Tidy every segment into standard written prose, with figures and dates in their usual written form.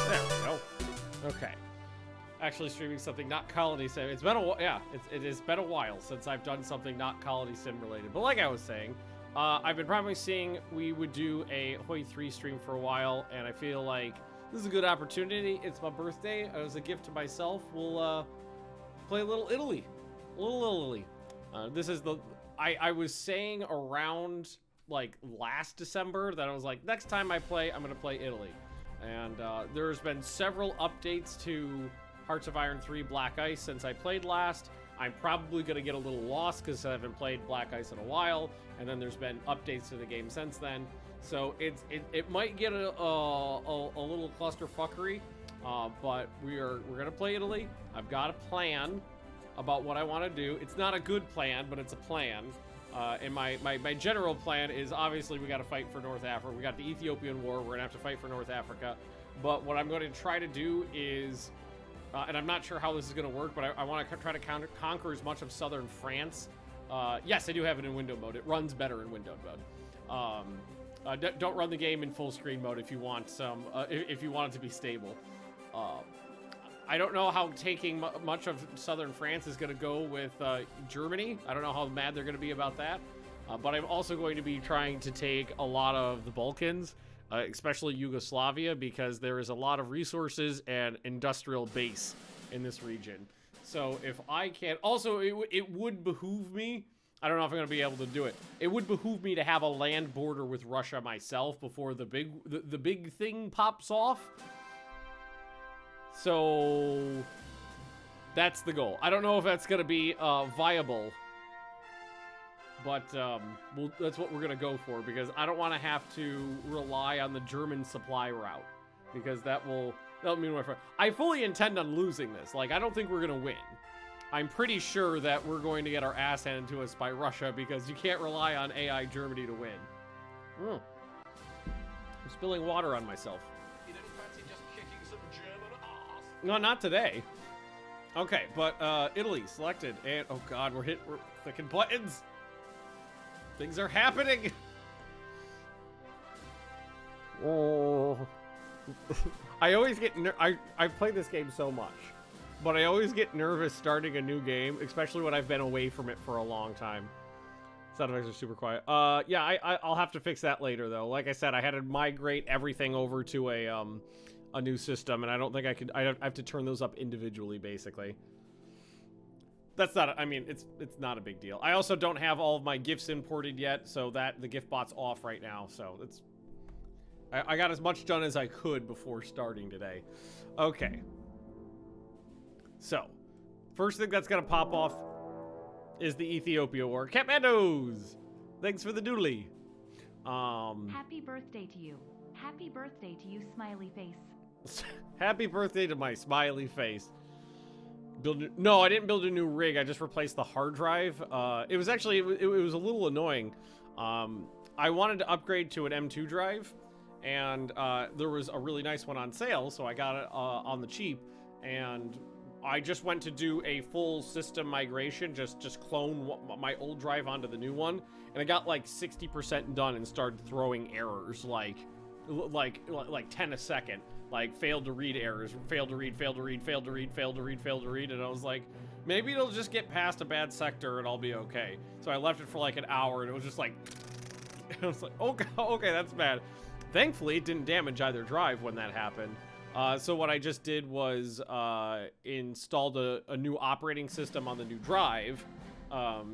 There we go. Okay. Actually streaming something not Colony Sim. It's been it has been a while since I've done something not Colony Sim related. But like I was saying, I've been promising we would do a Hoi 3 stream for a while, and I feel like this is a good opportunity. It's my birthday. As a gift to myself, we'll play a little Italy. A little Italy. This is the... I was saying around, like, last December that I was like, next time I play, I'm going to play Italy. And there's been several updates to Hearts of Iron 3 Black Ice since I played last. I'm probably going to get a little lost because I haven't played Black Ice in a while. And then there's been updates to the game since then. So it might get a little clusterfuckery. But we're going to play Italy. I've got a plan about what I want to do. It's not a good plan, but it's a plan. And my general plan is obviously we got to fight for North Africa. We got the Ethiopian War. We're going to have to fight for North Africa. But what I'm going to try to do is, and I'm not sure how this is going to work, but I want to try to conquer as much of southern France. Yes, I do have it in window mode. It runs better in window mode. Don't run the game in full screen mode if you want some, if you want it to be stable. I don't know how taking much of southern France is going to go with Germany. I don't know how mad they're going to be about that. But I'm also going to be trying to take a lot of the Balkans, especially Yugoslavia, because there is a lot of resources and industrial base in this region. So if I can... Also, it would behoove me... I don't know if I'm going to be able to do it. It would behoove me to have a land border with Russia myself before the big thing pops off. So that's the goal. I don't know if that's going to be viable, but that's what we're going to go for, because I don't want to have to rely on the German supply route, because that'll mean more. I fully intend on losing this. Like, I don't think we're going to win. I'm pretty sure that we're going to get our ass handed to us by Russia, because you can't rely on AI Germany to win. I'm spilling water on myself. No, not today. Okay, but Italy selected, and oh god, we're clicking buttons. Things are happening. Oh, I always get I've played this game so much, but I always get nervous starting a new game, especially when I've been away from it for a long time. Sound effects are super quiet. Yeah, I'll have to fix that later though. Like I said, I had to migrate everything over to a new system, and I don't think I could. I have to turn those up individually, basically. That's not. I mean, it's not a big deal. I also don't have all of my GIFs imported yet, so that the GIF bot's off right now. So it's. I got as much done as I could before starting today. Okay. So, first thing that's gonna pop off is the Ethiopia war. Kathmandu's! Thanks for the doodly. Happy birthday to you. Happy birthday to you, smiley face. Happy birthday to my smiley face. No, I didn't build a new rig. I just replaced the hard drive. It was actually, it was a little annoying. I wanted to upgrade to an M2 drive, and there was a really nice one on sale, so I got it on the cheap, and I just went to do a full system migration, just clone my old drive onto the new one, and I got like 60% done and started throwing errors like 10 a second. Like, failed to read errors, failed to read, failed to read, failed to read, failed to read, failed to read, and I was like, maybe it'll just get past a bad sector and I'll be okay. So I left it for like an hour, and it was just like, I was like, okay, that's bad. Thankfully, it didn't damage either drive when that happened. So what I just did was installed a new operating system on the new drive,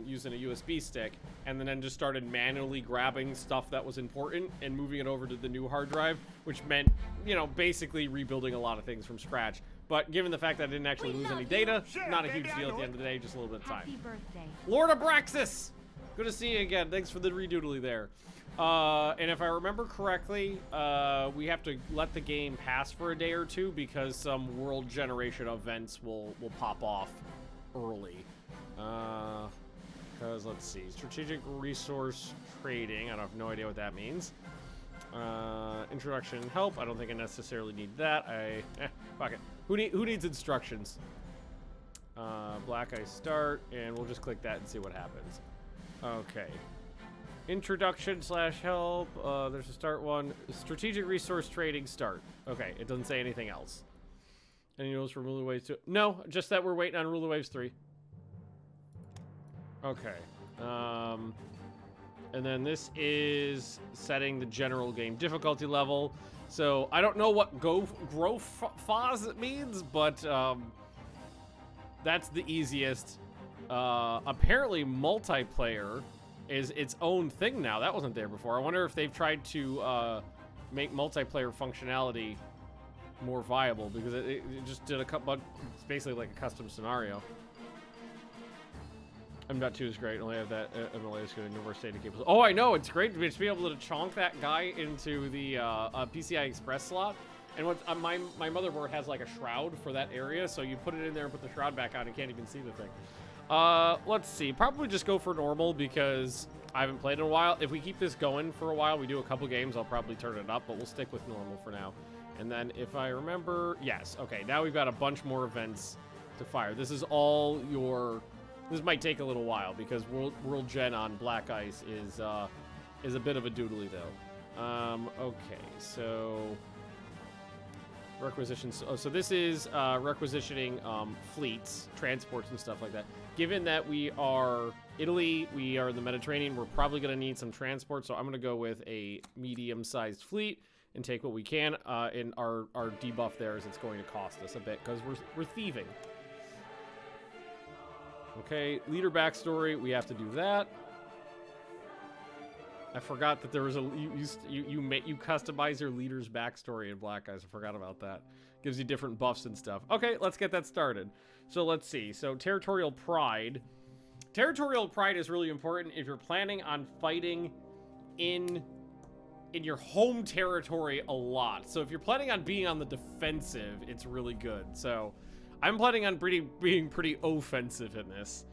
using a USB stick, and then just started manually grabbing stuff that was important and moving it over to the new hard drive, which meant, you know, basically rebuilding a lot of things from scratch. But given the fact that I didn't actually lose any data, not a huge deal at the end of the day, just a little bit of time. Happy birthday. Lord Abraxas! Good to see you again. Thanks for the redoodly there. And if I remember correctly, we have to let the game pass for a day or two because some world generation events will pop off early. Because, let's see, strategic resource trading, I have no idea what that means. Introduction help, I don't think I necessarily need that. Fuck it. Who needs instructions? Black Ice start, and we'll just click that and see what happens. Okay. Introduction / help. There's a start one. Strategic resource trading start. Okay, it doesn't say anything else. Any rules for Ruler Waves 2? No, just that we're waiting on Ruler Waves 3. Okay. And then this is setting the general game difficulty level. So I don't know what growth phase means, but that's the easiest. Apparently multiplayer is its own thing now. That wasn't there before. I wonder if they've tried to make multiplayer functionality more viable, because it just did a couple. It's basically like a custom scenario. M.2 is great. Only have that MLA is good. Universe data capable. Oh, I know. It's great to be able to chonk that guy into the PCI Express slot. And what my motherboard has like a shroud for that area, so you put it in there and put the shroud back on, and can't even see the thing. Let's see. Probably just go for normal because I haven't played in a while. If we keep this going for a while, we do a couple games, I'll probably turn it up, but we'll stick with normal for now. And then if I remember, yes. Okay, now we've got a bunch more events to fire. This is all your. This might take a little while because World Gen on Black Ice is a bit of a doodly though. Okay, so requisitions. Oh, so this is requisitioning fleets, transports, and stuff like that. Given that we are Italy, we are in the Mediterranean, we're probably going to need some transport. So I'm going to go with a medium-sized fleet and take what we can. And our debuff there is it's going to cost us a bit because we're thieving. Okay, leader backstory. We have to do that. I forgot that there was a you customize your leader's backstory in Black Eyes. I forgot about that. Gives you different buffs and stuff. Okay, let's get that started. So let's see. So territorial pride. Territorial pride is really important if you're planning on fighting in your home territory a lot. So if you're planning on being on the defensive, it's really good. So I'm planning on being pretty offensive in this.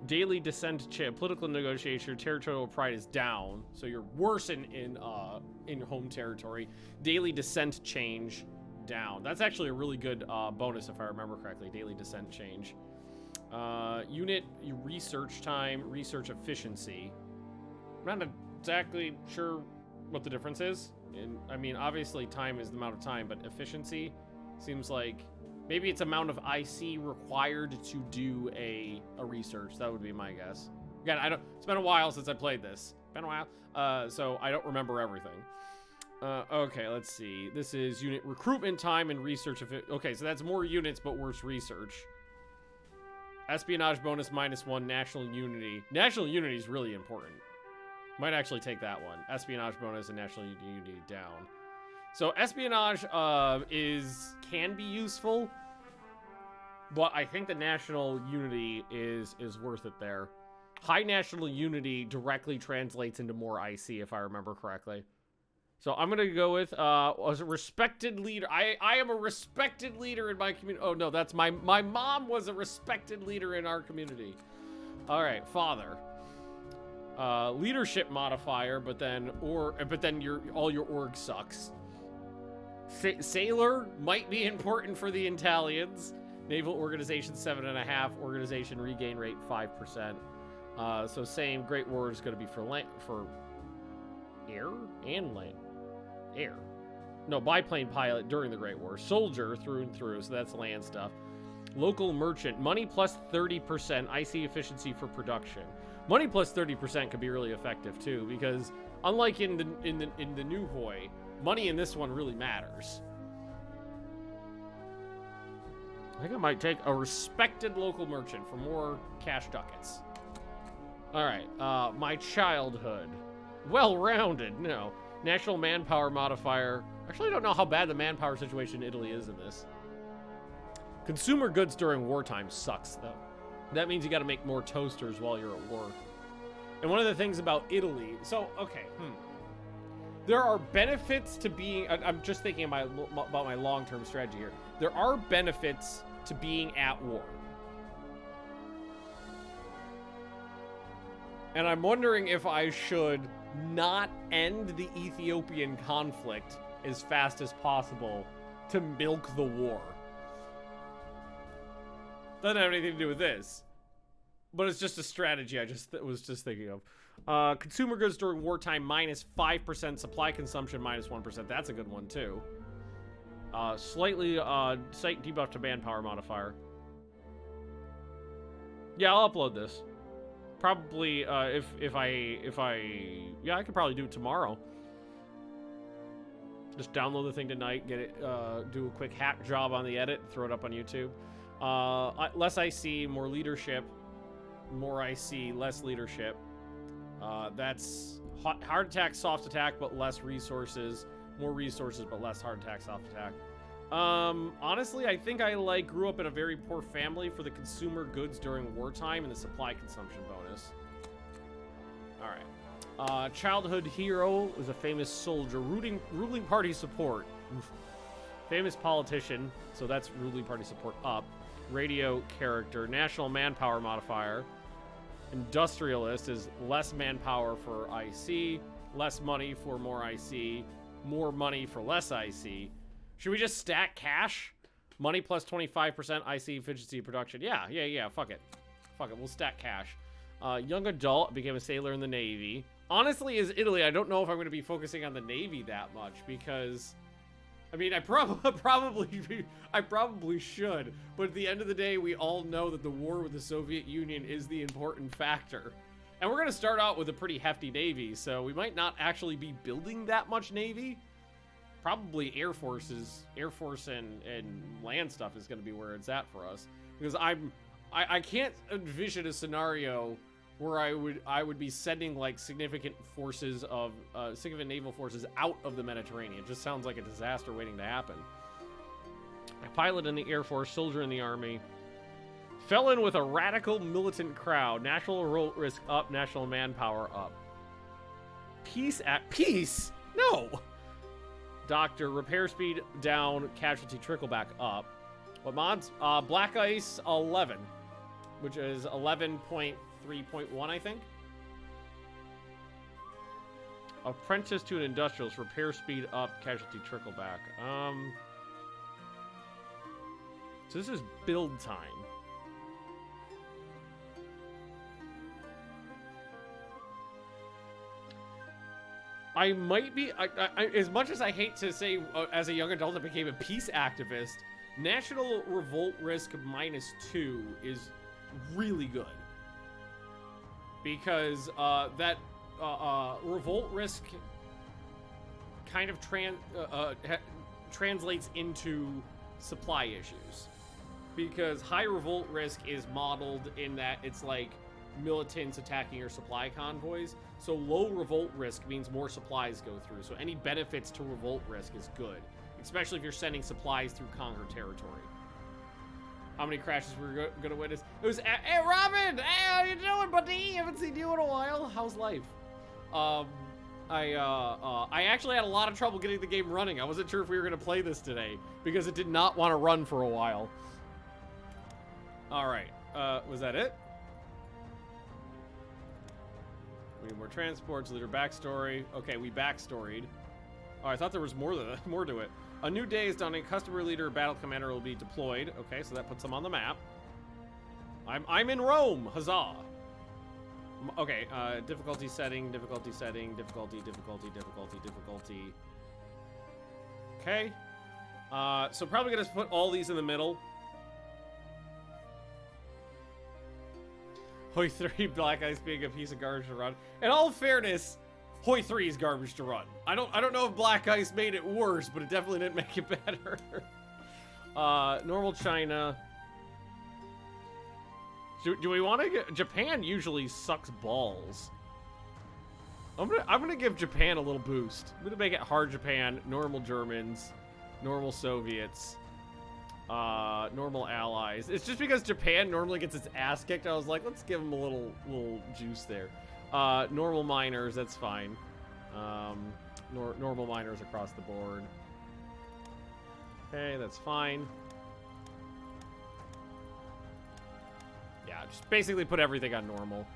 Daily descent political negotiation, territorial pride is down, so you're worse in home territory. Daily descent change down. That's actually a really good bonus if I remember correctly. Daily descent change. Unit research time, research efficiency. I'm not exactly sure what the difference is. I mean, obviously time is the amount of time, but efficiency seems like maybe it's amount of IC required to do a research. That would be my guess. Again, it's been a while since I played this. Been a while. So I don't remember everything. Okay, let's see. This is unit recruitment time and research. Okay, so that's more units, but worse research. Espionage bonus -1, national unity. National unity is really important. Might actually take that one. Espionage bonus and national unity down. So espionage can be useful, but I think the national unity is worth it there. High national unity directly translates into more IC, if I remember correctly. So I'm gonna go with as a respected leader. I am a respected leader in my community. Oh no, that's my mom was a respected leader in our community. All right, father. Leadership modifier, but then all your org sucks. Sailor might be important for the Italians. Naval organization 7.5. Organization regain rate 5%. So same. Great War is going to be for air and land. Air. No, biplane pilot during the Great War. Soldier through and through. So that's land stuff. Local merchant. Money plus 30%. IC efficiency for production. Money plus 30% could be really effective too, because unlike in the New Hoi, money in this one really matters. I think I might take a respected local merchant for more cash ducats. All right, my childhood. Well-rounded, no. National manpower modifier. Actually, I don't know how bad the manpower situation in Italy is in this. Consumer goods during wartime sucks, though. That means you got to make more toasters while you're at war. And one of the things about Italy... So, okay, there are benefits to being... I'm just thinking about my long-term strategy here. There are benefits to being at war. And I'm wondering if I should not end the Ethiopian conflict as fast as possible to milk the war. Doesn't have anything to do with this. But it's just a strategy I was just thinking of. Consumer goods during wartime -5%. Supply consumption -1%. That's a good one, too. Slightly, site debuff to manpower modifier. Yeah, I'll upload this. Probably, yeah, I could probably do it tomorrow. Just download the thing tonight, get it, do a quick hack job on the edit, throw it up on YouTube. Less IC, more leadership. More IC, less leadership. That's hard attack, soft attack, but less resources. More resources, but less hard attack, soft attack. Honestly, I think I grew up in a very poor family for the consumer goods during wartime and the supply consumption bonus. All right. Childhood hero was a famous soldier, ruling party support. Oof. Famous politician, so that's ruling party support up. Radio character, national manpower modifier. Industrialist is less manpower for IC, less money for more IC, more money for less IC. Should we just stack cash? Money plus 25% IC efficiency production. Yeah, fuck it. We'll stack cash. Young adult, became a sailor in the Navy. Honestly, as Italy, I don't know if I'm going to be focusing on the Navy that much because, I mean, I probably should, but at the end of the day, we all know that the war with the Soviet Union is the important factor. And we're going to start out with a pretty hefty Navy, so we might not actually be building that much Navy. Probably Air Force and land stuff is going to be where it's at for us, because I can't envision a scenario where I would be sending like significant naval forces out of the Mediterranean. It just sounds like a disaster waiting to happen. A pilot in the Air Force, soldier in the Army. Fell in with a radical militant crowd. National revolt risk up, national manpower up. Peace? No! Doctor, repair speed down, casualty trickleback up. What mods? Black Ice 11, which is 11.3.1, I think. Apprentice to an industrialist, repair speed up, casualty trickleback. So this is build time. I might be, as much as I hate to say, as a young adult, I became a peace activist. National revolt risk -2 is really good. Because that revolt risk kind of translates into supply issues. Because high revolt risk is modeled in that it's like militants attacking your supply convoys. So low revolt risk means more supplies go through. So any benefits to revolt risk is good, especially if you're sending supplies through conquered territory. How many crashes we're gonna witness? It was, hey Robin, hey, how you doing, buddy? Haven't seen you in a while. How's life? I actually had a lot of trouble getting the game running. I wasn't sure if we were gonna play this today because it did not want to run for a while. All right, was that it? We need more transports, leader backstory. Okay, we backstoried. Oh, I thought there was more to it. A new day is dawning. Customer leader, battle commander will be deployed. Okay, so that puts them on the map. I'm in Rome. Huzzah. Okay, difficulty setting. Okay. So probably gonna put all these in the middle. Hoi 3, Black Ice being a piece of garbage to run. In all fairness, Hoi 3 is garbage to run. I don't know if Black Ice made it worse, but it definitely didn't make it better. Normal China. Do we want to get... Japan usually sucks balls. I'm gonna give Japan a little boost. I'm gonna make it hard Japan, normal Germans, normal Soviets, normal allies. It's just because Japan normally gets its ass kicked. I was like, let's give them a little juice there. Normal miners, that's fine. Normal miners across the board. Okay, that's fine. Yeah, just basically put everything on normal.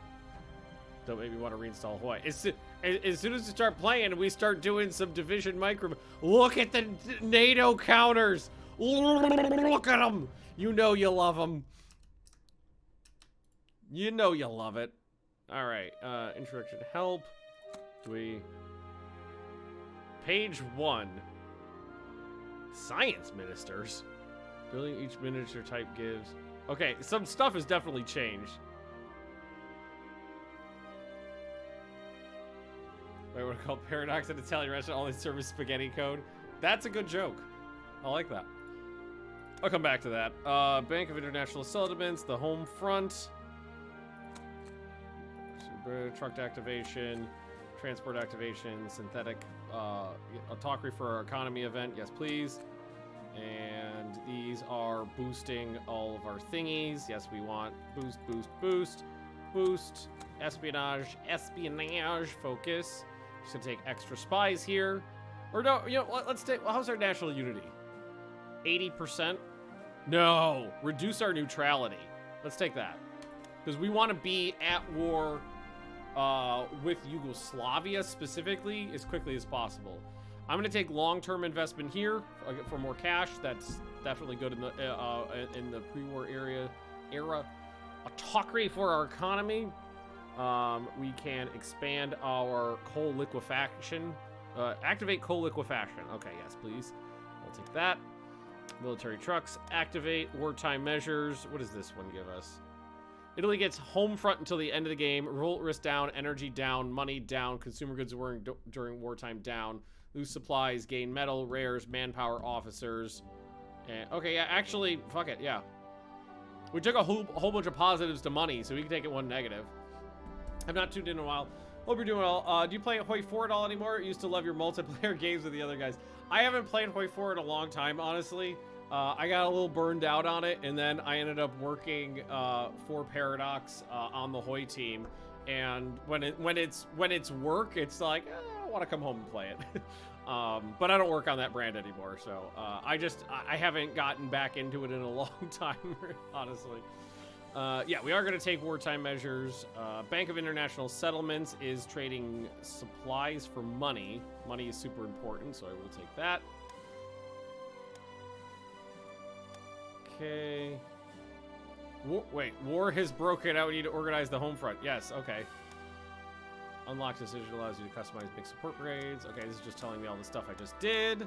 Don't maybe want to reinstall Hawaii. As soon as we start playing, we start doing some division micro. Look at the NATO counters. Look at them. You know you love them. You know you love it. All right. Introduction help. Do we... Page 1. Science ministers. Building each miniature type gives... Okay, some stuff has definitely changed. Wait, what called Paradox, an Italian restaurant only serves spaghetti code? That's a good joke. I like that. I'll come back to that. Bank of International Settlements, the home front. Truck activation, transport activation, synthetic autocracy for our economy event. Yes, please. And these are boosting all of our thingies. Yes, we want boost, boost, boost, boost, espionage, espionage, focus. Just gonna take extra spies here. Or no, you know, let's take, well, how's our national unity? 80%? No, reduce our neutrality. Let's take that. Because we want to be at war with Yugoslavia specifically as quickly as possible. I'm going to take long-term investment here for more cash. That's definitely good in the pre-war era. Autocracy for our economy. We can expand our coal liquefaction. Activate coal liquefaction. Okay, yes, please. I'll take that. Military trucks. Activate wartime measures. What does this one give us? Italy gets home front until the end of the game. Revolt risk down. Energy down. Money down. Consumer goods during wartime down. Lose supplies. Gain metal. Rares. Manpower. Officers. And, okay, yeah, actually, fuck it, yeah. We took a whole bunch of positives to money, so we can take it one negative. I've not tuned in a while. Hope you're doing well. Do you play Hoi 4 at all anymore? Used to love your multiplayer games with the other guys. I haven't played Hoi 4 in a long time, honestly. I got a little burned out on it, and then I ended up working for Paradox on the Hoi team. And when it's work, it's like I don't want to come home and play it. But I don't work on that brand anymore, so I haven't gotten back into it in a long time, honestly. Yeah, we are going to take wartime measures. Bank of International Settlements is trading supplies for money. Money is super important, so I will take that. Okay. Wait, war has broken out. We need to organize the home front. Yes, okay. Unlock decision allows you to customize big support grades. Okay, this is just telling me all the stuff I just did.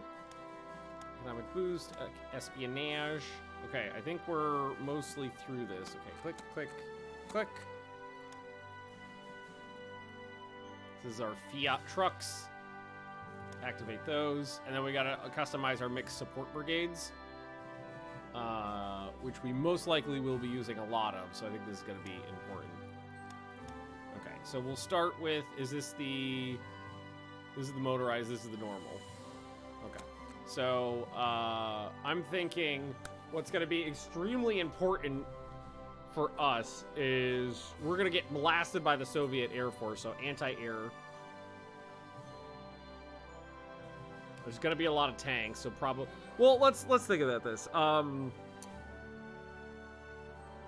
Economic boost, espionage. Okay, I think we're mostly through this. Okay, click, click, click. This is our Fiat trucks. Activate those. And then we gotta customize our mixed support brigades. Which we most likely will be using a lot of, so I think this is gonna be important. Okay, so we'll start with, this is the motorized, this is the normal. Okay, so I'm thinking what's going to be extremely important for us is we're going to get blasted by the Soviet Air Force, so anti-air. There's going to be a lot of tanks, so probably... Well, let's think about this.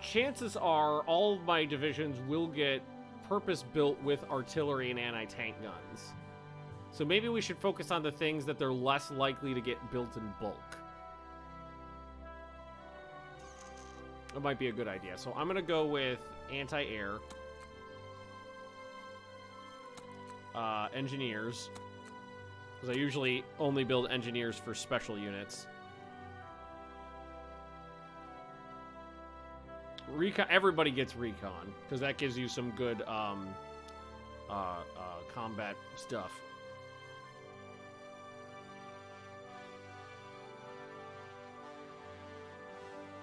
Chances are all of my divisions will get purpose-built with artillery and anti-tank guns. So maybe we should focus on the things that they're less likely to get built in bulk. That might be a good idea. So I'm going to go with anti-air. Engineers. Because I usually only build engineers for special units. Recon, everybody gets recon. Because that gives you some good combat stuff.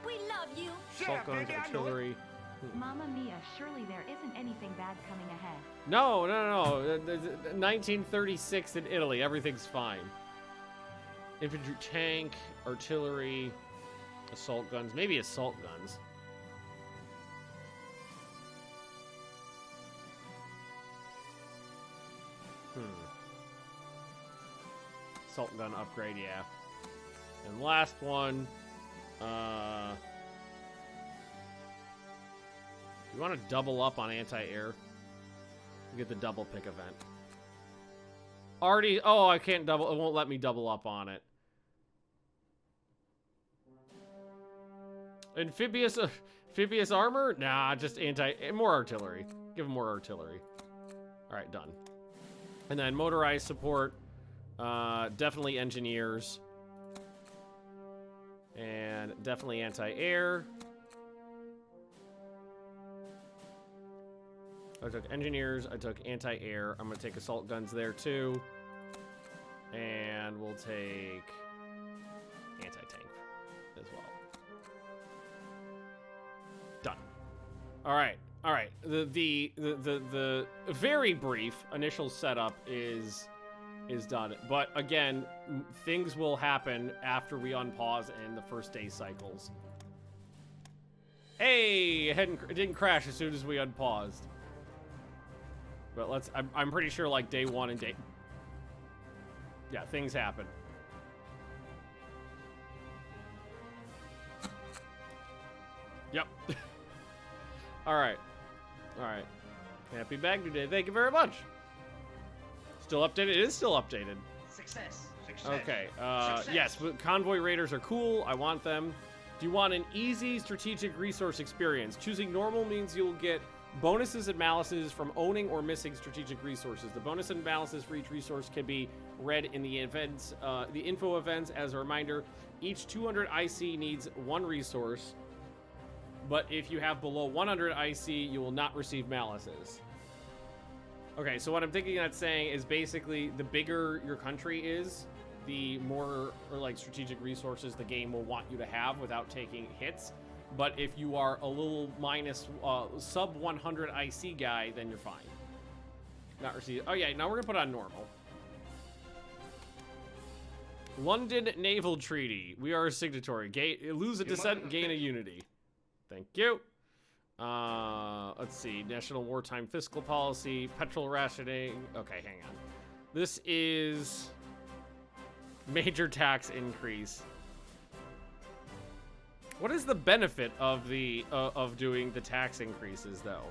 We love you. Assault guns, artillery. Mamma mia, surely there isn't anything bad coming ahead. No. 1936 in Italy, everything's fine. Infantry, tank, artillery, assault guns, maybe assault guns. Assault gun upgrade, yeah. And last one, you want to double up on anti-air? You get the double pick event. Already, oh, I can't double, it won't let me double up on it. Amphibious armor? Nah, just more artillery. Give them more artillery. All right, done. And then motorized support, definitely engineers. And definitely anti-air. I took engineers, I took anti-air. I'm gonna take assault guns there too. And we'll take anti-tank as well. Done. All right. The very brief initial setup is done. But again, things will happen after we unpause and the first day cycles. Hey, it didn't crash as soon as we unpaused. But I'm pretty sure like day 1 and day... Yeah, things happen. Yep. All right. Happy Baghdad Day. Thank you very much. Still updated? It is still updated. Success. Okay. Yes, convoy raiders are cool. I want them. Do you want an easy strategic resource experience? Choosing normal means you'll get bonuses and malices from owning or missing strategic resources. The bonus and malices for each resource can be read in the events, the info events. As a reminder, each 200 IC needs 1 resource, but if you have below 100 IC, you will not receive malices. Okay, so what I'm thinking that's saying is basically the bigger your country is, the more like strategic resources the game will want you to have without taking hits. But if you are a little minus sub 100 IC guy, then you're fine. Not received. Oh yeah, now we're gonna put on normal. London Naval Treaty. We are a signatory. Lose a dissent, gain a unity. Thank you. Let's see. National wartime fiscal policy, petrol rationing. Okay, hang on. This is major tax increase. What is the benefit of the of doing the tax increases, though?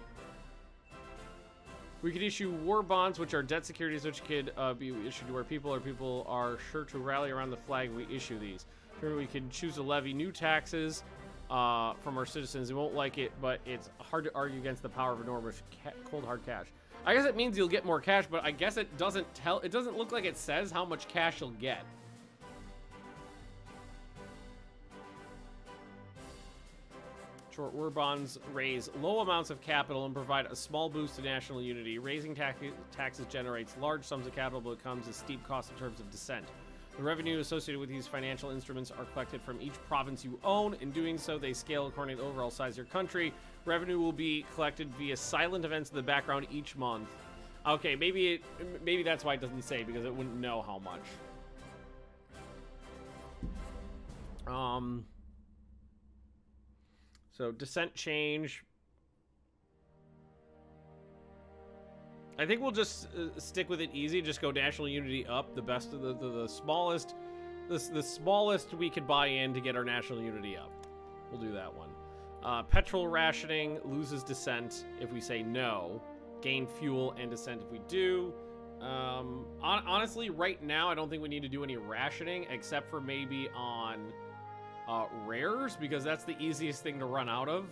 We could issue war bonds, which are debt securities, which could be issued to where people are sure to rally around the flag we issue these. Here we can choose to levy new taxes from our citizens. We won't like it, but it's hard to argue against the power of enormous cold hard cash. I guess it means you'll get more cash, but I guess it doesn't look like it says how much cash you'll get. Short war bonds raise low amounts of capital and provide a small boost to national unity. Raising taxes generates large sums of capital, but comes at steep costs in terms of dissent. The revenue associated with these financial instruments are collected from each province you own. In doing so, they scale according to the overall size of your country. Revenue will be collected via silent events in the background each month. Okay, maybe that's why it doesn't say, because it wouldn't know how much. So dissent change. I think we'll just stick with it easy. Just go national unity up. The best of the smallest, the smallest we could buy in to get our national unity up. We'll do that one. Petrol rationing loses dissent if we say no. Gain fuel and dissent if we do. Honestly, right now I don't think we need to do any rationing except for maybe on rares, because that's the easiest thing to run out of.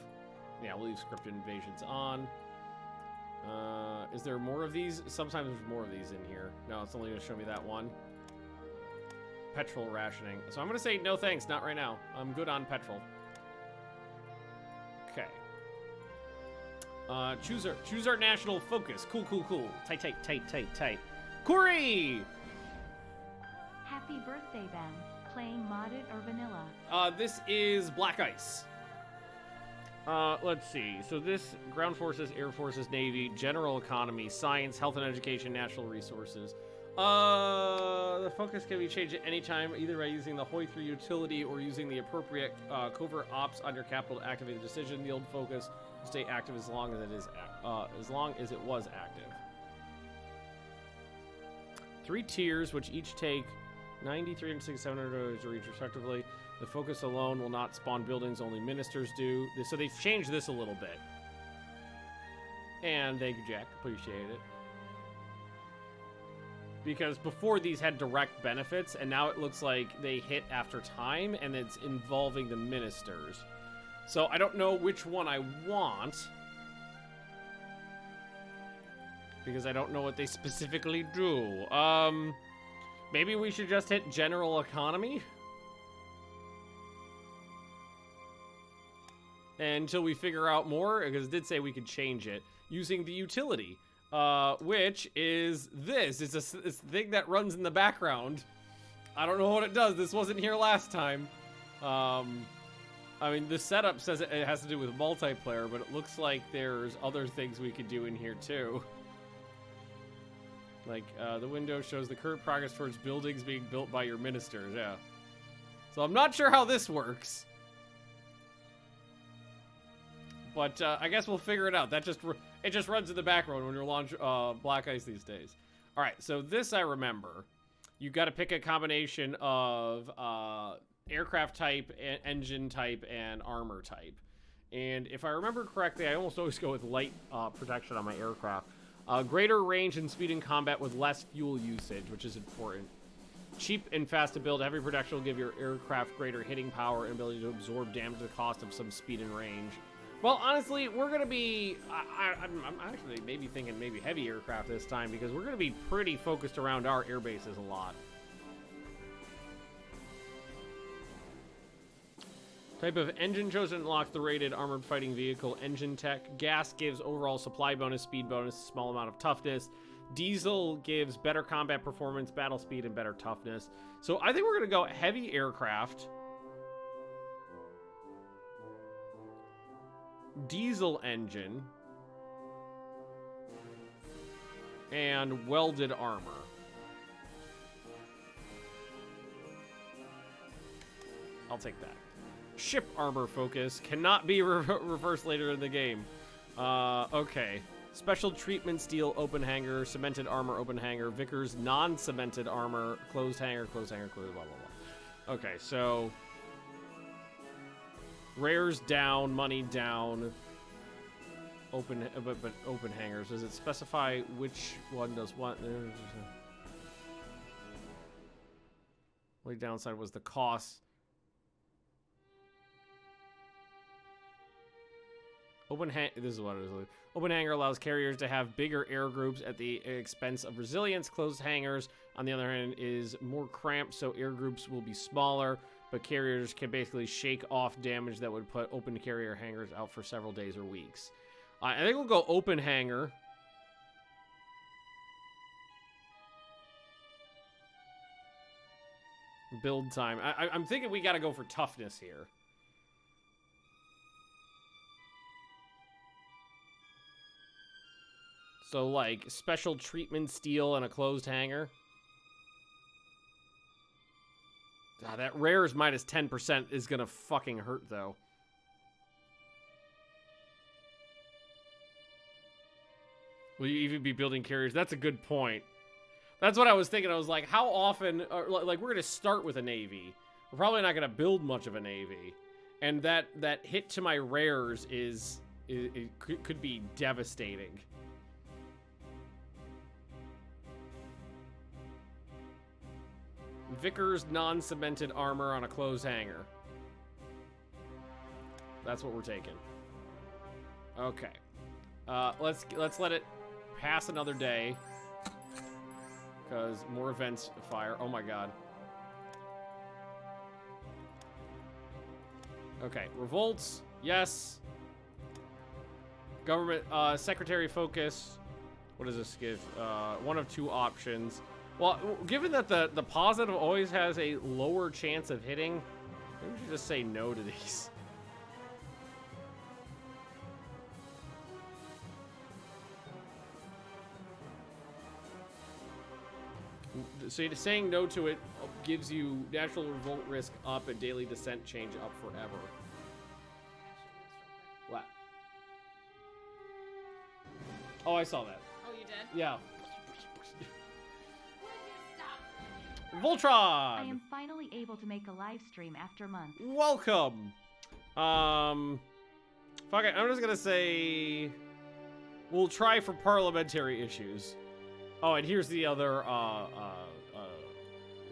Yeah, we'll leave scripted invasions on. Is there more of these? Sometimes there's more of these in here. No, it's only going to show me that one. Petrol rationing. So I'm going to say no thanks, not right now. I'm good on petrol. Okay. Choose our national focus. Cool. Tight. Corey! Happy birthday, Ben. Playing modded or vanilla? This is Black Ice. Let's see. So this, ground forces, air forces, navy, general economy, science, health and education, natural resources. The focus can be changed at any time, either by using the Hoi3 utility or using the appropriate covert ops on your capital to activate a decision. The old focus will stay active as long as it was active. 3 tiers, which each take 90, 360, 700 to reach respectively. The focus alone will not spawn buildings, only ministers do. So they've changed this a little bit. And thank you, Jack. Appreciate it. Because before these had direct benefits, and now it looks like they hit after time, and it's involving the ministers. So I don't know which one I want. Because I don't know what they specifically do. Maybe we should just hit general economy? Until we figure out more, because it did say we could change it using the utility, which is this. It's a thing that runs in the background. I don't know what it does. This wasn't here last time. I mean, the setup says it has to do with multiplayer, but it looks like there's other things we could do in here too. Like, the window shows the current progress towards buildings being built by your ministers, yeah. So I'm not sure how this works. But I guess we'll figure it out. That it just runs in the background when you're launch Black Ice these days. All right, so this I remember. You got to pick a combination of aircraft type, engine type, and armor type. And if I remember correctly, I almost always go with light protection on my aircraft. Greater range and speed in combat with less fuel usage, which is important. Cheap and fast to build. Heavy protection will give your aircraft greater hitting power and ability to absorb damage at the cost of some speed and range. Well, honestly, we're going to be... I'm actually maybe thinking maybe heavy aircraft this time, because we're going to be pretty focused around our air bases a lot. Type of engine chosen unlocks the rated armored fighting vehicle engine tech. Gas gives overall supply bonus, speed bonus, small amount of toughness. Diesel gives better combat performance, battle speed, and better toughness. So I think we're going to go heavy aircraft. Diesel engine. And welded armor. I'll take that. Ship armor focus cannot be reversed later in the game. Okay. Special treatment steel open hanger, cemented armor open hanger, Vickers non-cemented armor, closed hanger, closed, blah, blah, blah. Okay, so... Rares down, money down. Open, but open hangers. Does it specify which one does what? Only downside was the cost. This is what it is. Open hanger allows carriers to have bigger air groups at the expense of resilience. Closed hangers, on the other hand, is more cramped, so air groups will be smaller, but carriers can basically shake off damage that would put open carrier hangers out for several days or weeks. I think we'll go open hanger. Build time. I'm thinking we got to go for toughness here. So, like, special treatment steel and a closed hanger. That rares minus 10% is gonna fucking hurt, though. Will you even be building carriers? That's a good point. That's what I was thinking. I was like, how often... like, we're gonna start with a navy. We're probably not gonna build much of a navy. And that hit to my rares it could be devastating. Vickers non-cemented armor on a closed hanger. That's what we're taking. Okay. Let's let it pass another day. Because more events fire. Oh my god. Okay. Revolts. Yes. Government secretary focus. What does this give? One of two options. Well, given that the positive always has a lower chance of hitting, maybe we should just say no to these. So saying no to it gives you natural revolt risk up and daily descent change up forever. What? Oh, I saw that. Oh, you did? Yeah. I Voltron! am finally able to make a live stream after months. Welcome! Fuck it, I'm just gonna say... We'll try for parliamentary issues. Oh, and here's the other,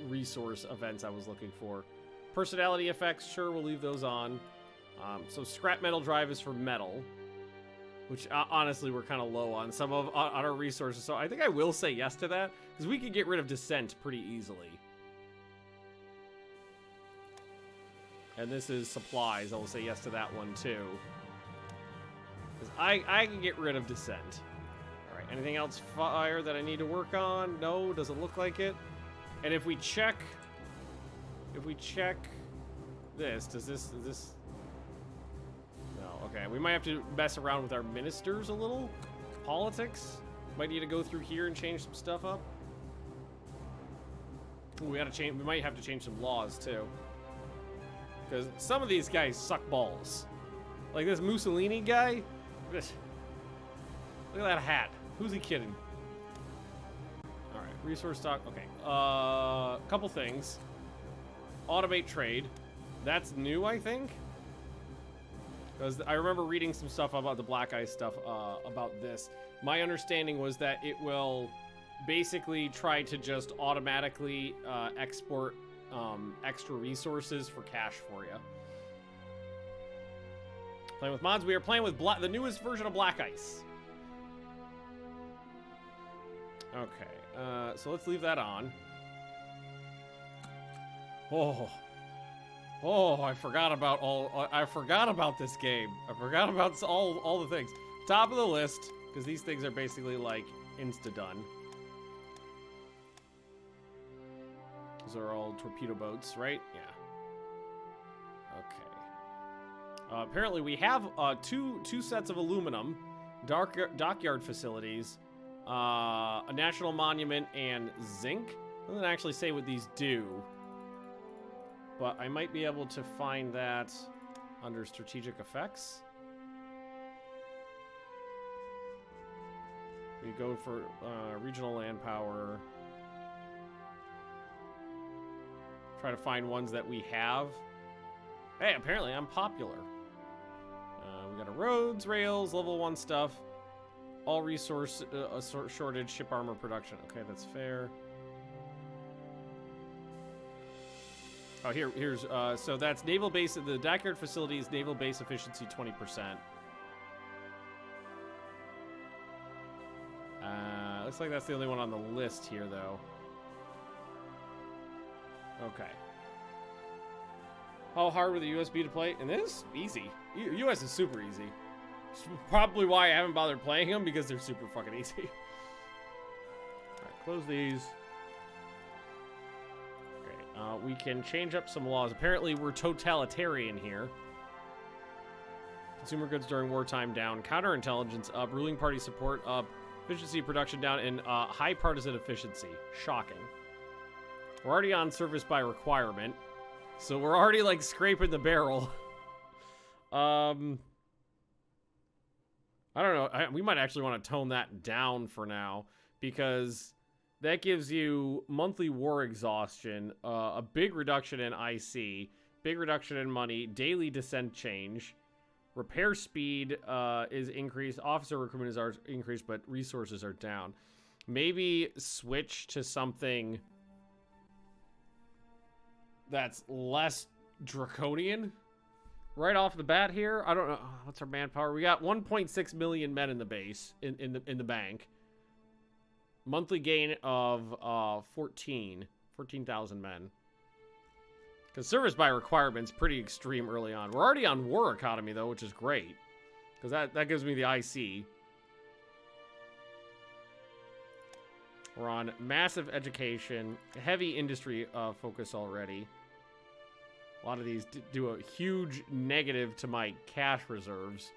resource events I was looking for. Personality effects, sure, we'll leave those on. So scrap metal drive is for metal, which honestly we're kind of low on some of on our resources. So I think I will say yes to that because we could get rid of descent pretty easily. And this is supplies. I will say yes to that one too. Because I can get rid of descent. All right. Anything else fire that I need to work on? No, doesn't look like it. And if we check this, is this? No. Okay. We might have to mess around with our ministers a little. Politics. Might need to go through here and change some stuff up. Ooh, we might have to change some laws too. Because some of these guys suck balls. Like this Mussolini guy. Look at that hat. Who's he kidding? Alright, resource stock. Okay. Couple things. Automate trade. That's new, I think. Because I remember reading some stuff about the black ice stuff about this. My understanding was that it will basically try to just automatically export extra resources for cash for you. Playing with mods, we are playing with the newest version of Black Ice. Okay, so let's leave that on. Oh, I forgot about this game. I forgot about all the things. Top of the list, because these things are basically like insta-done. Those are all torpedo boats, right? Yeah. Okay. Apparently we have two sets of aluminum, dockyard facilities, a national monument, and zinc. It doesn't actually say what these do, but I might be able to find that under strategic effects. We go for regional land power. Try to find ones that we have. Hey, apparently I'm popular. We got a roads, rails, level 1 stuff. All resource shortage, ship armor production. Okay, that's fair. Oh, here's so that's naval base. The dockyard facilities naval base efficiency 20%. Looks like that's the only one on the list here, though. Okay. How hard would the US be to play? And this easy. US is super easy. It's probably why I haven't bothered playing them, because they're super fucking easy. Alright, close these. Okay, we can change up some laws. Apparently we're totalitarian here. Consumer goods during wartime down. Counterintelligence up. Ruling party support up. Efficiency of production down. And high partisan efficiency. Shocking. We're already on service by requirement. So we're already like scraping the barrel. I don't know. We might actually want to tone that down for now, because that gives you monthly war exhaustion, a big reduction in IC, big reduction in money, daily descent change, repair speed is increased, officer recruitment is increased, but resources are down. Maybe switch to something that's less draconian right off the bat here. I don't know. What's our manpower? We got 1.6 million men in the base, in the bank. Monthly gain of 14,000 men. Because service by requirement's pretty extreme early on. We're already on war economy, though, which is great. Because that gives me the IC. We're on massive education, heavy industry focus already. A lot of these do a huge negative to my cash reserves.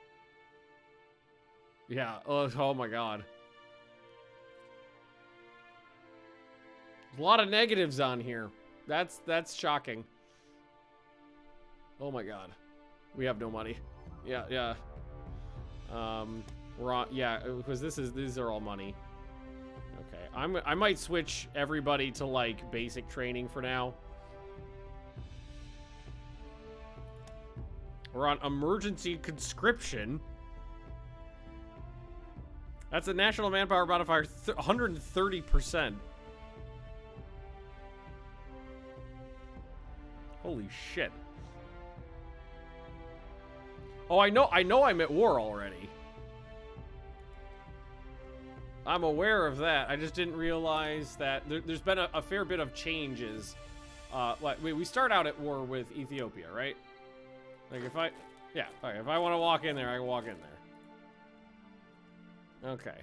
Yeah, oh my god. There's a lot of negatives on here. That's shocking. Oh my god. We have no money. Yeah. We're on, yeah, because these are all money. Okay, I might switch everybody to like basic training for now. We're on emergency conscription. That's a national manpower modifier 130%. Holy shit. Oh, I know I'm at war already. I'm aware of that. I just didn't realize that there's been a fair bit of changes. We start out at war with Ethiopia, right? Like if I want to walk in there, I can walk in there. Okay.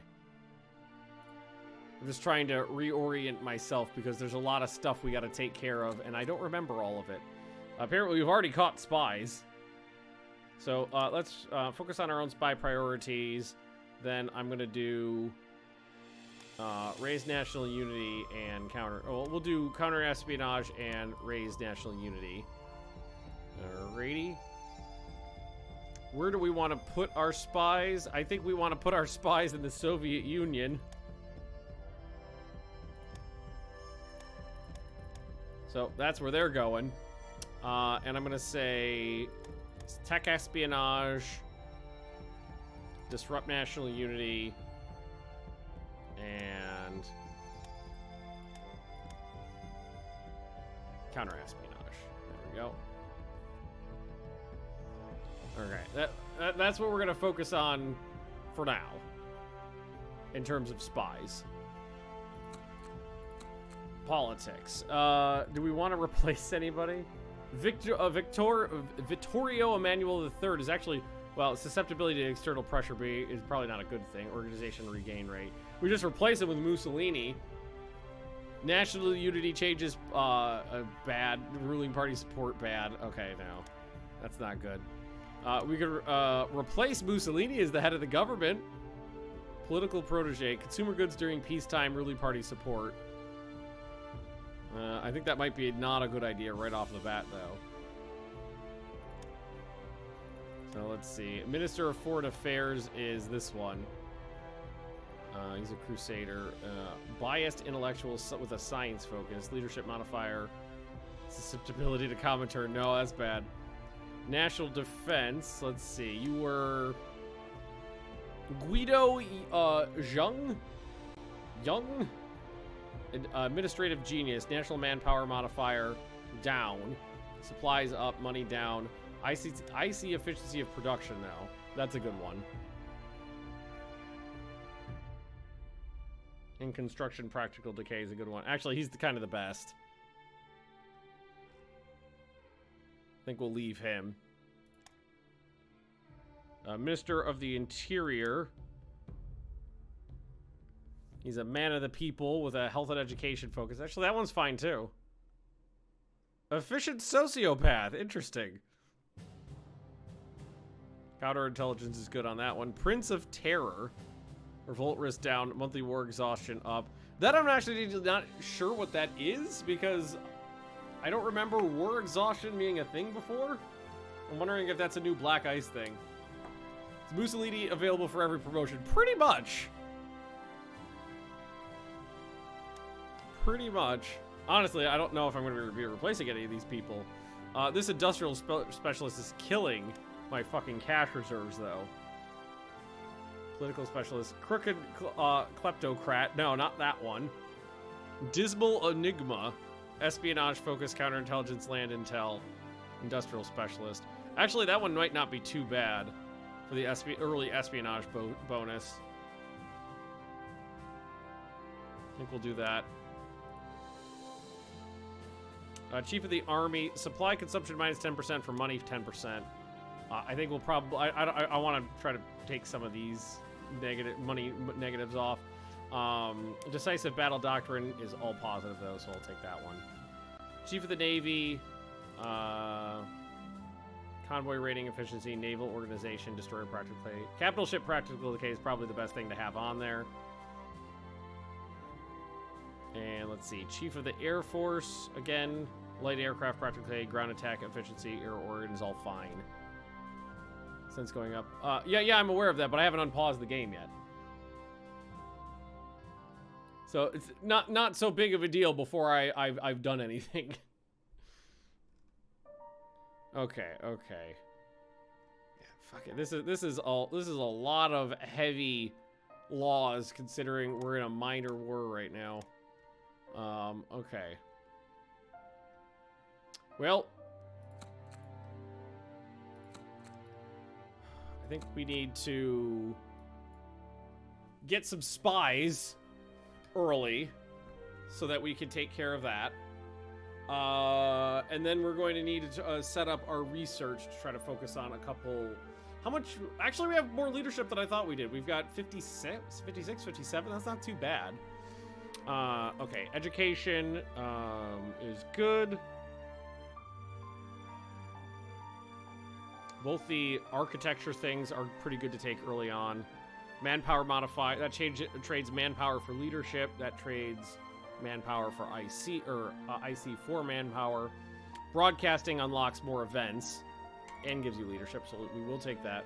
I'm just trying to reorient myself because there's a lot of stuff we got to take care of, and I don't remember all of it. Apparently, we've already caught spies. So let's focus on our own spy priorities. Then I'm going to do raise national unity and counter... Oh, we'll do counter-espionage and raise national unity. Alrighty. Where do we want to put our spies? I think we want to put our spies in the Soviet Union. So that's where they're going. And I'm going to say tech espionage, disrupt national unity, and counter espionage. There we go. Okay, that's what we're going to focus on for now in terms of spies. Politics. Do we want to replace anybody? Vittorio Emanuel III is actually, well, susceptibility to external pressure is probably not a good thing. Organization regain rate. We just replace it with Mussolini. National unity changes bad. Ruling party support bad. Okay, no. That's not good. We could replace Mussolini as the head of the government. Political protege. Consumer goods during peacetime. Ruling party support. I think that might be not a good idea right off the bat, though. So let's see. Minister of Foreign Affairs is this one. He's a crusader. Biased intellectual with a science focus. Leadership modifier. Susceptibility to commentary. No, that's bad. National defense. Let's see. You were Guido Young? Administrative genius. National manpower modifier down. Supplies up. Money down. I see efficiency of production now. That's a good one. In construction, practical decay is a good one. Actually, he's kind of the best. I think we'll leave him. Minister of the Interior. He's a man of the people with a health and education focus. Actually, that one's fine too. Efficient sociopath. Interesting. Counterintelligence is good on that one. Prince of Terror. Revolt risk down. Monthly war exhaustion up. That I'm actually not sure what that is because I don't remember war exhaustion being a thing before. I'm wondering if that's a new Black Ice thing. Is Mussolini available for every promotion? Pretty much. Pretty much. Honestly, I don't know if I'm going to be replacing any of these people. This industrial specialist is killing my fucking cash reserves, though. Political specialist. Crooked kleptocrat. No, not that one. Dismal enigma. Espionage focus, counterintelligence, land intel. Industrial specialist. Actually, that one might not be too bad for the early espionage bonus. I think we'll do that. Chief of the Army. Supply consumption minus 10% for money 10%. I think we'll probably... I want to try to take some of these money negatives off. Decisive battle doctrine is all positive, though, so I'll take that one. Chief of the Navy. Convoy rating efficiency. Naval organization. Destroyer practical decay. Capital ship practical decay is probably the best thing to have on there. And let's see. Chief of the Air Force. Again, light aircraft practical decay. Ground attack efficiency. Air organ is all fine. Since going up. Yeah, I'm aware of that, but I haven't unpaused the game yet. So it's not so big of a deal before I've done anything. Okay. Yeah, fuck it. This is a lot of heavy laws considering we're in a minor war right now. Okay. Well, I think we need to get some spies early so that we can take care of that. And then we're going to need to set up our research to try to focus on a couple. How much? Actually, we have more leadership than I thought we did. We've got 56, 57. That's not too bad. Okay, education is good. Both the architecture things are pretty good to take early on. Manpower modify, that trades manpower for leadership. That trades manpower for IC, or IC for manpower. Broadcasting unlocks more events and gives you leadership, so we will take that.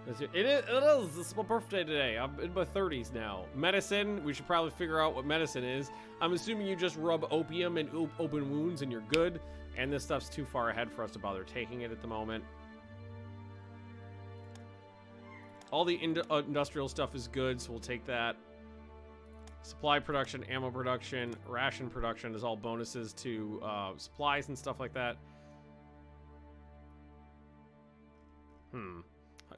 It is. It's my birthday today. I'm in my 30s now. Medicine, we should probably figure out what medicine is. I'm assuming you just rub opium in open wounds and you're good. And this stuff's too far ahead for us to bother taking it at the moment. All the industrial stuff is good, so we'll take that. Supply production, ammo production, ration production is all bonuses to supplies and stuff like that.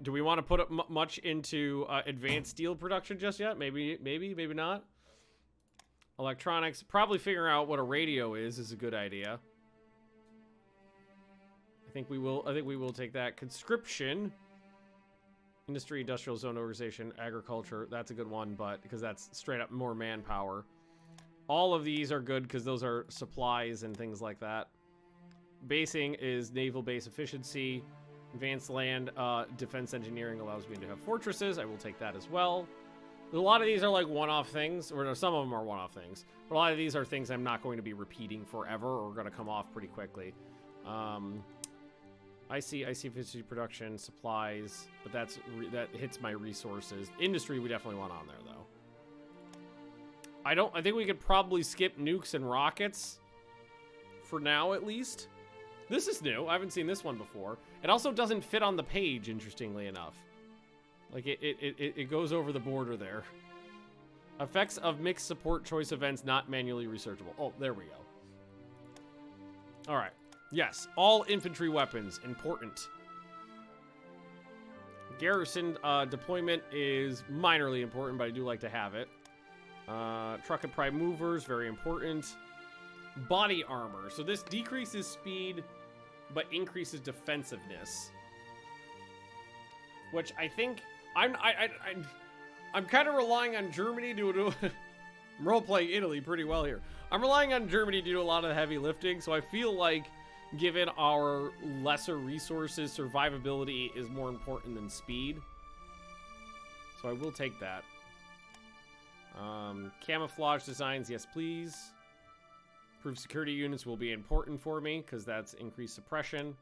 Do we want to put much into advanced steel production just yet? Maybe not. Electronics, probably figuring out what a radio is a good idea. I think we will take that. Conscription, industry, industrial zone organization, agriculture. That's a good one, but because that's straight up more manpower. All of these are good because those are supplies and things like that. Basing is naval base efficiency. Advanced land defense engineering allows me to have fortresses. I will take that as well. A lot of these are like one-off things, or no, some of them are one-off things. But a lot of these are things I'm not going to be repeating forever or going to come off pretty quickly. IC efficiency production, supplies, but that hits my resources. Industry we definitely want on there though. I think we could probably skip nukes and rockets for now at least. This is new. I haven't seen this one before. It also doesn't fit on the page, interestingly enough. Like, it goes over the border there. Effects of mixed support choice events not manually researchable. Oh, there we go. All right. Yes, all infantry weapons. Important. Garrison deployment is minorly important, but I do like to have it. Truck and prime movers, very important. Body armor. So this decreases speed, but increases defensiveness. Which I think I'm kind of relying on Germany to do. I'm role-playing Italy pretty well here. I'm relying on Germany to do a lot of the heavy lifting, so I feel like given our lesser resources, survivability is more important than speed. So I will take that. Camouflage designs, yes please. Improved security units will be important for me because that's increased suppression.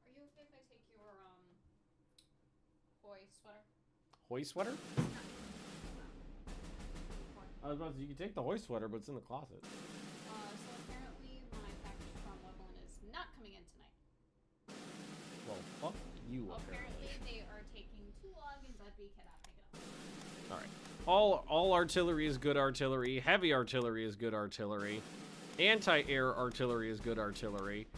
Are you okay if I take your Hoy sweater? Hoy sweater? I was about to say, you can take the Hoy sweater, but it's in the closet. So apparently my package from Levelin is not coming in tonight. Well, fuck you. Apparently they are taking too long and Budby cannot pick it up. All right. All artillery is good artillery. Heavy artillery is good artillery. Anti-air artillery is good artillery.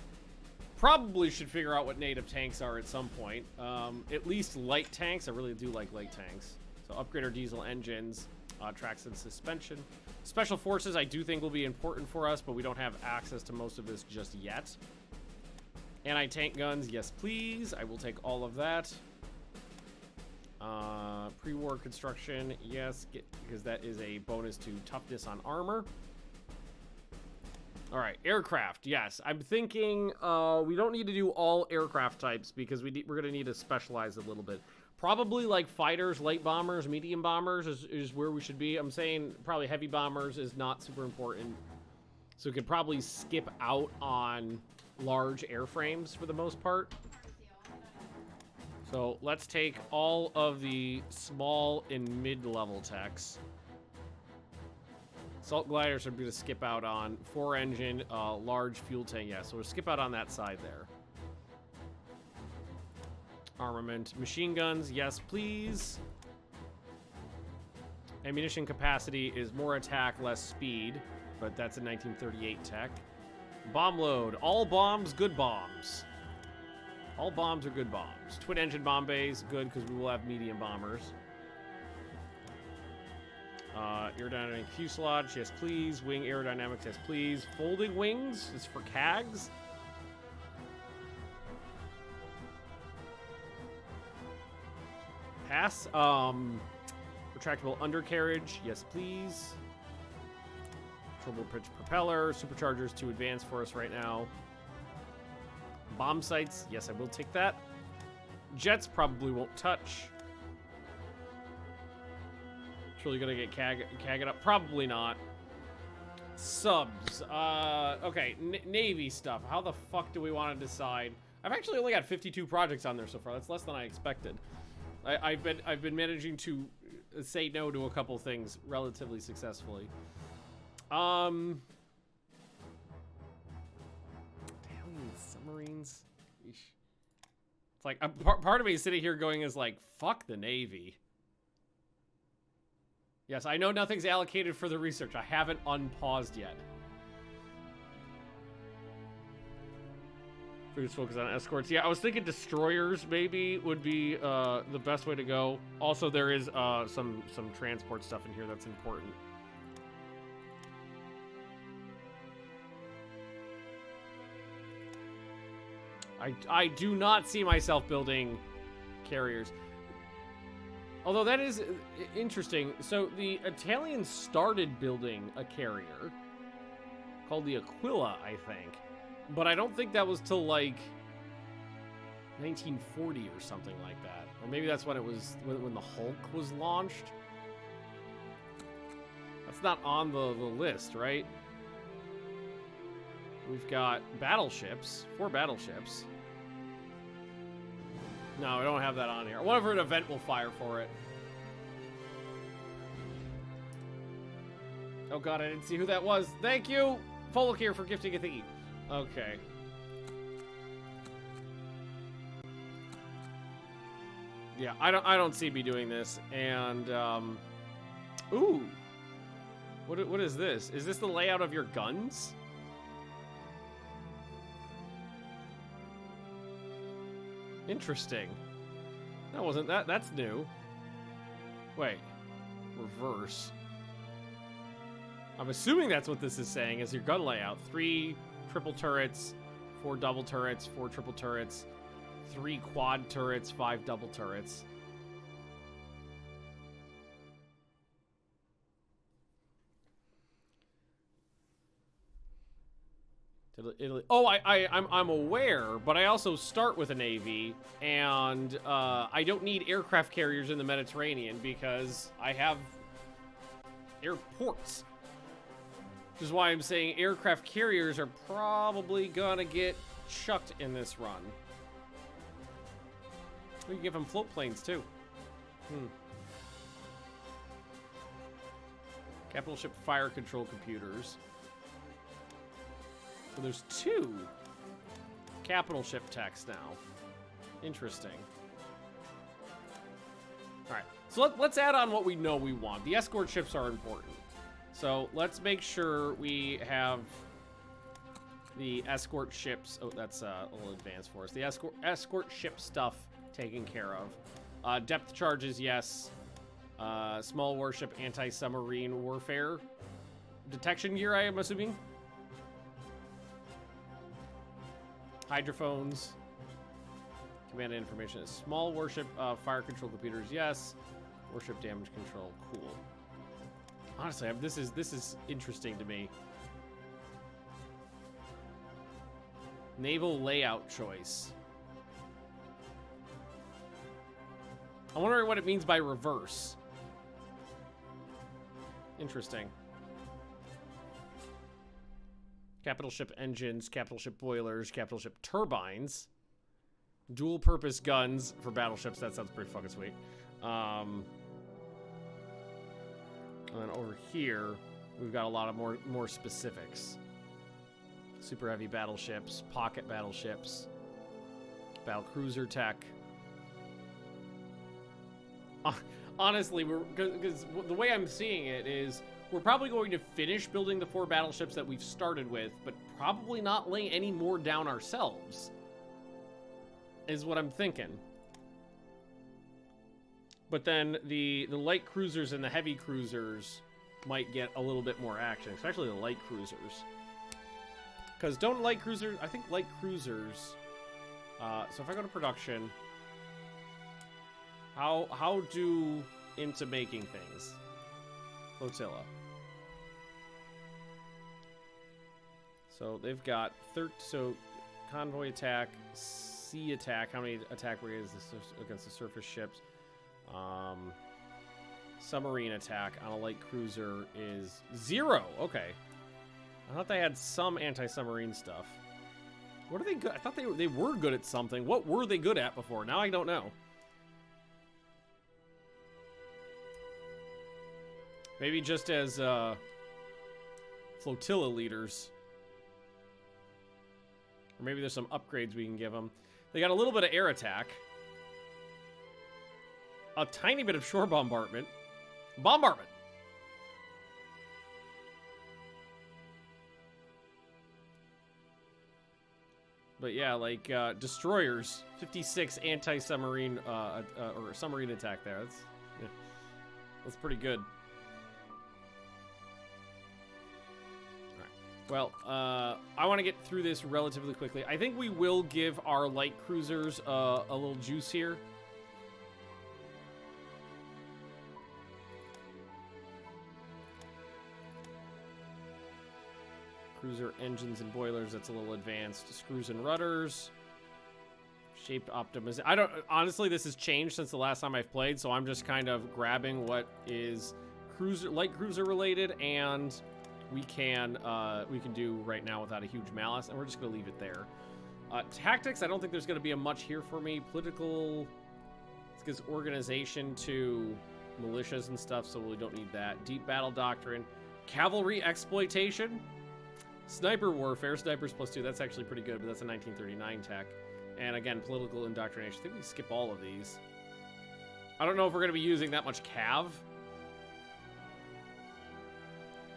Probably should figure out what native tanks are at some point. At least light tanks. I really do like light tanks. So upgrade our diesel engines. Tracks and suspension. Special forces I do think will be important for us, but we don't have access to most of this just yet. Anti-tank guns, yes please. I will take all of that. Pre-war construction, yes, because that is a bonus to toughness on armor. All right, aircraft, yes. I'm thinking we don't need to do all aircraft types because we're going to need to specialize a little bit. Probably like fighters, light bombers, medium bombers is where we should be. I'm saying probably heavy bombers is not super important. So we could probably skip out on large airframes for the most part. So let's take all of the small and mid-level techs. Assault gliders are going to skip out on. 4-engine, large fuel tank. Yeah, so we'll skip out on that side there. Armament. Machine guns, yes please. Ammunition capacity is more attack, less speed. But that's a 1938 tech. Bomb load. All bombs, good bombs. All bombs are good bombs. Twin engine bomb bays, good because we will have medium bombers. Aerodynamic fuselage, yes please. Wing aerodynamics, yes please. Folding wings is for CAGs. Pass. Retractable undercarriage, yes please. Turbo pitch propeller, superchargers too advanced for us right now. Bomb sights, yes I will take that. Jets probably won't touch. Really gonna get CAG up? Probably not. Subs. Okay, Navy stuff. How the fuck do we want to decide? I've actually only got 52 projects on there so far. That's less than I expected. I've been managing to say no to a couple things relatively successfully. Italian submarines. Eesh. It's like part of me is sitting here going is like, fuck the Navy. Yes, I know nothing's allocated for the research. I haven't unpaused yet. Please focus on escorts. Yeah, I was thinking destroyers maybe would be the best way to go. Also, there is some transport stuff in here that's important. I do not see myself building carriers. Although that is interesting. So the Italians started building a carrier called the Aquila, I think. But I don't think that was till like 1940 or something like that. Or maybe that's when it was when the Hulk was launched. That's not on the list, right? We've got battleships, 4 battleships. No, I don't have that on here. I wonder if an event will fire for it. Oh god, I didn't see who that was. Thank you, Folokir, for gifting a thingy. Okay. Yeah, I don't see me doing this. And ooh, what is this? Is this the layout of your guns? Interesting. That wasn't that. That's new. Wait. Reverse. I'm assuming that's what this is saying is your gun layout. 3 triple turrets, 4 double turrets, 4 triple turrets, 3 quad turrets, 5 double turrets. Italy. Oh, I'm aware, but I also start with a navy, and I don't need aircraft carriers in the Mediterranean because I have airports. Which is why I'm saying aircraft carriers are probably gonna get chucked in this run. We can give them float planes too. Capital ship fire control computers. So there's 2 capital ship techs now. Interesting. All right, so let's add on what we know we want. The escort ships are important. So let's make sure we have the escort ships. Oh, that's a little advanced for us. The escort ship stuff taken care of. Depth charges, yes. Small warship, anti-submarine warfare. Detection gear, I am assuming. Hydrophones. Command information. Small warship fire control computers, yes. Warship damage control, cool. Honestly, this is interesting to me. Naval layout choice. I'm wondering what it means by reverse. Interesting. Capital ship engines, capital ship boilers, capital ship turbines. Dual purpose guns for battleships. That sounds pretty fucking sweet. And then over here, we've got a lot of more specifics. Super heavy battleships, pocket battleships, battle cruiser tech. Honestly, because the way I'm seeing it is we're probably going to finish building the 4 battleships that we've started with, but probably not lay any more down ourselves. is what I'm thinking. But then the light cruisers and the heavy cruisers might get a little bit more action, especially the light cruisers. Because don't light cruisers... I think light cruisers... so if I go to production... How do into making things? Flotilla. So they've got... So convoy attack, sea attack. How many attack rates against the surface ships? Submarine attack on a light cruiser is 0. Okay. I thought they had some anti-submarine stuff. What are they good? I thought they were good at something. What were they good at before? Now I don't know. Maybe just as flotilla leaders. Or maybe there's some upgrades we can give them. They got a little bit of air attack. A tiny bit of shore bombardment. Bombardment! But yeah, like, destroyers. 56 anti-submarine, or submarine attack there. That's pretty good. Alright. Well, I want to get through this relatively quickly. I think we will give our light cruisers a little juice here. Cruiser engines and boilers, that's a little advanced. Screws and rudders. Shaped optimism. I don't... Honestly, this has changed since the last time I've played, so I'm just kind of grabbing what is light cruiser related, and we can do right now without a huge malice, and we're just going to leave it there. Tactics, I don't think there's going to be a much here for me. Political... This gives organization to militias and stuff, so we don't need that. Deep battle doctrine. Cavalry exploitation. Sniper warfare, snipers +2, that's actually pretty good, but that's a 1939 tech. And again, political indoctrination. I think we can skip all of these. I don't know if we're going to be using that much cav.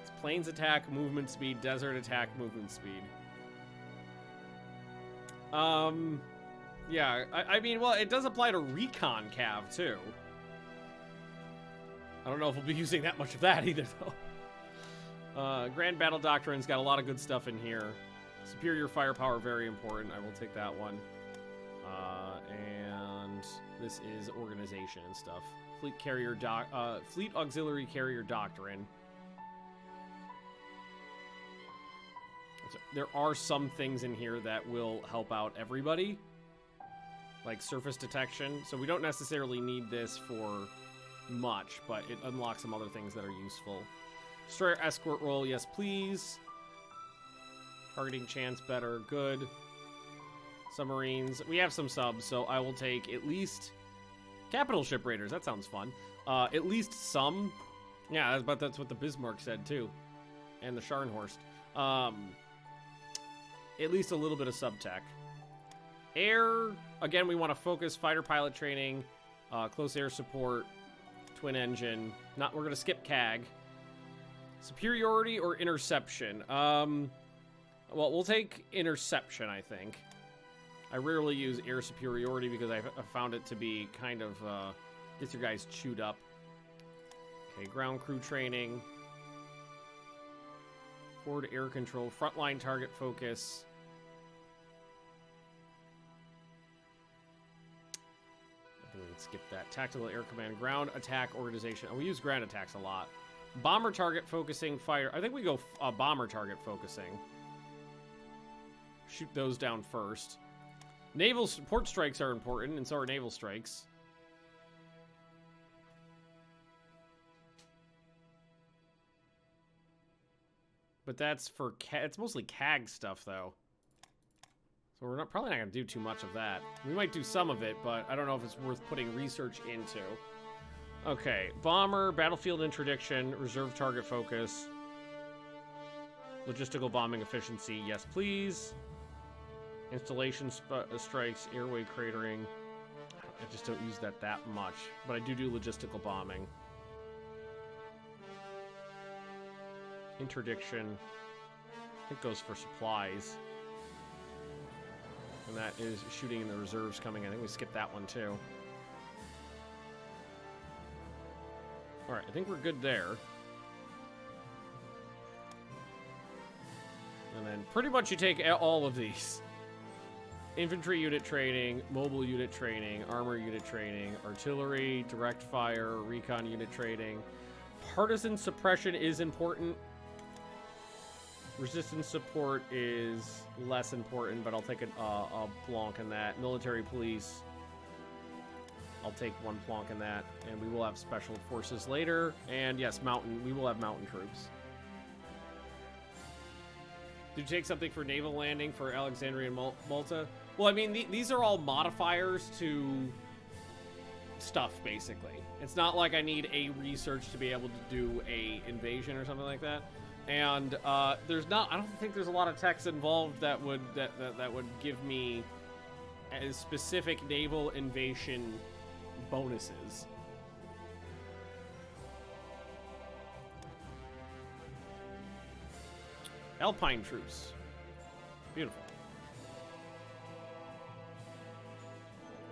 It's planes attack, movement speed, desert attack, movement speed. Yeah, I mean, well, it does apply to recon cav, too. I don't know if we'll be using that much of that either, though. Grand Battle Doctrine's got a lot of good stuff in here. Superior firepower, very important. I will take that one. And this is organization and stuff. Fleet Auxiliary Carrier Doctrine. There are some things in here that will help out everybody. Like surface detection. So we don't necessarily need this for much, but it unlocks some other things that are useful. Destroyer escort roll, yes please. Targeting chance better, good. Submarines, we have some subs, so I will take at least capital ship raiders. That sounds fun. At least some. Yeah, but that's what the Bismarck said too, and the Scharnhorst. At least a little bit of sub tech. Air, again, we want to focus fighter pilot training, close air support, twin engine. We're gonna skip CAG. Superiority or interception? Well, we'll take interception, I think. I rarely use air superiority because I found it to be kind of, gets your guys chewed up. Okay, ground crew training. Forward air control. Frontline target focus. I think we can skip that. Tactical air command. Ground attack organization. And we use ground attacks a lot. Bomber target focusing fire. I think we go bomber target focusing. Shoot those down first. Naval support strikes are important, and so are naval strikes. But that's for it's mostly CAG stuff, though. So we're probably not going to do too much of that. We might do some of it, but I don't know if it's worth putting research into. Okay, bomber, battlefield interdiction, reserve target focus, logistical bombing efficiency, yes please. Installation strikes, airway cratering. I just don't use that much, but I do logistical bombing. Interdiction, I think goes for supplies. And that is shooting in the reserves coming in. I think we skipped that one too. All right, I think we're good there. And then pretty much you take all of these. Infantry unit training, mobile unit training, armor unit training, artillery, direct fire, recon unit training. Partisan suppression is important. Resistance support is less important, but I'll take a plonk in that. Military police, I'll take 1 plonk in that. And we will have special forces later. And yes, we will have mountain troops. Did you take something for naval landing for Alexandria and Malta? Well, I mean, these are all modifiers to stuff, basically. It's not like I need a research to be able to do a invasion or something like that. And I don't think there's a lot of text involved that would give me a specific naval invasion bonuses. Alpine troops. Beautiful.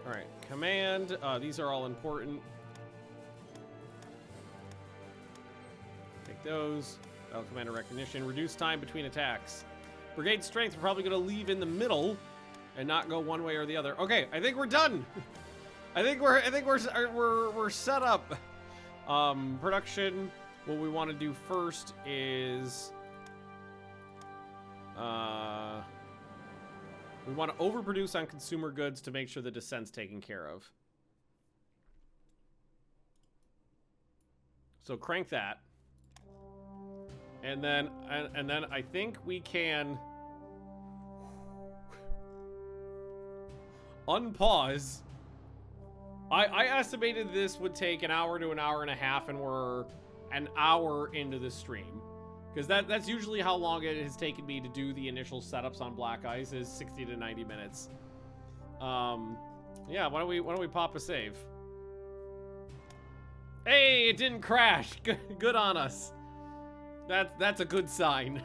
Alright, command. These are all important. Take those. Battle commander recognition. Reduce time between attacks. Brigade strength, we're probably going to leave in the middle and not go one way or the other. Okay, I think we're done. I think we're set up. Production. What we want to do first is we want to overproduce on consumer goods to make sure the descent's taken care of. So crank that. And then I think we can unpause. I estimated this would take an hour to an hour and a half, and we're an hour into the stream. Because that's usually how long it has taken me to do the initial setups on Black Ice, is 60 to 90 minutes. Yeah, why don't we pop a save? Hey, it didn't crash. Good on us. That's a good sign.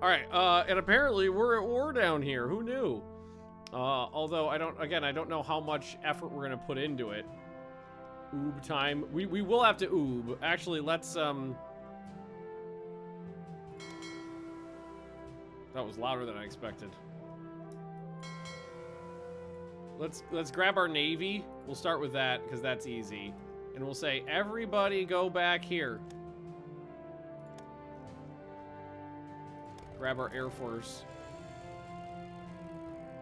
All right, and apparently we're at war down here. Who knew? Although I don't know how much effort we're gonna put into it. Oob time. We will have to oob. Actually, let's That was louder than I expected. Let's grab our navy. We'll start with that because that's easy. And we'll say, everybody go back here. Grab our Air Force.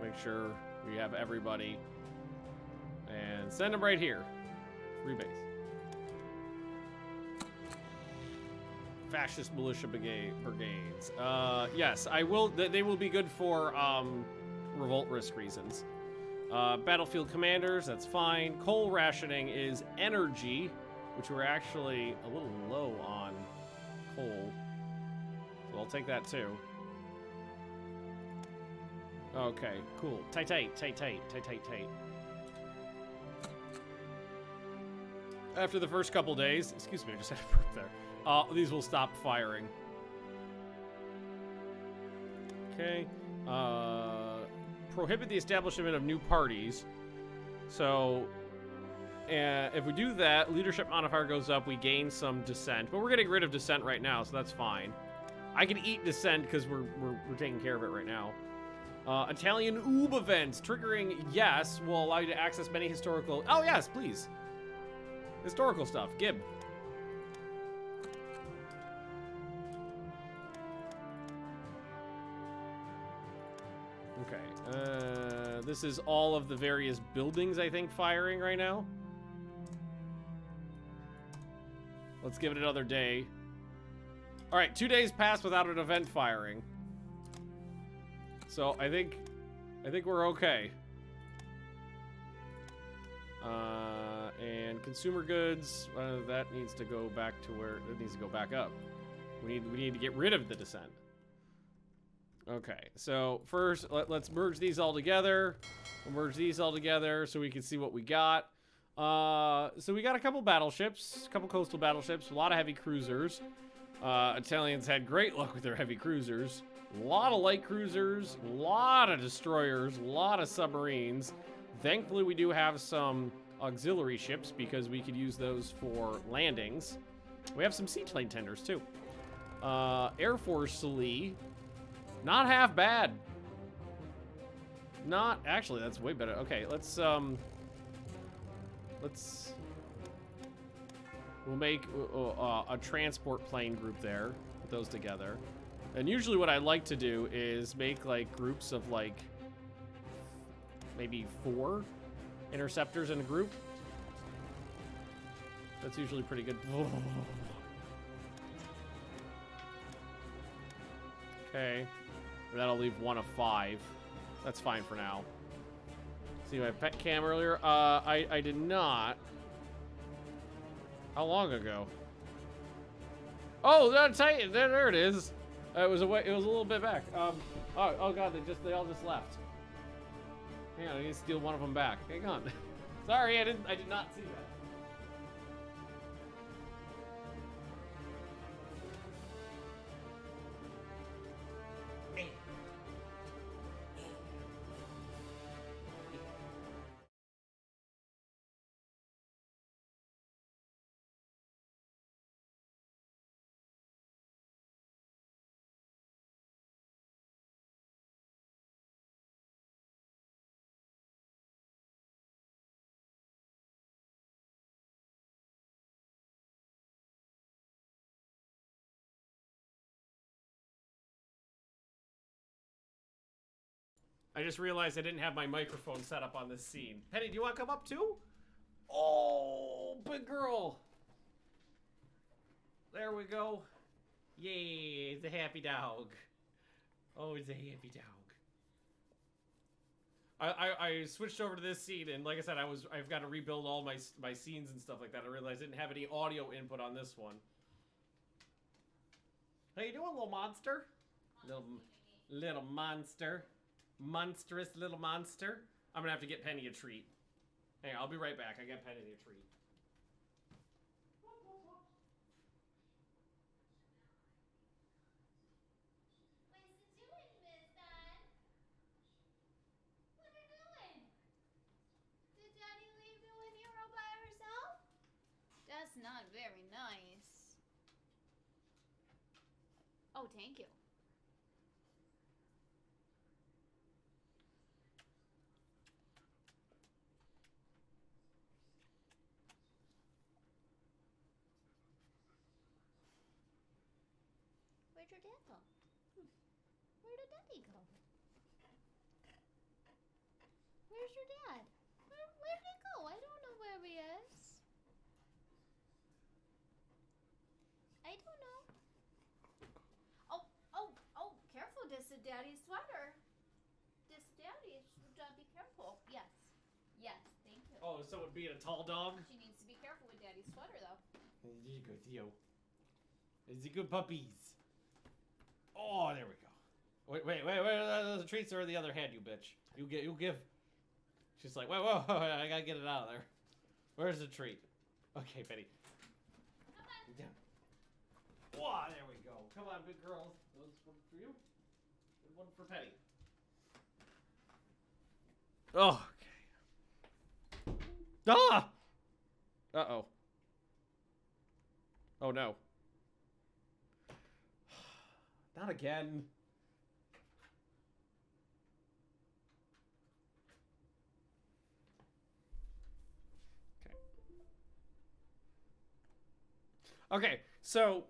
Make sure we have everybody. And send them right here. Rebase. Fascist militia brigades. Yes, I will. They will be good for revolt risk reasons. Battlefield commanders, that's fine. Coal rationing is energy, which we're actually a little low on coal. So I'll take that too. Okay, cool. Tight. After the first couple days, excuse me, I just had a burp there. These will stop firing. Okay. Prohibit the establishment of new parties. So, if we do that, leadership modifier goes up, we gain some dissent. But we're getting rid of dissent right now, so that's fine. I can eat dissent because we're taking care of it right now. Italian oob events. Triggering yes will allow you to access many historical... Oh, yes, please. Historical stuff. Gib. Okay. This is all of the various buildings, I think, firing right now. Let's give it another day. All right, 2 days passed without an event firing. So I think we're okay. And consumer goods, that needs to go back to where it needs to go back up. We need to get rid of the dissent. Okay, so first let's merge these all together. We'll merge these all together so we can see what we got. So we got a couple battleships, a couple coastal battleships, a lot of heavy cruisers. Italians had great luck with their heavy cruisers. A lot of light cruisers, a lot of destroyers, a lot of submarines. Thankfully, we do have some auxiliary ships because we could use those for landings. We have some seaplane tenders too. Air Force Lee, not half bad. Not actually, that's way better. Okay, we'll make a transport plane group there. Put those together. And usually what I like to do is make like groups of like maybe 4 interceptors in a group. That's usually pretty good. Okay. That'll leave 1 of 5. That's fine for now. See my pet cam earlier? I did not. How long ago? Oh, there it is. It was a little bit back. Oh god, they all just left. Hang on, I need to steal one of them back. Hang on. Sorry, I did not see that. I just realized I didn't have my microphone set up on this scene. Penny, do you want to come up too? Oh, big girl. There we go. Yay, it's a happy dog. Oh, it's a happy dog. I switched over to this scene, and like I said, I've got to rebuild all my scenes and stuff like that. I realized I didn't have any audio input on this one. How you doing, little monster? Little monster. Monstrous little monster. I'm gonna have to get Penny a treat. Hey, I'll be right back. I got Penny a treat. What are you doing? Did Daddy leave you in here all by herself? That's not very nice. Oh, thank you. Where'd your dad go? Where did Daddy go? Where's your dad? Where'd he go? I don't know where he is. I don't know. Oh, careful, this is Daddy's sweater. This Daddy should be careful. Yes, thank you. Oh, so it being a tall dog? She needs to be careful with Daddy's sweater, though. There you go, Theo. It's the good puppies. Oh, there we go. Wait, the treats are in the other hand, you bitch. You'll give. She's like, whoa, I gotta get it out of there. Where's the treat? Okay, Penny. Come on. Down. Whoa, there we go. Come on, big girls. Those one for you. And one for Penny. Oh, okay. Ah! Uh-oh. Oh, no. Not again. Okay, so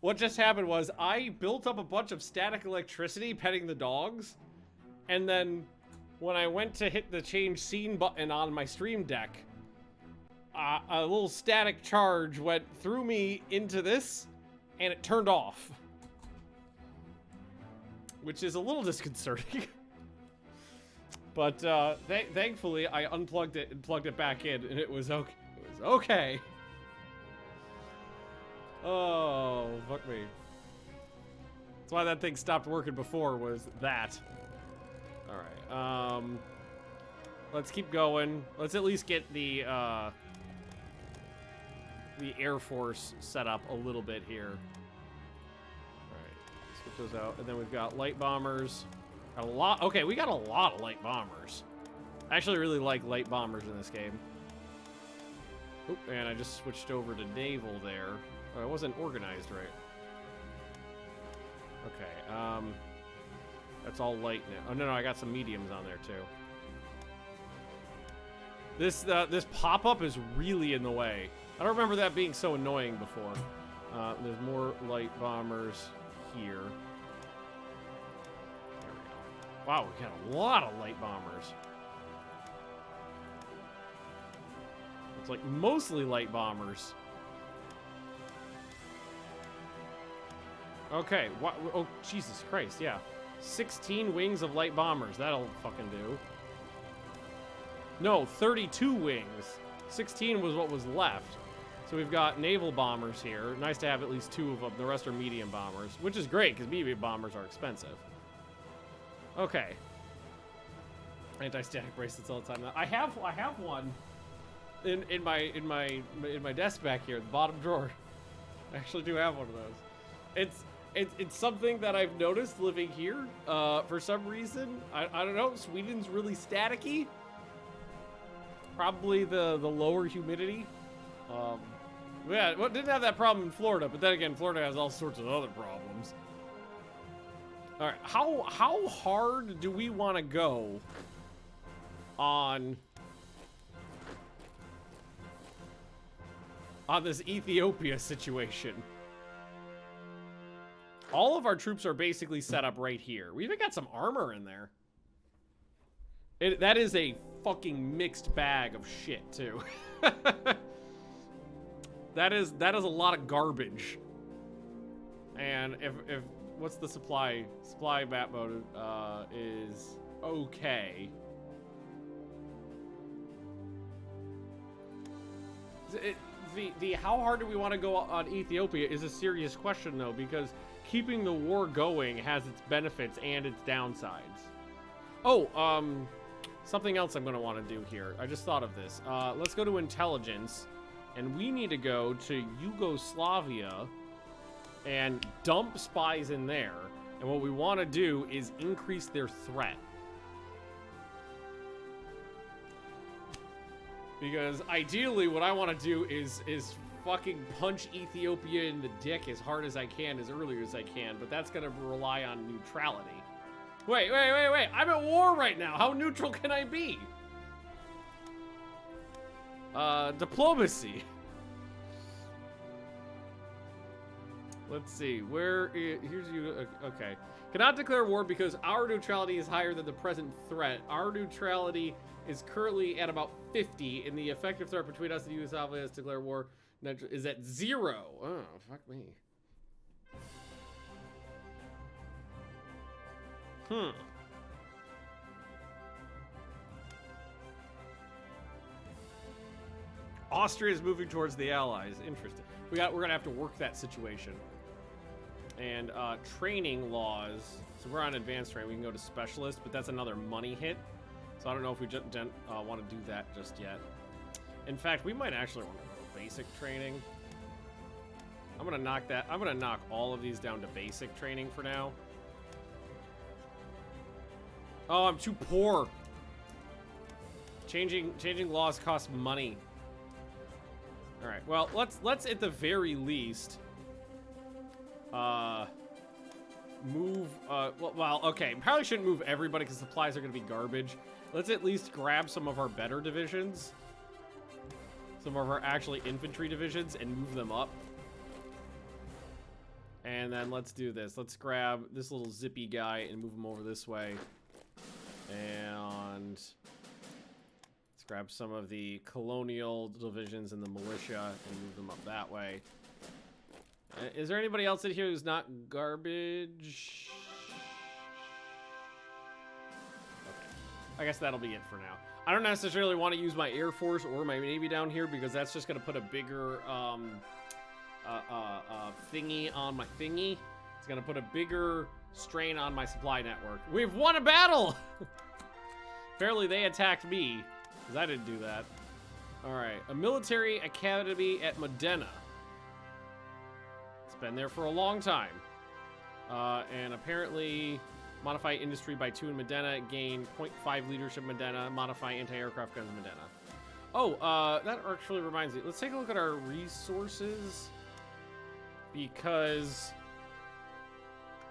what just happened was I built up a bunch of static electricity petting the dogs, and then when I went to hit the change scene button on my stream deck, a little static charge went through me into this, and it turned off. Which is a little disconcerting. But thankfully, I unplugged it and plugged it back in, and it was okay. It was okay. Oh, fuck me. That's why that thing stopped working before, was that. Alright, let's keep going. Let's at least get the Air Force set up a little bit here. Take those out. And then we've got light bombers. Got a lot. Okay, we got a lot of light bombers. I actually really like light bombers in this game. Oop, and I just switched over to naval there. Oh, I wasn't organized right. Okay, that's all light now. Oh, no, I got some mediums on there, too. This pop-up is really in the way. I don't remember that being so annoying before. There's more light bombers here. There we go. Wow, we got a lot of light bombers. It's like mostly light bombers. Okay, what? Oh, Jesus Christ, yeah. 16 wings of light bombers. That'll fucking do. No, 32 wings. 16 was what was left. So we've got naval bombers here. Nice to have at least 2 of them. The rest are medium bombers, which is great because medium bombers are expensive. Okay. Anti-static bracelets all the time. I have one in my desk back here, the bottom drawer. I actually do have one of those. It's something that I've noticed living here. For some reason, I don't know. Sweden's really staticky. Probably the lower humidity. Yeah, well, didn't have that problem in Florida, but then again, Florida has all sorts of other problems. All right, how hard do we want to go on this Ethiopia situation? All of our troops are basically set up right here. We even got some armor in there. That is a fucking mixed bag of shit, too. That is a lot of garbage. And if what's the supply map mode is okay. The how hard do we want to go on Ethiopia is a serious question, though, because keeping the war going has its benefits and its downsides. Oh, something else I'm going to want to do here. I just thought of this. Let's go to intelligence, and we need to go to Yugoslavia and dump spies in there. And what we want to do is increase their threat. Because ideally, what I want to do is fucking punch Ethiopia in the dick as hard as I can, as early as I can. But that's going to rely on neutrality. Wait. I'm at war right now. How neutral can I be? Diplomacy. Let's see. Here's you. Okay. Cannot declare war because our neutrality is higher than the present threat. Our neutrality is currently at about 50, and the effective threat between us and Yugoslavia is to declare war is at 0. Oh, fuck me. Austria is moving towards the Allies. Interesting. We're gonna have to work that situation. And training laws. So we're on advanced training. We can go to specialist, but that's another money hit. So I don't know if we want to do that just yet. In fact, we might actually want to go to basic training. I'm gonna knock that. I'm gonna knock all of these down to basic training for now. Oh, I'm too poor. Changing laws costs money. All right. Well, let's at the very least move. Well, okay. Probably shouldn't move everybody because supplies are gonna be garbage. Let's at least grab some of our better divisions, some of our actually infantry divisions, and move them up. And then let's do this. Let's grab this little zippy guy and move him over this way. And let's grab some of the colonial divisions and the militia and move them up that way. Is there anybody else in here who's not garbage? Okay. I guess that'll be it for now. I don't necessarily want to use my Air Force or my Navy down here because that's just going to put a bigger thingy on my thingy. It's going to put a bigger strain on my supply network. We've won a battle! Apparently they attacked me, because I didn't do that. Alright, a military academy at Modena. It's been there for a long time. And apparently modify industry by 2 in Medina, gain 0.5 leadership Medina, modify anti-aircraft guns Medina. Oh, that actually reminds me. Let's take a look at our resources. Because...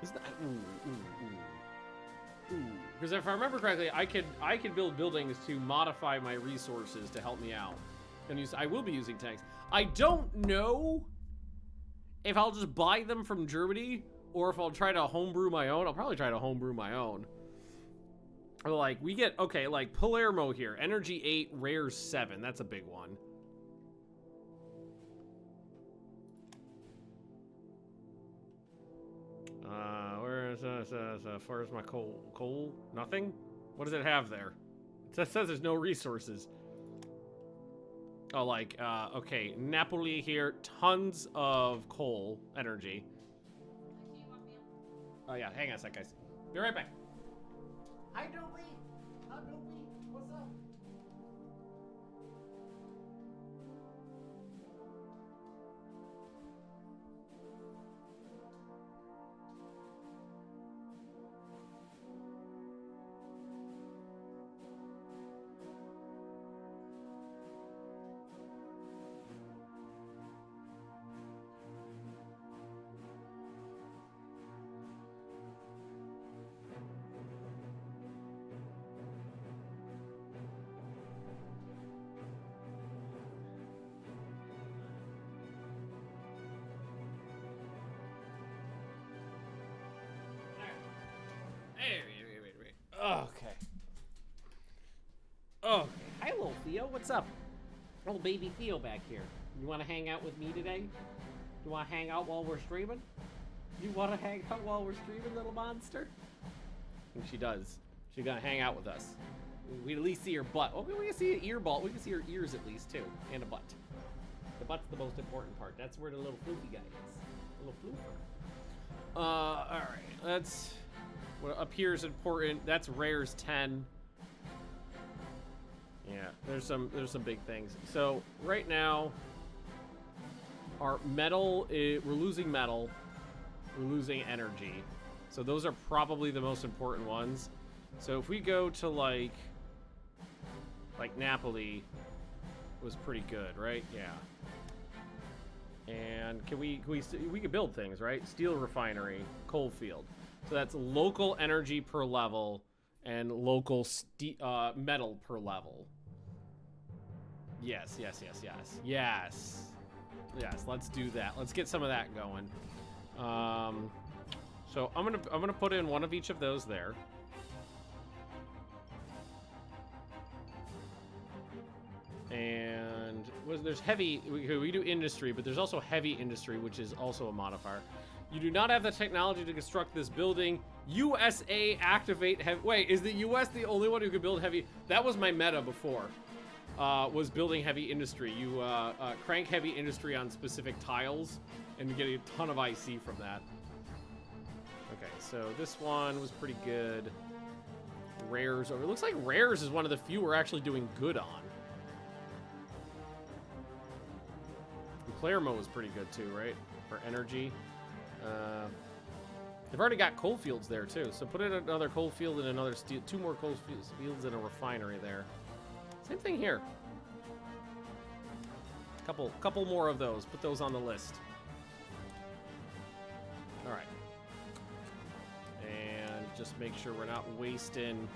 Is that... Because if I remember correctly, I could build buildings to modify my resources to help me out. And I will be using tanks. I don't know if I'll just buy them from Germany or if I'll try to homebrew my own. I'll probably try to homebrew my own. Like, we get, okay, like Palermo here. Energy 8, rares 7. That's a big one. Where's my coal? Coal? Nothing? What does it have there? It says there's no resources. Oh, like, okay, Napoli here, tons of coal energy. Oh yeah, hang on a sec, guys. Be right back. Hi, Dopey. Hi, Dopey. What's up? Okay. Okay. Hi, little Theo. What's up? Little baby Theo back here. You want to hang out with me today? You want to hang out while we're streaming? You want to hang out while we're streaming, little monster? And she does. She's gonna hang out with us. We at least see her butt. Okay, we can see an ear ball. We can see her ears at least too, and a butt. The butt's the most important part. That's where the little floofy guy is. A little floofer. All right. Let's. What appears important. That's rares 10. Yeah, there's some big things. So right now, our metal, we're losing metal, we're losing energy. So those are probably the most important ones. So if we go to like Napoli, was pretty good, right? Yeah. And we can build things, right? Steel refinery, coal field. So that's local energy per level and local metal per level. Yes. Let's do that. Let's get some of that going. So I'm gonna put in one of each of those there. And there's heavy. We do industry, but there's also heavy industry, which is also a modifier. You do not have the technology to construct this building. USA activate heavy. Wait, is the US the only one who could build heavy? That was my meta before. Was building heavy industry. You crank heavy industry on specific tiles and you get a ton of IC from that. Okay, so this one was pretty good. Rares. It looks like rares is one of the few we're actually doing good on. And Palermo was pretty good too, right? For energy. They've already got coal fields there too, so put in another coal field and another steel, 2 more coal fields and a refinery there. Same thing here. Couple more of those. Put those on the list. All right. And just make sure we're not wasting.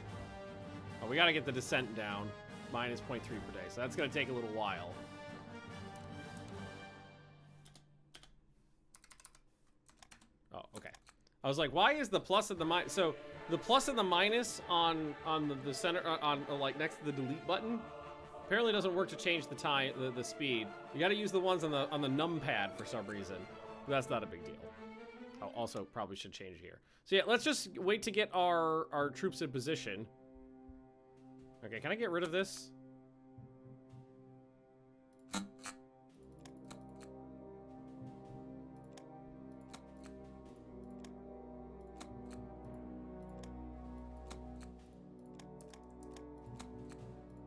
Oh, we got to get the descent down. -0.3 per day, so that's going to take a little while. Oh, okay. I was like, why is the plus and the minus? So the plus and the minus on the center on like next to the delete button apparently doesn't work to change the time the speed. You got to use the ones on the numpad for some reason. But that's not a big deal. Oh, also probably should change here. So yeah, let's just wait to get our troops in position. Okay, can I get rid of this?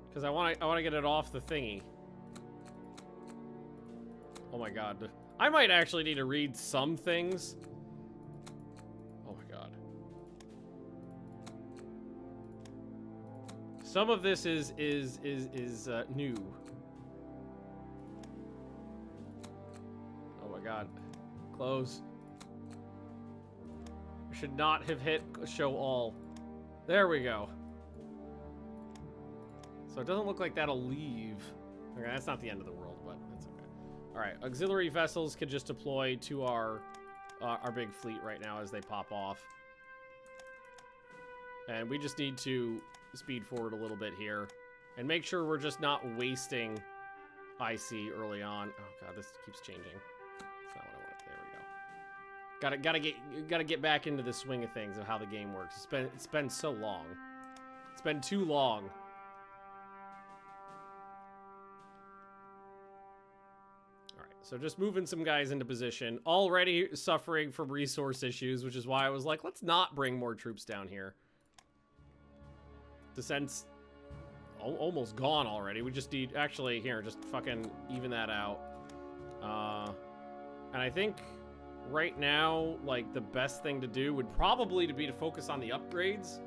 Because I want to get it off the thingy. Oh my god. I might actually need to read some things. Some of this is new. Oh my god. Close. I should not have hit show all. There we go. So it doesn't look like that'll leave. Okay, that's not the end of the world, but that's okay. All right, auxiliary vessels can just deploy to our big fleet right now as they pop off. And we just need to speed forward a little bit here and make sure we're just not wasting IC early on. Oh god, this keeps changing. That's not what I want. There we go. Gotta get back into the swing of things of how the game works. It's been so long. It's been too long. All right, so just moving some guys into position. Already suffering from resource issues, which is why I was like, let's not bring more troops down here. Descent's almost gone already. We just need, actually, here, just fucking even that out. And I think right now, like, the best thing to do would probably be to focus on the upgrades.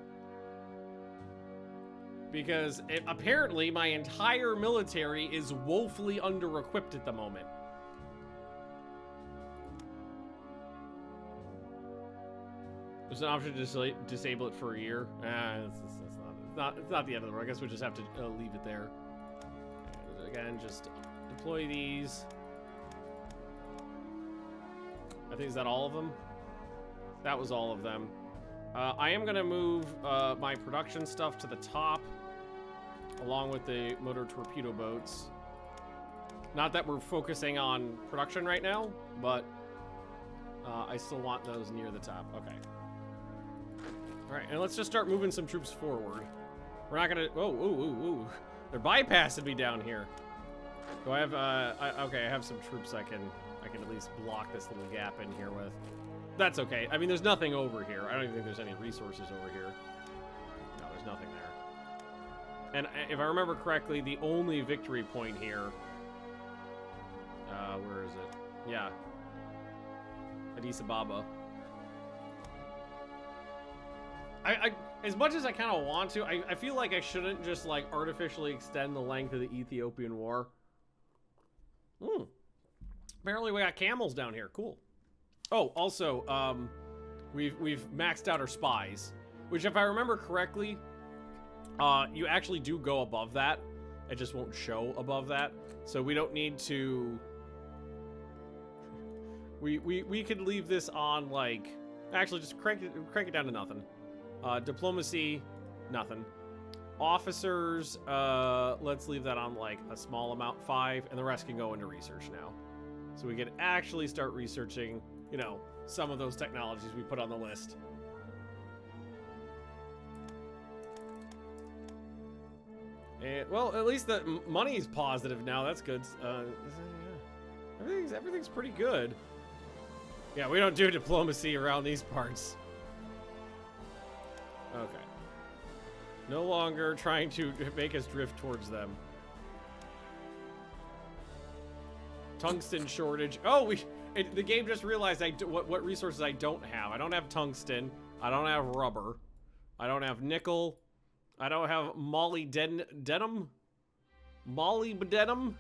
Because apparently my entire military is woefully under-equipped at the moment. There's an option to disable it for a year. It's not the end of the world. I guess we just have to leave it there. And again, just deploy these. I think, is that all of them? That was all of them. I am gonna move my production stuff to the top, along with the motor torpedo boats. Not that we're focusing on production right now, but I still want those near the top. Okay. All right, and let's just start moving some troops forward. We're not gonna. Whoa. They're bypassing me down here. Do I have? Okay, I have some troops I can at least block this little gap in here with. That's okay. I mean, there's nothing over here. I don't even think there's any resources over here. No, there's nothing there. And if I remember correctly, the only victory point here. Where is it? Yeah. Addis Ababa. As much as I kind of want to, I feel like I shouldn't just, like, artificially extend the length of the Ethiopian war. Apparently we got camels down here. Cool. Oh, also, we've maxed out our spies, which, if I remember correctly, you actually do go above that. It just won't show above that. So we don't need to... We could leave this on, like... Actually, just crank it down to nothing. Diplomacy, nothing. Officers, let's leave that on, like, a small amount, 5, and the rest can go into research now. So we can actually start researching, you know, some of those technologies we put on the list. And, well, at least the money's positive now. That's good. Yeah. Everything's pretty good. Yeah, we don't do diplomacy around these parts. Okay. No longer trying to make us drift towards them. Tungsten shortage. Oh, the game just realized what resources I don't have. I don't have tungsten. I don't have rubber. I don't have nickel. I don't have molybdenum. Molybdenum.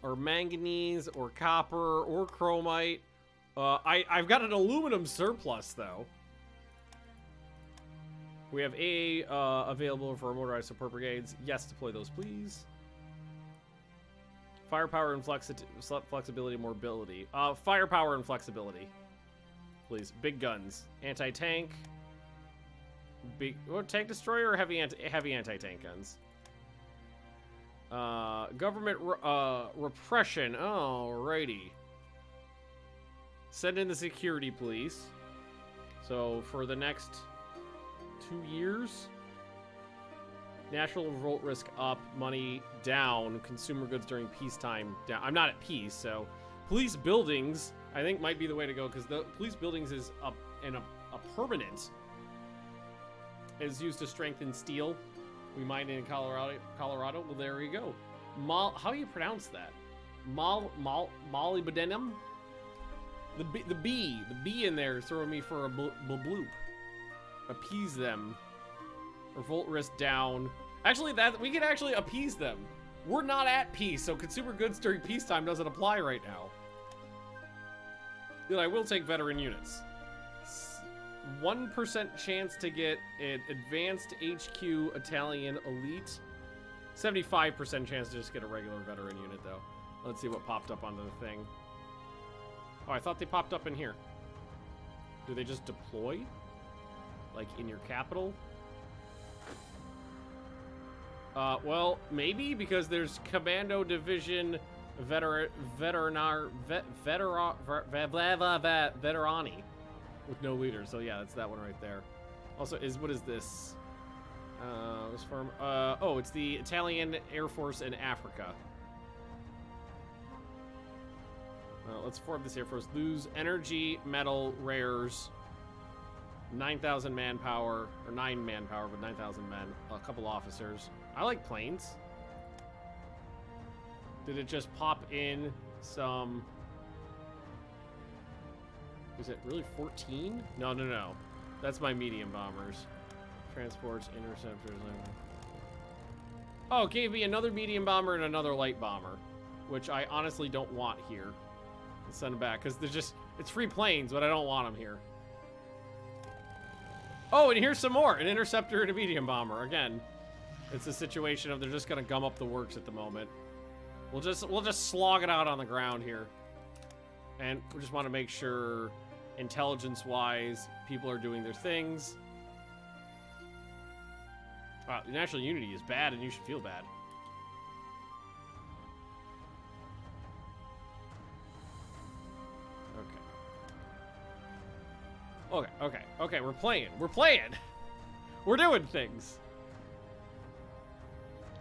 Or manganese, or copper, or chromite. I've got an aluminum surplus, though. We have AA available for motorized support brigades. Yes, deploy those, please. Firepower and flexibility and mobility. Firepower and flexibility. Please. Big guns. Anti-tank. Tank destroyer or heavy anti-tank guns? Government repression. Alrighty. Send in the security police. So for the next 2 years. National revolt risk up, money down, consumer goods during peacetime down. I'm not at peace, so police buildings I think might be the way to go, because the police buildings is a permanent. Is used to strengthen steel. We mined in Colorado. Well, there you go. How do you pronounce that? Molybdenum. The B in there is throwing me for a bloop. Appease them. Revolt risk down. Actually, that we can actually appease them. We're not at peace, so consumer goods during peacetime doesn't apply right now. Then I will take veteran units. 1% chance to get an advanced HQ Italian elite. 75% chance to just get a regular veteran unit, though. Let's see what popped up onto the thing. Oh, I thought they popped up in here. Do they just deploy? Like in your capital? Well, maybe because there's Commando Division Veterani with no leader. So yeah, that's that one right there. Also, what is this? This firm. Oh, it's the Italian Air Force in Africa. Let's form this Air Force. Lose energy, metal, rares. 9,000 manpower, or 9 manpower, but 9,000 men. A couple officers. I like planes. Did it just pop in some... Is it really 14? No, no, no. That's my medium bombers. Transports, interceptors. Oh, it gave me another medium bomber and another light bomber, which I honestly don't want here. Let's send them back, because they're just... It's free planes, but I don't want them here. Oh, and here's some more. An interceptor and a medium bomber. Again, it's a situation of they're just going to gum up the works at the moment. We'll just slog it out on the ground here. And we just want to make sure, intelligence-wise, people are doing their things. Wow, national unity is bad, and you should feel bad. Okay, we're playing. We're doing things.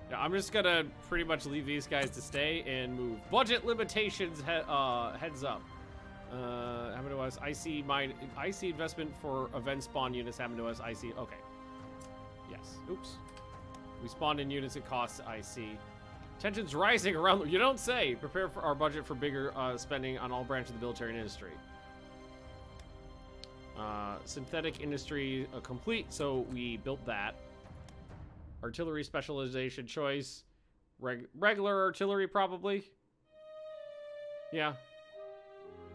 Yeah, I'm just gonna pretty much leave these guys to stay and move. Budget limitations, heads up. Happen to us, IC investment for event spawn units happen to us, IC, okay. Yes, oops. We spawned in units, it costs IC. Tensions rising around, you don't say. Prepare for our budget for bigger spending on all branches of the military and industry. Synthetic industry complete, so we built that. Artillery specialization choice. Regular artillery, probably. Yeah.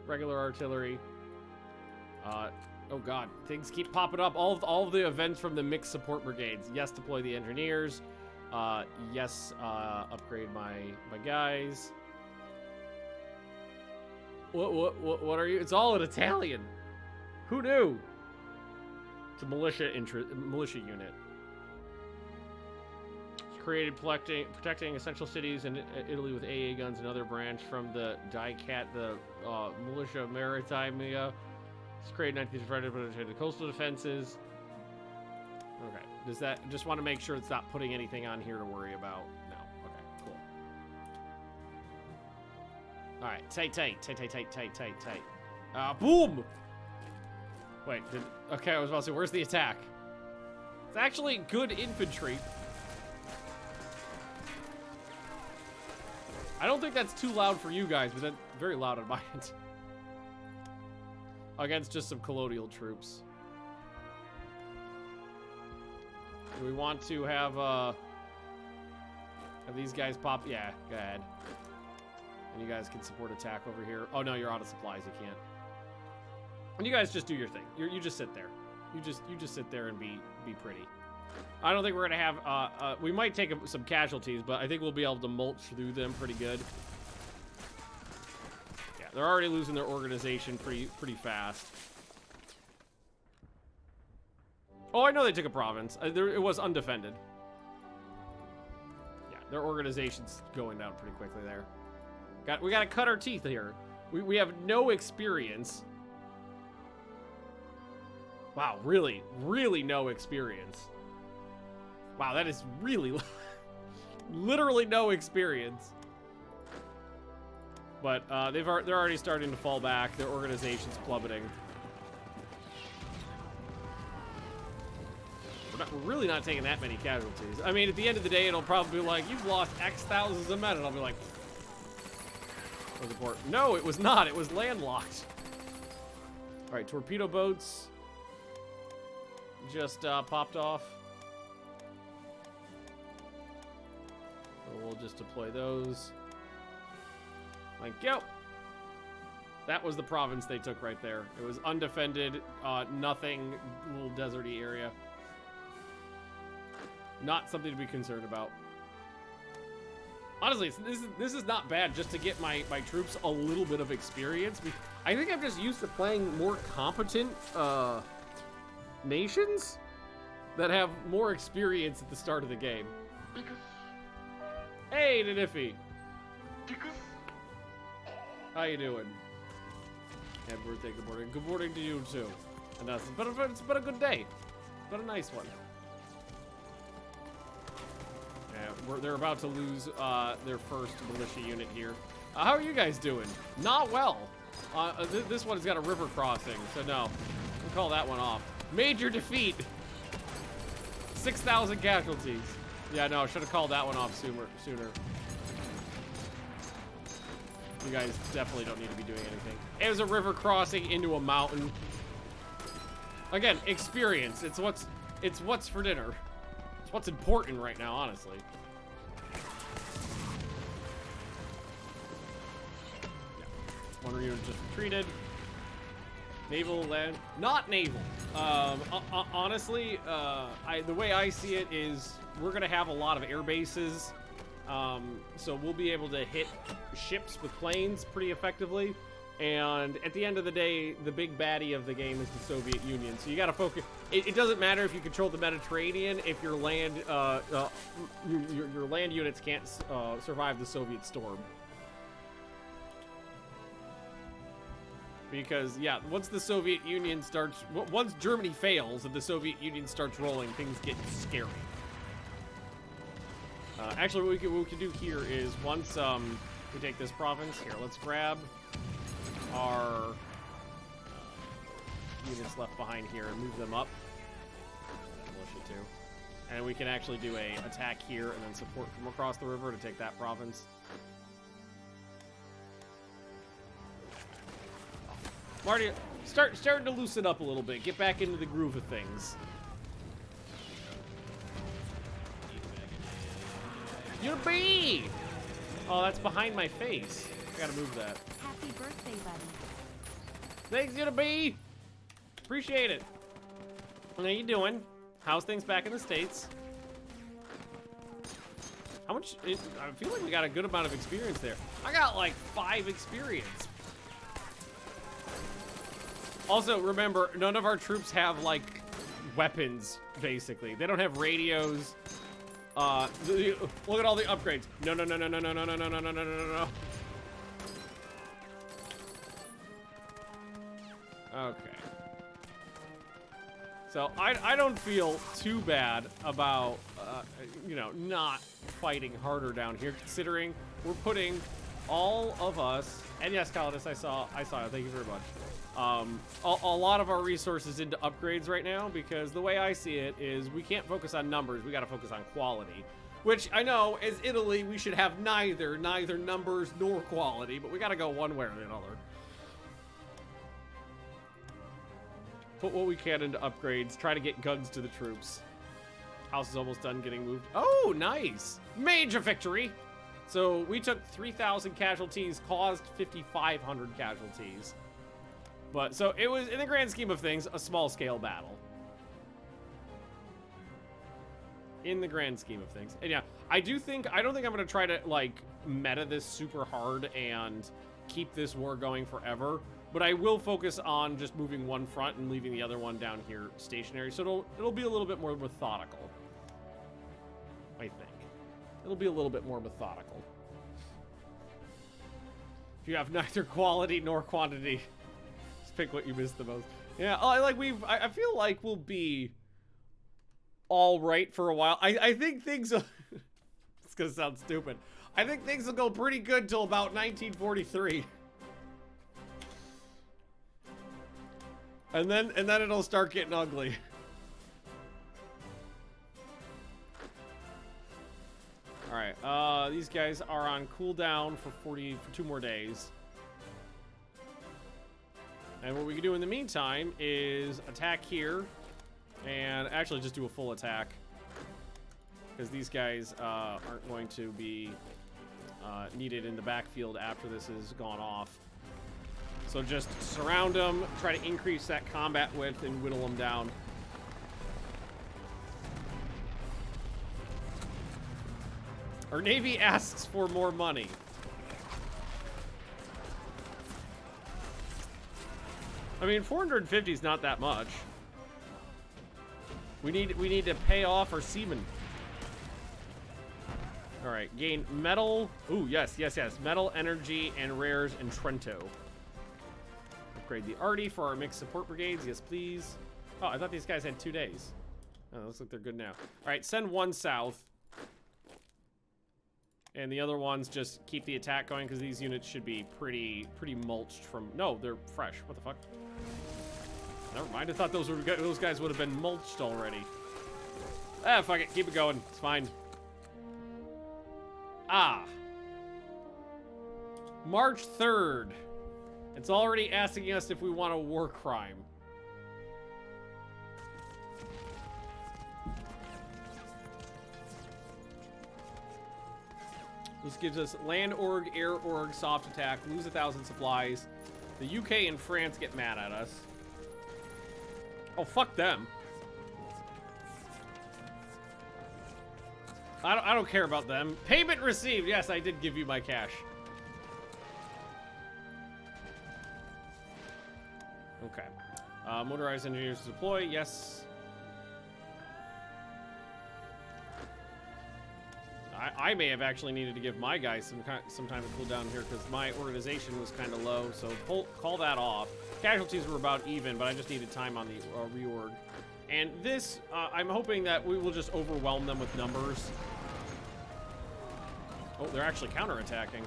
Regular artillery. Oh god, things keep popping up. All of the events from the mixed support brigades. Yes, deploy the engineers. Yes, upgrade my guys. What are you? It's all in Italian. Who knew? It's a militia unit. It's created protecting essential cities in Italy with AA guns, another branch from the DICAT, the militia maritimia. It's created 1955 for coastal defenses. Okay. Does that just want to make sure it's not putting anything on here to worry about? No. Okay. Cool. All right. Tight. Boom. Wait, okay, I was about to say, where's the attack? It's actually good infantry. I don't think that's too loud for you guys, but that's very loud on my end. Against just some colonial troops. Do we want to have these guys pop? Yeah, go ahead. And you guys can support attack over here. Oh no, you're out of supplies, you can't. And you guys just do your thing. You just sit there. You just sit there and be pretty. I don't think we're gonna have. We might take some casualties, but I think we'll be able to mulch through them pretty good. Yeah, they're already losing their organization pretty fast. Oh, I know they took a province. It was undefended. Yeah, their organization's going down pretty quickly there. We gotta cut our teeth here. We have no experience. Wow, really no experience. Wow, that is really literally no experience. But they're already starting to fall back. Their organization's plummeting. We're really not taking that many casualties. I mean, at the end of the day, it'll probably be like, you've lost X thousands of men, and I'll be like, no, it was not. It was landlocked. All right, torpedo boats just popped off. we'll just deploy those. Like, yo. That was the province they took right there. It was undefended, nothing, little deserty area. Not something to be concerned about. Honestly, this is not bad just to get my troops a little bit of experience. I think I'm just used to playing more competent nations that have more experience at the start of the game. Hey, Nanifi. How you doing? Happy birthday, good morning. Good morning to you too. And it's been a good day. It's been a nice one. Yeah, they're about to lose their first militia unit here. How are you guys doing? Not well. This one's got a river crossing, so no. We'll call that one off. Major defeat. 6,000 casualties. Yeah, no, should have called that one off sooner. You guys definitely don't need to be doing anything. It was a river crossing into a mountain. Again, experience. It's what's for dinner. It's what's important right now, honestly. Yeah. One unit just retreated. Naval, land, not naval. Honestly, the way I see it is we're gonna have a lot of air bases. So we'll be able to hit ships with planes pretty effectively. And at the end of the day, the big baddie of the game is the Soviet Union. So you got to focus. It doesn't matter if you control the Mediterranean if your land your land units can't survive the Soviet storm. Because yeah, once the Soviet Union starts, once Germany fails and the Soviet Union starts rolling, things get scary. Actually, what we can do here is once we take this province here, let's grab our units left behind here and move them up. Militia too, and we can actually do a attack here and then support from across the river to take that province. Marty, starting to loosen up a little bit. Get back into the groove of things. You're bee! Oh, that's behind my face. I gotta move that. Happy birthday, buddy. Thanks, you bee! Appreciate it. How you doing? How's things back in the States? How much? I feel like we got a good amount of experience there. I got like 5 experience. Also, remember, none of our troops have like weapons, basically. They don't have radios. Look at all the upgrades. No. Okay. So I don't feel too bad about you know, not fighting harder down here, considering we're putting all of us, and yes, Calidus, I saw it. Thank you very much. A lot of our resources into upgrades right now, because the way I see it is we can't focus on numbers, we got to focus on quality, which I know as Italy we should have neither numbers nor quality, but we got to go one way or the other. Put what we can into upgrades, try to get guns to the troops. House is almost done getting moved. Oh, nice. Major victory. So we took 3,000 casualties, caused 5,500 casualties. But, so it was, in the grand scheme of things, a small-scale battle. In the grand scheme of things. And yeah, I don't think I'm going to try to, like, meta this super hard and keep this war going forever. But I will focus on just moving one front and leaving the other one down here stationary. So it'll be a little bit more methodical. I think. It'll be a little bit more methodical. If you have neither quality nor quantity, pick what you miss the most. Yeah, I feel like we'll be all right for a while. I think things will, it's gonna sound stupid. I think things will go pretty good till about 1943. And then it'll start getting ugly. All right, these guys are on cooldown for 2 more days. And what we can do in the meantime is attack here and actually just do a full attack. because these guys aren't going to be needed in the backfield after this has gone off. So just surround them, try to increase that combat width, and whittle them down. Our Navy asks for more money. I mean, 450 is not that much. We need to pay off our seamen. All right, gain metal. Ooh, yes. Metal, energy, and rares in Trento. Upgrade the Arty for our mixed support brigades. Yes, please. Oh, I thought these guys had 2 days. Oh, looks like they're good now. All right, send one south. And the other ones just keep the attack going because these units should be pretty mulched from... No, they're fresh. What the fuck? Never mind. I thought those guys would have been mulched already. Ah, fuck it. Keep it going. It's fine. Ah. March 3rd. It's already asking us if we want a war crime. This gives us land org, air org, soft attack, lose 1,000 supplies. The UK and France get mad at us. Oh, fuck them. I don't care about them. Payment received. Yes, I did give you my cash. Okay. Motorized engineers to deploy. Yes. I may have actually needed to give my guys some time to cool down here because my organization was kind of low, so call that off. Casualties were about even, but I just needed time on the reorg. And this, I'm hoping that we will just overwhelm them with numbers. Oh, they're actually counterattacking.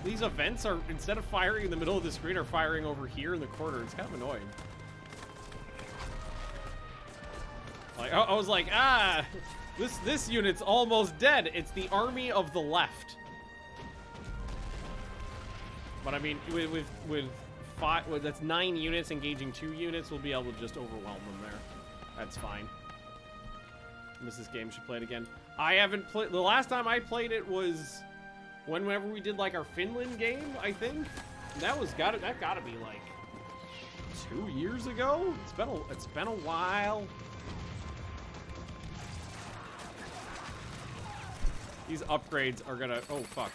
These events are, instead of firing in the middle of the screen, are firing over here in the corner. It's kind of annoying. Like, I was like, ah... This unit's almost dead. It's the army of the left. But I mean, with that's 9 units engaging 2 units, we'll be able to just overwhelm them there. That's fine. Miss this game. Should play it again. I haven't played. The last time I played it was whenever we did like our Finland game, I think. That gotta be like 2 years ago. It's been a while. These upgrades are gonna... Oh, fuck.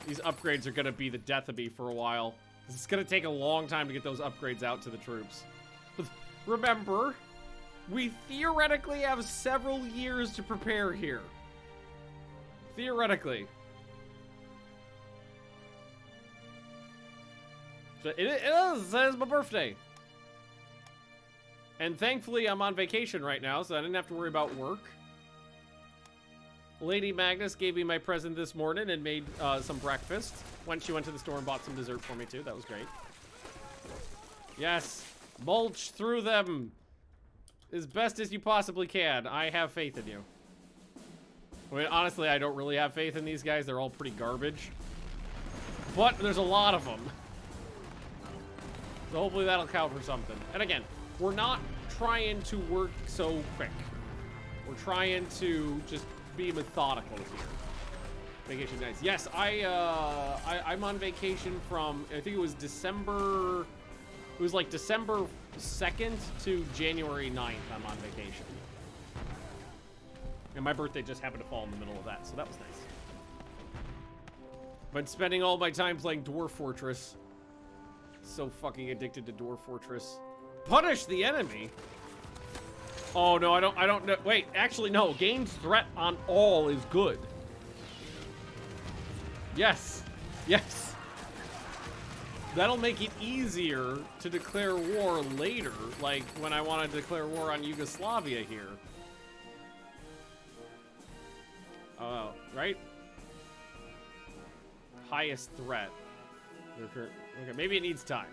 These upgrades are gonna be the death of me for a while. It's gonna take a long time to get those upgrades out to the troops. But remember, we theoretically have several years to prepare here. Theoretically. So it is my birthday. And thankfully, I'm on vacation right now, so I didn't have to worry about work. Lady Magnus gave me my present this morning and made some breakfast. She went to the store and bought some dessert for me too. That was great. Yes, mulch through them as best as you possibly can. I have faith in you. I mean, honestly, I don't really have faith in these guys. They're all pretty garbage. But there's a lot of them. So hopefully that'll count for something. And again, we're not trying to work so quick. We're trying to just be methodical here. Vacation nice. Yes, I'm on vacation from, I think it was December, it was like December 2nd to January 9th I'm on vacation. And my birthday just happened to fall in the middle of that, so that was nice. Been spending all my time playing Dwarf Fortress. So fucking addicted to Dwarf Fortress. Punish the enemy? Oh, no, I don't know. Wait, actually, no. Gains threat on all is good. Yes. Yes. That'll make it easier to declare war later, like when I want to declare war on Yugoslavia here. Right? Highest threat. Okay, maybe it needs time.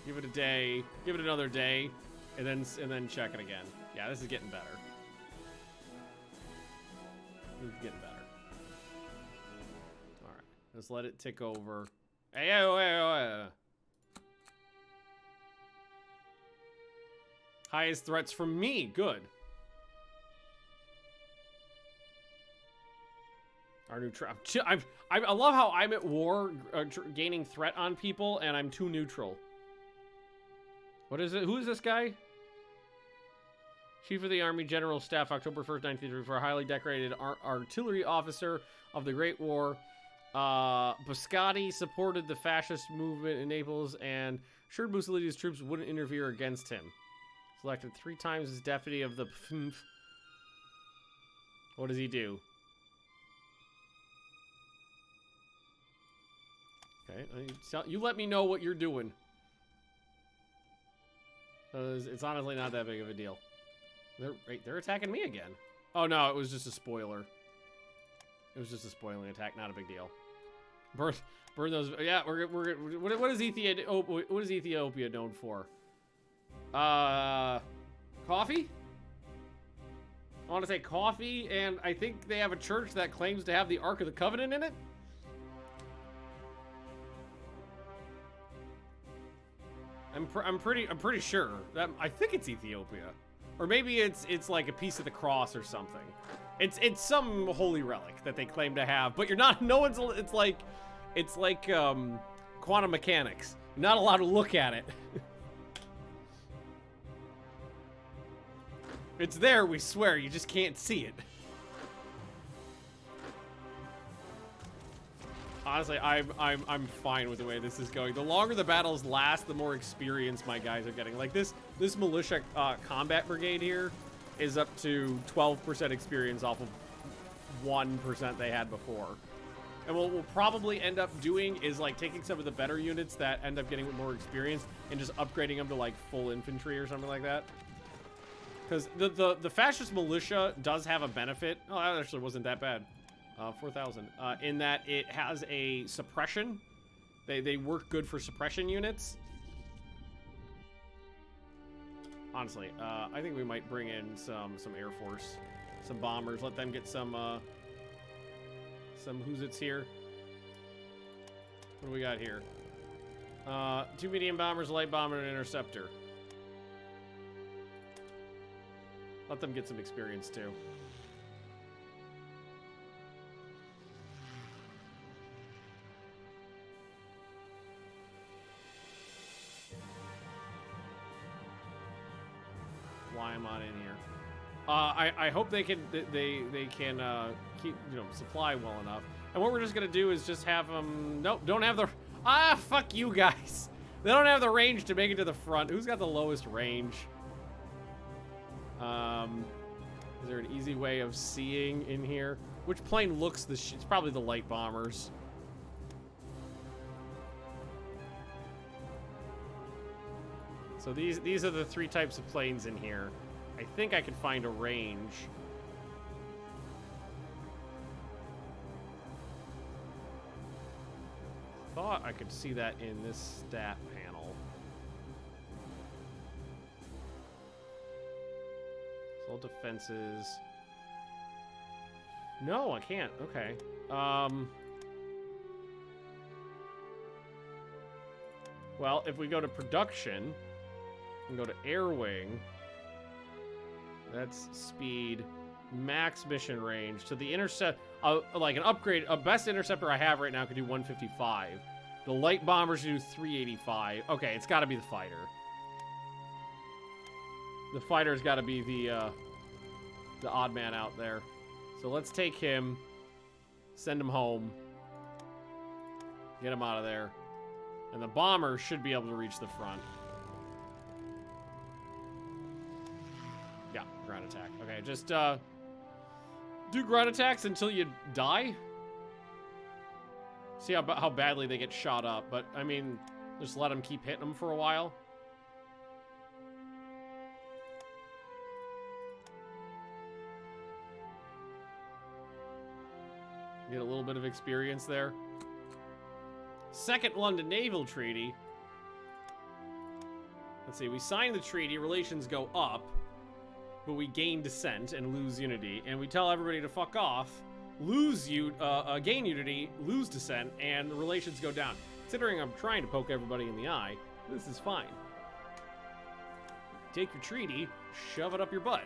Give it a day, give it another day, and then check it again. Yeah, this is getting better. This is getting better. All right, let's let it tick over. Hey. Highest threats from me. Good. Our new I love how I'm at war, gaining threat on people, and I'm too neutral. What is it? Who is this guy? Chief of the Army, General Staff, October 1st, 1934. Highly decorated artillery officer of the Great War. Boscati supported the fascist movement in Naples and assured Mussolini's troops wouldn't interfere against him. Selected 3 times as deputy of the PFMF. What does he do? Okay, you let me know what you're doing. It's honestly not that big of a deal. They're attacking me again. Oh no, it was just a spoiler. It was just a spoiling attack, not a big deal. Burn those. Yeah, what is Ethiopia? Oh, what is Ethiopia known for? Coffee. I want to say coffee, and I think they have a church that claims to have the Ark of the Covenant in it. I'm pretty sure that I think it's Ethiopia, or maybe it's like a piece of the cross or something. It's some holy relic that they claim to have, but you're not. No one's. It's like quantum mechanics. You're not allowed to look at it. It's there, we swear. You just can't see it. Honestly, I'm fine with the way this is going. The longer the battles last, the more experience my guys are getting. Like this militia combat brigade here is up to 12% experience off of 1% they had before. And what we'll probably end up doing is like taking some of the better units that end up getting more experience and just upgrading them to like full infantry or something like that. Because the fascist militia does have a benefit. Oh, that actually wasn't that bad. 4,000. In that it has a suppression. They work good for suppression units. Honestly, I think we might bring in some Air Force, some bombers. Let them get some who's it's here. What do we got here? 2 medium bombers, a light bomber, and an interceptor. Let them get some experience too. Fly them on in here. I hope they can keep supply well enough. And what we're just gonna do is just have them. Nope, don't have the. Fuck you guys. They don't have the range to make it to the front. Who's got the lowest range? Is there an easy way of seeing in here? Which plane looks the it's probably the light bombers. So these are the 3 types of planes in here. I think I could find a range. Thought I could see that in this stat panel. Assault defenses. No, I can't. Okay. Well, if we go to production and go to air wing, that's speed, max mission range. So the intercept, like an upgrade, a best interceptor I have right now could do 155. The light bombers do 385. Okay, it's got to be the fighter. The fighter's got to be the odd man out there. So let's take him, send him home, get him out of there. And the bomber should be able to reach the front. Yeah, ground attack. Okay, just do ground attacks until you die. See how badly they get shot up, but I mean, just let them keep hitting them for a while. Get a little bit of experience there. Second London Naval Treaty. Let's see, we sign the treaty, relations go up, but we gain dissent and lose unity. And we tell everybody to fuck off, gain unity, lose dissent, and the relations go down. Considering I'm trying to poke everybody in the eye, this is fine. take your treaty, shove it up your butt.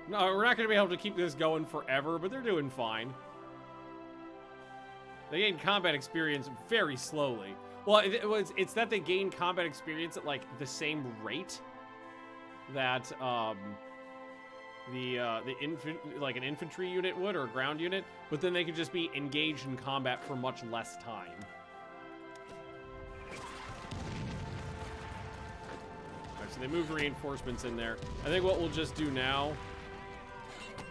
No, we're not going to be able to keep this going forever, but they're doing fine. They gain combat experience very slowly. Well, it's that they gain combat experience at, like, the same rate that, like an infantry unit would, or a ground unit, but then they could just be engaged in combat for much less time. Alright, so they moved reinforcements in there. I think what we'll just do now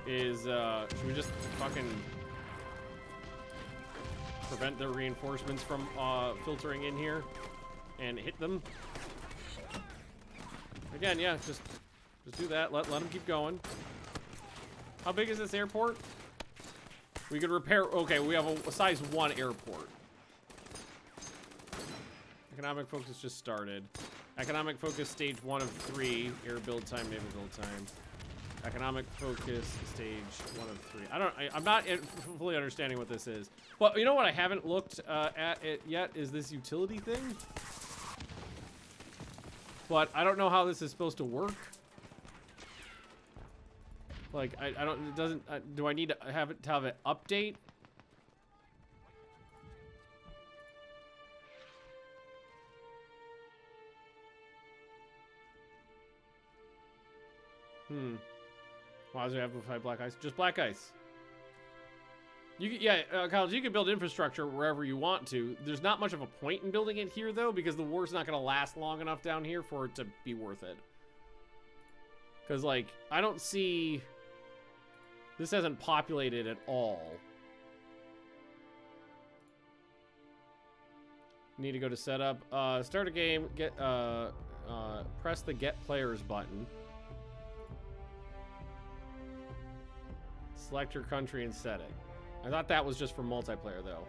is, should we just fucking prevent their reinforcements from filtering in here and hit them? Again, yeah, just do that. Let them keep going. How big is this airport? We could repair. Okay, we have a size 1 airport. Economic focus just started. Economic focus stage 1 of 3. Air build time, naval build time. Economic focus stage 1 of 3. I'm not fully understanding what this is. But you know what I haven't looked at it yet is this utility thing. But I don't know how this is supposed to work. Like, I don't, it doesn't, do I need to have it update? Why does it have black ice? Just black ice. College, you can build infrastructure wherever you want to. There's not much of a point in building it here, though, because the war's not going to last long enough down here for it to be worth it. Because, like, I don't see... This hasn't populated at all. Need to go to setup. Start a game. Press the Get Players button. Select your country and setting. I thought that was just for multiplayer, though.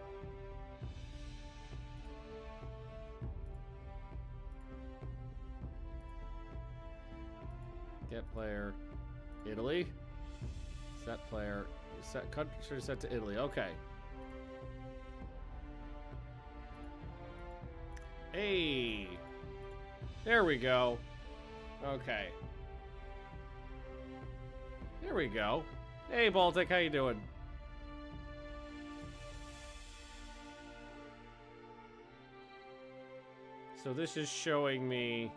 Get player. Italy. Set player. Set country set to Italy. Okay. Hey. There we go. Okay. There we go. Hey, Baltic, how you doing? So this is showing me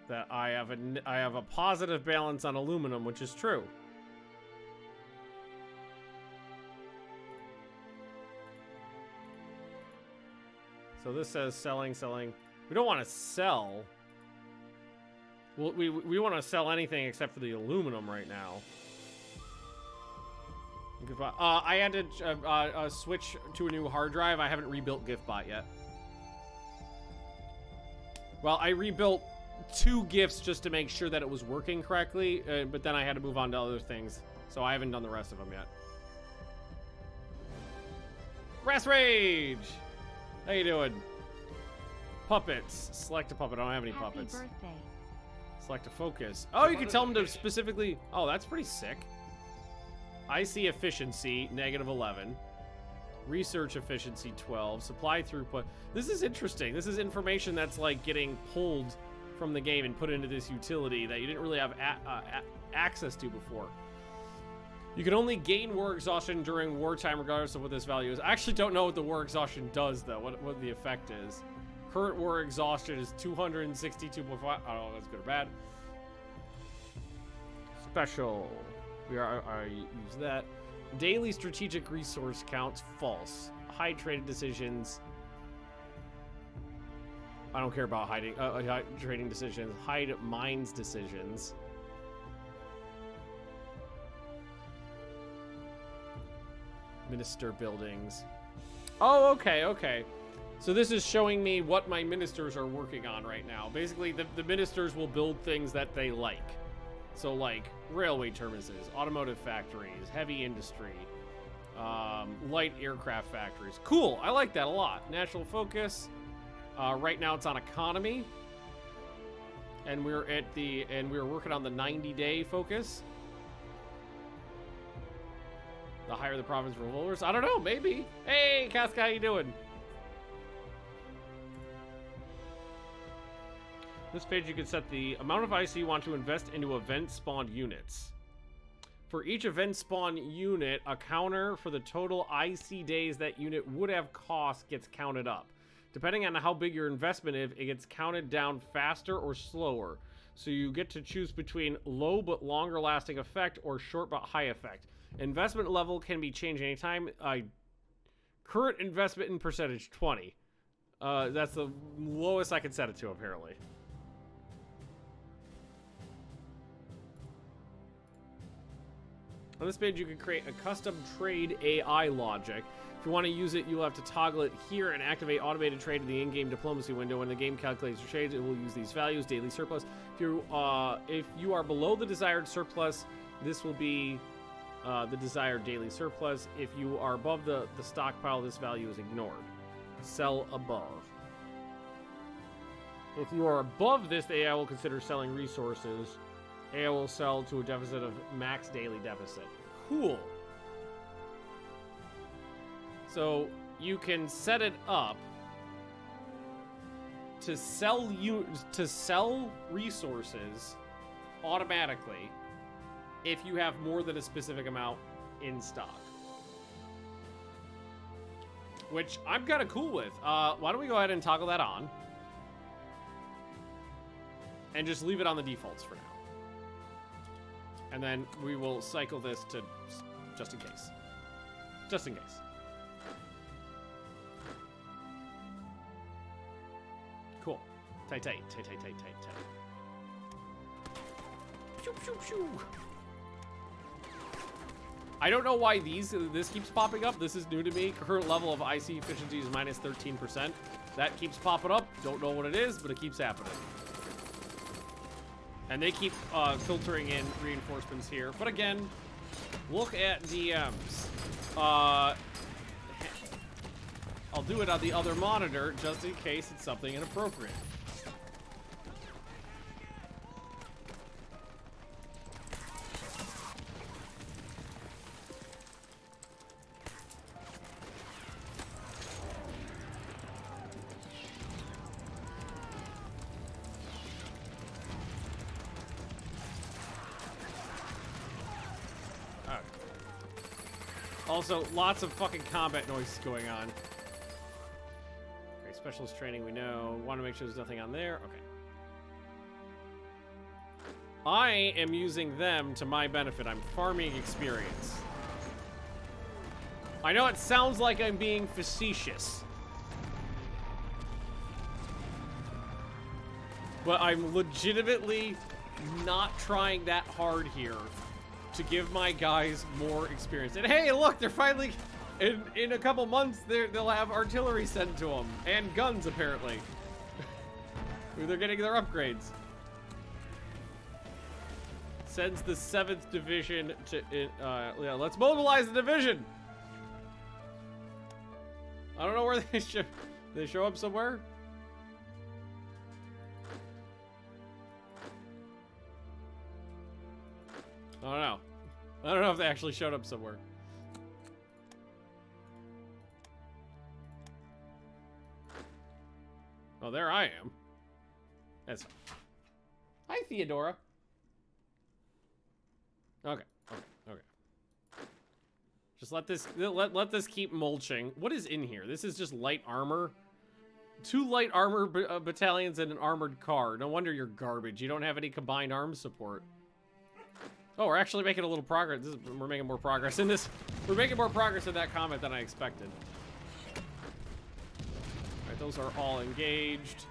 that I have a positive balance on aluminum, which is true. So this says selling. We don't want to sell. Well, we want to sell anything except for the aluminum right now. I had to switch to a new hard drive. I haven't rebuilt GIFBot yet. Well, I rebuilt 2 GIFs just to make sure that it was working correctly, but then I had to move on to other things, so I haven't done the rest of them yet. Brass Rage! How you doing? Puppets. Select a puppet. I don't have any puppets. Happy birthday. Select a focus. Oh, you can tell them to specifically... Oh, that's pretty sick. I see efficiency, -11. Research efficiency, 12. Supply throughput. This is interesting. This is information that's, like, getting pulled from the game and put into this utility that you didn't really have access to before. You can only gain war exhaustion during wartime regardless of what this value is. I actually don't know what the war exhaustion does, though, what the effect is. Current war exhaustion is 262.5. I don't know if that's good or bad. Special. I use that. Daily strategic resource counts, false. Hide trading decisions. I don't care about hiding trading decisions. Hide mines decisions. Minister buildings. Oh, okay. So this is showing me what my ministers are working on right now. Basically, the ministers will build things that they like. So, like, railway terminuses, automotive factories, heavy industry, light aircraft factories. Cool, I like that a lot. National focus. Right now it's on economy. And we're working on the 90-day focus. The higher the province revolvers. I don't know, maybe. Hey, Casca, how you doing? This page you can set the amount of IC you want to invest into event spawned units. For each event spawn unit, a counter for the total IC days that unit would have cost gets counted up. Depending on how big your investment is, it gets counted down faster or slower. So you get to choose between low but longer lasting effect or short but high effect. Investment level can be changed anytime. Current investment in percentage, 20. That's the lowest I can set it to, apparently. On this page, you can create a custom trade AI logic. If you want to use it, you'll have to toggle it here and activate automated trade in the in-game diplomacy window. When the game calculates your trades, it will use these values: daily surplus. If you are below the desired surplus, this will be the desired daily surplus. If you are above the stockpile, this value is ignored. Sell above. If you are above this, the AI will consider selling resources. AI will sell to a deficit of max daily deficit. Cool. So you can set it up to sell resources automatically if you have more than a specific amount in stock. Which I'm kind of cool with. Why don't we go ahead and toggle that on? And just leave it on the defaults for now. And then we will cycle this to just in case. Just in case. Cool. Tight, tight, tight, tight, tight, tight, tight. Shoo, shoo, shoo. I don't know why this keeps popping up. This is new to me. Current level of IC efficiency is minus 13%. That keeps popping up. Don't know what it is, but it keeps happening. And they keep filtering in reinforcements here. But again, look at DMs. I'll do it on the other monitor just in case it's something inappropriate. Also, lots of fucking combat noise going on. Okay, specialist training we know. Want to make sure there's nothing on there. Okay. I am using them to my benefit. I'm farming experience. I know it sounds like I'm being facetious. But I'm legitimately not trying that hard here to give my guys more experience. And hey, look, they're finally, in a couple months, they'll have artillery sent to them. And guns, apparently. They're getting their upgrades. Sends the 7th Division to, yeah, let's mobilize the division! I don't know where they show up somewhere? I don't know. I don't know if they actually showed up somewhere. Oh, there I am. That's fine. Hi, Theodora. Okay. Just let this keep mulching. What is in here? This is just light armor. 2 light armor battalions and an armored car. No wonder you're garbage. You don't have any combined arms support. Oh, we're actually making a little progress. We're making more progress in this. We're making more progress in that comment than I expected. All right, those are all engaged.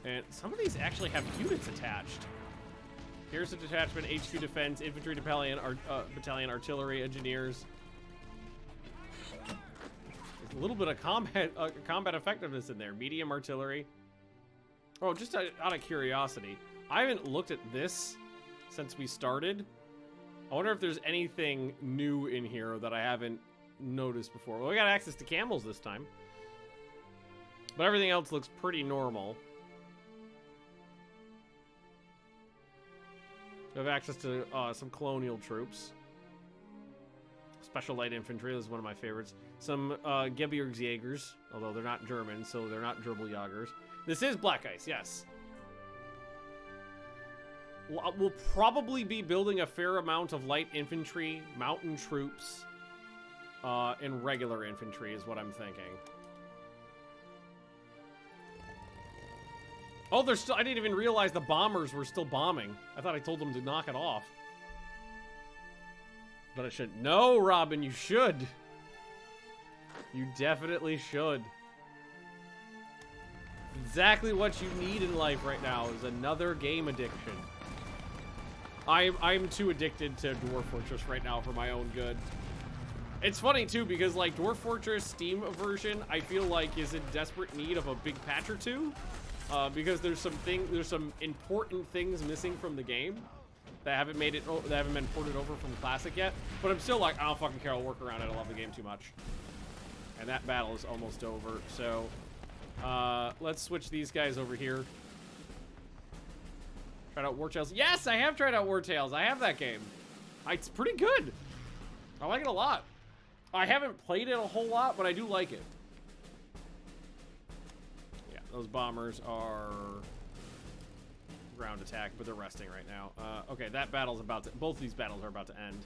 And some of these actually have units attached. Here's a detachment, HQ defense, infantry battalion, artillery, engineers. There's a little bit of combat effectiveness in there. Medium artillery. Oh, just out of curiosity, I haven't looked at this since we started. I wonder if there's anything new in here that I haven't noticed before. Well, we got access to camels this time. But everything else looks pretty normal. We have access to some colonial troops. Special light infantry, this is one of my favorites. Some Gebirgsjägers, although they're not German, so they're not Durbeljagers. This is Black Ice, yes. We'll probably be building a fair amount of light infantry, mountain troops, and regular infantry is what I'm thinking. Oh, there's still, I didn't even realize the bombers were still bombing. I thought I told them to knock it off. But I should. No, Robin, you should. You definitely should. Exactly what you need in life right now is another game addiction. I'm too addicted to Dwarf Fortress right now for my own good. It's funny too because like Dwarf Fortress Steam version, I feel like is in desperate need of a big patch or two, because there's some important things missing from the game that haven't made it, that haven't been ported over from Classic yet. But I'm still like, I don't fucking care. I'll work around it. I love the game too much. And that battle is almost over. So let's switch these guys over here. Tried out War Tales. Yes, I have tried out War Tales. I have that game. It's pretty good. I like it a lot. I haven't played it a whole lot, but I do like it. Yeah, those bombers are ground attack, but they're resting right now. Okay, that battle's about to... Both of these battles are about to end.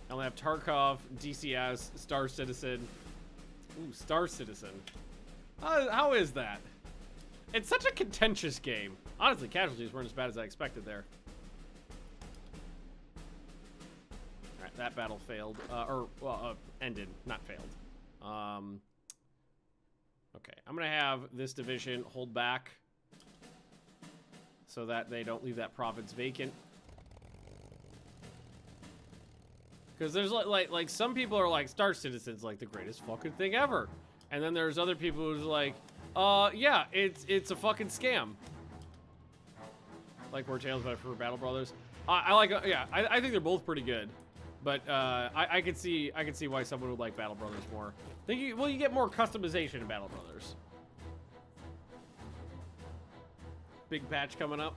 I only have Tarkov, DCS, Star Citizen. Ooh, Star Citizen. How is that? It's such a contentious game. Honestly, casualties weren't as bad as I expected there. Alright, that battle failed. Ended, not failed. Okay, I'm gonna have this division hold back so that they don't leave that province vacant. Because there's like some people are like, Star Citizen's like the greatest fucking thing ever. And then there's other people who's like, yeah, it's a fucking scam. Like War Tales, but for Battle Brothers. I like, yeah, I think they're both pretty good. But I could see why someone would like Battle Brothers more. Well, you get more customization in Battle Brothers. Big patch coming up.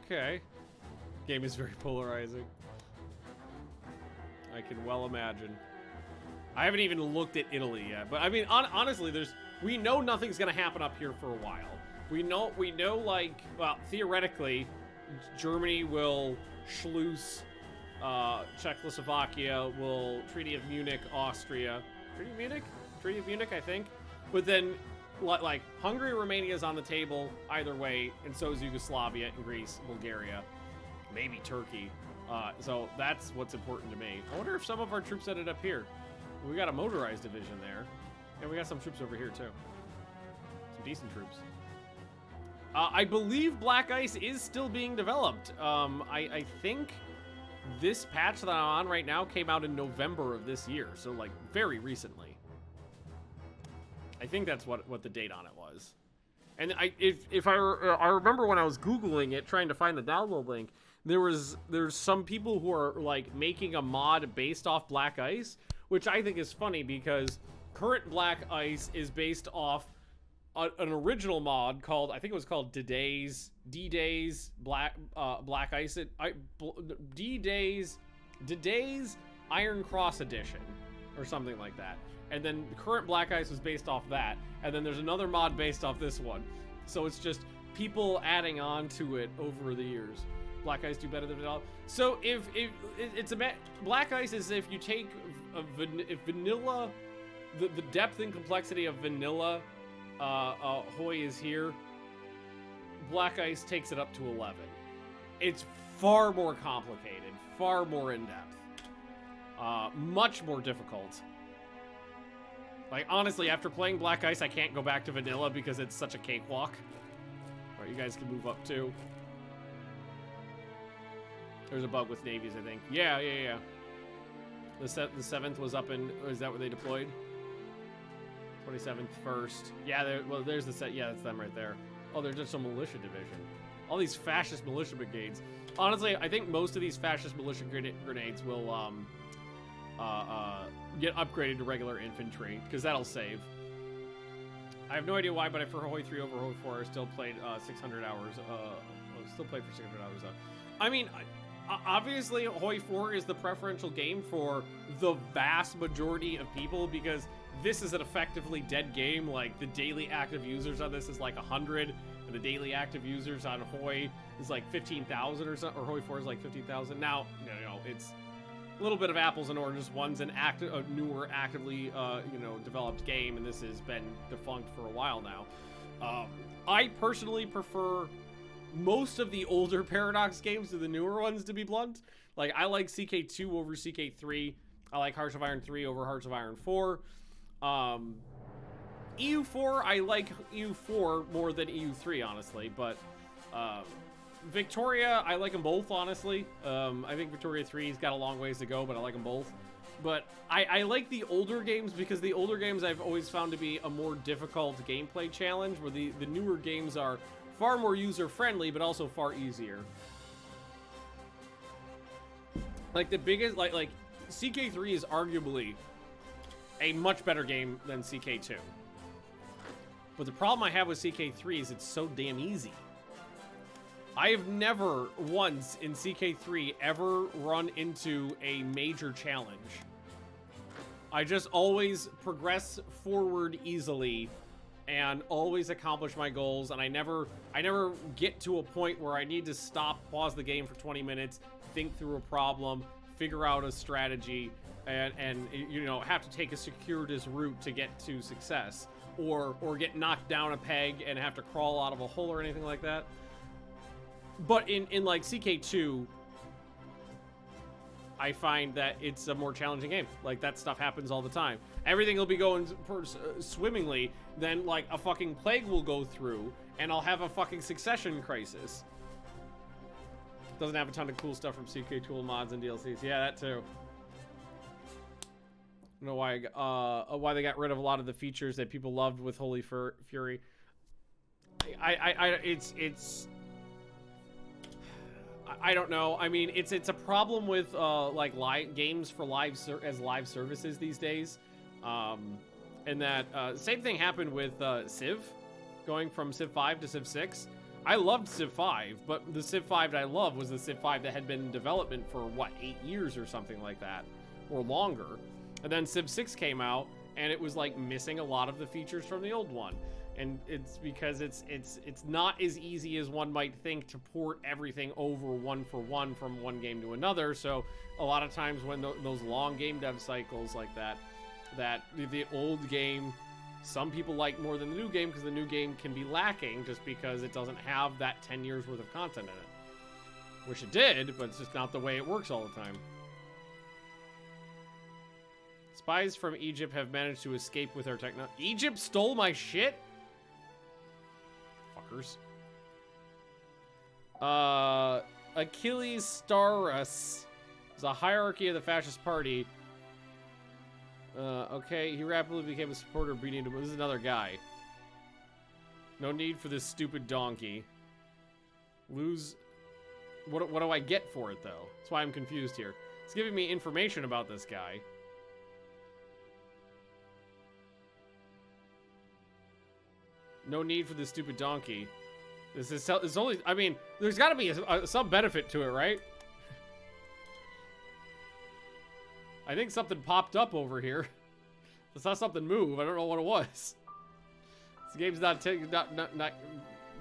Okay. Game is very polarizing. I can well imagine. I haven't even looked at Italy yet, but I mean, honestly, we know nothing's gonna happen up here for a while. We know, like, well, theoretically, Germany will schluss, Czechoslovakia will Treaty of Munich, Austria, Treaty of Munich, I think. But then, like, Hungary, Romania is on the table either way, and so is Yugoslavia and Greece, Bulgaria, maybe Turkey. So that's what's important to me. I wonder if some of our troops ended up here. We got a motorized division there, and we got some troops over here too. Some decent troops. I believe Black Ice is still being developed. I think this patch that I'm on right now came out in November of this year, so like very recently. I think that's what the date on it was. And if I remember when I was Googling it, trying to find the download link, there's some people who are like making a mod based off Black Ice, which I think is funny because current Black Ice is based off an original mod called, I think it was called D-Days Black Ice, D-Days Iron Cross Edition or something like that. And then the current Black Ice was based off that, and then there's another mod based off this one. So it's just people adding on to it over the years. Black Ice do better than vanilla. So if it's Black Ice is if you take if vanilla, the depth and complexity of vanilla, Hoy is here. Black Ice takes it up to 11. It's far more complicated, far more in depth, much more difficult. Like honestly, after playing Black Ice, I can't go back to vanilla because it's such a cakewalk. All right, you guys can move up too. There's a bug with navies, I think. Yeah. The 7th was up in... Is that where they deployed? 27th, 1st. Yeah, well, there's the set. Yeah, that's them right there. Oh, there's just a militia division. All these fascist militia brigades. Honestly, I think most of these fascist militia grenades will get upgraded to regular infantry, because that'll save. I have no idea why, but for Hoy 3 over Hoy 4, I still played 600 hours. Still played for 600 hours, though. I mean... obviously, Hoi 4 is the preferential game for the vast majority of people because this is an effectively dead game. Like, the daily active users on this is like 100, and the daily active users on Hoi is like 15,000 or something, or Hoi 4 is like 15,000. Now, it's a little bit of apples and oranges. One's a newer, actively, developed game, and this has been defunct for a while now. I personally prefer most of the older Paradox games to the newer ones, to be blunt. Like, I like CK2 over CK3. I like Hearts of Iron 3 over Hearts of Iron 4. EU4, I like EU4 more than EU3, honestly, but Victoria, I like them both, honestly. I think Victoria 3's got a long ways to go, but I like them both. But I like the older games because the older games I've always found to be a more difficult gameplay challenge, where the newer games are far more user-friendly, but also far easier. Like, the biggest, like CK3 is arguably a much better game than CK2. But the problem I have with CK3 is it's so damn easy. I have never once in CK3 ever run into a major challenge. I just always progress forward easily and always accomplish my goals, and I never get to a point where I need to stop, pause the game for 20 minutes, think through a problem, figure out a strategy, and have to take a circuitous route to get to success, or get knocked down a peg and have to crawl out of a hole or anything like that. But in like CK2, I find that it's a more challenging game. Like, that stuff happens all the time. Everything will be going swimmingly, then like a fucking plague will go through, and I'll have a fucking succession crisis. Doesn't have a ton of cool stuff from CK Tool mods and DLCs. Yeah, that too. I don't know why they got rid of a lot of the features that people loved with Holy Fury. I don't know. I mean, it's a problem with like games for live services these days, and that same thing happened with Civ, going from Civ 5 to Civ 6. I loved Civ 5, but the Civ 5 that I loved was the Civ 5 that had been in development for what, 8 years or something like that, or longer. And then Civ 6 came out, and it was like missing a lot of the features from the old one. And it's because it's not as easy as one might think to port everything over one for one from one game to another. So a lot of times when those long game dev cycles like that the old game, some people like more than the new game because the new game can be lacking just because it doesn't have that 10 years worth of content in it. Wish it did, but it's just not the way it works all the time. Spies from Egypt have managed to escape with their technology. Egypt stole my shit? Achilles Starus is a hierarchy of the fascist party. Okay, he rapidly became a supporter of beating. This is another guy. No need for this stupid donkey. Lose. What do I get for it though? That's why I'm confused here. It's giving me information about this guy. No need for this stupid donkey. This is only. I mean, there's got to be some benefit to it, right? I think something popped up over here. I saw something move. I don't know what it was. This game's not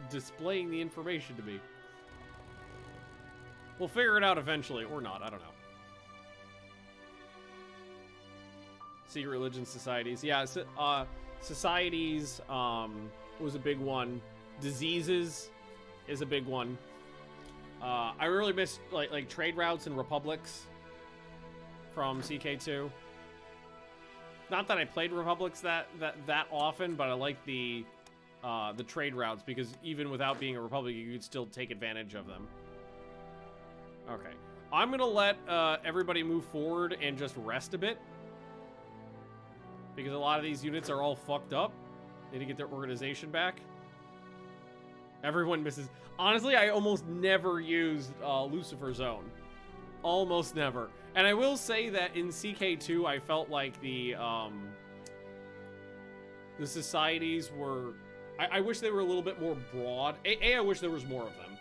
displaying the information to me. We'll figure it out eventually, or not. I don't know. Secret religion societies. Yeah, societies. Was a big one. Diseases is a big one. I really miss like trade routes and republics from CK2. Not that I played republics that often, but I like the trade routes because even without being a republic, you could still take advantage of them. Okay, I'm gonna let everybody move forward and just rest a bit because a lot of these units are all fucked up. Need to get their organization back. Everyone misses. Honestly, I almost never used Lucifer Zone. Almost never. And I will say that in CK2, I felt like the societies were... I wish they were a little bit more broad. I wish there was more of them.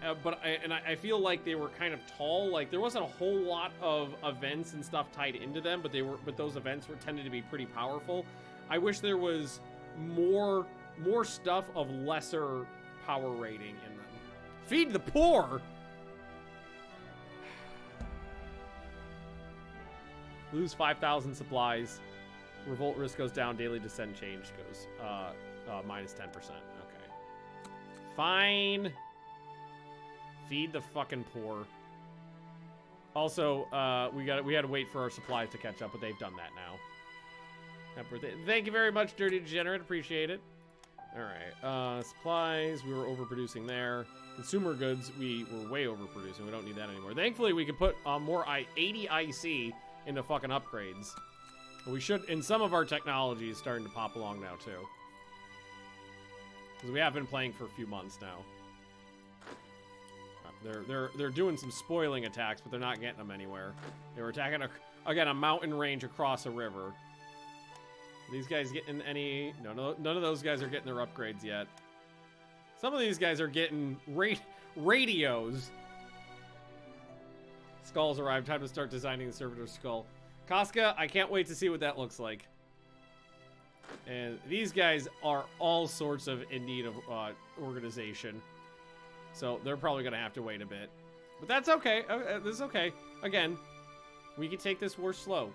I feel like they were kind of tall. Like there wasn't a whole lot of events and stuff tied into them, but those events tended to be pretty powerful. I wish there was more stuff of lesser power rating in them. Feed the poor. Lose 5,000 supplies. Revolt risk goes down. Daily descent change goes minus 10%. Okay. Fine. Feed the fucking poor. Also, we had to wait for our supplies to catch up, but they've done that now. Happy birthday. Thank you very much, Dirty Degenerate. Appreciate it. All right. Supplies. We were overproducing there. Consumer goods. We were way overproducing. We don't need that anymore. Thankfully, we can put more 80 IC into fucking upgrades. We should, in some of our technology is starting to pop along now too. Because we have been playing for a few months now. They're doing some spoiling attacks, but they're not getting them anywhere. They were attacking again a mountain range across a river. Are these guys getting any? No, none of those guys are getting their upgrades yet. Some of these guys are getting radios. Skulls arrived. Time to start designing the servitor skull. Casca, I can't wait to see what that looks like. And these guys are all sorts of in need of organization. So they're probably going to have to wait a bit. But that's okay. This is okay. Again, we can take this war slow.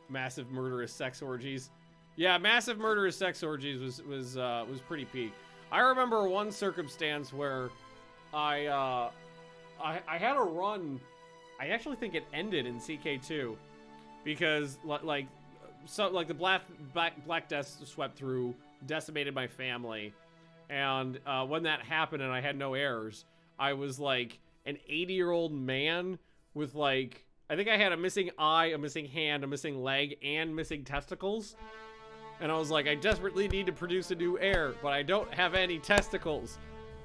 Massive murderous sex orgies. Yeah, massive murderous sex orgies was pretty peak. I remember one circumstance where I had a run. I actually think it ended in CK2 because like the Black Death swept through, decimated my family. And when that happened and I had no heirs, I was like an 80-year-old man with like, I think I had a missing eye, a missing hand, a missing leg, and missing testicles. And I was like, I desperately need to produce a new heir, but I don't have any testicles.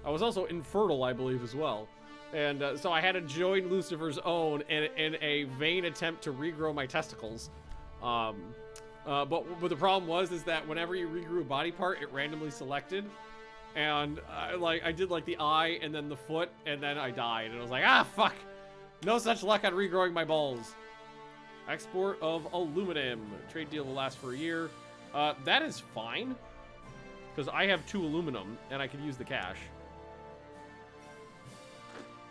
I was also infertile, I believe, as well. And so I had to join Lucifer's Own in a vain attempt to regrow my testicles. But the problem is that whenever you regrew a body part, it randomly selected. And I did like the eye and then the foot, and then I died. And I was like, ah, fuck. No such luck on regrowing my balls. Export of aluminum. Trade deal will last for a year. That is fine. Because I have 2 aluminum, and I can use the cash.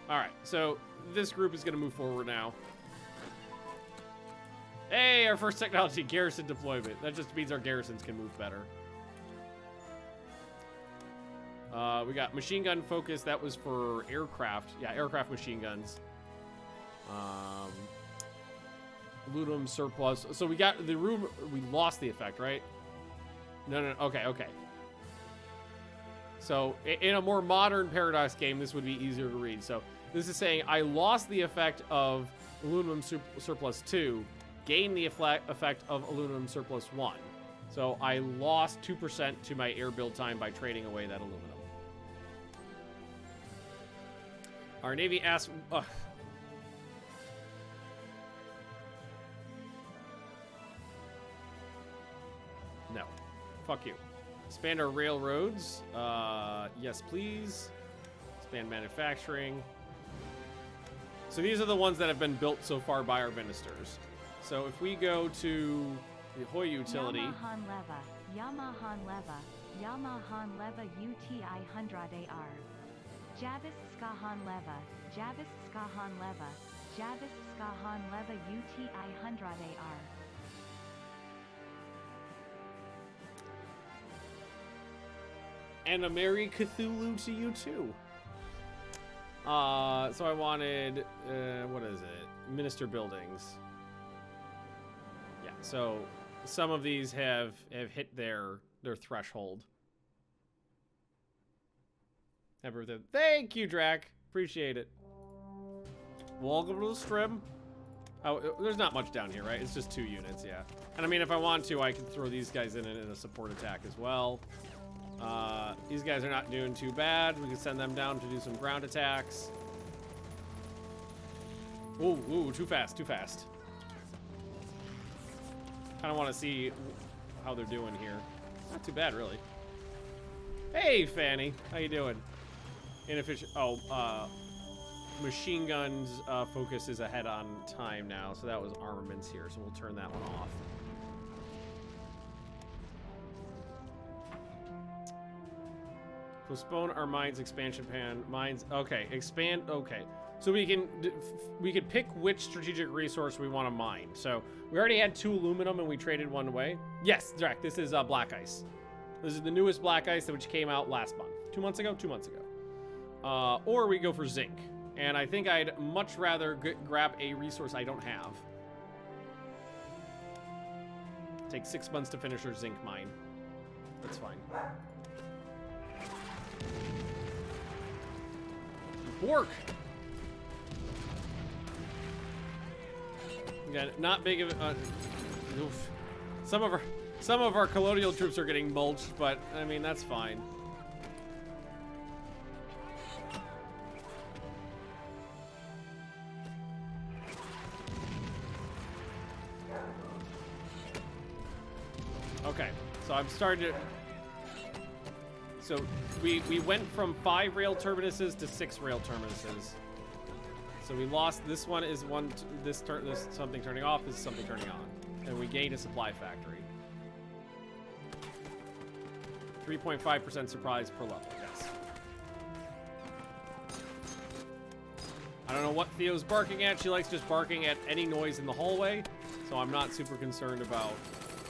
Alright, so this group is going to move forward now. Hey, our first technology, garrison deployment. That just means our garrisons can move better. We got machine gun focus. That was for aircraft. Yeah, aircraft machine guns. Aluminum surplus. So we got the room. We lost the effect, right? No. Okay. So in a more modern Paradox game, this would be easier to read. So this is saying I lost the effect of aluminum surplus 2, gained the effect of aluminum surplus 1. So I lost 2% to my air build time by trading away that aluminum. Our Navy asks... No. Fuck you. Expand our railroads. Yes, please. Expand manufacturing. So these are the ones that have been built so far by our ministers. So if we go to the Hoy utility... Yamahan Leva UTI 100 AR. Javis Skahan Leva UTI 100 AR. And a Merry Cthulhu to you too. So I wanted, what is it? Minister buildings. Yeah, so some of these have hit their threshold. Happy birthday. Thank you, Drac. Appreciate it. Welcome to the stream. Oh, there's not much down here, right? It's just 2 units, yeah. And I mean, if I want to, I can throw these guys in a support attack as well. These guys are not doing too bad. We can send them down to do some ground attacks. Ooh, too fast. Kind of want to see how they're doing here. Not too bad, really. Hey, Fanny. How you doing? Inefficient. Oh, machine guns focus is ahead on time now, so that was armaments here, so we'll turn that one off. Postpone our mines expansion plan. Mines. Okay, expand. Okay, so we could pick which strategic resource we want to mine. So we already had 2 aluminum and we traded 1 away. Yes, Drac. This is black ice. This is the newest black ice which came out last month. 2 months ago. 2 months ago. Or we go for zinc. And I think I'd much rather grab a resource I don't have. Take 6 months to finish our zinc mine. That's fine. Bork! Again, not big of oof. Some of our colonial troops are getting mulched, but I mean that's fine. Okay, so I'm starting to... So we went from 5 rail terminuses to 6 rail terminuses. So we lost, this one is this something turning off, this is something turning on. And we gained a supply factory. 3.5% surprise per level, yes. I don't know what Theo's barking at. She likes just barking at any noise in the hallway. So I'm not super concerned about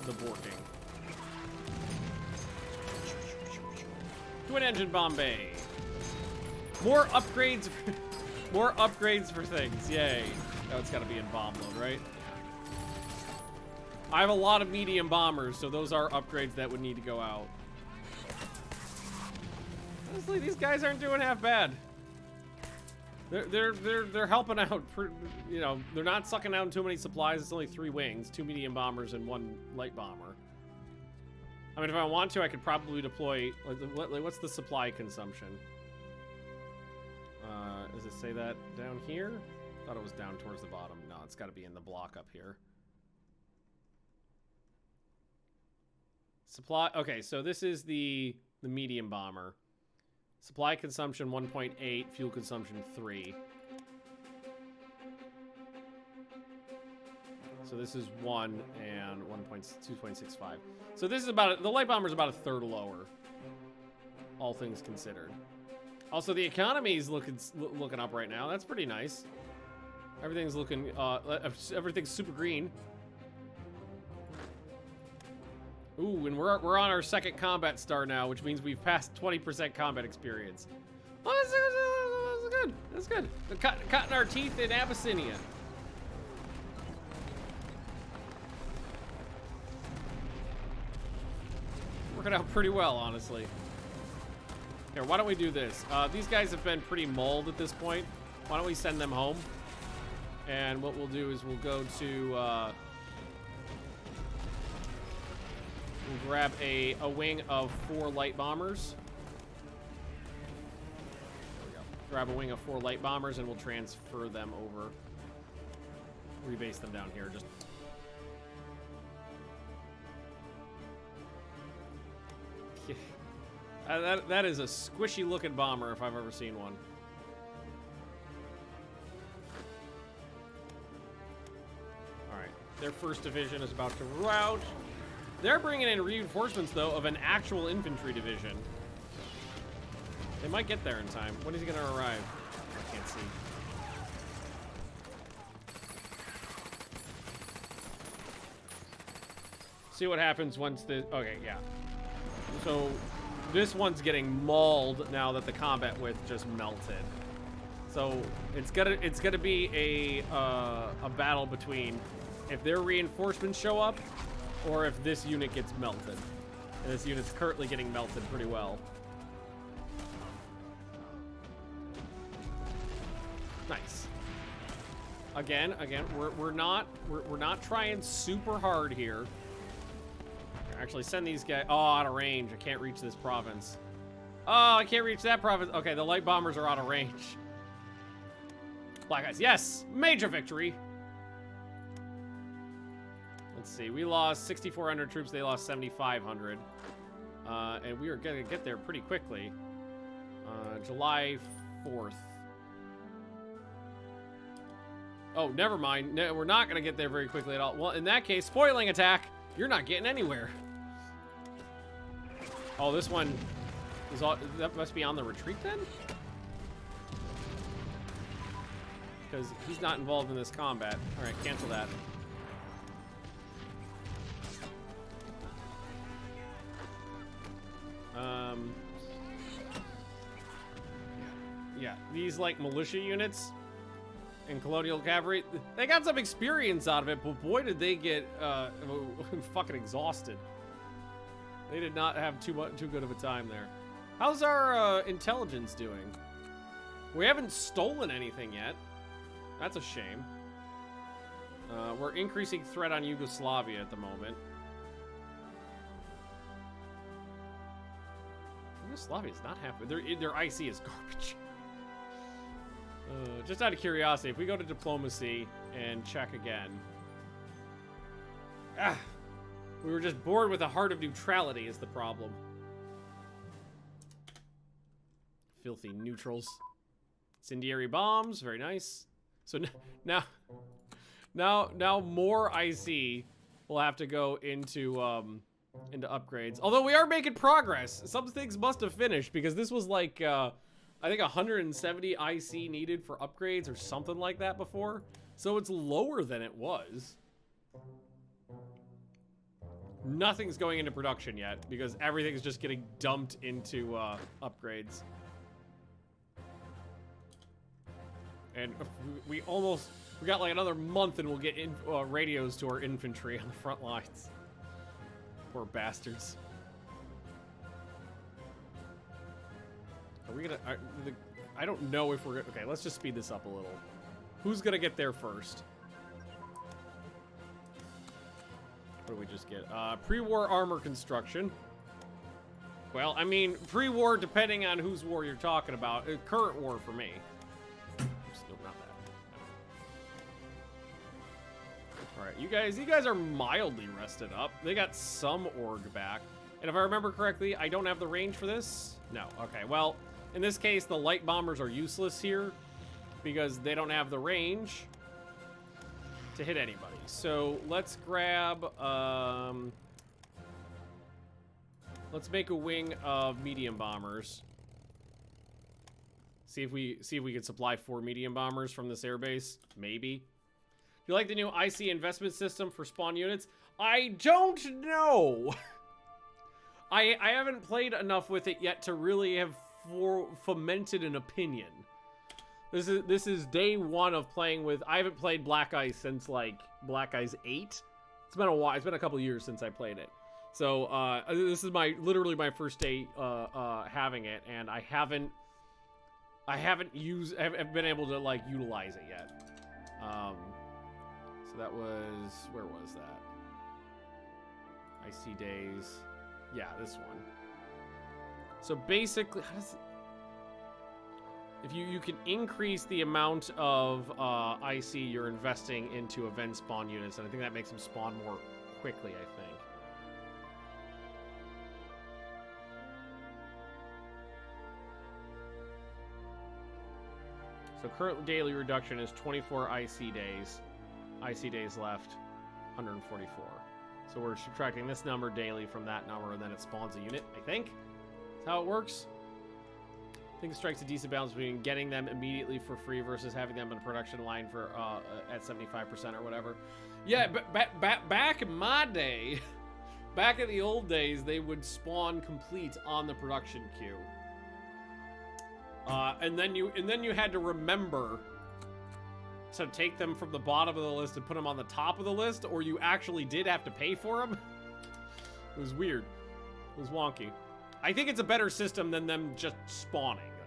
the borking. Twin engine Bombay. More upgrades. More upgrades for things. Yay. Oh, it's got to be in bomb mode, right? I have a lot of medium bombers, so those are upgrades that would need to go out. Honestly, these guys aren't doing half bad. They're helping out. You know, they're not sucking out too many supplies. It's only 3 wings, 2 medium bombers, and 1 light bomber. I mean, if I want to, I could probably deploy... What's the supply consumption? Does it say that down here? I thought it was down towards the bottom. No, it's got to be in the block up here. Supply... Okay, so this is the medium bomber. Supply consumption 1.8, fuel consumption 3. So this is 1 and 2.65. So this is about, the light bomber is about a third lower, all things considered. Also, the economy is looking up right now. That's pretty nice. Everything's looking, everything's super green. Ooh, and we're on our 2nd combat star now, which means we've passed 20% combat experience. Oh, that's good. That's good. Cutting our teeth in Abyssinia. Working out pretty well, honestly. Here, why don't we do this? These guys have been pretty mauled at this point. Why don't we send them home? And what we'll do is we'll go to... we'll grab a wing of 4 light bombers. There we go. Grab a wing of 4 light bombers and we'll transfer them over. Rebase them down here. Just... that is a squishy looking bomber if I've ever seen one. Alright, their 1st division is about to rout. They're bringing in reinforcements, though, of an actual infantry division. They might get there in time. When is he going to arrive? I can't see. See what happens once the... Okay, yeah. So... This one's getting mauled now that the combat width just melted. So it's gonna be a battle between if their reinforcements show up or if this unit gets melted. And this unit's currently getting melted pretty well. Nice. Again, we're not trying super hard here. Actually, send these guys... Oh, out of range. I can't reach this province. Oh, I can't reach that province. Okay, the light bombers are out of range. Black guys. Yes! Major victory! Let's see. We lost 6,400 troops. They lost 7,500. And we are gonna get there pretty quickly. July 4th. Oh, never mind. No, we're not gonna get there very quickly at all. Well, in that case, spoiling attack. You're not getting anywhere. Oh, this one is all, that must be on the retreat then? Because he's not involved in this combat. All right, cancel that. Yeah, these like militia units and colonial cavalry, they got some experience out of it, but boy did they get fucking exhausted. They did not have too good of a time there. How's our intelligence doing? We haven't stolen anything yet. That's a shame. We're increasing threat on Yugoslavia at the moment. Yugoslavia's not happy. Their IC is garbage. Just out of curiosity, if we go to diplomacy and check again. We were just bored with a heart of neutrality is the problem. Filthy neutrals. Incendiary bombs, very nice. So now more IC will have to go into upgrades. Although we are making progress. Some things must have finished because this was like I think 170 IC needed for upgrades or something like that before. So it's lower than it was. Nothing's going into production yet because everything's just getting dumped into upgrades. And we got like another month and we'll get radios to our infantry on the front lines. Poor bastards. Are we gonna, I don't know if we're, okay, let's just speed this up a little. Who's gonna get there first? What do we just get? Pre-war armor construction. Well, I mean, pre-war depending on whose war you're talking about. Current war for me. Oops, no, not that. All right, you guys are mildly rested up. They got some org back. And if I remember correctly, I don't have the range for this. No, okay, well, in this case, the light bombers are useless here because they don't have the range to hit anybody. So let's grab, let's make a wing of medium bombers. See if we can supply 4 medium bombers from this airbase. Maybe. Do you like the new IC investment system for spawn units? I don't know. I haven't played enough with it yet to really have fomented an opinion. This is day 1 of playing with. I haven't played Black Ice since like Black Ice 8. It's been a while. It's been a couple years since I played it. So this is literally my first day having it, and I haven't been able to like utilize it yet. So that was, where was that? IC days. Yeah, this one. So basically, how does, if you can increase the amount of IC you're investing into event spawn units, and I think that makes them spawn more quickly, I think. So current daily reduction is 24 IC days. IC days left, 144. So we're subtracting this number daily from that number, and then it spawns a unit, I think. That's how it works. I think it strikes a decent balance between getting them immediately for free versus having them in a production line for at 75% or whatever. Yeah, back in my day, back in the old days, they would spawn complete on the production queue. And then you had to remember to take them from the bottom of the list and put them on the top of the list, or you actually did have to pay for them. It was weird. It was wonky. I think it's a better system than them just spawning, though.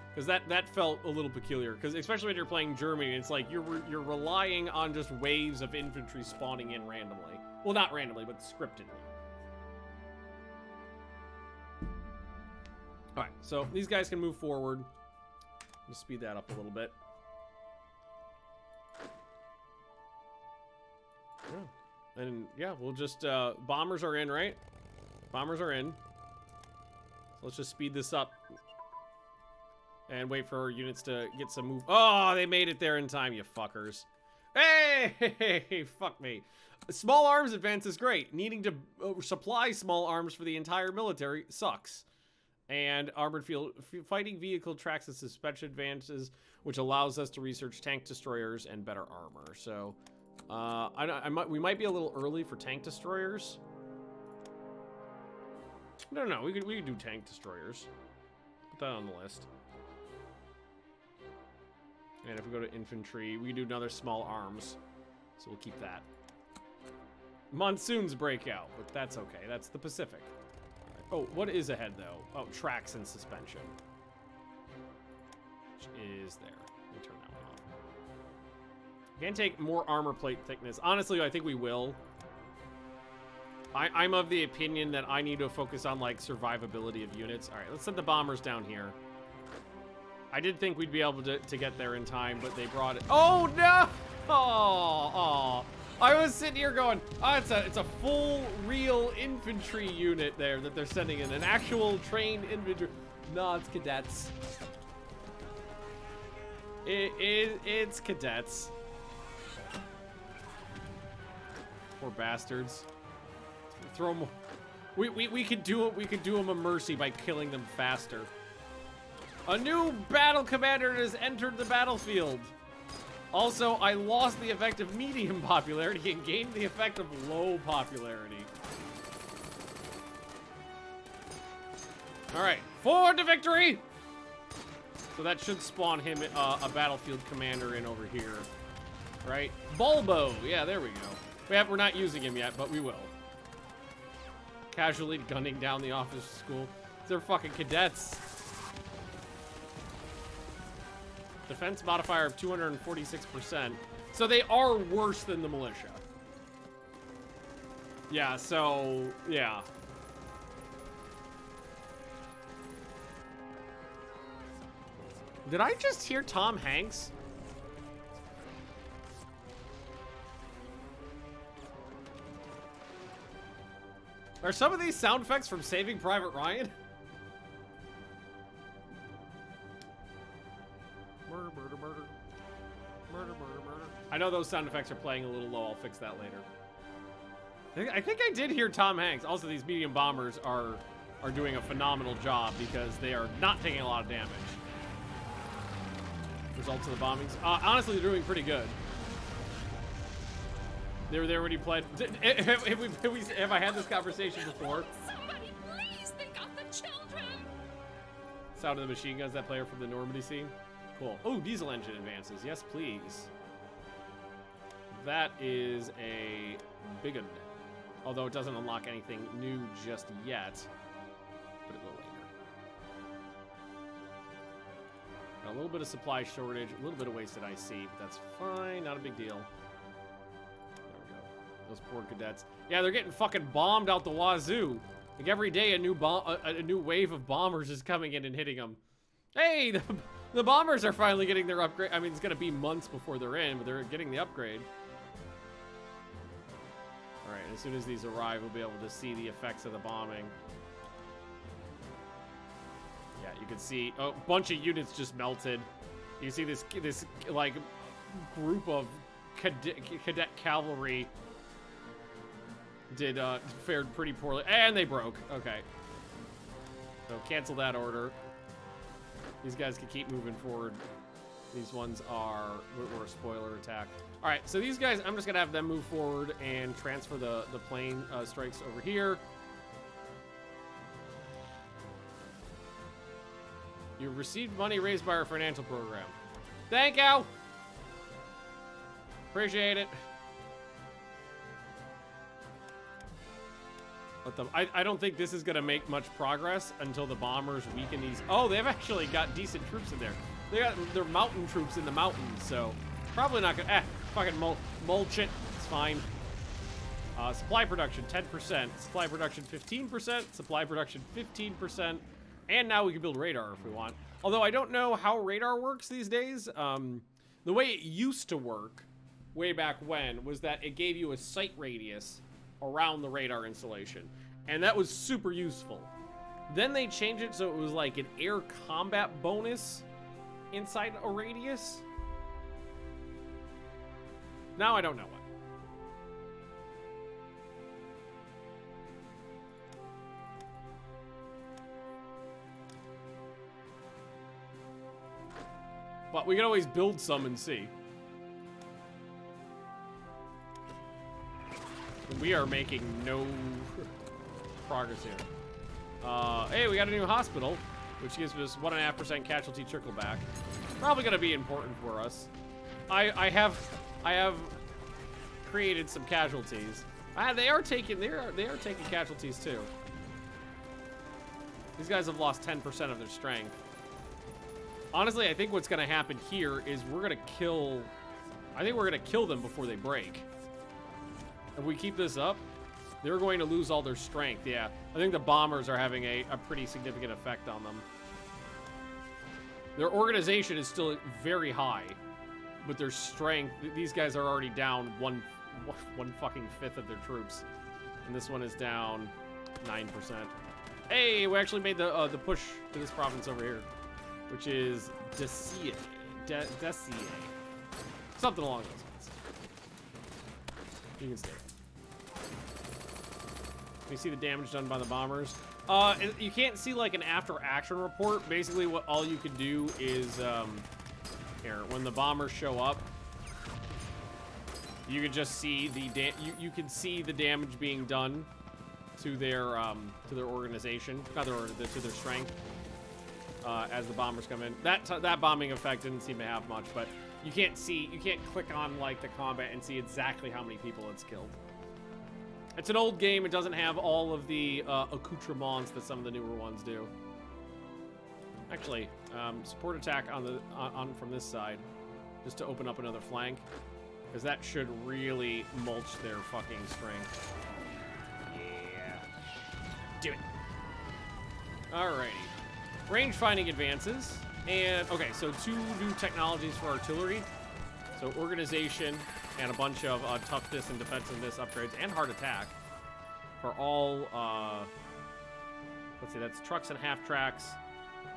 Because that felt a little peculiar. Because especially when you're playing Germany, it's like you're relying on just waves of infantry spawning in randomly. Well, not randomly, but scriptedly. All right, so these guys can move forward. Just speed that up a little bit. Yeah. And yeah, we'll just bombers are in, right? Bombers are in. Let's just speed this up. And wait for our units to get some move. Oh, they made it there in time, you fuckers. Hey, fuck me. Small arms advance is great. Needing to supply small arms for the entire military sucks. And armored fighting vehicle tracks and suspension advances, which allows us to research tank destroyers and better armor. So, we might be a little early for tank destroyers. No, we could do tank destroyers. Put that on the list. And if we go to infantry, we can do another small arms. So we'll keep that. Monsoons break out, but that's okay. That's the Pacific. Oh, what is ahead, though? Oh, tracks and suspension. Which is there. Let me turn that one off. Can take more armor plate thickness. Honestly, I think we will. I'm of the opinion that I need to focus on, like, survivability of units. All right, let's send the bombers down here. I did think we'd be able to get there in time, but they brought it. Oh, no! Oh. I was sitting here going, oh, it's a full, real infantry unit there that they're sending in. An actual trained infantry. No, it's cadets. It's cadets. Poor bastards. Throw them. We could do it. We could do them a mercy by killing them faster. A new battle commander has entered the battlefield. Also, I lost the effect of medium popularity and gained the effect of low popularity. All right, forward to victory! So that should spawn him a battlefield commander in over here, right? Bulbo, yeah, there we go. We're not using him yet, but we will. Casually gunning down the office school. They're fucking cadets. Defense modifier of 246%. So they are worse than the militia. Yeah, so, yeah. Did I just hear Tom Hanks? Are some of these sound effects from Saving Private Ryan? Murder, murder, murder. Murder, murder, murder. I know those sound effects are playing a little low. I'll fix that later. I think I did hear Tom Hanks. Also, these medium bombers are doing a phenomenal job because they are not taking a lot of damage. Results of the bombings. Honestly, they're doing pretty good. They were there when he played. Have I had this conversation before? Somebody, please, they got the children. Sound of the machine guns, that player from the Normandy scene. Cool. Oh, diesel engine advances. Yes, please. That is a big one. Although it doesn't unlock anything new just yet. But it will later. Got a little bit of supply shortage, a little bit of wasted IC, but that's fine. Not a big deal. There we go. Those poor cadets. Yeah, they're getting fucking bombed out the wazoo. Like every day a new wave of bombers is coming in and hitting them. Hey, the bombers are finally getting their upgrade. I mean, it's going to be months before they're in, but they're getting the upgrade. All right, as soon as these arrive, we'll be able to see the effects of the bombing. Yeah, you can see a bunch of units just melted. You see this like group of cadet cavalry fared pretty poorly, and they broke. Okay, so cancel that order. These guys can keep moving forward. These ones were a spoiler attack. All right, so these guys, I'm just gonna have them move forward and transfer the plane strikes over here. You've received money raised by our financial program. Thank you. Appreciate it. I don't think this is gonna make much progress until the bombers weaken these. Oh, they've actually got decent troops in there. They got their mountain troops in the mountains, so probably not gonna. Fucking mulch it. It's fine. Supply production 10%. Supply production 15%. Supply production 15%. And now we can build radar if we want. Although I don't know how radar works these days. The way it used to work, way back when, was that it gave you a sight radius around the radar installation. And that was super useful. Then they changed it so it was like an air combat bonus inside a radius. Now I don't know what. But we can always build some and see. We are making no progress here. Hey, we got a new hospital, which gives us 1.5% casualty trickle back. Probably gonna be important for us. I have created some casualties. They are taking casualties too. These guys have lost 10% of their strength. Honestly, I think what's gonna happen here is we're gonna kill. I think we're gonna kill them before they break. If we keep this up, they're going to lose all their strength. Yeah, I think the bombers are having a pretty significant effect on them. Their organization is still very high, but their strength, these guys are already down one fucking fifth of their troops. And this one is down 9%. Hey, we actually made the push to this province over here, which is Decia. Something along those lines. You can stay. You see the damage done by the bombers. You can't see like an after action report. Basically, what all you can do is here when the bombers show up, you can just see the you can see the damage being done to their organization, to their strength as the bombers come in. That bombing effect didn't seem to have much, but you can't click on like the combat and see exactly how many people it's killed. It's an old game. It doesn't have all of the accoutrements that some of the newer ones do. Actually, support attack on from this side, just to open up another flank, because that should really mulch their fucking strength. Yeah, do it. Alrighty, range finding advances, and okay, so 2 new technologies for artillery. So organization and a bunch of toughness and defensiveness upgrades and hard attack for all, let's see, that's trucks and half tracks,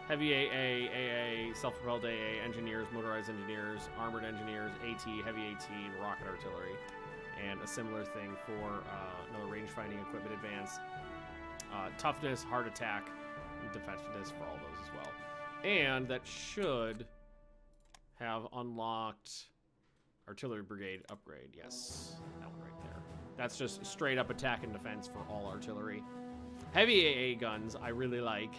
heavy AA, self-propelled AA, engineers, motorized engineers, armored engineers, AT, heavy AT, and rocket artillery. And a similar thing for another range finding equipment advance, toughness, hard attack, and defensiveness for all those as well. And that should have unlocked artillery brigade upgrade. Yes, that one right there. That's just straight up attack and defense for all artillery. Heavy AA guns I really like.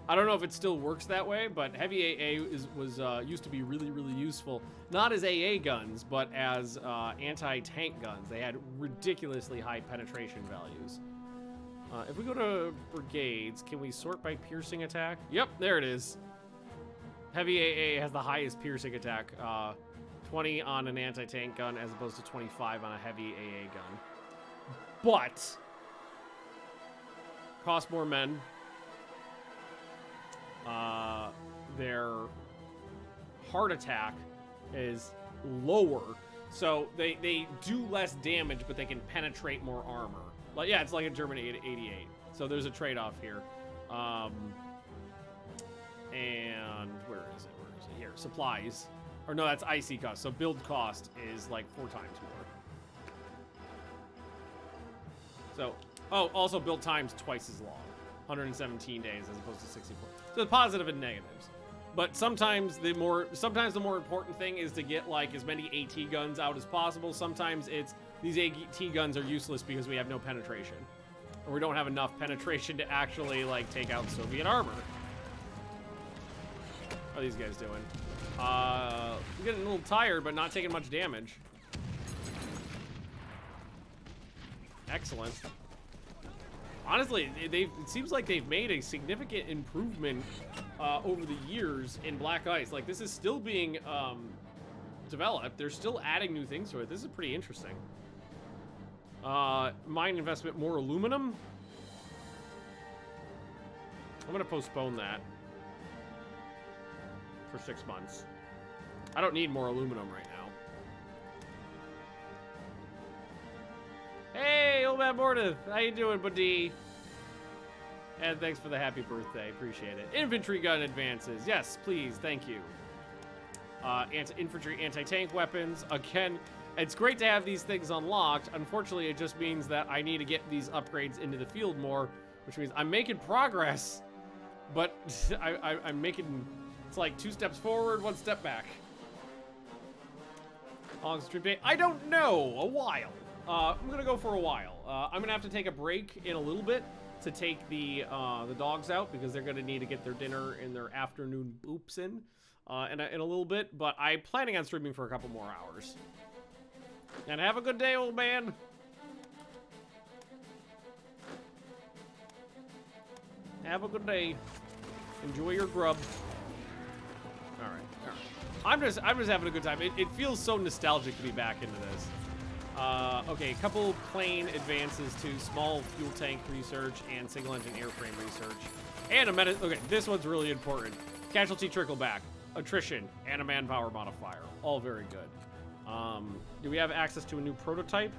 I don't know if it still works that way, but heavy AA was used to be really, really useful. Not as AA guns, but as anti-tank guns. They had ridiculously high penetration values. If we go to brigades, can we sort by piercing attack? Yep, there it is. Heavy AA has the highest piercing attack. 20 on an anti-tank gun as opposed to 25 on a heavy AA gun. But cost more men. Their heart attack is lower, so they do less damage, but they can penetrate more armor. Like, yeah, it's like a German 88. So there's a trade-off here. And where is it? Here, supplies. Or no, that's IC cost. So build cost is like 4 times more. So, oh, also build time's twice as long. 117 days as opposed to 64. So positive and negatives. But sometimes the more important thing is to get like as many AT guns out as possible. Sometimes it's these AT guns are useless because we have no penetration. Or we don't have enough penetration to actually like take out Soviet armor. How are these guys doing? I'm getting a little tired, but not taking much damage. Excellent. Honestly, it seems like they've made a significant improvement over the years in Black Ice. Like, this is still being developed. They're still adding new things to it. This is pretty interesting. Mine investment, more aluminum. I'm gonna postpone that for 6 months. I don't need more aluminum right now. Hey, old man Mordeth, how you doing, buddy? And thanks for the happy birthday. Appreciate it. Infantry gun advances. Yes, please. Thank you. Infantry anti-tank weapons. Again, it's great to have these things unlocked. Unfortunately, it just means that I need to get these upgrades into the field more, which means I'm making progress, but I'm making, it's like 2 steps forward, 1 step back. How long is the trip day? I don't know. A while. I'm gonna go for a while. I'm gonna have to take a break in a little bit to take the dogs out because they're gonna need to get their dinner and their afternoon boops in a little bit. But I'm planning on streaming for a couple more hours. And have a good day, old man. Have a good day. Enjoy your grub. All right. I'm just having a good time. It feels so nostalgic to be back into this. Okay, a couple plane advances to small fuel tank research and single engine airframe research. And a okay, this one's really important. Casualty trickleback, attrition, and a manpower modifier. All very good. Do we have access to a new prototype?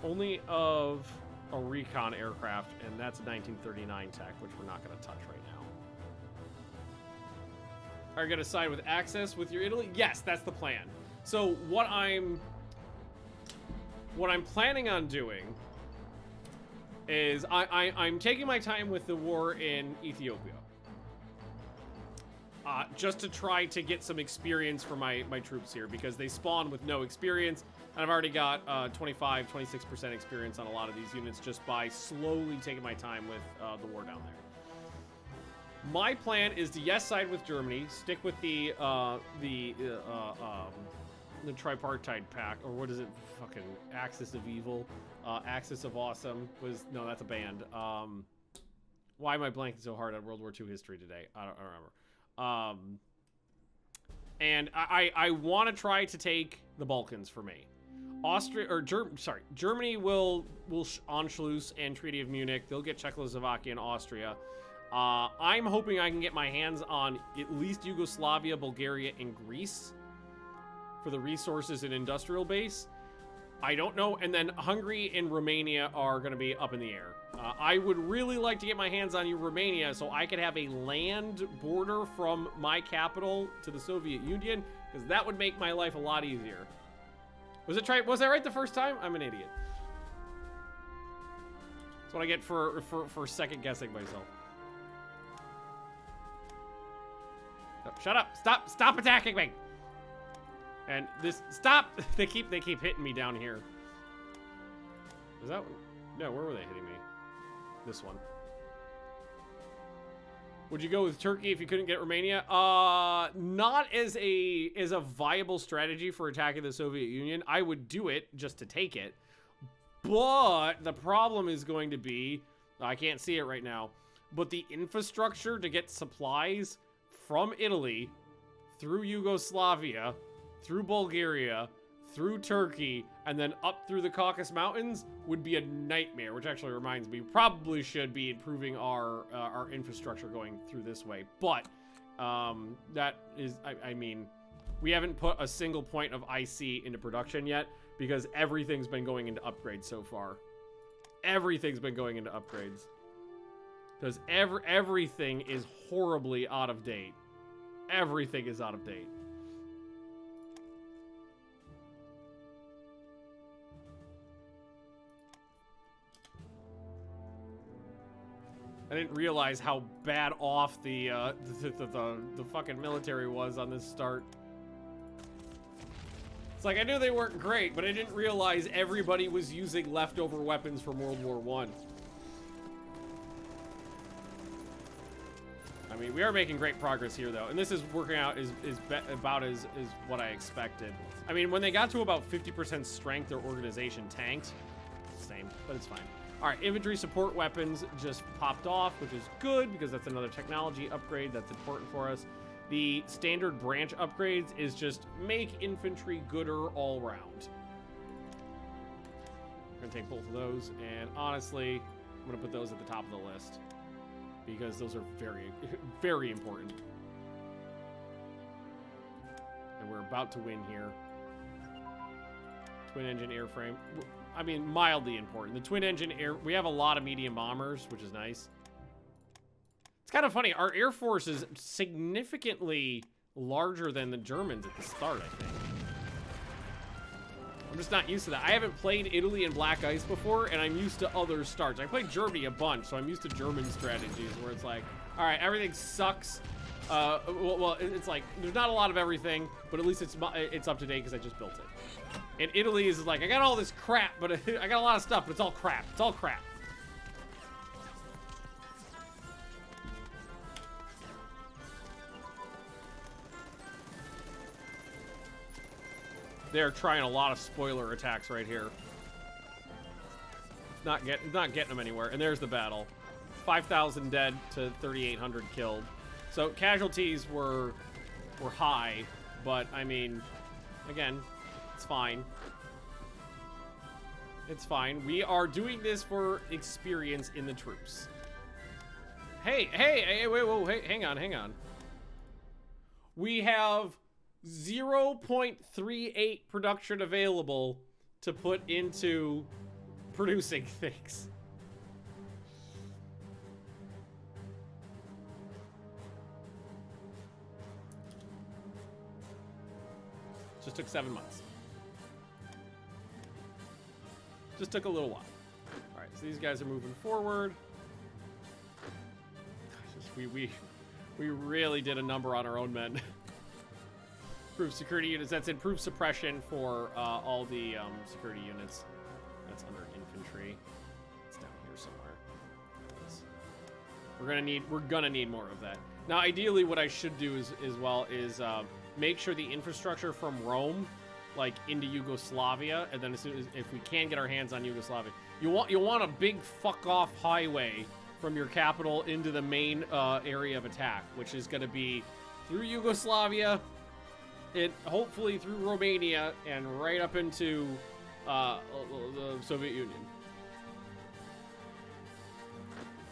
Only of a recon aircraft, and that's a 1939 tech, which we're not going to touch right now. Are you going to side with access with your Italy? Yes, that's the plan. So what I'm planning on doing is I'm taking my time with the war in Ethiopia. Just to try to get some experience for my troops here, because they spawn with no experience, and I've already got 25-26% experience on a lot of these units just by slowly taking my time with the war down there. My plan is to yes side with Germany, stick with the tripartite pack, or what is it? Fucking Axis of Evil, Axis of Awesome was no, that's a band. Why am I blanking so hard on World War II history today? I don't remember. And I want to try to take the Balkans for me. Germany will Anschluss and Treaty of Munich. They'll get Czechoslovakia and Austria. I'm hoping I can get my hands on at least Yugoslavia, Bulgaria, and Greece for the resources and industrial base. I don't know. And then Hungary and Romania are going to be up in the air. I would really like to get my hands on Romania so I could have a land border from my capital to the Soviet Union, because that would make my life a lot easier. Was that right the first time? I'm an idiot. That's what I get for second guessing myself. Oh, shut up! Stop attacking me! And this, stop! They keep hitting me down here. Is that one? No, where were they hitting me? This one. Would you go with Turkey if you couldn't get Romania? Not as a viable strategy for attacking the Soviet Union. I would do it just to take it. But the problem is going to be, I can't see it right now, but the infrastructure to get supplies from Italy through Yugoslavia, through Bulgaria, through Turkey, and then up through the Caucasus Mountains would be a nightmare, which actually reminds me, probably should be improving our infrastructure going through this way. But that is, I mean, we haven't put a single point of IC into production yet because everything's been going into upgrades so far. Everything's been going into upgrades. Because everything is horribly out of date. Everything is out of date. I didn't realize how bad off the fucking military was on this start. It's like, I knew they weren't great, but I didn't realize everybody was using leftover weapons from World War I. I mean, we are making great progress here, though, and this is working out about as what I expected. I mean, when they got to about 50% strength, their organization tanked. Same, but it's fine. All right, infantry support weapons just popped off, which is good because that's another technology upgrade that's important for us. The standard branch upgrades is just make infantry gooder all around. I'm gonna take both of those, and honestly, I'm gonna put those at the top of the list because those are very, very important. And we're about to win here. Twin engine airframe. I mean, mildly important. The twin engine air, we have a lot of medium bombers, which is nice. kind of funny. Our Air Force is significantly larger than the Germans at the start, I think. I'm just not used to that. I haven't played Italy and Black Ice before, and I'm used to other starts. I played Germany a bunch, so I'm used to German strategies where it's like, all right, everything sucks. Well, it's like, there's not a lot of everything, but at least it's up to date because I just built it. And Italy is like, I got all this crap, but I got a lot of stuff, but it's all crap. It's all crap. They're trying a lot of spoiler attacks right here. It's not getting them anywhere. And there's the battle. 5,000 dead to 3,800 killed. So casualties were high, but I mean, again, it's fine. It's fine. We are doing this for experience in the troops. Hey, wait, whoa, hey, hang on. We have 0.38 production available to put into producing things. Just took 7 months. Just took a little while. All right, so these guys are moving forward. We really did a number on our own men. Improved security units. That's improved suppression for all the security units. That's under infantry. It's down here somewhere. We're gonna need more of that. Now, ideally, what I should do is make sure the infrastructure from Rome, like into Yugoslavia, and then as soon as if we can get our hands on Yugoslavia, you want a big fuck off highway from your capital into the main area of attack, which is going to be through Yugoslavia. Hopefully through Romania and right up into the Soviet Union.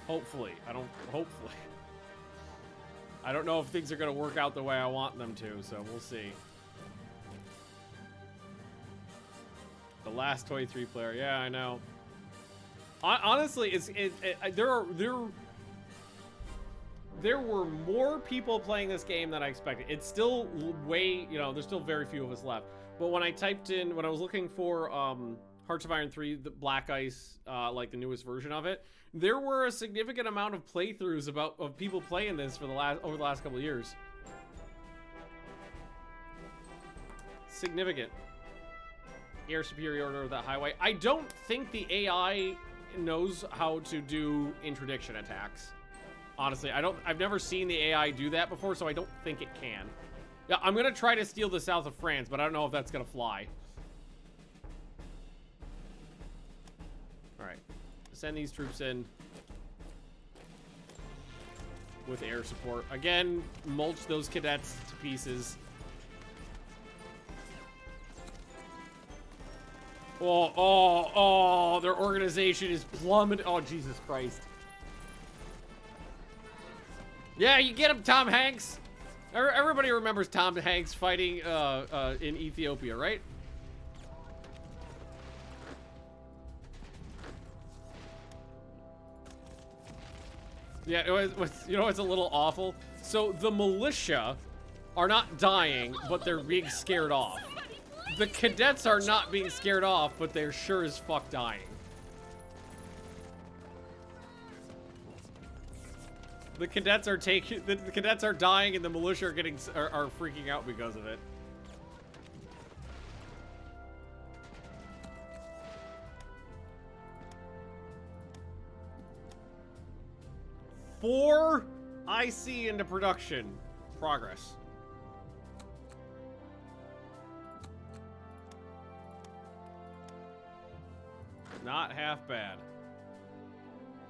Hopefully. I don't know if things are going to work out the way I want them to, so we'll see. The last Toy 3 player. Yeah, I know. Honestly, there were more people playing this game than I expected. It's still way, there's still very few of us left. But when I was looking for Hearts of Iron 3, the Black Ice, like the newest version of it, there were a significant amount of playthroughs of people playing this for over the last couple of years. Significant. Air superiority over that highway. I don't think the AI knows how to do interdiction attacks. Honestly, I've never seen the AI do that before, so I don't think it can. Yeah, I'm gonna try to steal the south of France, but I don't know if that's gonna fly. All right, send these troops in with air support. Again, mulch those cadets to pieces. Oh, their organization is plummeted. Oh, Jesus Christ. Yeah, you get him, Tom Hanks. Everybody remembers Tom Hanks fighting in Ethiopia, right? Yeah, it's a little awful. So the militia are not dying, but they're being scared off. The cadets are not being scared off, but they're sure as fuck dying. The cadets are dying, and the militia are freaking out because of it. Four IC into production. Progress. Not half bad.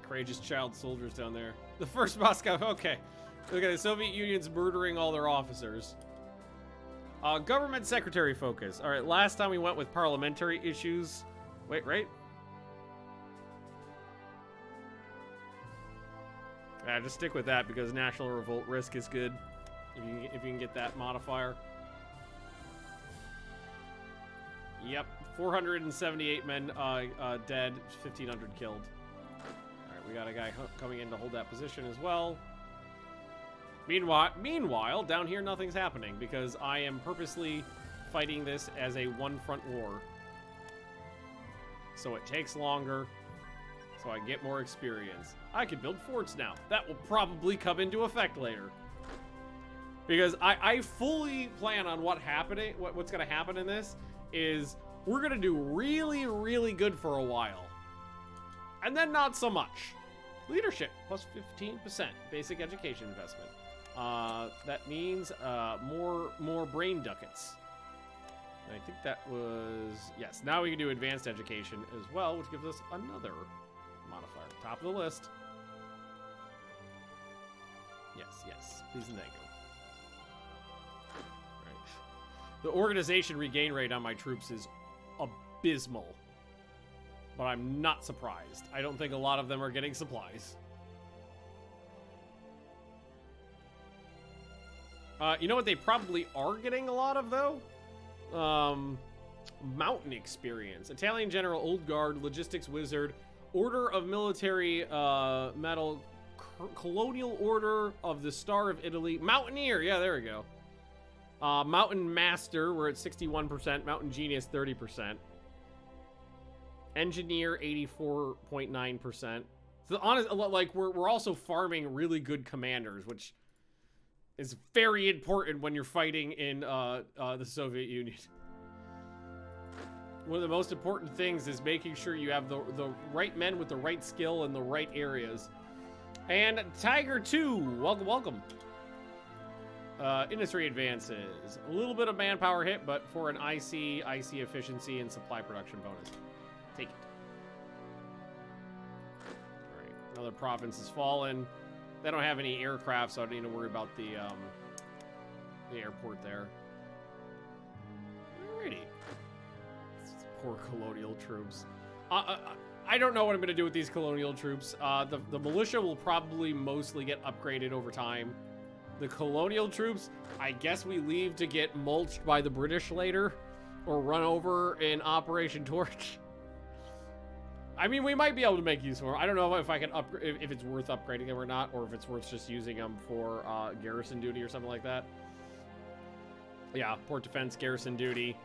Courageous child soldiers down there. The first Moscow. Okay. Look at the Soviet Union's murdering all their officers. Government secretary focus. All right. Last time we went with parliamentary issues. Wait, right? Yeah, just stick with that because national revolt risk is good. If you can get that modifier. Yep. 478 men dead, 1,500 killed. All right, we got a guy coming in to hold that position as well. Meanwhile, down here nothing's happening because I am purposely fighting this as a one-front war. So it takes longer, so I get more experience. I can build forts now. That will probably come into effect later. Because I fully plan on what's going to happen in this is we're going to do really, really good for a while. And then not so much. Leadership, plus 15%. Basic education investment. That means more brain ducats. And I think that was... Yes, now we can do advanced education as well, which gives us another modifier. Top of the list. Yes. Please and thank you. Right. The organization regain rate on my troops is abysmal. But I'm not surprised. I don't think a lot of them are getting supplies. You know what they probably are getting a lot of, though? Mountain experience. Italian General Old Guard, Logistics Wizard, Order of Military Medal, Colonial Order of the Star of Italy, Mountaineer, yeah, there we go. Mountain Master, we're at 61%, Mountain Genius, 30%. Engineer, 84.9%. So honest, like we're also farming really good commanders, which is very important when you're fighting in the Soviet Union. One of the most important things is making sure you have the right men with the right skill in the right areas. And Tiger 2, welcome. Industry advances. A little bit of manpower hit, but for an IC efficiency and supply production bonus. Take it. All right, another province has fallen. They don't have any aircraft, so I don't need to worry about the airport there. Alrighty. Poor colonial troops. I don't know what I'm going to do with these colonial troops. The militia will probably mostly get upgraded over time. The colonial troops, I guess we leave to get mulched by the British later, or run over in Operation Torch. I mean, we might be able to make use of them. I don't know if I can if it's worth upgrading them or not, or if it's worth just using them for garrison duty or something like that. Yeah, port defense, garrison duty,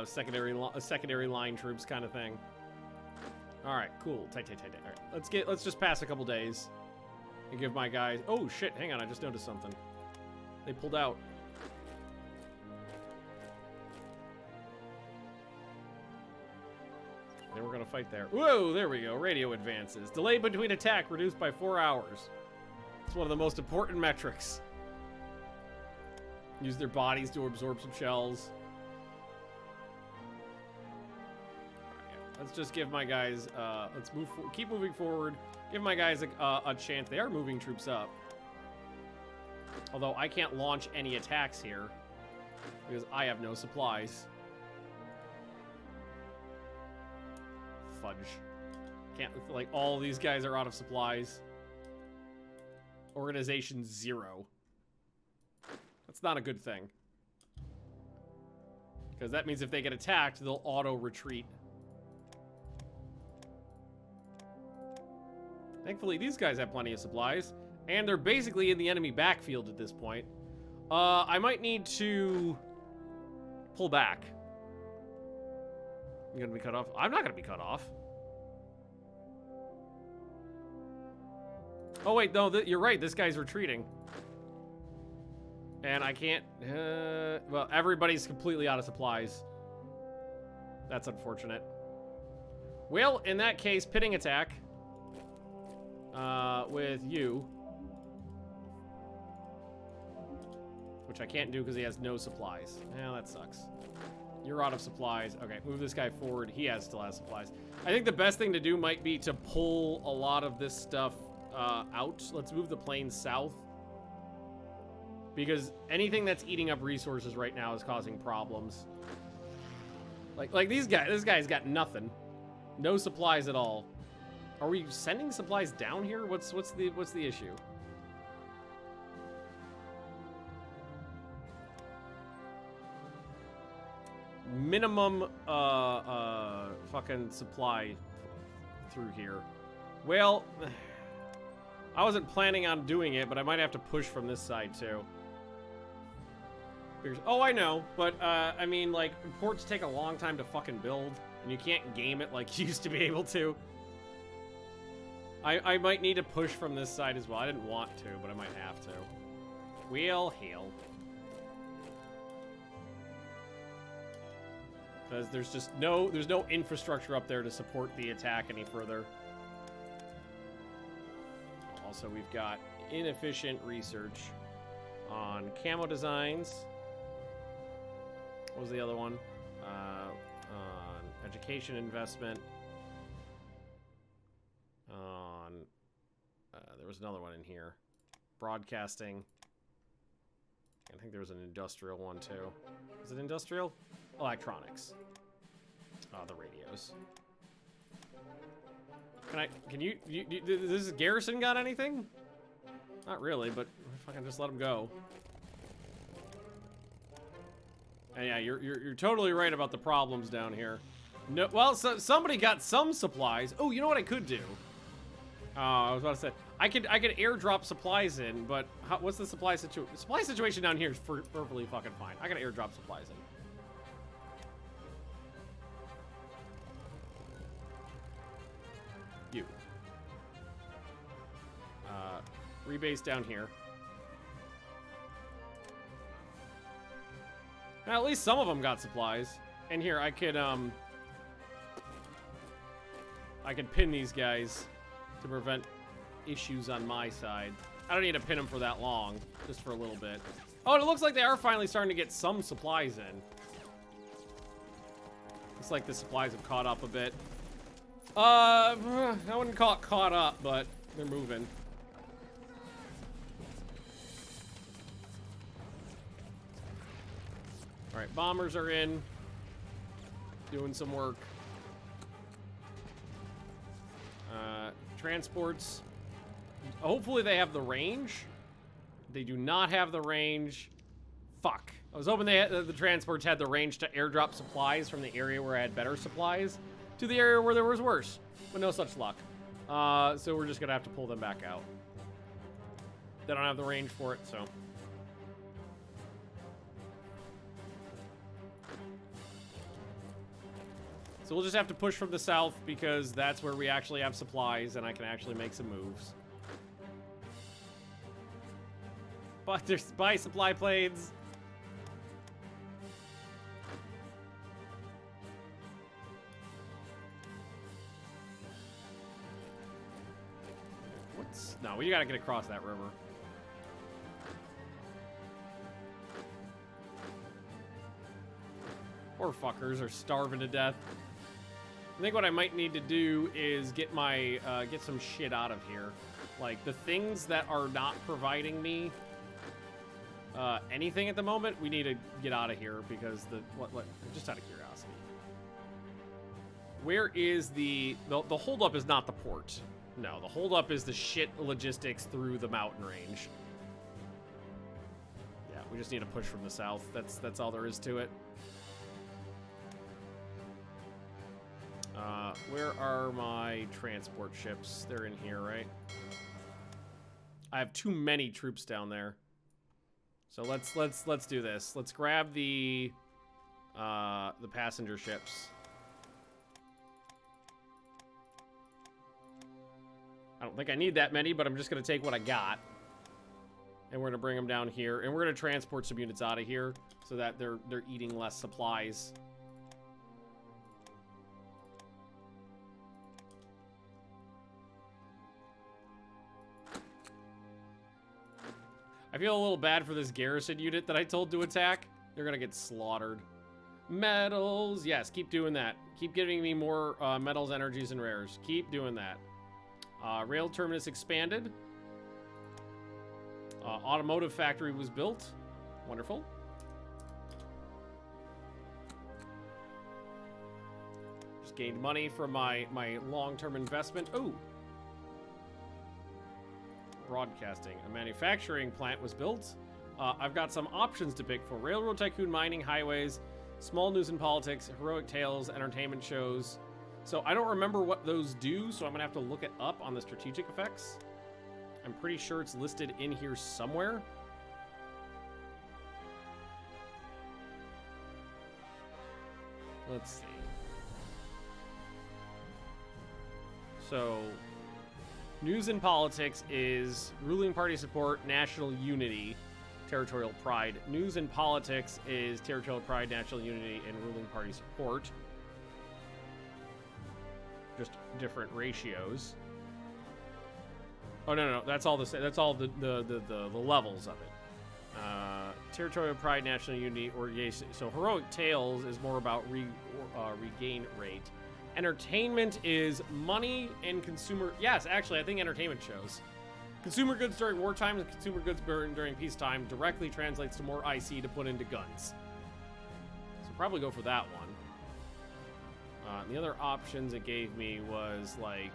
secondary line troops kind of thing. All right, cool. Tight. All right, let's just pass a couple days and give my guys. Oh shit! Hang on, I just noticed something. They pulled out. They were gonna fight there. Whoa, there we go. Radio advances. Delay between attack reduced by 4 hours. It's one of the most important metrics. Use their bodies to absorb some shells. Let's just give my guys, let's keep moving forward. Give my guys a chance. They are moving troops up. Although I can't launch any attacks here because I have no supplies. Fudge. Can't, like, all these guys are out of supplies. Organization 0. That's not a good thing. Because that means if they get attacked, they'll auto-retreat. Thankfully, these guys have plenty of supplies. And they're basically in the enemy backfield at this point. I might need to pull back. You gonna be cut off? I'm not gonna be cut off. Oh wait, no, you're right. This guy's retreating. And I can't... well, everybody's completely out of supplies. That's unfortunate. Well, in that case, pitting attack. With you. Which I can't do because he has no supplies. Yeah, that sucks. You're out of supplies. Okay, move this guy forward. He still has supplies. I think the best thing to do might be to pull a lot of this stuff out. Let's move the planes south. Because anything that's eating up resources right now is causing problems. Like these guys. This guy's got nothing. No supplies at all. Are we sending supplies down here? What's the issue? Minimum fucking supply through here. Well, I wasn't planning on doing it, but I might have to push from this side too. Oh, I know, but I mean, like, ports take a long time to fucking build, and you can't game it like you used to be able to. I might need to push from this side as well. I didn't want to, but I might have to. We'll heal. Because there's just no infrastructure up there to support the attack any further. Also, we've got inefficient research on camo designs. What was the other one? On education investment. On there was another one in here. Broadcasting. I think there was an industrial one too. Is it industrial? Electronics. The radios. Can you does Garrison got anything? Not really, but if I can just let him go. And yeah, you're totally right about the problems down here. No, well, so somebody got some supplies. Oh, you know what I could do? I was about to say I could airdrop supplies in, but what's the supply situation? The supply situation down here is perfectly fucking fine. I gotta airdrop supplies in. You. Rebase down here. Now, at least some of them got supplies. And here, I could pin these guys to prevent issues on my side. I don't need to pin them for that long, just for a little bit. Oh, and it looks like they are finally starting to get some supplies in. Looks like the supplies have caught up a bit. I wouldn't call it caught up, but they're moving. All right, bombers are in, doing some work. Transports. Hopefully they have the range. They do not have the range. Fuck. I was hoping the transports had the range to airdrop supplies from the area where I had better supplies to the area where there was worse, but no such luck. So we're just gonna have to pull them back out. They don't have the range for it, so. So we'll just have to push from the south because that's where we actually have supplies and I can actually make some moves. But there's buy supply planes. No, we gotta get across that river. Poor fuckers are starving to death. I think what I might need to do is get my get some shit out of here. Like the things that are not providing me anything at the moment, we need to get out of here because just out of curiosity. Where is the holdup is not the port. No, the holdup is the shit logistics through the mountain range. Yeah, we just need to push from the south. That's all there is to it. Where are my transport ships? They're in here, right? I have too many troops down there. So let's do this. Let's grab the passenger ships. I don't think I need that many, but I'm just gonna take what I got. And we're gonna bring them down here. And we're gonna transport some units out of here so that they're eating less supplies. I feel a little bad for this garrison unit that I told to attack. They're gonna get slaughtered. Metals, yes, keep doing that. Keep giving me more metals, energies, and rares. Keep doing that. Rail terminus expanded. Automotive factory was built. Wonderful. Just gained money from my long-term investment. Ooh. Broadcasting. A manufacturing plant was built. I've got some options to pick for railroad tycoon, mining, highways, small news and politics, heroic tales, entertainment shows. So I don't remember what those do, so I'm gonna have to look it up on the strategic effects. I'm pretty sure it's listed in here somewhere. Let's see. So, news and politics is ruling party support, national unity, territorial pride. News and politics is territorial pride, national unity, and ruling party support. Just different ratios. Oh no, that's all the same. That's all the levels of it. Territorial pride, national unity, organization. So heroic tales is more about regain rate. Entertainment is money and consumer. Yes, actually, I think entertainment shows. Consumer goods during wartime and consumer goods during peacetime directly translates to more IC to put into guns. So probably go for that one. The other options it gave me was like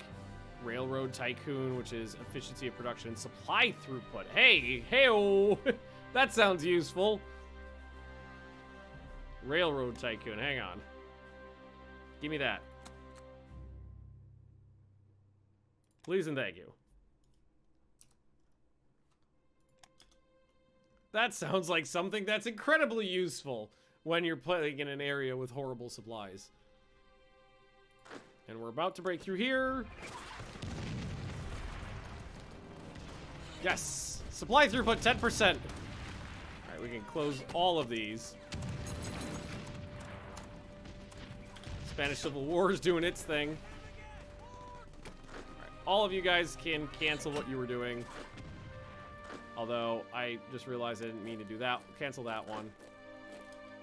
railroad tycoon, which is efficiency of production, supply throughput. Hey-o! That sounds useful. Railroad tycoon, hang on. Give me that. Please and thank you. That sounds like something that's incredibly useful when you're playing in an area with horrible supplies. And we're about to break through here. Yes! Supply throughput 10%. Alright, we can close all of these. Spanish Civil War is doing its thing. Alright, all of you guys can cancel what you were doing. Although, I just realized I didn't mean to do that. Cancel that one.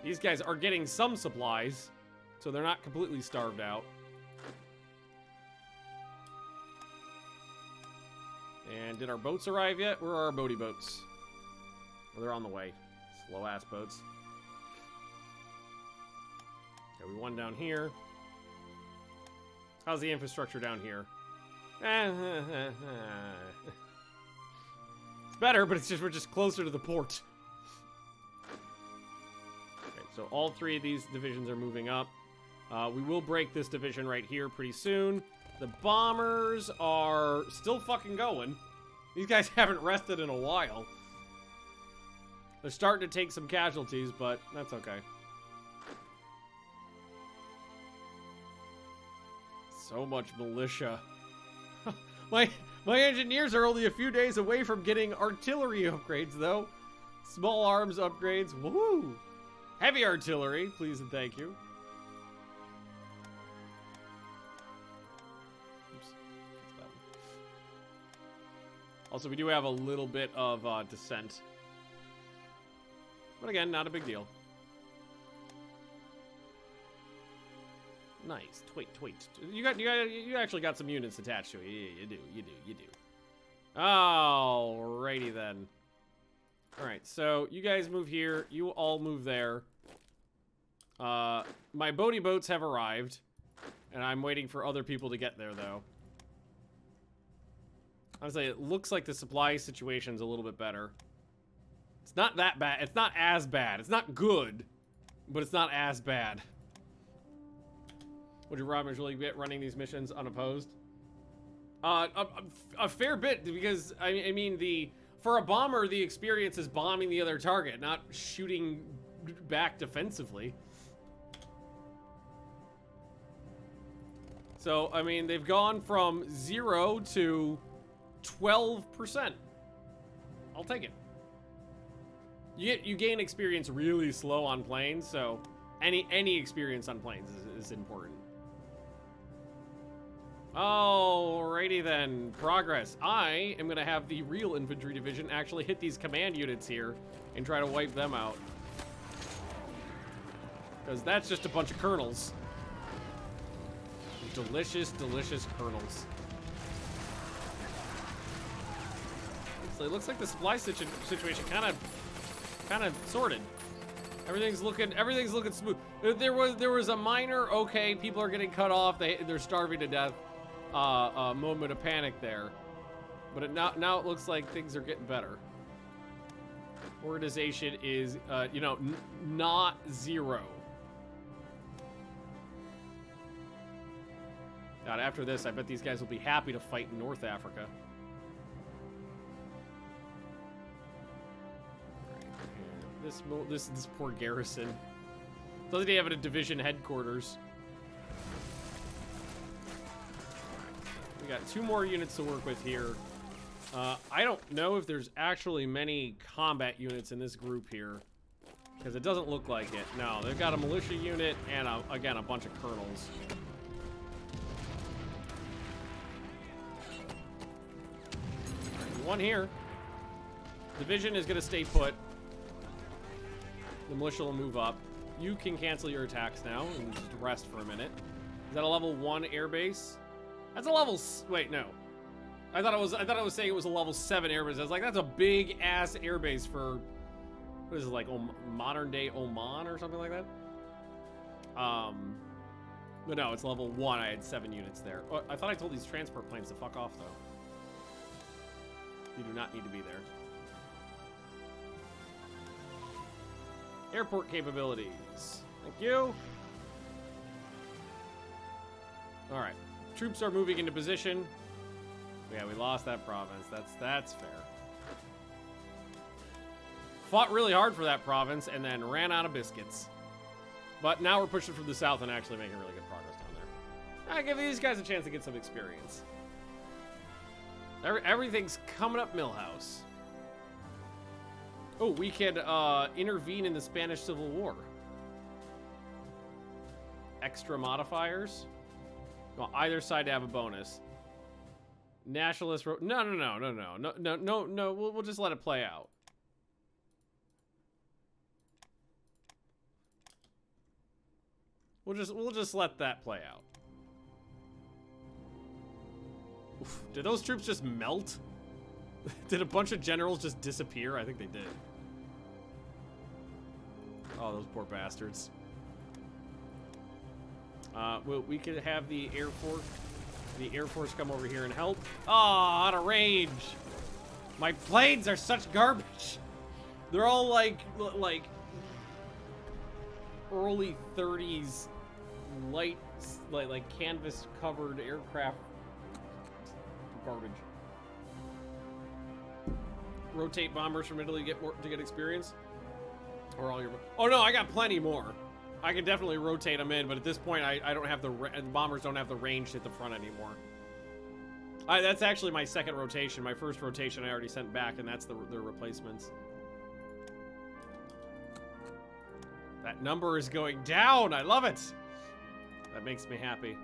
These guys are getting some supplies, so they're not completely starved out. And did our boats arrive yet? Where are our boaty boats? Oh, they're on the way. Slow-ass boats. Okay, we won down here. How's the infrastructure down here? It's better, but it's just we're just closer to the port. Okay, so all three of these divisions are moving up. We will break this division right here pretty soon. The bombers are still fucking going. These guys haven't rested in a while. They're starting to take some casualties, but that's okay. So much militia. My engineers are only a few days away from getting artillery upgrades, though. Small arms upgrades. Woohoo! Heavy artillery, please and thank you. Also, we do have a little bit of dissent. But again, not a big deal. Nice. Tweet. You actually got some units attached to it. Yeah, you do. Alrighty then. Alright, so you guys move here. You all move there. My boaty boats have arrived. And I'm waiting for other people to get there, though. Honestly, it looks like the supply situation's a little bit better. It's not that bad. It's not as bad. It's not good, but it's not as bad. Would your Robins really get running these missions unopposed? A fair bit, because I mean, for a bomber, the experience is bombing the other target, not shooting back defensively. So I mean, they've gone from 0 to 12%. I'll take it. You gain experience really slow on planes, so any experience on planes is important. Alrighty then, progress. I am gonna have the real infantry division actually hit these command units here and try to wipe them out. Because that's just a bunch of colonels. Delicious, delicious colonels. So it looks like the supply situation kind of sorted. Everything's looking smooth. There was a minor, okay, people are getting cut off, they're starving to death, moment of panic there, but now it looks like things are getting better. Organization is not 0. God, after this, I bet these guys will be happy to fight in North Africa. This poor garrison. Doesn't he have a division headquarters? We got 2 more units to work with here. I don't know if there's actually many combat units in this group here, because it doesn't look like it. No, they've got a militia unit and, again, a bunch of colonels. One here. Division is going to stay put. The militia will move up. You can cancel your attacks now and just rest for a minute. Is that a level 1 airbase? That's a level... Wait, no. I thought it was saying it was a level 7 airbase. I was like, that's a big ass airbase for... What is it, like modern day Oman or something like that? But no, it's level 1. I had 7 units there. Oh, I thought I told these transport planes to fuck off, though. You do not need to be there. Airport capabilities. Thank you. All right. Troops are moving into position. Yeah, we lost that province. That's fair. Fought really hard for that province and then ran out of biscuits. But now we're pushing from the south and actually making really good progress down there. I give these guys a chance to get some experience. Everything's coming up Millhouse. Oh, we can intervene in the Spanish Civil War. Extra modifiers. Well, either side to have a bonus. Nationalist. No. We'll just let it play out. We'll just let that play out. Oof, did those troops just melt? Did a bunch of generals just disappear? I think they did. Oh, those poor bastards. We could have the Air Force come over here and help. Oh, out of range. My planes are such garbage. They're all like early 30s light, like canvas covered aircraft garbage. Rotate bombers from Italy to get experience. Or all your... Oh no, I got plenty more. I can definitely rotate them in, but at this point, I don't have the bombers don't have the range to hit the front anymore. That's actually my second rotation. My first rotation I already sent back, and that's the replacements. That number is going down. I love it. That makes me happy.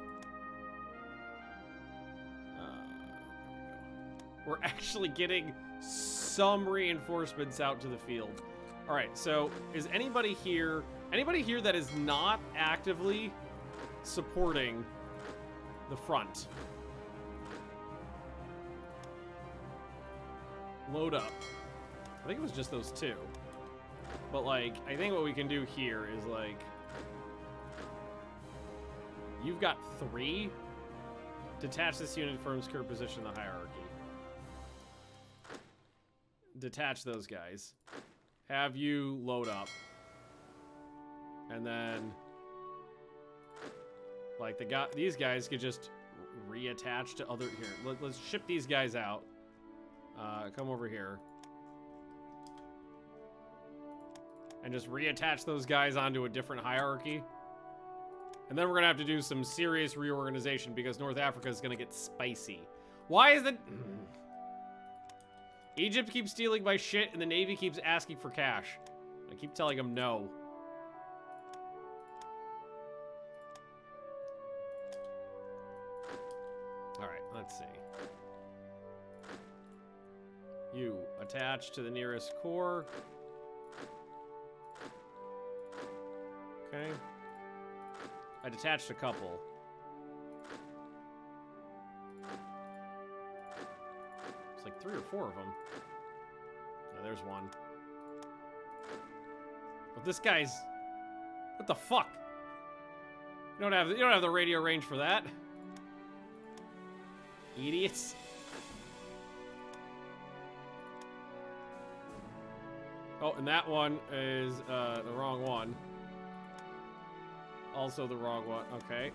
We're actually getting some reinforcements out to the field. All right, so is anybody here that is not actively supporting the front? Load up. I think it was just those 2. But like, I think what we can do here is like, you've got 3. Detach this unit from its current position in the hierarchy. Detach those guys. Have you load up. And then, like, these guys could just reattach to other... Here, let's ship these guys out. Come over here. And just reattach those guys onto a different hierarchy. And then we're going to have to do some serious reorganization because North Africa is going to get spicy. Why is it... Egypt keeps stealing my shit and the Navy keeps asking for cash. I keep telling them no. Alright, let's see. You attach to the nearest corps. Okay. I detached a couple. It's like 3 or 4 of them. Oh, there's one. But this guy's... What the fuck? You don't have the radio range for that. Idiots. Oh, and that one is the wrong one. Also the wrong one. Okay.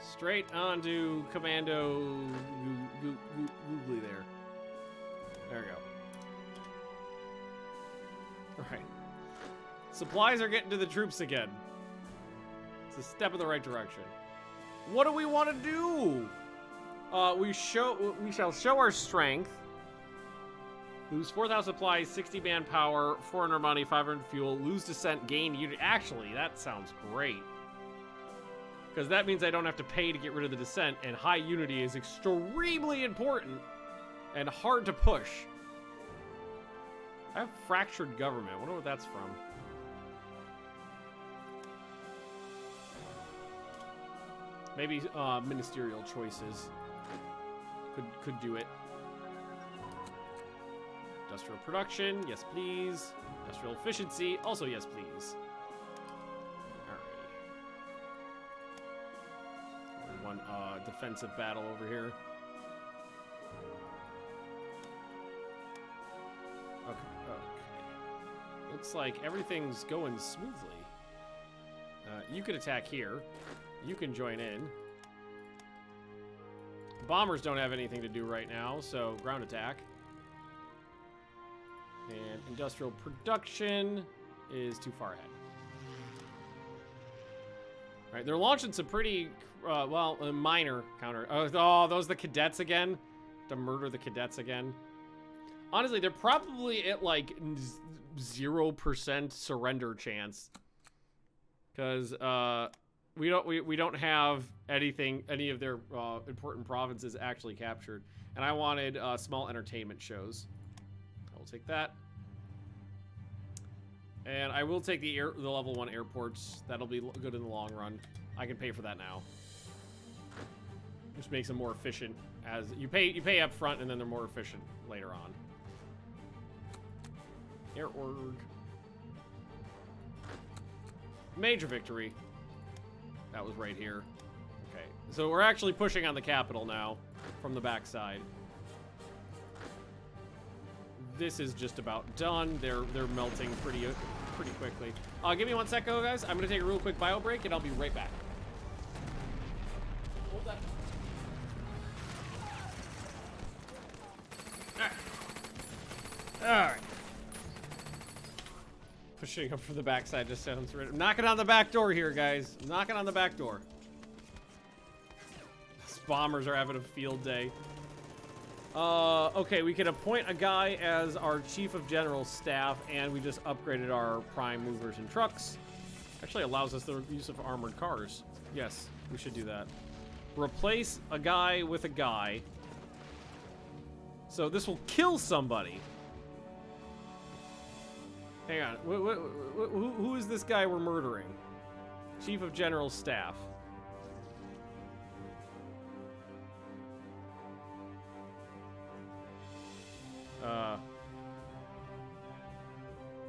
Straight onto Commando Googly there. There we go. Right. Supplies are getting to the troops again. It's a step in the right direction. What do we want to do? We shall show our strength. Lose 4,000 supplies, 60 manpower, 400 money, 500 fuel, lose descent, gain unit. Actually, that sounds great. Because that means I don't have to pay to get rid of the descent, and high unity is extremely important and hard to push. I have fractured government. I wonder what that's from. Maybe ministerial choices could do it. Industrial production, yes please. Industrial efficiency, also yes please. Alright. One defensive battle over here. Okay. Looks like everything's going smoothly. You could attack here. You can join in. Bombers don't have anything to do right now, so ground attack. And industrial production is too far ahead. All right, they're launching some pretty, minor counter. Oh, those the cadets again? To murder the cadets again? Honestly, they're probably at like 0% surrender chance. Because we don't have any of their important provinces actually captured. And I wanted small entertainment shows. I'll take that. And I will take the level 1 airports. That'll be good in the long run. I can pay for that now. Just makes them more efficient as you pay up front and then they're more efficient later on. Air org. Major victory. That was right here. Okay. So we're actually pushing on the capital now from the backside. This is just about done. They're melting pretty quickly. Give me 1 sec, guys. I'm gonna take a real quick bio break, and I'll be right back. Hold that. All right. Pushing up from the backside just sounds right. I'm knocking on the back door here, guys. I'm knocking on the back door. These bombers are having a field day. Okay, we can appoint a guy as our chief of general staff, and we just upgraded our prime movers and trucks. Actually allows us the use of armored cars. Yes, we should do that. Replace a guy with a guy. So this will kill somebody. Hang on, who is this guy we're murdering? Chief of general staff.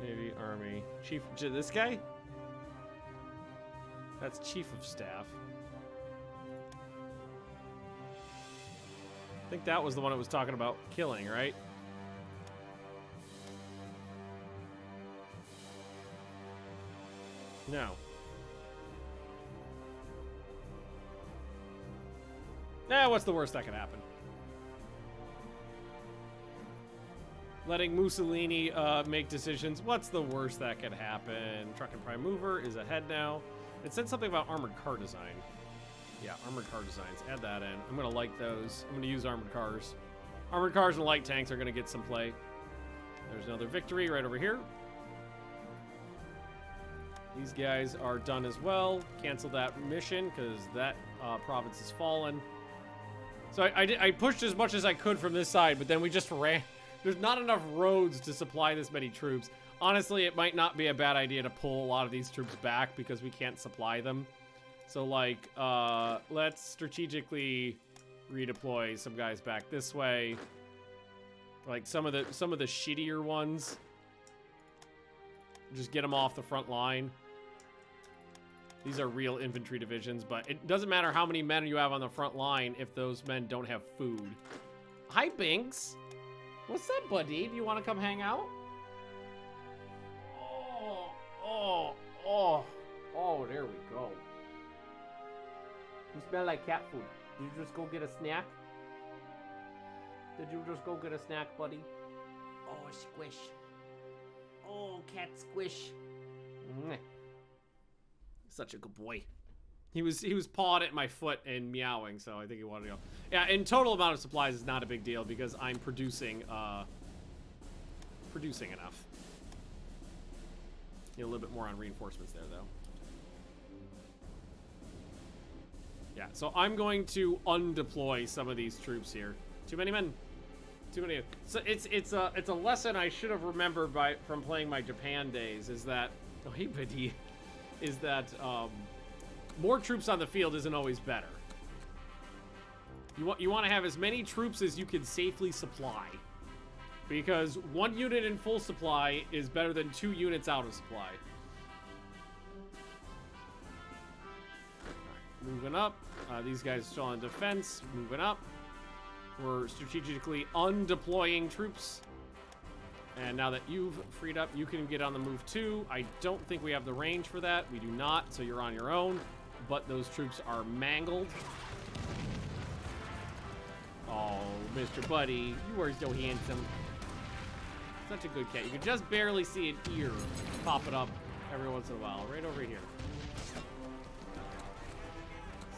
Navy, Army, Chief, this guy? That's Chief of Staff. I think that was the one it was talking about killing, right? No. What's the worst that could happen? Letting Mussolini make decisions. What's the worst that could happen? Truck and prime mover is ahead now. It said something about armored car design. Yeah, armored car designs. Add that in. I'm going to like those. I'm going to use armored cars. Armored cars and light tanks are going to get some play. There's another victory right over here. These guys are done as well. Cancel that mission because that province has fallen. So I pushed as much as I could from this side, but then we just ran. There's not enough roads to supply this many troops. Honestly, it might not be a bad idea to pull a lot of these troops back because we can't supply them. So, like, let's strategically redeploy some guys back this way. Like some of the shittier ones. Just get them off the front line. These are real infantry divisions, but it doesn't matter how many men you have on the front line if those men don't have food. Hi, Binks. What's up, buddy? Do you want to come hang out? Oh, there we go. You smell like cat food. Did you just go get a snack? Did you just go get a snack, buddy? Oh, squish. Oh, cat squish. Mwah. Such a good boy. He was pawing at my foot and meowing, so I think he wanted to go. Yeah, in total amount of supplies is not a big deal because I'm producing enough. Need a little bit more on reinforcements there, though. Yeah, so I'm going to undeploy some of these troops here. Too many men. Too many. So it's a lesson I should have remembered from playing my Japan days. Is that is that more troops on the field isn't always better. You want to have as many troops as you can safely supply, because 1 unit in full supply is better than 2 units out of supply. Right, moving up. These guys still on defense. Moving up. We're strategically undeploying troops. And now that you've freed up, you can get on the move too. I don't think we have the range for that. We do not, so you're on your own. But those troops are mangled. Oh, Mr. Buddy, you are so handsome. Such a good cat. You can just barely see an ear popping up every once in a while. Right over here.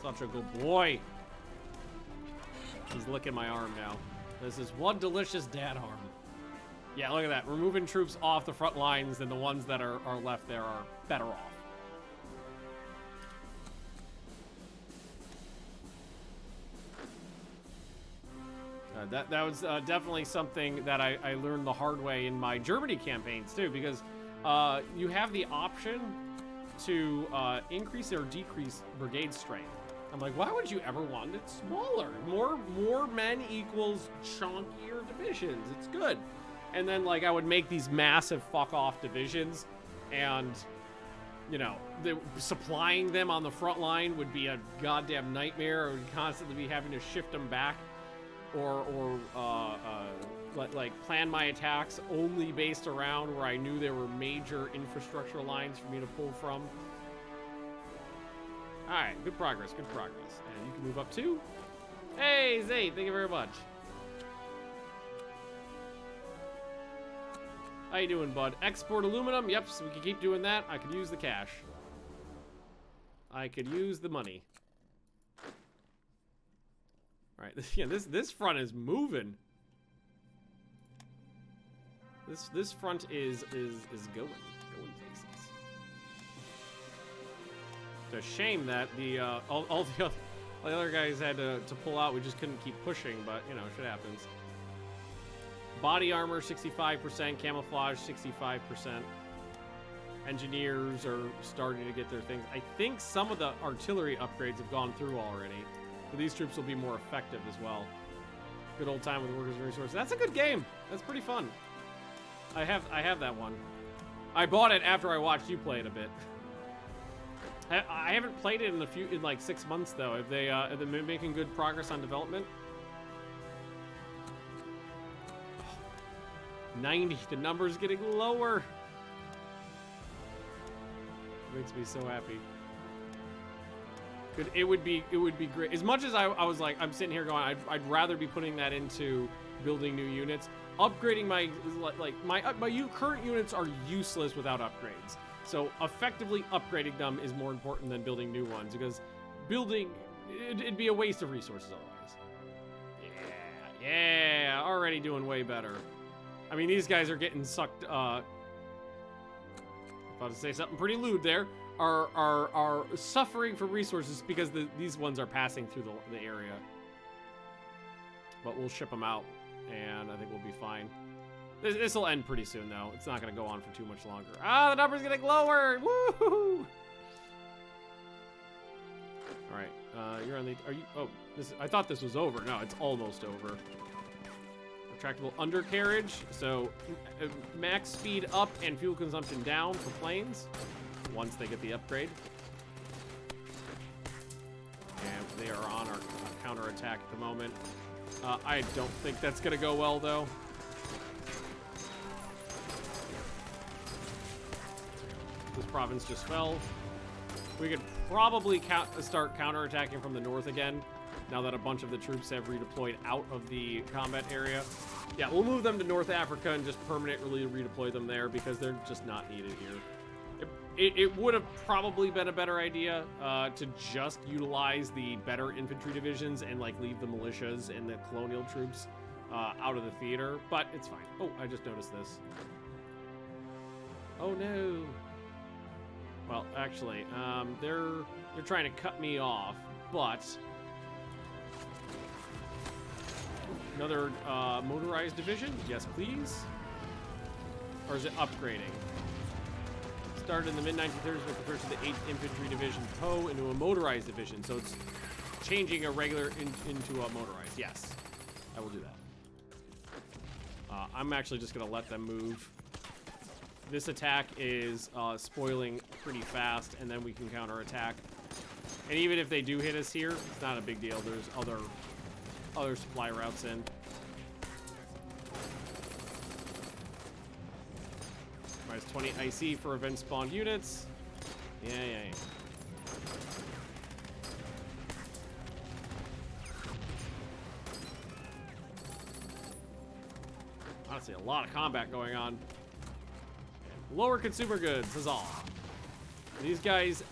Such a good boy. He's licking my arm now. This is one delicious dad arm. Yeah, look at that. We're moving troops off the front lines, and the ones that are left there are better off. That was definitely something that I learned the hard way in my Germany campaigns, too, because you have the option to increase or decrease brigade strength. I'm like, why would you ever want it smaller? More men equals chunkier divisions. It's good. And then, like, I would make these massive fuck-off divisions, and, you know, supplying them on the front line would be a goddamn nightmare. I would constantly be having to shift them back, or like, plan my attacks only based around where I knew there were major infrastructure lines for me to pull from. All right, good progress, good progress. And you can move up too. Hey, Zay, thank you very much. How you doing, bud? Export aluminum. Yep, so we can keep doing that. I could use the cash. I could use the money. All right, yeah, this front is moving. This front is going places. It's a shame that the all the other guys had to pull out. We just couldn't keep pushing, but you know, shit happens. Body armor 65%, camouflage 65%. Engineers are starting to get their things. I think some of the artillery upgrades have gone through already. So these troops will be more effective as well. Good old time with workers and resources. That's a good game. That's pretty fun. I have that one. I bought it after I watched you play it a bit. I haven't played it in like 6 months though. Have they been making good progress on development? 90. The number's getting lower. Makes me so happy. It would be great. As much as I was like, I'm sitting here going, I'd rather be putting that into building new units. Upgrading my current units are useless without upgrades. So effectively upgrading them is more important than building new ones, because building it'd be a waste of resources otherwise. Yeah, already doing way better. I mean, these guys are getting sucked. About to say something pretty lewd there. Are suffering for resources because these ones are passing through the area. But we'll ship them out, and I think we'll be fine. This will end pretty soon, though. It's not going to go on for too much longer. Ah, the number's getting lower. Woo! All right, you're on the. Are you? Oh, I thought this was over. No, it's almost over. Retractable undercarriage, so max speed up and fuel consumption down for planes once they get the upgrade. And they are on our counterattack at the moment. I don't think that's going to go well, though. This province just fell. We could probably start counterattacking from the north again. now that a bunch of the troops have redeployed out of the combat area. Yeah, we'll move them to North Africa and just permanently redeploy them there because they're just not needed here. It would have probably been a better idea to just utilize the better infantry divisions and like leave the militias and the colonial troops out of the theater, but it's fine. Oh, I just noticed this. Oh no. Well, actually, they're trying to cut me off, but another motorized division, yes please. Or is it upgrading? Started in the mid-1930s with the first of the 8th Infantry Division PO into a motorized division, so it's changing a regular into a motorized. Yes, I will do that. I'm actually just gonna let them move. This attack is spoiling pretty fast, and then we can counterattack. And even if they do hit us here, it's not a big deal. There's other supply routes in. Minus 20 IC for event spawned units. Yeah. Honestly, a lot of combat going on. Lower consumer goods is all. These guys,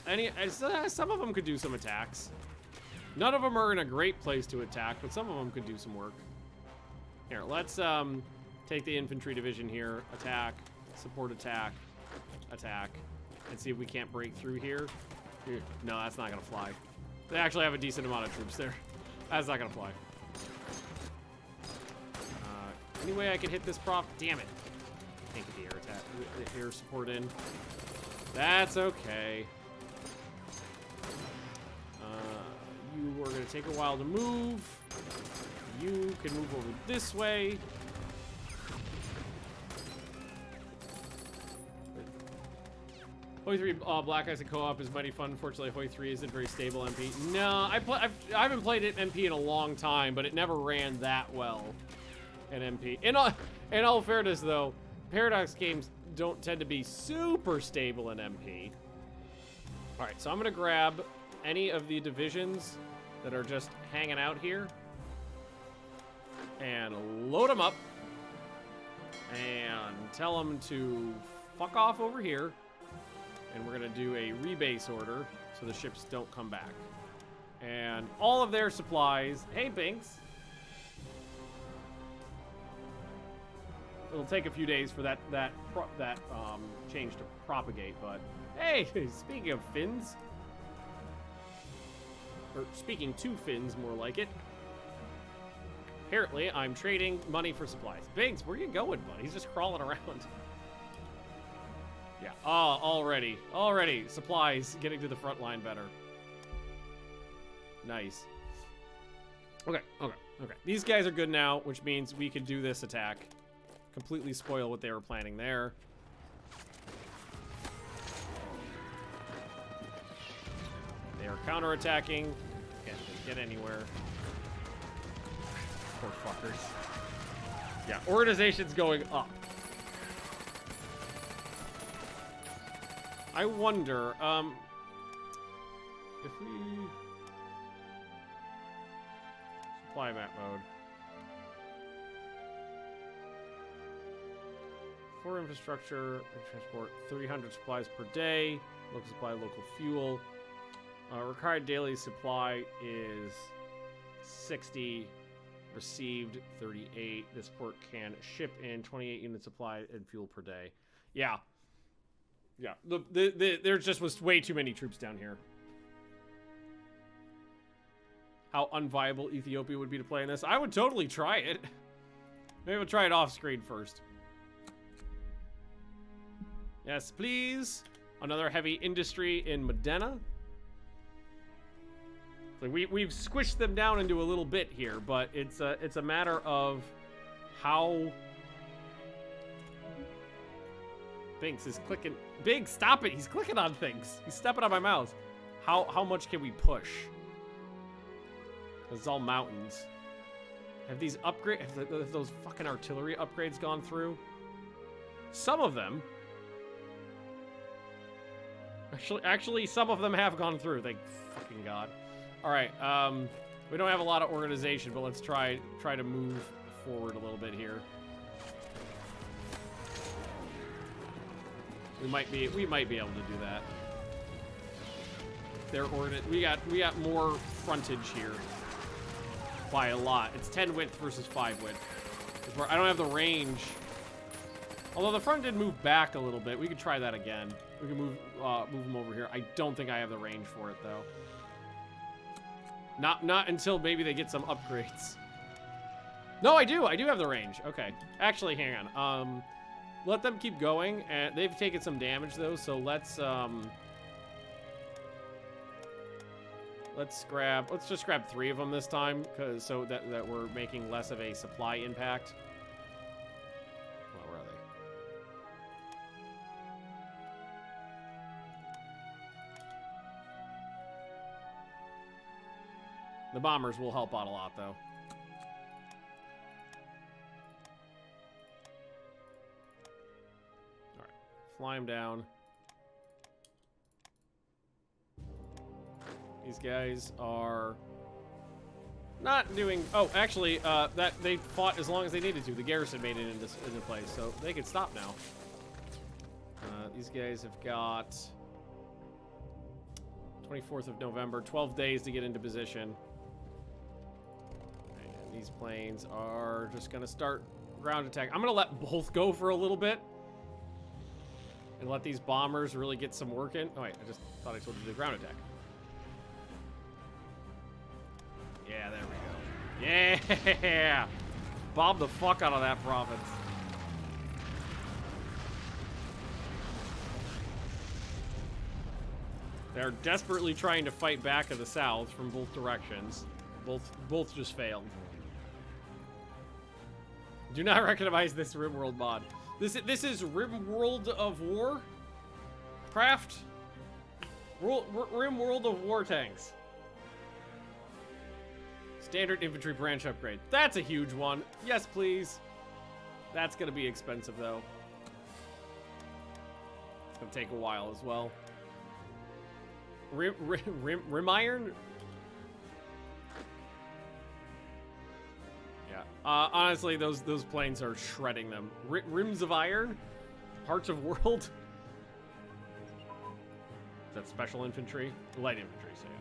some of them could do some attacks. None of them are in a great place to attack, but some of them could do some work. Here, let's take the infantry division here. Attack, support attack, attack, and see if we can't break through here. No, that's not gonna fly. They actually have a decent amount of troops there. That's not gonna fly. Any way I can hit this prop? Damn it. Can't get the air attack, the air support in. That's okay. You are gonna take a while to move. You can move over this way. Hoi 3 Black Ice and Co-op is mighty fun. Unfortunately, Hoi 3 isn't very stable MP. No, I haven't played it MP in a long time, but it never ran that well in MP. In all fairness, though, Paradox games don't tend to be super stable in MP. All right, so I'm gonna grab any of the divisions that are just hanging out here and load them up and tell them to fuck off over here. And we're gonna do a rebase order so the ships don't come back. And all of their supplies. Hey, Binks. It'll take a few days for that change to propagate, but hey, speaking of Finns, or speaking to Finns, more like it. Apparently, I'm trading money for supplies. Binks, where you going, bud? He's just crawling around. Yeah. Oh, already. Supplies getting to the front line better. Nice. Okay. These guys are good now, which means we can do this attack. Completely spoil what they were planning there. They are counterattacking. Can't get anywhere. Poor fuckers. Yeah, organization's going up. I wonder, if we... Supply map mode. For infrastructure, transport 300 supplies per day. Local supply, local fuel. Required daily supply is 60. Received 38. This port can ship in 28 unit supply and fuel per day. Yeah. Yeah. There just was way too many troops down here. How unviable Ethiopia would be to play in this. I would totally try it. Maybe we'll try it off screen first. Yes, please. Another heavy industry in Modena. Like we've squished them down into a little bit here, but it's a matter of how. Binks is clicking. Big, stop it! He's clicking on things. He's stepping on my mouse. How much can we push? It's all mountains. Have these upgrades? Have those fucking artillery upgrades gone through? Some of them. Actually, some of them have gone through. Thank fucking God. All right. We don't have a lot of organization, but let's try to move forward a little bit here. We might be able to do that. We got more frontage here by a lot. It's 10 width versus 5 width. I don't have the range. Although the front did move back a little bit. We could try that again. We can move them over here. I don't think I have the range for it though. Not until maybe they get some upgrades. No, I do have the range. Okay. Actually, hang on. Let them keep going. And they've taken some damage though, so let's just grab 3 of them this time, so that we're making less of a supply impact. Well, where are they? The bombers will help out a lot, though. All right, fly them down. These guys are not doing... Oh, actually, that they fought as long as they needed to. The garrison made it into place, so they can stop now. These guys have got 24th of November, 12 days to get into position. And these planes are just going to start ground attack. I'm going to let both go for a little bit and let these bombers really get some work in. Oh, wait, I just thought I told you to do ground attack. Yeah, there we go. Yeah! Bomb the fuck out of that province. They're desperately trying to fight back in the south from both directions. Both just failed. Do not recognize this RimWorld mod. This is RimWorld of War? Craft? RimWorld of War tanks. Standard infantry branch upgrade. That's a huge one. Yes, please. That's gonna be expensive, though. It's gonna take a while as well. Rim iron? Yeah. Honestly, those planes are shredding them. Rims of iron? Hearts of world? Is that special infantry? Light infantry, so yeah.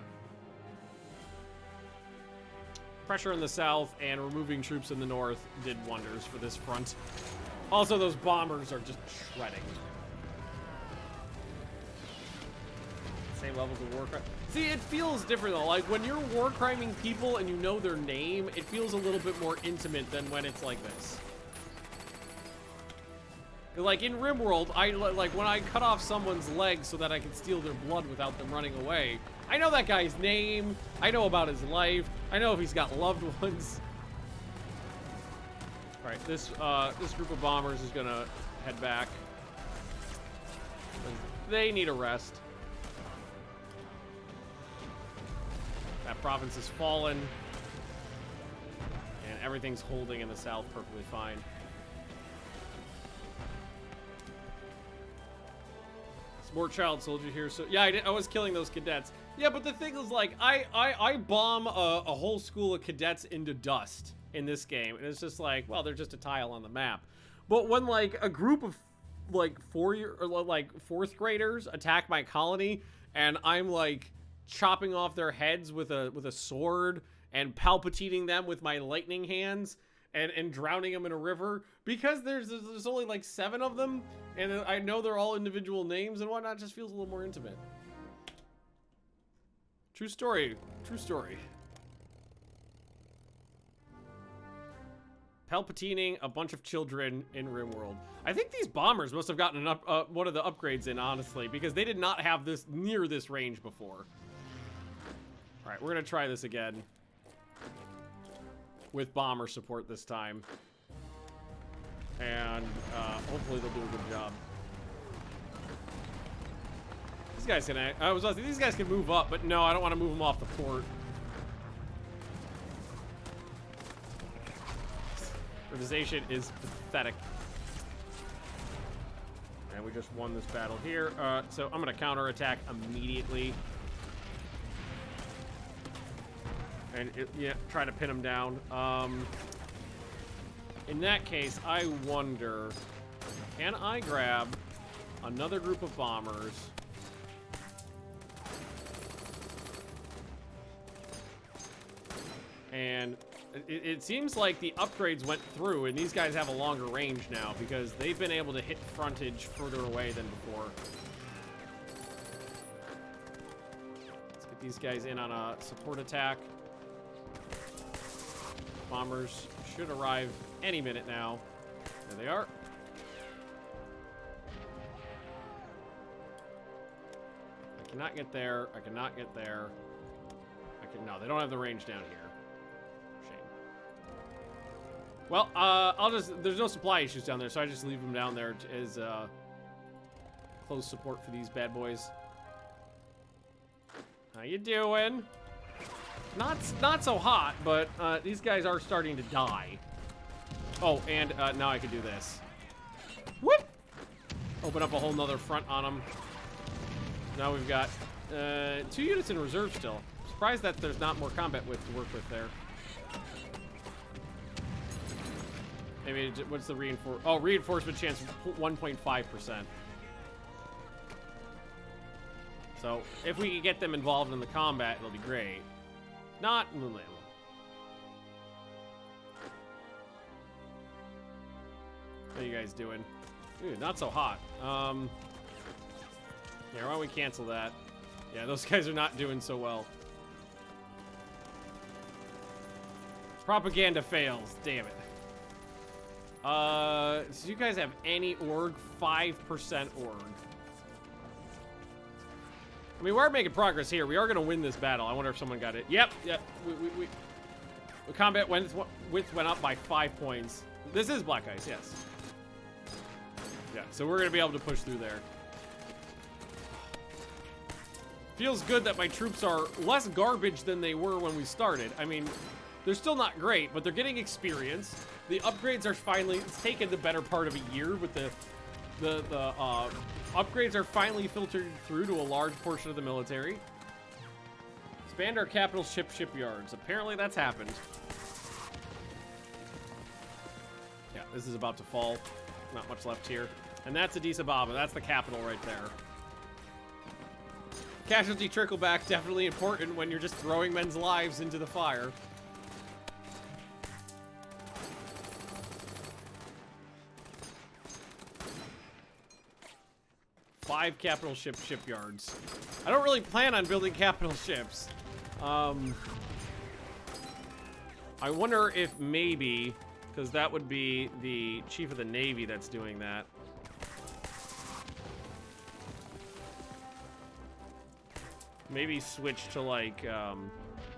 Pressure in the south and removing troops in the north did wonders for this front. Also, those bombers are just shredding. Same levels of war crime. See, it feels different though. Like when you're war criming people and you know their name, it feels a little bit more intimate than when it's like this. Like in RimWorld, like when I cut off someone's leg so that I can steal their blood without them running away. I know that guy's name. I know about his life. I know if he's got loved ones. All right, this group of bombers is gonna head back. They need a rest. That province has fallen, and everything's holding in the south perfectly fine. More child soldier here, so yeah, I was killing those cadets. Yeah, but the thing is, like, I bomb a whole school of cadets into dust in this game, and it's just like, well, they're just a tile on the map. But when like a group of like fourth graders attack my colony, and I'm like chopping off their heads with a sword and palpitating them with my lightning hands and drowning them in a river because there's only like 7 of them, and I know they're all individual names and whatnot. It just feels a little more intimate. True story. True story. Palpitating a bunch of children in RimWorld. I think these bombers must have gotten one of the upgrades in, honestly, because they did not have this near this range before. All right, we're gonna try this again with bomber support this time, and hopefully they'll do a good job. These guys can. These guys can move up, but no, I don't want to move them off the port. Organization is pathetic. And we just won this battle here. So I'm going to counterattack immediately. and yeah, try to pin them down. In that case, I wonder, can I grab another group of bombers? And it seems like the upgrades went through, and these guys have a longer range now because they've been able to hit frontage further away than before. Let's get these guys in on a support attack. Bombers should arrive any minute now. There they are. I cannot get there. I cannot get there. No, they don't have the range down here. Well, there's no supply issues down there, so I just leave them down there as close support for these bad boys. How you doing? Not so hot, but these guys are starting to die. Oh, and now I can do this. Whoop! Open up a whole nother front on them. Now we've got 2 units in reserve still. Surprised that there's not more combat width to work with there. Maybe what's the reinforcement? Oh, reinforcement chance 1.5%. So if we can get them involved in the combat, it'll be great. Not. How you guys doing? Ooh, not so hot. Yeah, why don't we cancel that? Yeah, those guys are not doing so well. Propaganda fails. Damn it. So you guys have any org? 5% org. I mean, we are making progress here. We are going to win this battle. I wonder if someone got it. Yep. The combat width went up by 5 points. This is Black Ice, yes. Yeah, so we're going to be able to push through there. Feels good that my troops are less garbage than they were when we started. I mean, they're still not great, but they're getting experience. The upgrades are finally, it's taken the better part of a year, but the upgrades are finally filtered through to a large portion of the military. Expand our capital shipyards. Apparently that's happened. Yeah, this is about to fall. Not much left here. And that's Addis Ababa. That's the capital right there. Casualty trickleback, definitely important when you're just throwing men's lives into the fire. Five capital shipyards. I don't really plan on building capital ships. I wonder if maybe, because that would be the chief of the Navy that's doing that. Maybe switch to like a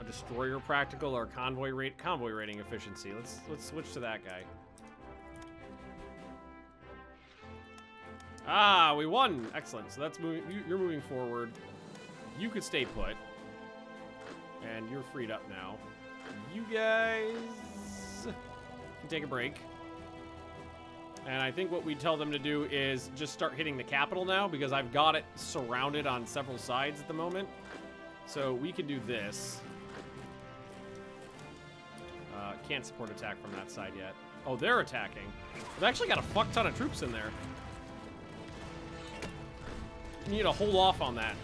destroyer practical or convoy rating efficiency. Let's switch to that guy. Ah, we won. Excellent. So that's moving. You're moving forward. You could stay put, and you're freed up now. You guys can take a break. And I think what we tell them to do is just start hitting the capital now, because I've got it surrounded on several sides at the moment. So we can do this. Can't support attack from that side yet. Oh, they're attacking. They've actually got a fuck ton of troops in there. You need to hold off on that.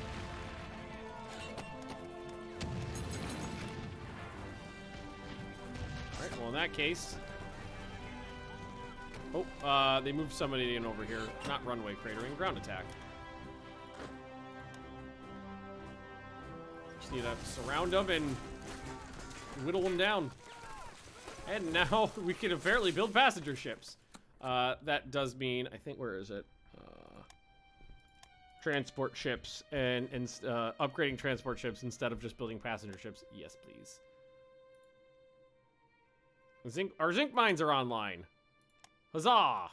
Alright, well in that case... Oh, they moved somebody in over here. Not runway cratering, ground attack. Just need to surround them and whittle them down. And now we can apparently build passenger ships. That does mean, I think, where is it? Transport ships and upgrading transport ships instead of just building passenger ships. Yes, please. Our zinc mines are online. Huzzah!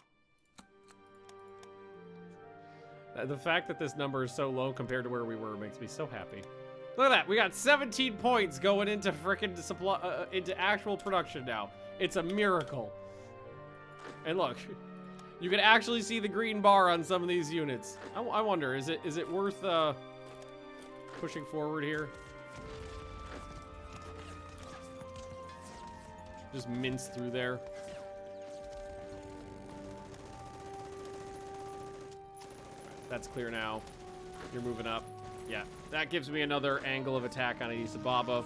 The fact that this number is so low compared to where we were makes me so happy. Look at that. We got 17 points going into frickin' supply into actual production now. It's a miracle. And look, you can actually see the green bar on some of these units. I wonder, is it worth pushing forward here? Just mince through there. That's clear now. You're moving up. Yeah, that gives me another angle of attack on Addis Ababa.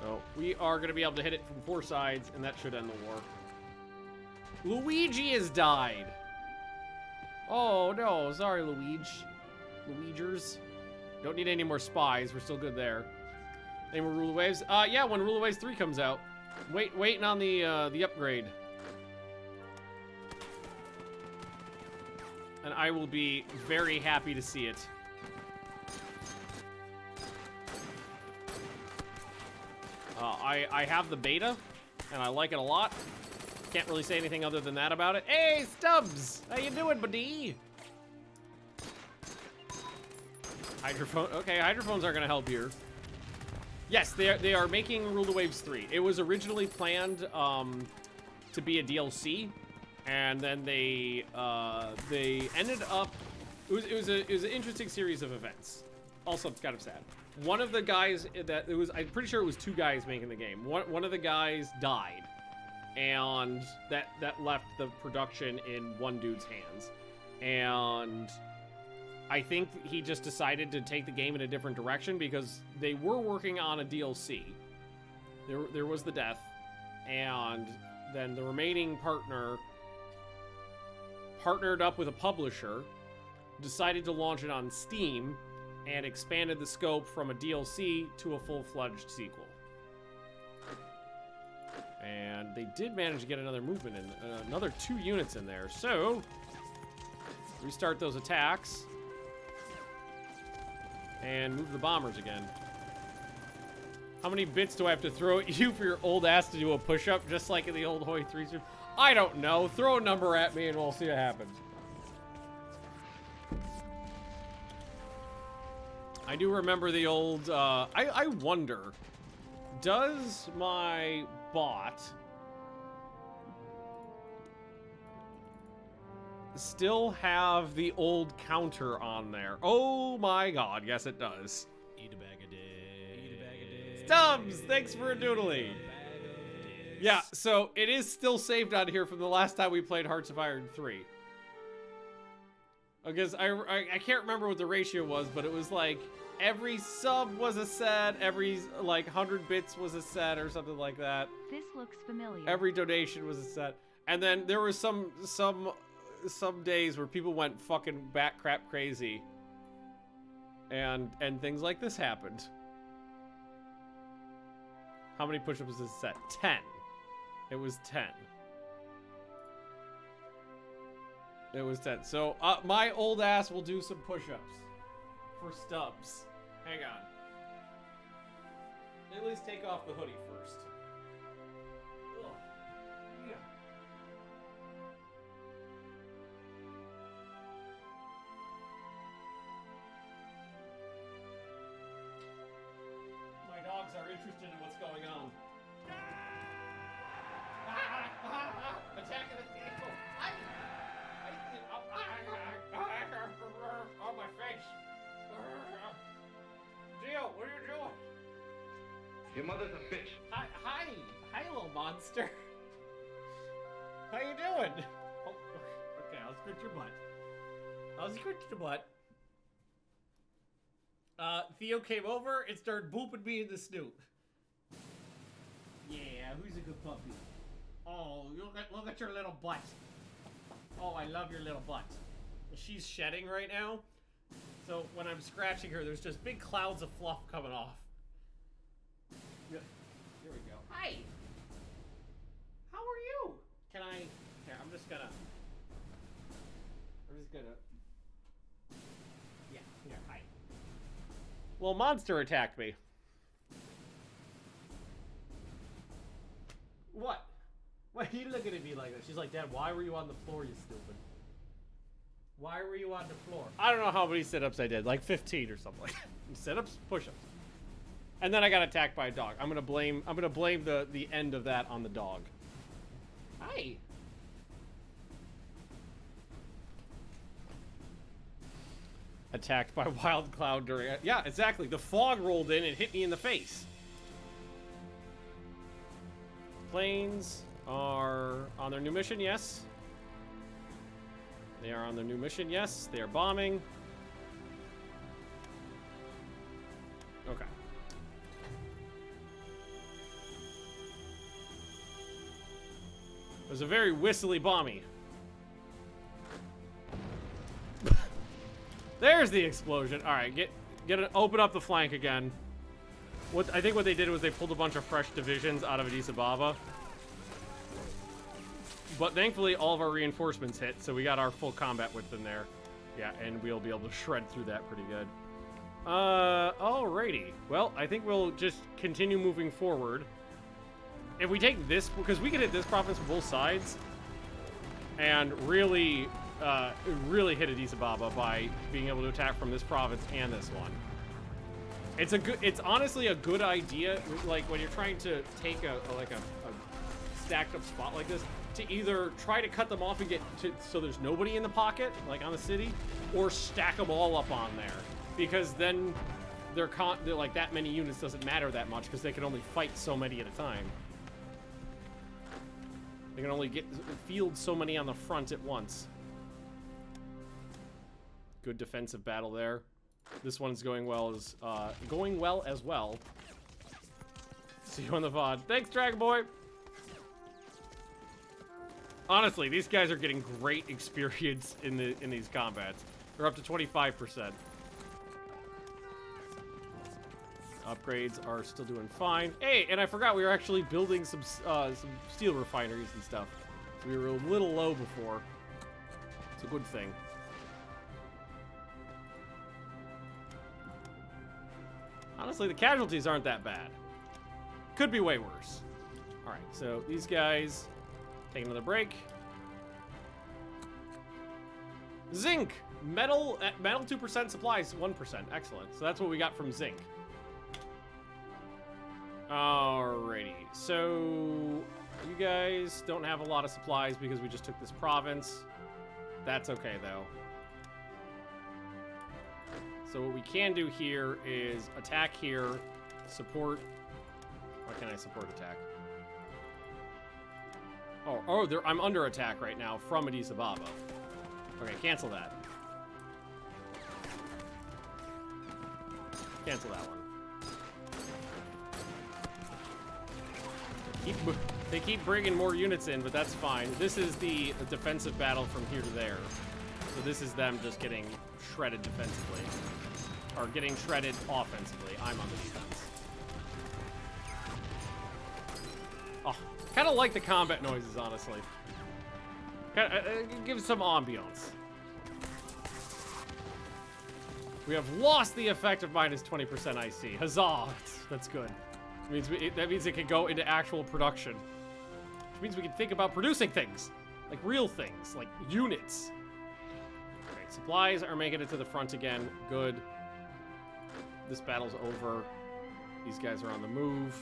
So we are going to be able to hit it from 4 sides, and that should end the war. Luigi has died. Oh, no. Sorry, Luigers. Don't need any more spies. We're still good there. Any more Ruler Waves? Yeah, when Ruler Waves 3 comes out. Waiting on the upgrade. And I will be very happy to see it. I have the beta, and I like it a lot. Can't really say anything other than that about it. Hey, Stubbs! How you doing, buddy? Hydrophone. Okay, hydrophones are going to help here. Yes, they are making Rule the Waves 3. It was originally planned to be a DLC, and then they ended up. It was an interesting series of events. Also, it's kind of sad. One of the guys I'm pretty sure it was 2 guys making the game. One of the guys died, and that left the production in one dude's hands, and I think he just decided to take the game in a different direction because they were working on a DLC. There was the death, and then the remaining partner partnered up with a publisher, decided to launch it on Steam, and expanded the scope from a DLC to a full-fledged sequel. And they did manage to get another movement in, another 2 units in there. So, restart those attacks. And move the bombers again. How many bits do I have to throw at you for your old ass to do a push-up, just like in the old Hoi 3 stream? I don't know. Throw a number at me and we'll see what happens. I do remember the old, I wonder, does my bot still have the old counter on there? Oh my god, yes it does. Eat a bag of dicks. Eat a bag of dicks. Stubbs, thanks for doodling. Yeah, so it is still saved on here from the last time we played Hearts of Iron 3. Because I can't remember what the ratio was, but it was like every sub was a set, every like 100 bits was a set or something like that. This looks familiar. Every donation was a set. And then there was some days where people went fucking bat crap crazy. And things like this happened. How many push-ups is this set? 10. It was 10. It was 10. So, my old ass will do some push-ups for Stubbs. Hang on. At least take off the hoodie first. Ugh. Yeah. My dogs are interested in what's going on. Attacking the vehicle. On my face. Gio, what are you doing? Your mother's a bitch. Hi, little monster. How you doing? Oh, okay, I'll scratch your butt. Theo came over and started booping me in the snoot. Yeah, who's a good puppy? Oh, look at your little butt. Oh, I love your little butt. She's shedding right now, so when I'm scratching her, there's just big clouds of fluff coming off. Here we go. Hi! How are you? Here, I'm just gonna... Yeah, here, hi. Well, monster attacked me. What? Why are you looking at me like that? She's like, Dad, why were you on the floor, you stupid? Why were you on the floor? I don't know how many sit-ups I did, like 15 or something like that. Sit-ups, push-ups. And then I got attacked by a dog. I'm gonna blame the end of that on the dog. Hi. Attacked by wild cloud during... Yeah, exactly. The fog rolled in and hit me in the face. Planes are on their new mission, yes. They are on their new mission, yes. They are bombing. Okay. It was a very whistly bomby. There's the explosion. All right, open up the flank again. I think what they did was they pulled a bunch of fresh divisions out of Addis Ababa. But thankfully, all of our reinforcements hit, so we got our full combat width in there. Yeah, and we'll be able to shred through that pretty good. Alrighty. Well, I think we'll just continue moving forward. If we take this, because we can hit this province from both sides, and really hit Addis Ababa by being able to attack from this province and this one. It's honestly a good idea, like when you're trying to take a stacked up spot like this, to either try to cut them off and get so there's nobody in the pocket, like on the city, or stack them all up on there, because then they're like that many units doesn't matter that much because they can only fight so many at a time. They can only field so many on the front at once. Good defensive battle there. This one's going well as well. See you on the VOD. Thanks, Dragon Boy. Honestly, these guys are getting great experience in these combats. They're up to 25%. Upgrades are still doing fine. Hey, and I forgot we were actually building some steel refineries and stuff. So we were a little low before. It's a good thing. Honestly, the casualties aren't that bad. Could be way worse. All right, so these guys take another break. Zinc, metal 2%, supplies 1%. Excellent. So that's what we got from zinc. Alrighty, so you guys don't have a lot of supplies because we just took this province. That's okay, though. So what we can do here is attack here, support. Why can't I support attack? I'm under attack right now from Addis Ababa. Okay, cancel that. Cancel that one. They keep bringing more units in, but that's fine. This is the defensive battle from here to there. So this is them just getting shredded defensively. Or getting shredded offensively. I'm on the defense. Oh, kind of like the combat noises, honestly. Give some ambiance. We have lost the effect of minus 20% IC. Huzzah! That's good. That means it can go into actual production. Which means we can think about producing things. Like real things. Like units. Okay, supplies are making it to the front again. Good. This battle's over. These guys are on the move.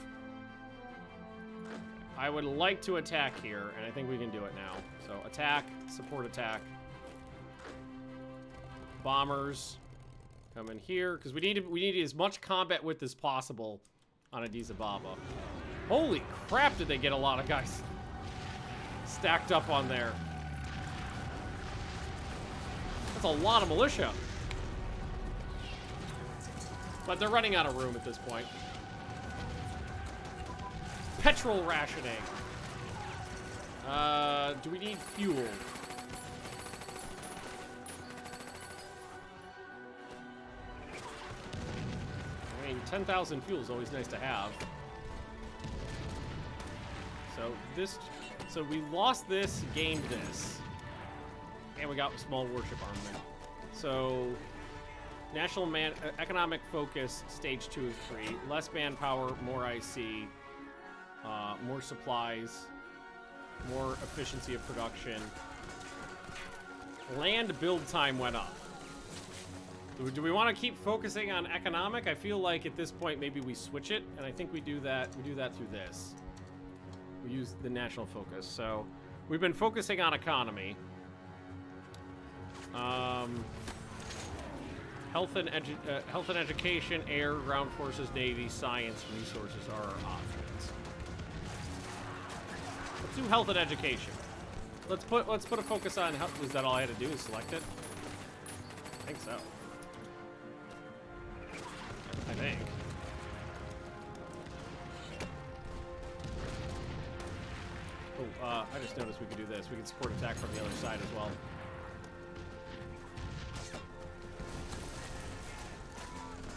I would like to attack here, and I think we can do it now. So attack, support attack. Bombers come in here, because we need as much combat width as possible on Addis Ababa. Holy crap, did they get a lot of guys stacked up on there. That's a lot of militia. But they're running out of room at this point. Petrol rationing. Do we need fuel? I mean, 10,000 fuel is always nice to have. So we lost this, gained this. And we got a small warship armament. So national economic focus, stage 2 of 3. Less manpower, more IC, more supplies, more efficiency of production. Land build time went up. Do we want to keep focusing on economic? I feel like at this point maybe we switch it, and I think we do that. We do that through this. We use the national focus. So we've been focusing on economy. Health and education, air, ground forces, navy, science, resources are our options. do health and education. Let's put a focus on health. Was that all I had to do? Is select it? I think so. I think. Oh, I just noticed we could do this. We can support attack from the other side as well.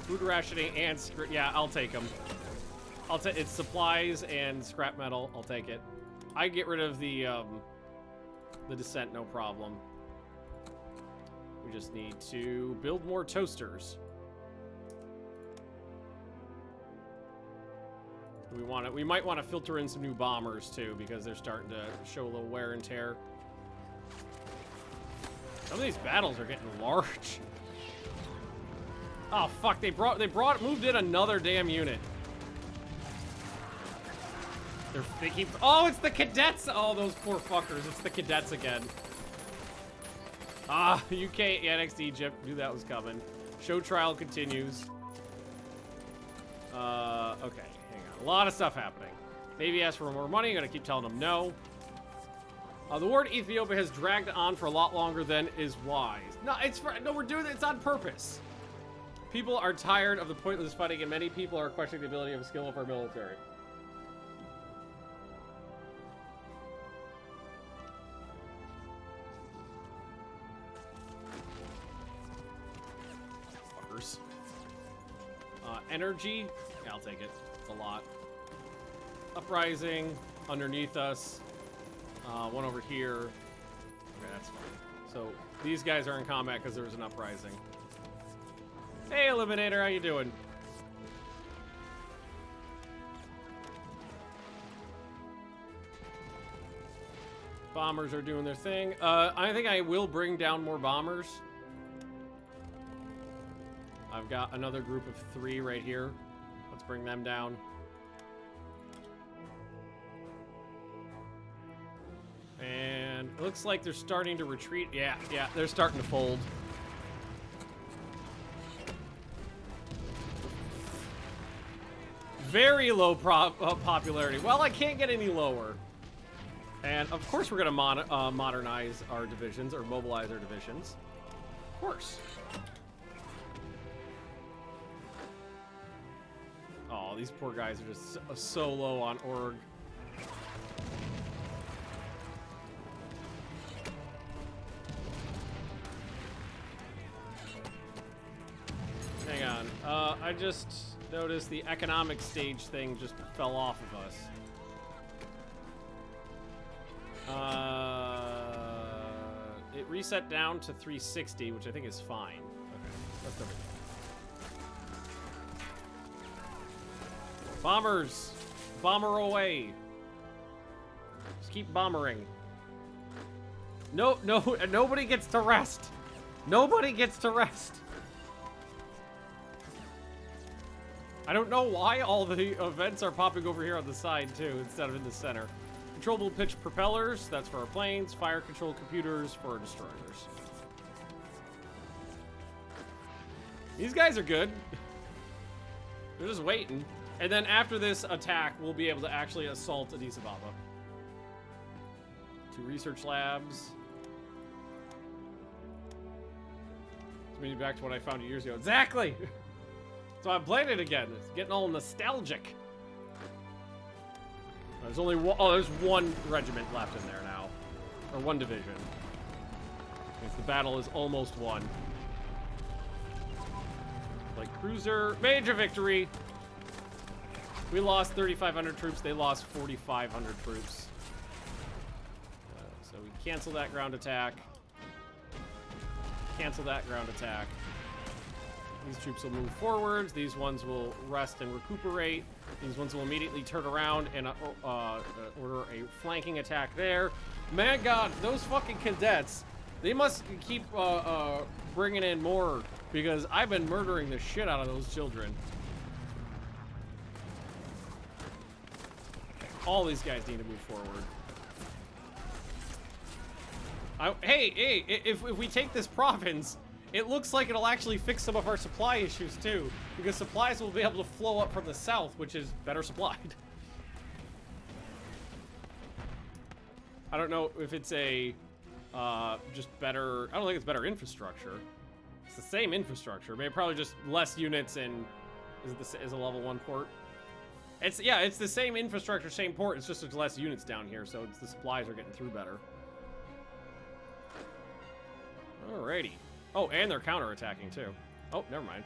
Food rationing and yeah, I'll take them. It's supplies and scrap metal. I'll take it. I get rid of the descent, no problem. We just need to build more toasters. We might want to filter in some new bombers too, because they're starting to show a little wear and tear. Some of these battles are getting large. Oh fuck! They moved in another damn unit. They keep. Oh, it's the cadets! Oh, those poor fuckers! It's the cadets again. Ah, UK annexed Egypt. Knew that was coming. Show trial continues. Okay. A lot of stuff happening. Navy asked for more money. I'm gonna keep telling them no. The war in Ethiopia has dragged on for a lot longer than is wise. No, we're doing it. It's on purpose. People are tired of the pointless fighting, and many people are questioning the ability of the skill of our military. Fuckers. Energy. Yeah, I'll take it. A lot. Uprising underneath us. One over here. Okay, that's fine. So these guys are in combat because there was an uprising. Hey, Eliminator, how you doing? Bombers are doing their thing. I think I will bring down more bombers. I've got another group of 3 right here. Let's bring them down. And it looks like they're starting to retreat. Yeah, they're starting to fold. Very low popularity. Well, I can't get any lower. And of course we're gonna modernize our divisions, or mobilize our divisions. Of course. Oh, these poor guys are just so low on org. Hang on. I just noticed the economic stage thing just fell off of us. It reset down to 360, which I think is fine. Okay, that's everything. Bombers! Bomber away! Just keep bombering. No, nobody gets to rest! Nobody gets to rest! I don't know why all the events are popping over here on the side, too, instead of in the center. Controllable pitch propellers, that's for our planes. Fire control computers for our destroyers. These guys are good. They're just waiting. And then after this attack, we'll be able to actually assault Addis Ababa. 2 research labs. It's me back to what I found years ago. Exactly! So I'm playing it again. It's getting all nostalgic. There's only one. Oh, there's 1 regiment left in there now. Or 1 division. Because the battle is almost won. Like cruiser. Major victory! We lost 3,500 troops. They lost 4,500 troops. So we cancel that ground attack. Cancel that ground attack. These troops will move forwards. These ones will rest and recuperate. These ones will immediately turn around and order a flanking attack there. Man, God, those fucking cadets, they must keep bringing in more, because I've been murdering the shit out of those children. All these guys need to move forward. Hey, if we take this province, it looks like it'll actually fix some of our supply issues too, because supplies will be able to flow up from the south, which is better supplied. I don't know if it's a just better. I don't think it's better infrastructure. It's the same infrastructure. Maybe probably just less units and is a level 1 port. It's the same infrastructure, same port. It's just there's less units down here, so the supplies are getting through better. Alrighty. Oh, and they're counterattacking too. Oh, never mind.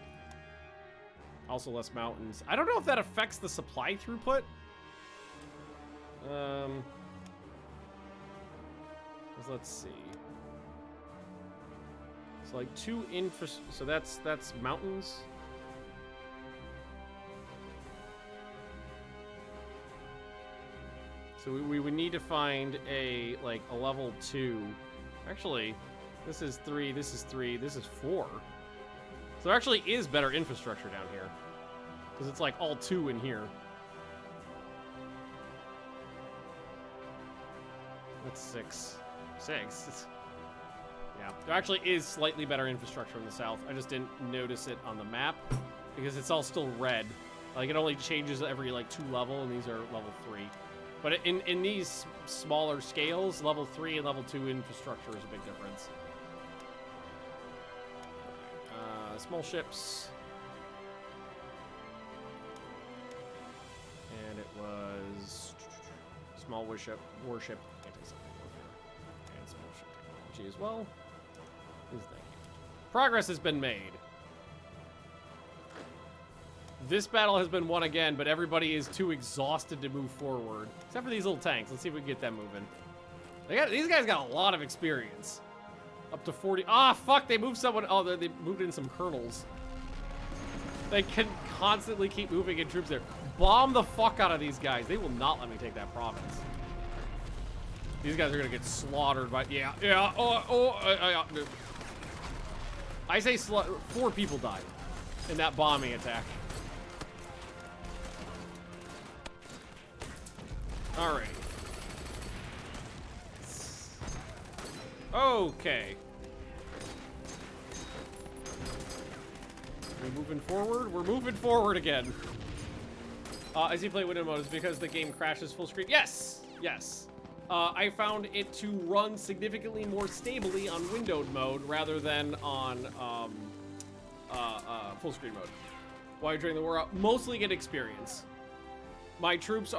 Also less mountains. I don't know if that affects the supply throughput. Let's see. So like 2 so that's mountains. So we would need to find a level 2. Actually, this is 3, this is 3, this is 4. So there actually is better infrastructure down here. Because it's like all 2 in here. That's 6. 6. Yeah, there actually is slightly better infrastructure in the south. I just didn't notice it on the map because it's all still red. Like it only changes every like 2 level, and these are level 3. But in these smaller scales, level 3 and level 2 infrastructure is a big difference. Small ships. And it was small warship anti-submarine warfare, and small ship technology as well. Thank you. Progress has been made. This battle has been won again, but everybody is too exhausted to move forward. Except for these little tanks. Let's see if we can get them moving. These guys got a lot of experience. Up to 40. Ah, fuck, they moved someone. Oh, they moved in some colonels. They can constantly keep moving in troops there. Bomb the fuck out of these guys. They will not let me take that province. These guys are gonna get slaughtered by. Yeah. I say 4 people died in that bombing attack. Alright. Okay. We're moving forward. We're moving forward again. As you play window mode, is because the game crashes full screen. Yes! Yes. I found it to run significantly more stably on windowed mode rather than on full screen mode. While during the war, mostly get experience. My troops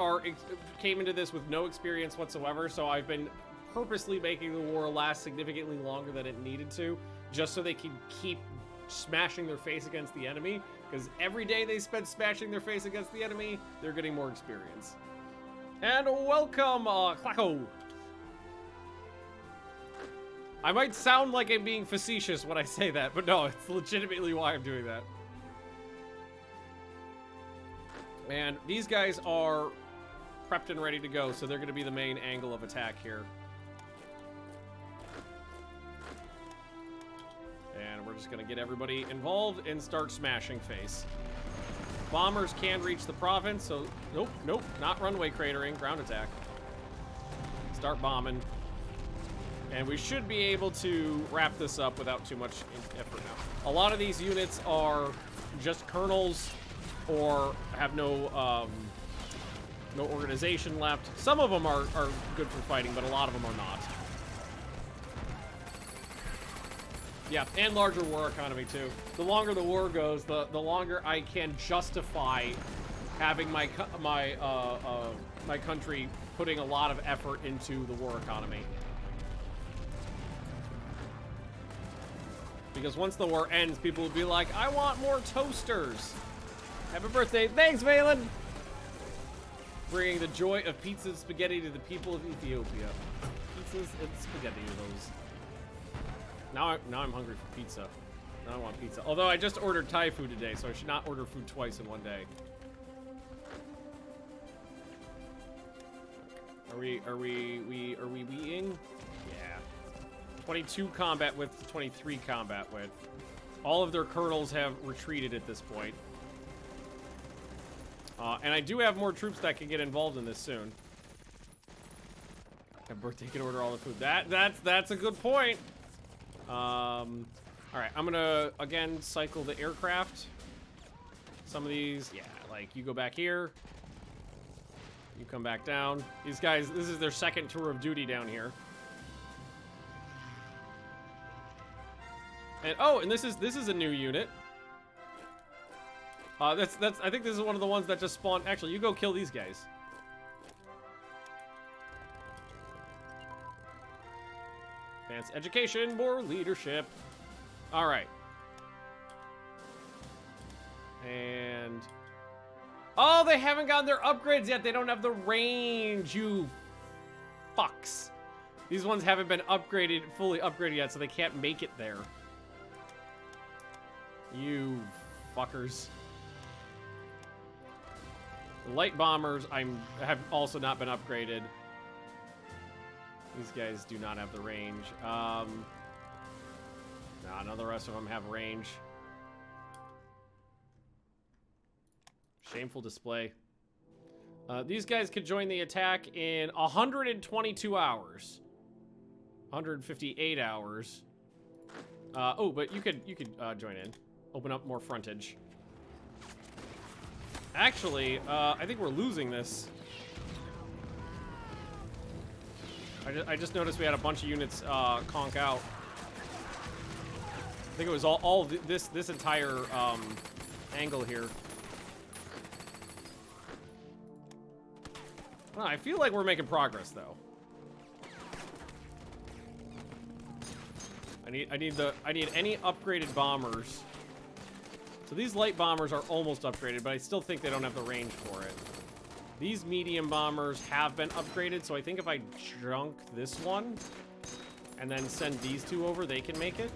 came into this with no experience whatsoever, so I've been purposely making the war last significantly longer than it needed to, just so they can keep smashing their face against the enemy, because every day they spend smashing their face against the enemy, they're getting more experience. And welcome, Klacko! I might sound like I'm being facetious when I say that, but no, it's legitimately why I'm doing that. And these guys are prepped and ready to go, so they're going to be the main angle of attack here. And we're just going to get everybody involved and start smashing face. Bombers can reach the province, so nope, not runway cratering, ground attack. Start bombing. And we should be able to wrap this up without too much effort now. A lot of these units are just colonels or have no organization left. Some of them are good for fighting, but a lot of them are not. Yeah, and larger war economy too. The longer the war goes, the longer I can justify having my country putting a lot of effort into the war economy. Because once the war ends, people will be like, I want more toasters. Happy birthday. Thanks, Valen. Bringing the joy of pizza and spaghetti to the people of Ethiopia. Pizzas and spaghetti are those. Now I'm hungry for pizza. Now I want pizza. Although I just ordered Thai food today, so I should not order food twice in one day. Are we being? Yeah. 22 combat width to 23 combat width. All of their colonels have retreated at this point. And I do have more troops that can get involved in this soon. Have birthday can order all the food. That's a good point. All right, I'm gonna again cycle the aircraft. Some of these, yeah, like you go back here. You come back down. These guys, this is their second tour of duty down here. And oh, and this is a new unit. I think this is one of the ones that just spawned. Actually, you go kill these guys. Advanced education, more leadership. All right. And oh, they haven't gotten their upgrades yet. They don't have the range, you fucks. These ones haven't been upgraded, fully upgraded yet, so they can't make it there. You fuckers. The light bombers have also not been upgraded. These guys do not have the range. Nah, none of the rest of them have range. Shameful display. These guys could join the attack in 122 hours. 158 hours. Oh, but you could join in. Open up more frontage. Actually, I think we're losing this. I just noticed we had a bunch of units conk out. I think it was all this entire angle here. I feel like we're making progress though. I need any upgraded bombers. So these light bombers are almost upgraded, but I still think they don't have the range for it. These medium bombers have been upgraded, so I think if I junk this one and then send these two over, they can make it.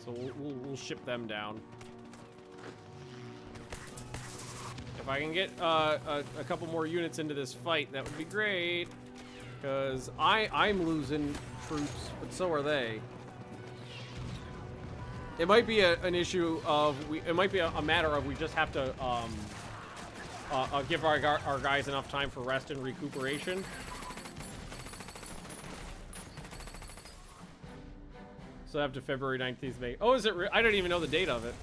So we'll ship them down. If I can get a couple more units into this fight, that would be great. Because I'm losing troops, but so are they. It might be an issue of it might be a matter of we just have to give our guys enough time for rest and recuperation. So after February 19th, May. Oh, is it? I don't even know the date of it.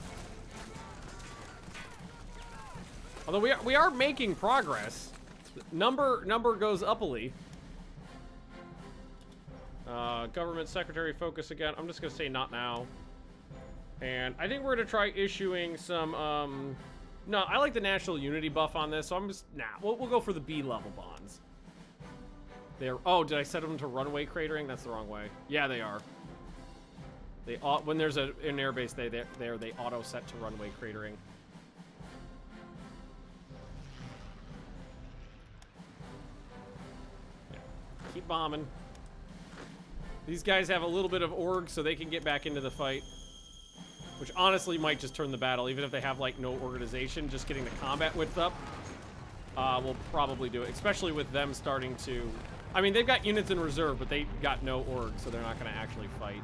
Although we are making progress. Number goes uppily. Government secretary focus again. I'm just gonna say not now. And I think we're gonna try issuing some. No, I like the national unity buff on this, so I'm just we'll go for the B level bonds. They're did I set them to runway cratering? That's the wrong way. Yeah, they are. They when there's an airbase, they auto set to runway cratering. Yeah. Keep bombing. These guys have a little bit of org, so they can get back into the fight. Which honestly might just turn the battle, even if they have like no organization. Just getting the combat width up will probably do it, especially with them starting to. I mean, they've got units in reserve, but they got no org, so they're not going to actually fight.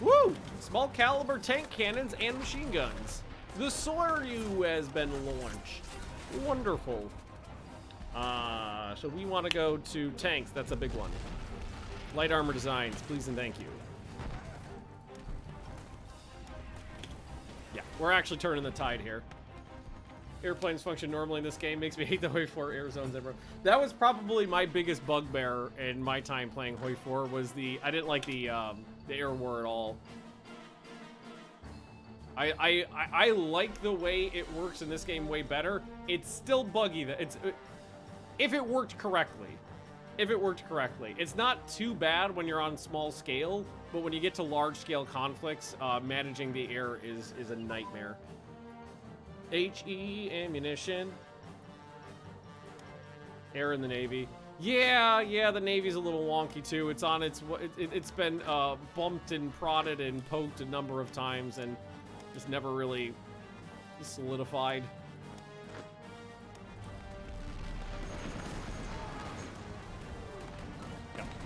Woo! Small caliber tank cannons and machine guns. The Soryu has been launched. Wonderful. So we want to go to tanks. That's a big one. Light armor designs, please and thank you. Yeah, we're actually turning the tide here. Airplanes function normally in this game. Makes me hate the Hoi 4 air zones ever. That was probably my biggest bugbear in my time playing Hoi 4 was I didn't like the air war at all. I like the way it works in this game way better. It's still buggy. If it worked correctly. It's not too bad when you're on small scale, but when you get to large scale conflicts, managing the air is a nightmare. HE ammunition. Air in the Navy. Yeah, the Navy's a little wonky too. It's on it's been bumped and prodded and poked a number of times and just never really solidified.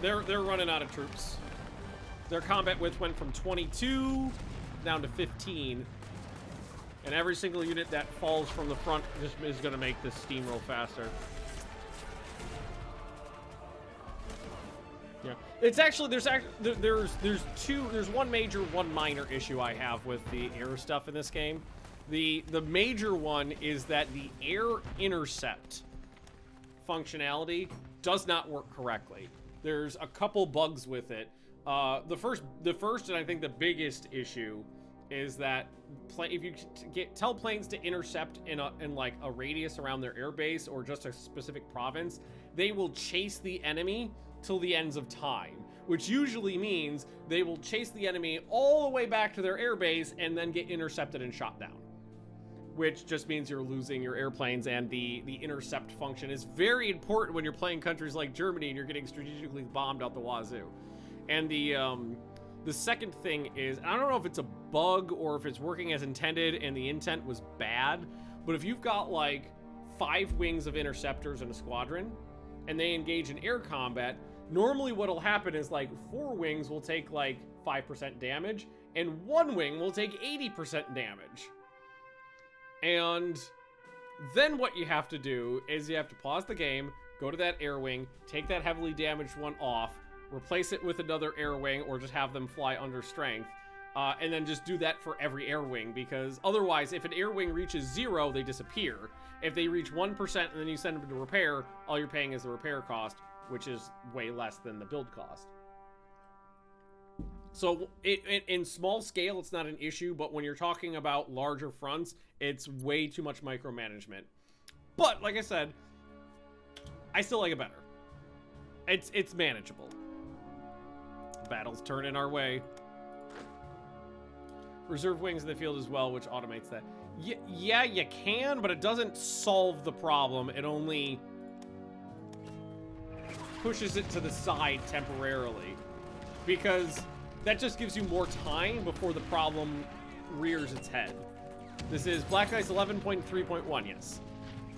They're running out of troops. Their combat width went from 22 down to 15. And every single unit that falls from the front just is going to make this steamroll faster. Yeah. It's actually there's one major, one minor issue I have with the air stuff in this game. The major one is that the air intercept functionality does not work correctly. There's a couple bugs with it. The first and I think the biggest issue is that if you tell planes to intercept in like a radius around their airbase or just a specific province, they will chase the enemy till the ends of time, which usually means they will chase the enemy all the way back to their airbase and then get intercepted and shot down, which just means you're losing your airplanes. And the intercept function is very important when you're playing countries like Germany and you're getting strategically bombed out the wazoo. And the second thing is, I don't know if it's a bug or if it's working as intended and the intent was bad, but if you've got like 5 wings of interceptors in a squadron and they engage in air combat, normally what'll happen is like 4 wings will take like 5% damage and 1 wing will take 80% damage. And then what you have to do is you have to pause the game, go to that air wing, take that heavily damaged one off, replace it with another air wing, or just have them fly under strength, and then just do that for every air wing, because otherwise, if an air wing reaches 0, they disappear. If they reach 1% and then you send them to repair, all you're paying is the repair cost, which is way less than the build cost. So in small scale, it's not an issue, but when you're talking about larger fronts, it's way too much micromanagement. But like I said, I still like it better. It's manageable. Battles turn in our way. Reserve wings in the field as well, which automates that. Yeah, you can, but it doesn't solve the problem. It only pushes it to the side temporarily, because that just gives you more time before the problem rears its head. This is Black Ice 11.3.1, yes.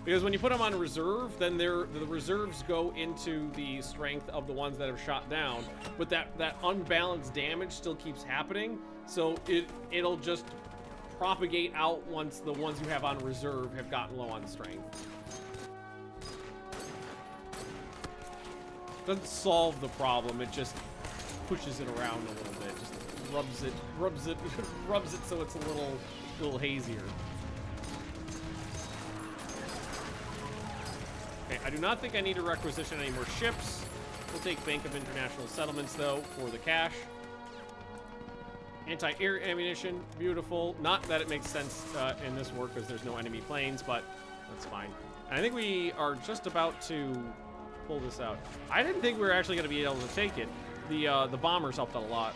Because when you put them on reserve, then the reserves go into the strength of the ones that have shot down, but that unbalanced damage still keeps happening, so it'll just propagate out once the ones you have on reserve have gotten low on strength. Doesn't solve the problem, it just pushes it around a little bit, just rubs it so it's a little hazier. Okay, I do not think I need to requisition any more ships. We'll take Bank of International Settlements, though, for the cash. Anti-air ammunition, beautiful. Not that it makes sense in this war because there's no enemy planes, but that's fine. And I think we are just about to pull this out. I didn't think we were actually going to be able to take it. The bombers helped out a lot.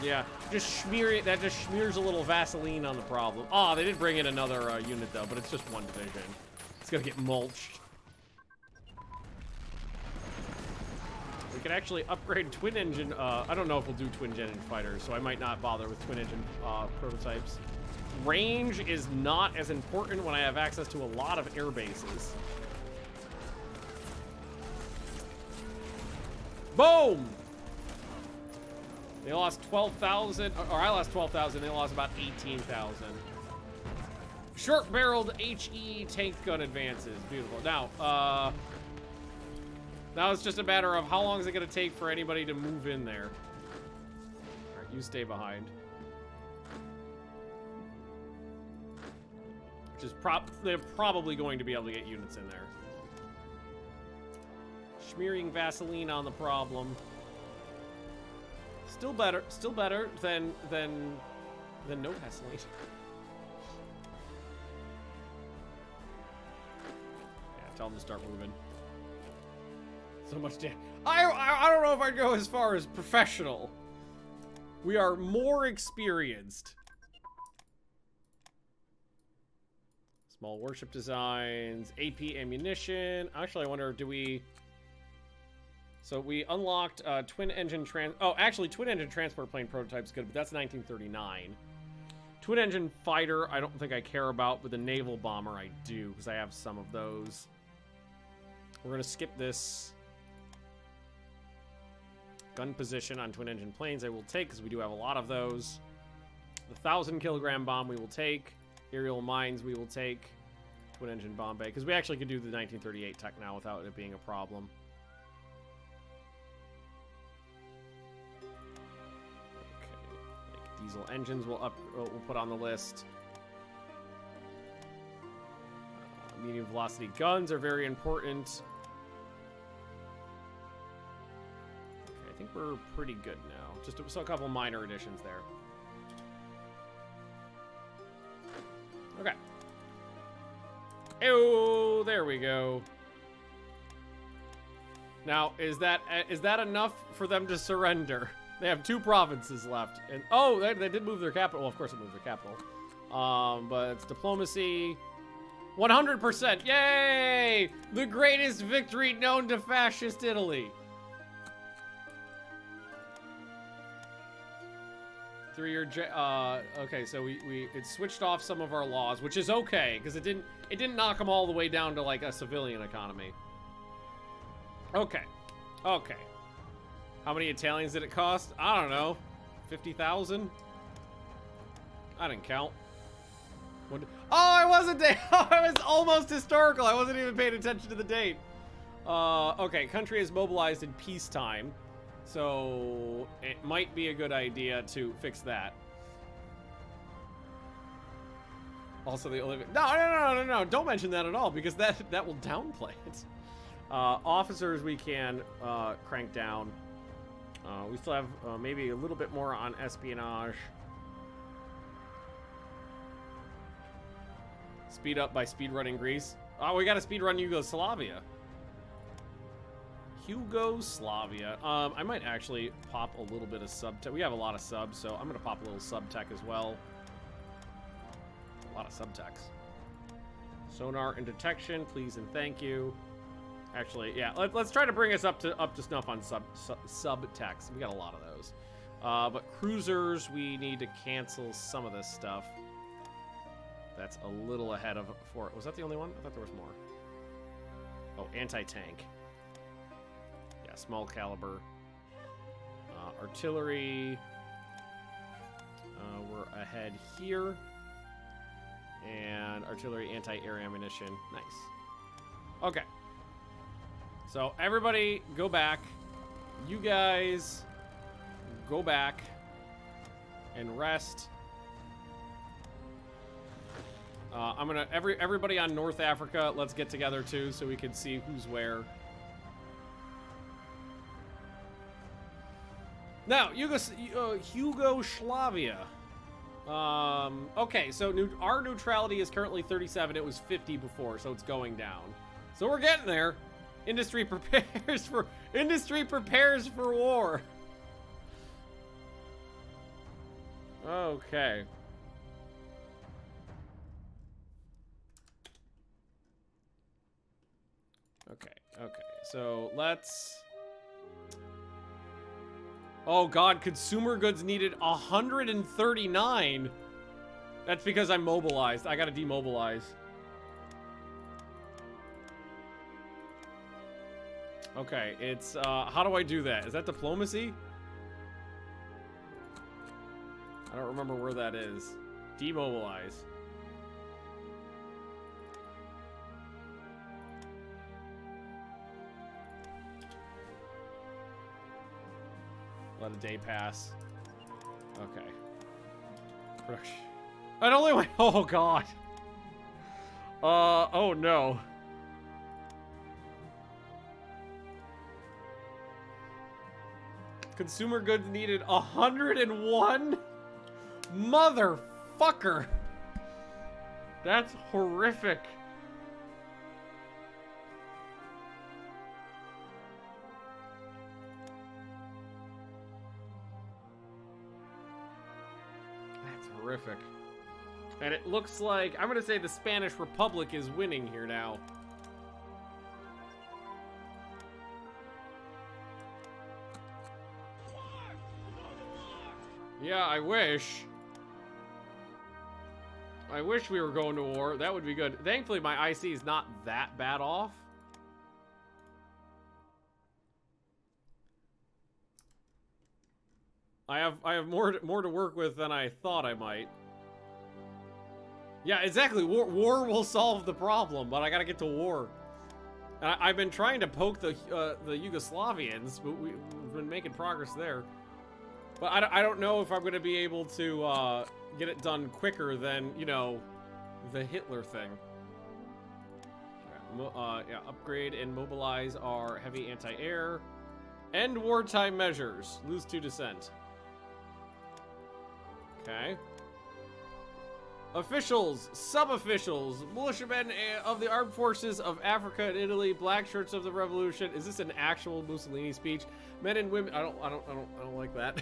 Yeah, just smear it. That just smears a little Vaseline on the problem. Oh, they did bring in another unit, though, but it's just one division. It's going to get mulched. We could actually upgrade twin engine. I don't know if we'll do twin engine fighters, so I might not bother with twin engine prototypes. Range is not as important when I have access to a lot of air bases. Boom! They lost 12,000, or I lost 12,000, they lost about 18,000. Short-barreled HE tank gun advances, beautiful. Now it's just a matter of how long is it going to take for anybody to move in there. All right, you stay behind. Which is they're probably going to be able to get units in there. Smearing Vaseline on the problem. Still better than no Vaseline. Yeah, tell them to start moving. So much damage. I don't know if I'd go as far as professional. We are more experienced. Small warship designs, AP ammunition. Actually, I wonder, do we... So we unlocked twin engine twin engine transport plane prototype's good, but that's 1939. Twin engine fighter, I don't think I care about, but the naval bomber I do, because I have some of those. We're gonna skip this. Gun position on twin engine planes I will take, because we do have a lot of those. The 1,000-kilogram bomb we will take. Aerial mines we will take. Twin engine bomb bay, because we actually could do the 1938 tech now without it being a problem. Diesel engines we'll put on the list. Medium velocity guns are very important. Okay, I think we're pretty good now. Just a couple minor additions there. Okay. Oh, there we go. Now, is that enough for them to surrender? They have 2 provinces left, and oh, they did move their capital. Well, of course, it moved their capital. But it's diplomacy. 100%! Yay! The greatest victory known to fascist Italy. 3-year. Okay, so it switched off some of our laws, which is okay because it didn't knock them all the way down to like a civilian economy. Okay. Okay. How many Italians did it cost? I don't know. 50,000? I didn't count. Oh, I wasn't there. I was almost historical. I wasn't even paying attention to the date. Okay, country is mobilized in peacetime. So it might be a good idea to fix that. Also, the only... No. Don't mention that at all because that will downplay it. Officers we can crank down. We still have maybe a little bit more on espionage. Speed up by speedrunning Greece. Oh, we got to speedrun Yugoslavia. Yugoslavia. I might actually pop a little bit of subtech. We have a lot of subs, so I'm gonna pop a little subtech as well. A lot of subtechs. Sonar and detection, please and thank you. Actually, yeah, let's try to bring us up to snuff on subtext. We got a lot of those. But cruisers, we need to cancel some of this stuff. That's a little ahead of Fort. Was that the only one? I thought there was more. Oh, anti-tank. Yeah, small caliber. Artillery. We're ahead here. And artillery, anti-air ammunition. Nice. Okay. So everybody go back. You guys go back and rest. I'm gonna everybody on North Africa, let's get together too so we can see who's where. Now, Yugoslavia. Okay, so our neutrality is currently 37. It was 50 before, so it's going down. So we're getting there. Industry prepares for war. Okay. Okay, so let's... Oh god, consumer goods needed 139. That's because I'm mobilized. I gotta demobilize. Okay, it's, how do I do that? Is that diplomacy? I don't remember where that is. Demobilize. Let a day pass. Okay. Production. It only went. Oh god. Oh no. Consumer goods needed 101? Motherfucker. That's horrific. Horrific. And it looks like, I'm gonna say the Spanish Republic is winning here now. Yeah, I wish. I wish we were going to war. That would be good. Thankfully, my IC is not that bad off. I have more to work with than I thought I might. Yeah, exactly. War will solve the problem, but I gotta get to war. And I've been trying to poke the Yugoslavians, but we've been making progress there. But I don't know if I'm going to be able to get it done quicker than, you know, the Hitler thing. Yeah, upgrade and mobilize our heavy anti-air. End wartime measures. Lose 2 descent. Okay. Officials, sub-officials, militiamen of the armed forces of Africa and Italy, black shirts of the revolution. Is this an actual Mussolini speech? Men and women. I don't like that.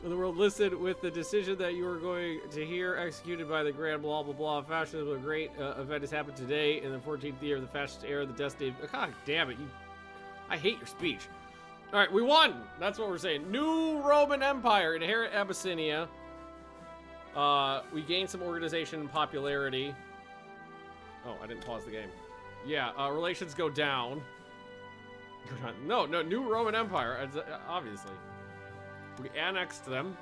In the world listed with the decision that you are going to hear executed by the grand blah blah blah. Fascism, a great event has happened today in the 14th year of the fascist era. The destiny. God damn it! I hate your speech. All right, we won. That's what we're saying. New Roman Empire, inherit Abyssinia. We gained some organization and popularity. Oh, I didn't pause the game. Yeah, relations go down. No, New Roman Empire, obviously. We annexed them.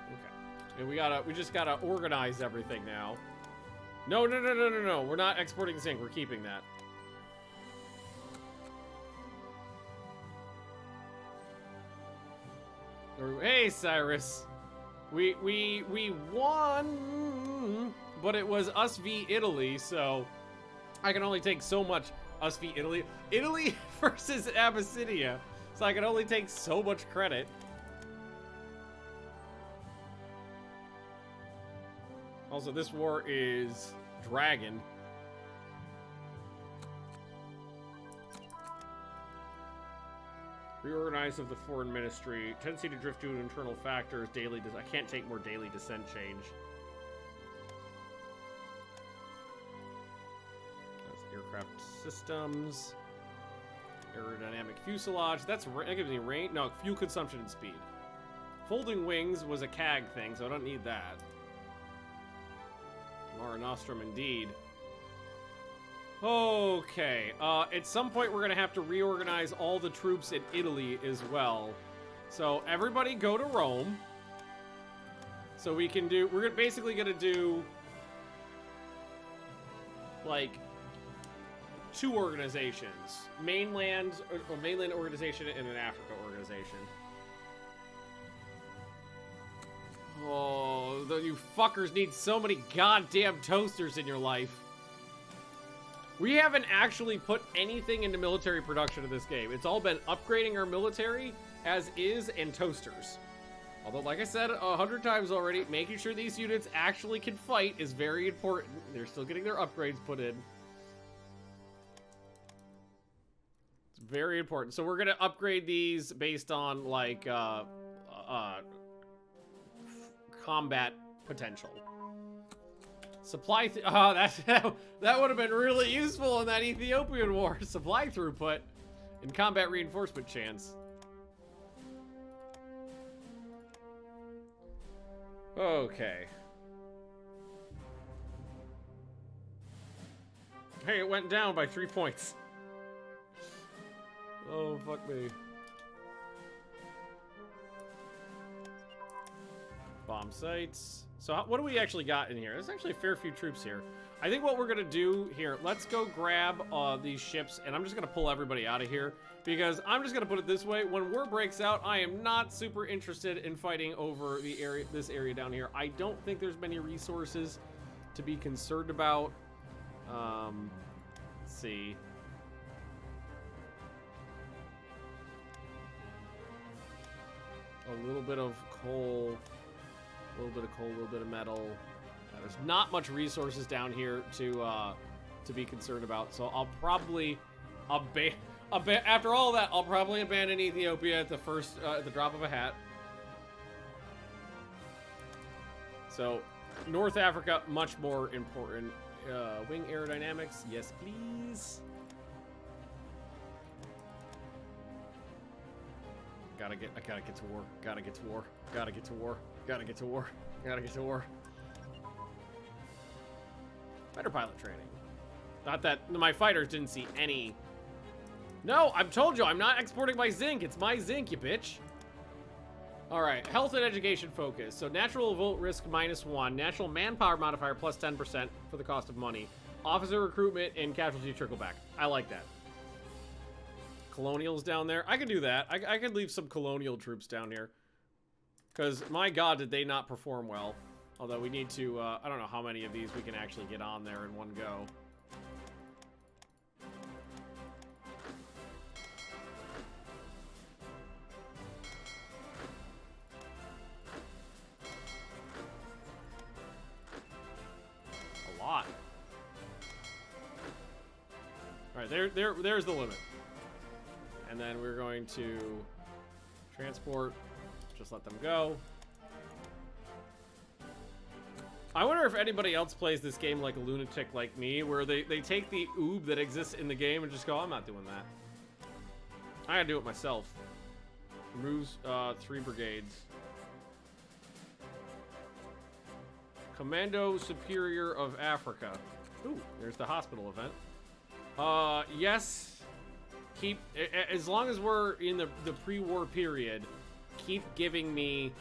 Okay. And we just gotta organize everything now. No. We're not exporting zinc. We're keeping that. Hey, Cyrus. We won, but it was us v Italy, so I can only take so much. Us v Italy. Italy versus Abyssinia. So I can only take so much credit. Also, this war is Dragon. Reorganize of the foreign ministry. Tendency to drift due to internal factors. Daily. I can't take more daily descent change. That's aircraft systems. Aerodynamic fuselage. That gives me range. No, fuel consumption and speed. Folding wings was a CAG thing, so I don't need that. Mare Nostrum indeed. Okay, at some point we're gonna have to reorganize all the troops in Italy as well. So everybody go to Rome. So we can do, we're basically gonna do like 2 organizations. Mainland organization and an Africa organization. Oh, you fuckers need so many goddamn toasters in your life. We haven't actually put anything into military production in this game. It's all been upgrading our military as is and toasters. Although, like I said 100 times already, making sure these units actually can fight is very important. They're still getting their upgrades put in. It's very important. So we're going to upgrade these based on, like, combat potential. Supply, that would have been really useful in that Ethiopian war. Supply throughput and combat reinforcement chance. Okay. Hey, it went down by 3 points. Oh, fuck me. Bomb sites. So what do we actually got in here? There's actually a fair few troops here. I think what we're gonna do here, let's go grab these ships, and I'm just gonna pull everybody out of here, because I'm just gonna put it this way: when war breaks out, I am not super interested in fighting over the area, this area down here. I don't think there's many resources to be concerned about. Let's see. A little bit of coal. A little bit of coal, a little bit of metal. There's not much resources down here to be concerned about. So I'll probably after all that, I'll probably abandon Ethiopia at the first at the drop of a hat. So North Africa, much more important. Wing aerodynamics, yes please. I gotta get to war. Gotta get to war. Gotta get to war. Gotta get to war. Gotta get to war. Fighter pilot training. Not that my fighters didn't see any. No, I've told you I'm not exporting my zinc. It's my zinc, you bitch. All right, health and education focus. So natural revolt risk -1, natural manpower modifier plus 10% for the cost of money, officer recruitment and casualty trickle back. I like that. colonials down there. I could do that. I could leave some colonial troops down here. Because, my god, did they not perform well. Although we need to, I don't know how many of these we can actually get on there in one go. A lot. Alright, there's the limit. And then we're going to transport, just let them go. I wonder if anybody else plays this game like a lunatic like me, where they take the oob that exists in the game and just go, I'm not doing that. I gotta do it myself. Removes 3 brigades. Commando Superior of Africa. Ooh, there's the hospital event. Yes. Keep, as long as we're in the pre-war period, keep giving me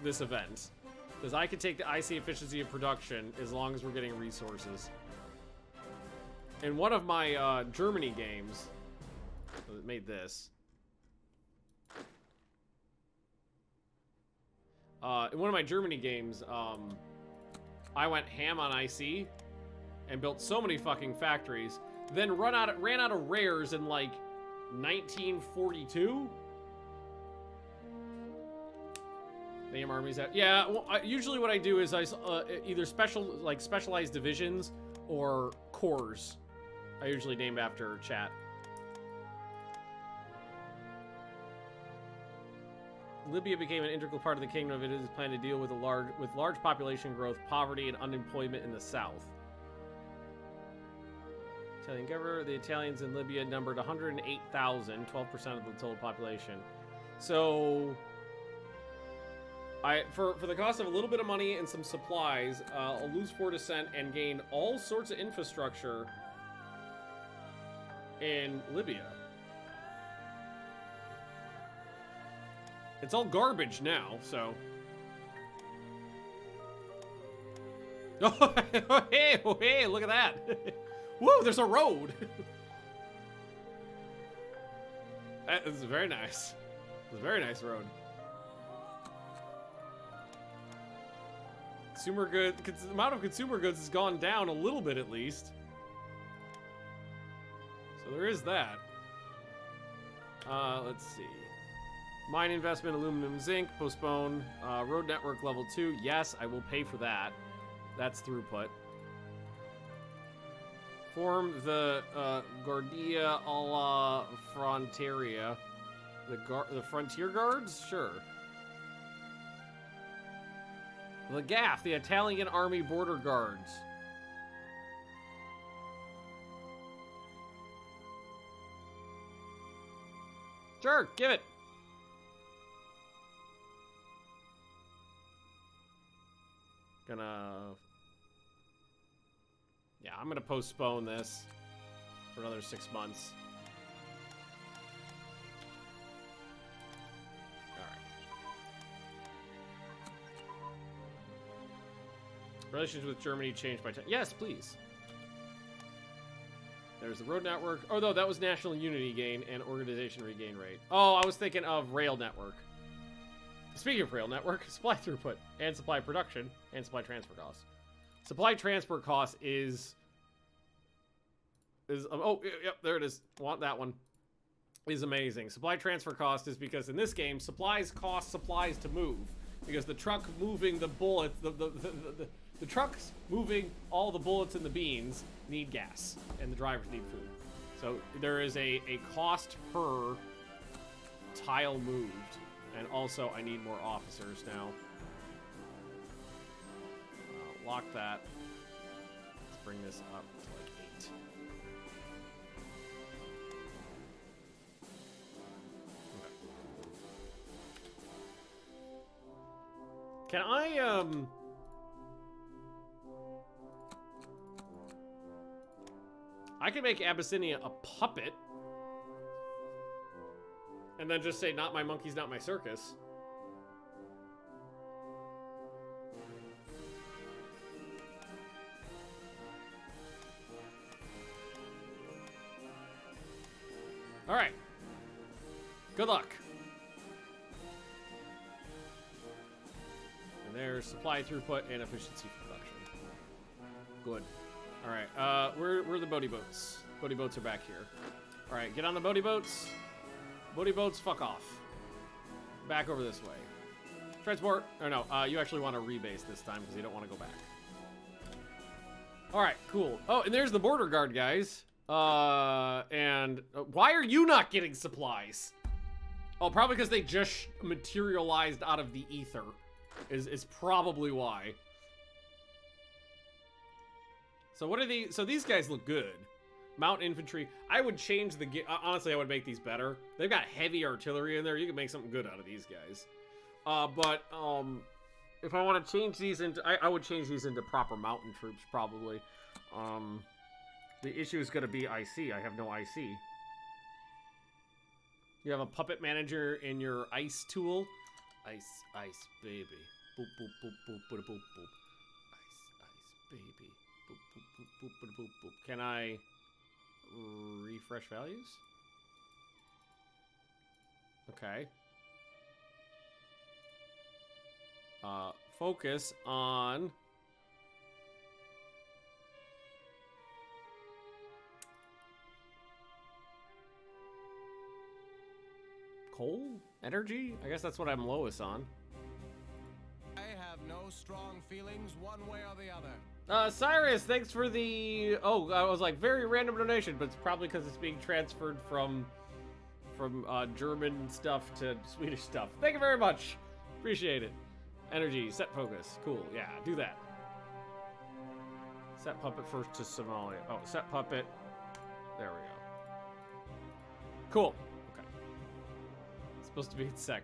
this event, because I can take the IC efficiency of production as long as we're getting resources. In one of my Germany games, it made this. In one of my Germany games, I went ham on IC and built so many fucking factories, then ran out of rares in like 1942. Name armies out. Yeah, well, usually what I do is I either specialized divisions or corps. I usually name after chat. Libya became an integral part of the kingdom. It is planned to deal with large population growth, poverty, and unemployment in the south. Italian governor. The Italians in Libya numbered 108,000, 12% of the total population. So, for the cost of a little bit of money and some supplies, I'll lose 4% and gain all sorts of infrastructure in Libya. It's all garbage now, so. Oh, hey, look at that. Woo, there's a road. That is very nice. It's a very nice road. Consumer goods, the amount of consumer goods has gone down a little bit at least. So there is that. Let's see. Mine investment, aluminum, zinc, postpone. Road network level 2. Yes, I will pay for that. That's throughput. Form the Guardia alla Frontiera. The Frontier Guards? Sure. The GAF, the Italian Army Border Guards. Sure, give it. Yeah, I'm gonna postpone this for another 6 months. Alright. Relations with Germany changed by time. Yes, please. There's the road network. Oh, no, that was national unity gain and organization regain rate. Oh, I was thinking of rail network. Speaking of rail network, supply throughput and supply production and supply transfer costs. Supply transfer cost is oh, yep, there it is. Want that one. Is amazing. Supply transfer cost is because in this game, supplies cost supplies to move. Because the truck moving the bullets, the trucks moving all the bullets and the beans need gas, and the drivers need food. So there is a cost per tile moved. And also, I need more officers now. Lock that. Let's bring this up to like 8. Okay. Can I can make Abyssinia a puppet. And then just say, not my monkeys, not my circus. All right. Good luck. And there's supply throughput and efficiency for production. Good. All right. Where are the boaty boats? Boaty boats are back here. All right. Get on the boaty boats. Boaty boats, fuck off. Back over this way. Transport. Or no, you actually want to rebase this time because you don't want to go back. All right, cool. Oh, and there's the border guard, guys. And why are you not getting supplies? Oh, probably because they just materialized out of the ether. Is probably why. So what are these? So these guys look good. Mountain infantry. I would change the... Honestly, I would make these better. They've got heavy artillery in there. You can make something good out of these guys. But if I want to change these into... I would change these into proper mountain troops, probably. The issue is going to be IC. I have no IC. You have a puppet manager in your ice tool. Ice, baby. Boop, boop, boop, boop, boop, boop, boop. Ice, baby. Boop, boop, boop, boop, boop, boop. Can I refresh values? Okay. Focus on... coal? Energy? I guess that's what I'm lowest on. I have no strong feelings one way or the other. Cyrus, thanks for the... Oh, I was like, very random donation, but it's probably because it's being transferred from German stuff to Swedish stuff. Thank you very much. Appreciate it. Energy, set focus. Cool, yeah, do that. Set puppet first to Somalia. Oh, set puppet. There we go. Cool. Okay. It's supposed to be in sec.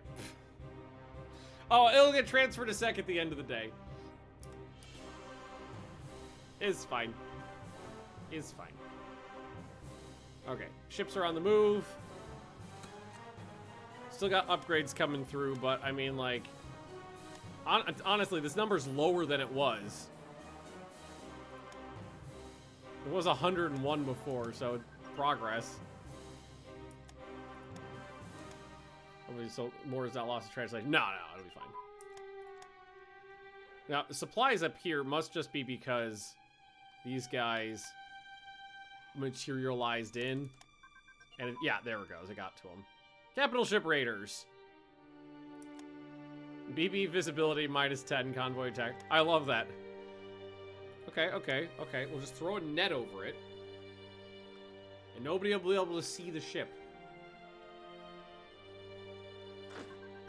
Oh, it'll get transferred to sec at the end of the day. Is fine. Is fine. Okay, ships are on the move. Still got upgrades coming through, but I mean, like, honestly, this number's lower than it was. It was 101 before, so progress. So more is not lost to translation. No, it'll be fine. Now, supplies up here must just be because these guys materialized in. And yeah, there it goes. It got to them. Capital ship raiders. BB visibility minus 10 convoy attack. I love that. Okay. We'll just throw a net over it. And nobody will be able to see the ship.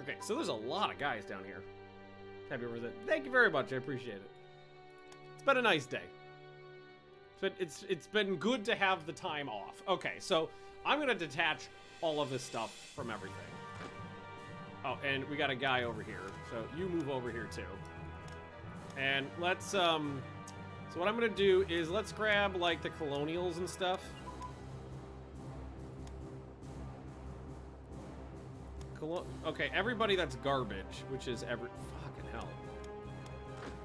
Okay, so there's a lot of guys down here. Happy with it. Thank you very much. I appreciate it. It's been a nice day. It's been good to have the time off. Okay, so I'm gonna detach all of this stuff from everything. Oh, and we got a guy over here, so you move over here too. And let's so what I'm gonna do is let's grab like the colonials and stuff. Okay, everybody that's garbage, which is fucking hell.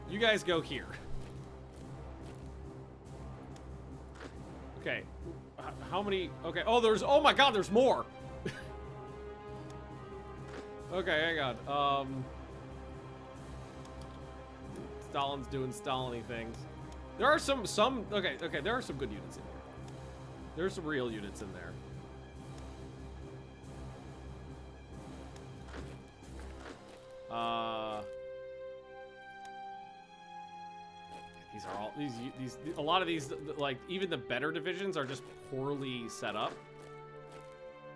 You guys go here. Okay, how many? Okay, oh my God, there's more. Okay, hang on. Stalin's doing Stalin-y things. There are some, okay, there are some good units in here. There's some real units in there. These are all, a lot of these, like, even the better divisions are just poorly set up.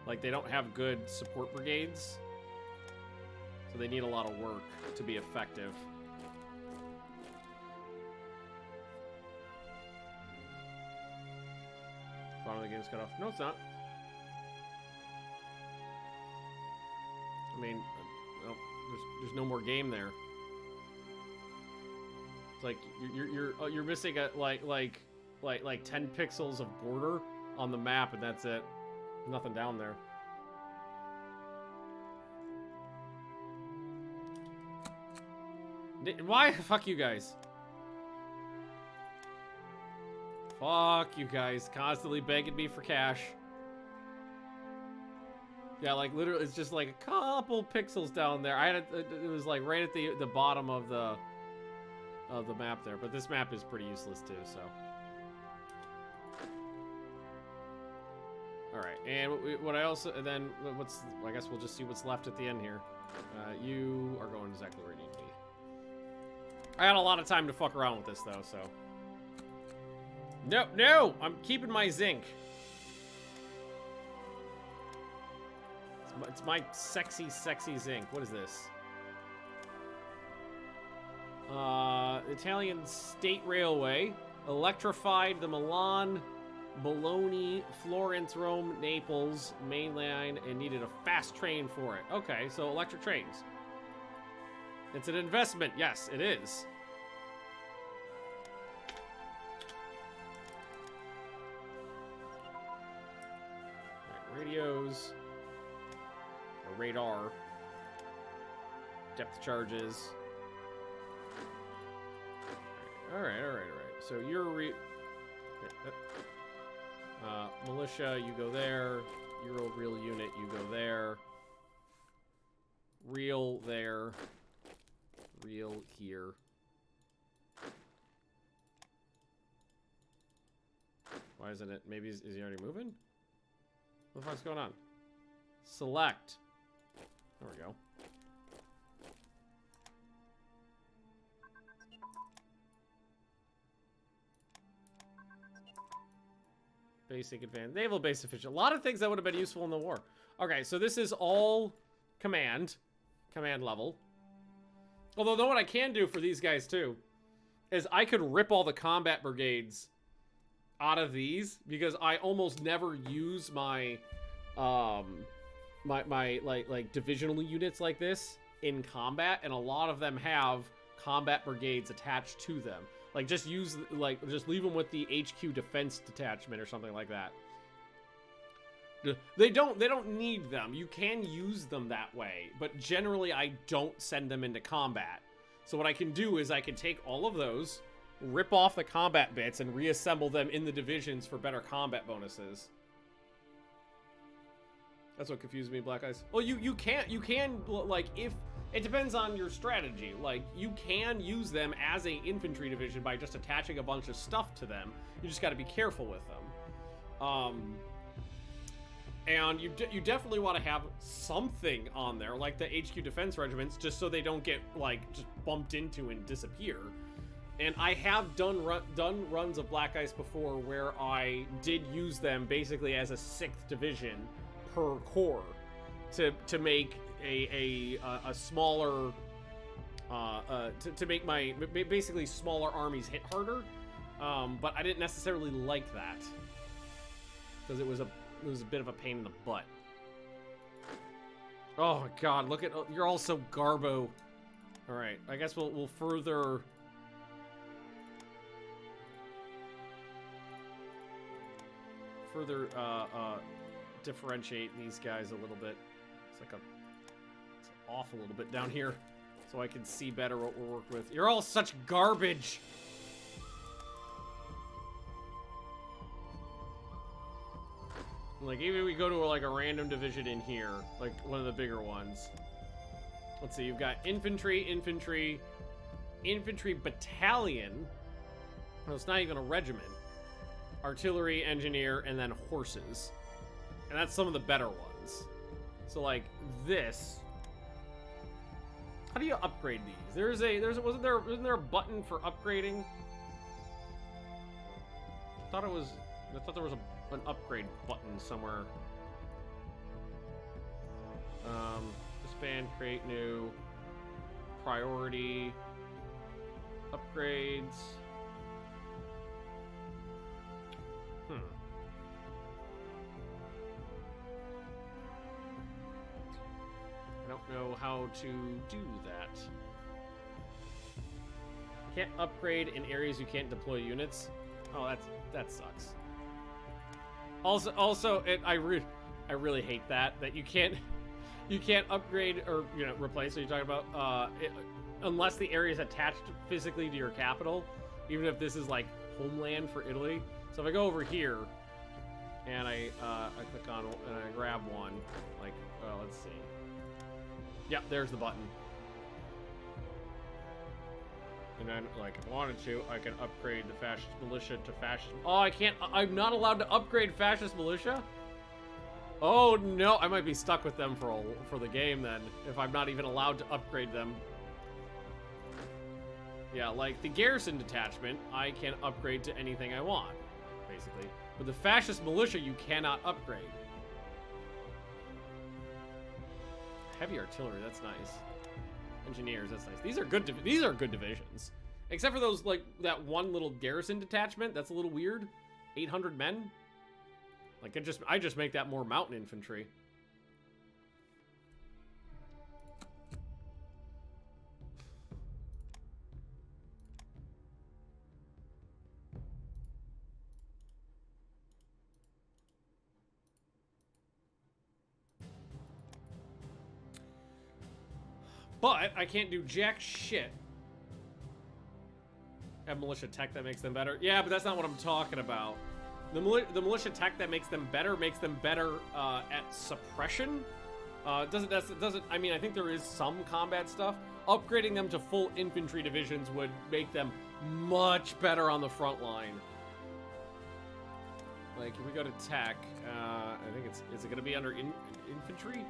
Like, they don't have good support brigades. So they need a lot of work to be effective. Bottom of the game's cut off. No, it's not. I mean, no, there's no more game there. It's like you're missing a like 10 pixels of border on the map, and that's it. Nothing down there. Why? Fuck you guys. Fuck you guys. Constantly begging me for cash. Yeah, like literally, it's just like a couple pixels down there. I had it was like right at the bottom of the map there, but this map is pretty useless too. So, all right, and what I also then what's I guess we'll just see what's left at the end here. You are going exactly where you need to be. I had a lot of time to fuck around with this though, so. No, I'm keeping my zinc. It's my sexy zinc. What is this? Italian State Railway electrified the Milan, Bologna, Florence, Rome, Naples main line and needed a fast train for it. Okay, so electric trains. It's an investment. Yes, it is. All right, radios. Radar, depth charges. All right. So you're militia, you go there. Euro real unit, you go there. Real there. Real here. Why isn't it? Maybe is he already moving? What the fuck's going on? Select. There we go. Basic advanced. Naval base efficient. A lot of things that would have been useful in the war. Okay, so this is all command level. Although, know what I can do for these guys too is I could rip all the combat brigades out of these because I almost never use my like divisional units like this in combat, and a lot of them have combat brigades attached to them. Like just use just leave them with the HQ defense detachment or something like that. They don't need them. You can use them that way, but generally I don't send them into combat. So what I can do is I can take all of those, rip off the combat bits, and reassemble them in the divisions for better combat bonuses. That's what confused me, Black Eyes. Well, you can like, if it depends on your strategy. Like, you can use them as a infantry division by just attaching a bunch of stuff to them. You just got to be careful with them. And you definitely want to have something on there, like the HQ defense regiments, just so they don't get like just bumped into and disappear. And I have done runs of Black Ice before where I did use them basically as a 6th division per corps to make a smaller to make my basically smaller armies hit harder. But I didn't necessarily like that because it was a bit of a pain in the butt. Oh god, look at, you're all so garbo. All right, I guess we'll further differentiate these guys a little bit. It's off a little bit down here, so I can see better what we're working with. You're all such garbage. Like, even if we go to like a random division in here, like one of the bigger ones. Let's see, you've got infantry battalion. No, it's not even a regiment. Artillery, engineer, and then horses. And that's some of the better ones. So like this. How do you upgrade these? Wasn't there a button for upgrading? I thought there was an upgrade button somewhere. Disband, create new, priority, upgrades. I don't know how to do that. Can't upgrade in areas you can't deploy units. Oh, that sucks. Also, I really hate that you can't upgrade or replace. What you're talking about? Unless the area is attached physically to your capital, even if this is like homeland for Italy. So if I go over here, and I click on and I grab one. Like, let's see. Yep, there's the button. And then, like, if I wanted to, I can upgrade the fascist militia to fascist. Oh, I can't. I'm not allowed to upgrade fascist militia. Oh no, I might be stuck with them for the game then, if I'm not even allowed to upgrade them. Yeah, like the garrison detachment, I can upgrade to anything I want, basically. But the fascist militia, you cannot upgrade. Heavy artillery, that's nice. Engineers, that's nice. These are good divisions. Except for those, like, that one little garrison detachment, that's a little weird. 800 men. Like, I just make that more mountain infantry. But I can't do jack shit. Have militia tech that makes them better. Yeah, but that's not what I'm talking about. The militia tech that makes them better at suppression. Doesn't. I mean, I think there is some combat stuff. Upgrading them to full infantry divisions would make them much better on the front line. Like, if we go to tech, I think is it going to be under infantry?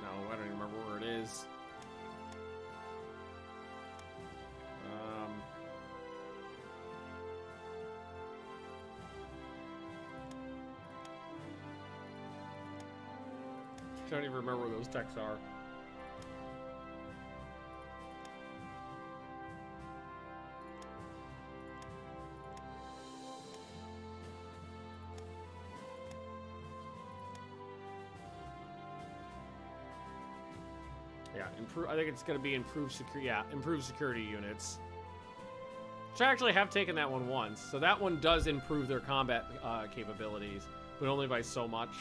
No, I don't even remember where it is. I don't even remember where those techs are. Yeah, I think it's going to be improved security. Yeah, improved security units. Which I actually have taken that one once. So that one does improve their combat capabilities, but only by so much.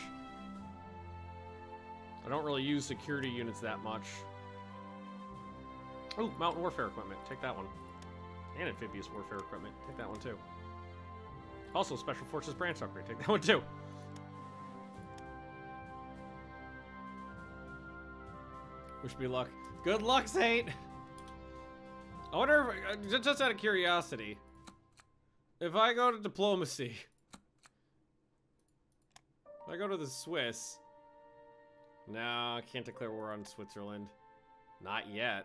I don't really use security units that much. Oh, mountain warfare equipment. Take that one. And amphibious warfare equipment. Take that one too. Also, special forces branch upgrade. Take that one too. Wish me luck. Good luck, Saint! I wonder if, just out of curiosity, if I go to diplomacy, if I go to the Swiss, no, I can't declare war on Switzerland. Not yet.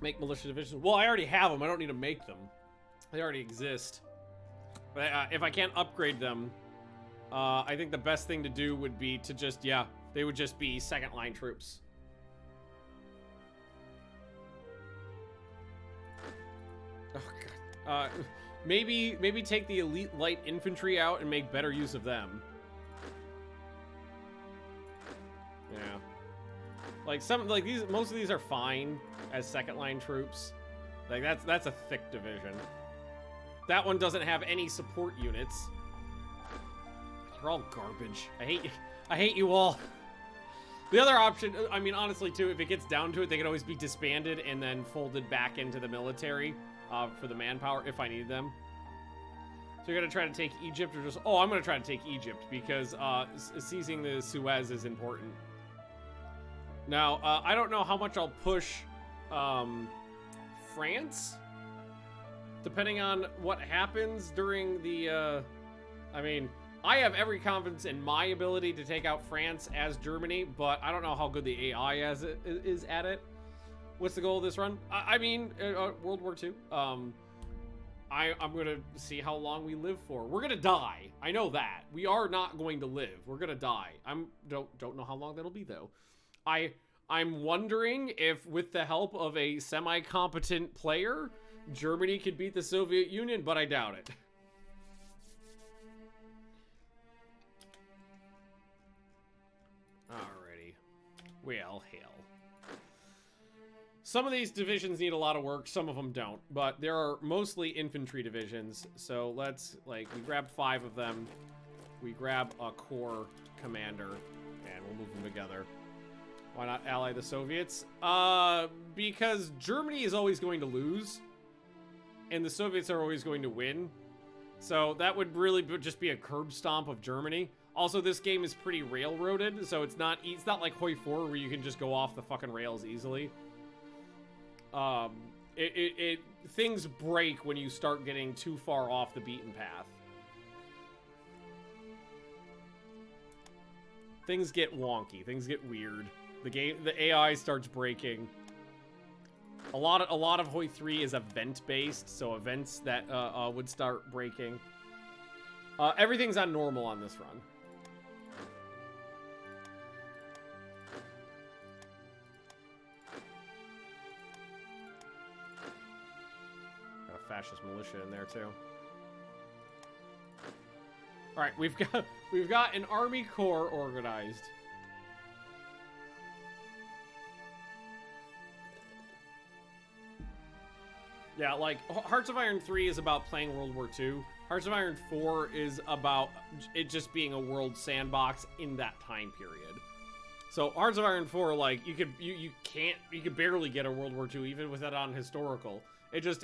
Make militia divisions. Well, I already have them. I don't need to make them. They already exist. But if I can't upgrade them, I think the best thing to do would be to just, yeah, they would just be second line troops. Oh, God. Maybe take the elite light infantry out and make better use of them. Yeah. Like most of these are fine as second line troops. Like that's a thick division. That one doesn't have any support units. You're all garbage. I hate you all. The other option, I mean, honestly, too, if it gets down to it, they can always be disbanded and then folded back into the military for the manpower if I need them. So you're gonna try to take Egypt or just... Oh, I'm gonna try to take Egypt because seizing the Suez is important. Now, I don't know how much I'll push France, depending on what happens during the... I mean, I have every confidence in my ability to take out France as Germany, but I don't know how good the AI is at it. What's the goal of this run? I mean, World War II. I'm going to see how long we live for. We're going to die. I know that. We are not going to live. We're going to die. Don't know how long that'll be, though. I'm wondering if, with the help of a semi-competent player, Germany could beat the Soviet Union, but I doubt it. Alrighty. Well, hell. Some of these divisions need a lot of work, some of them don't, but there are mostly infantry divisions, so let's, like, we grab 5 of them, we grab a corps commander, and we'll move them together. Why not ally the Soviets? Because Germany is always going to lose, and the Soviets are always going to win. So that would really just be a curb stomp of Germany. Also, this game is pretty railroaded, so it's not like Hoi 4 where you can just go off the fucking rails easily. Things break when you start getting too far off the beaten path. Things get wonky. Things get weird. The AI starts breaking. A lot of Hoi 3 is event-based, so events that would start breaking. Everything's on normal on this run. Got a fascist militia in there too. All right, we've got an army corps organized. Yeah, like, Hearts of Iron 3 is about playing World War II. Hearts of Iron 4 is about it just being a world sandbox in that time period. So Hearts of Iron 4, like, you could barely get a World War II even with that on historical.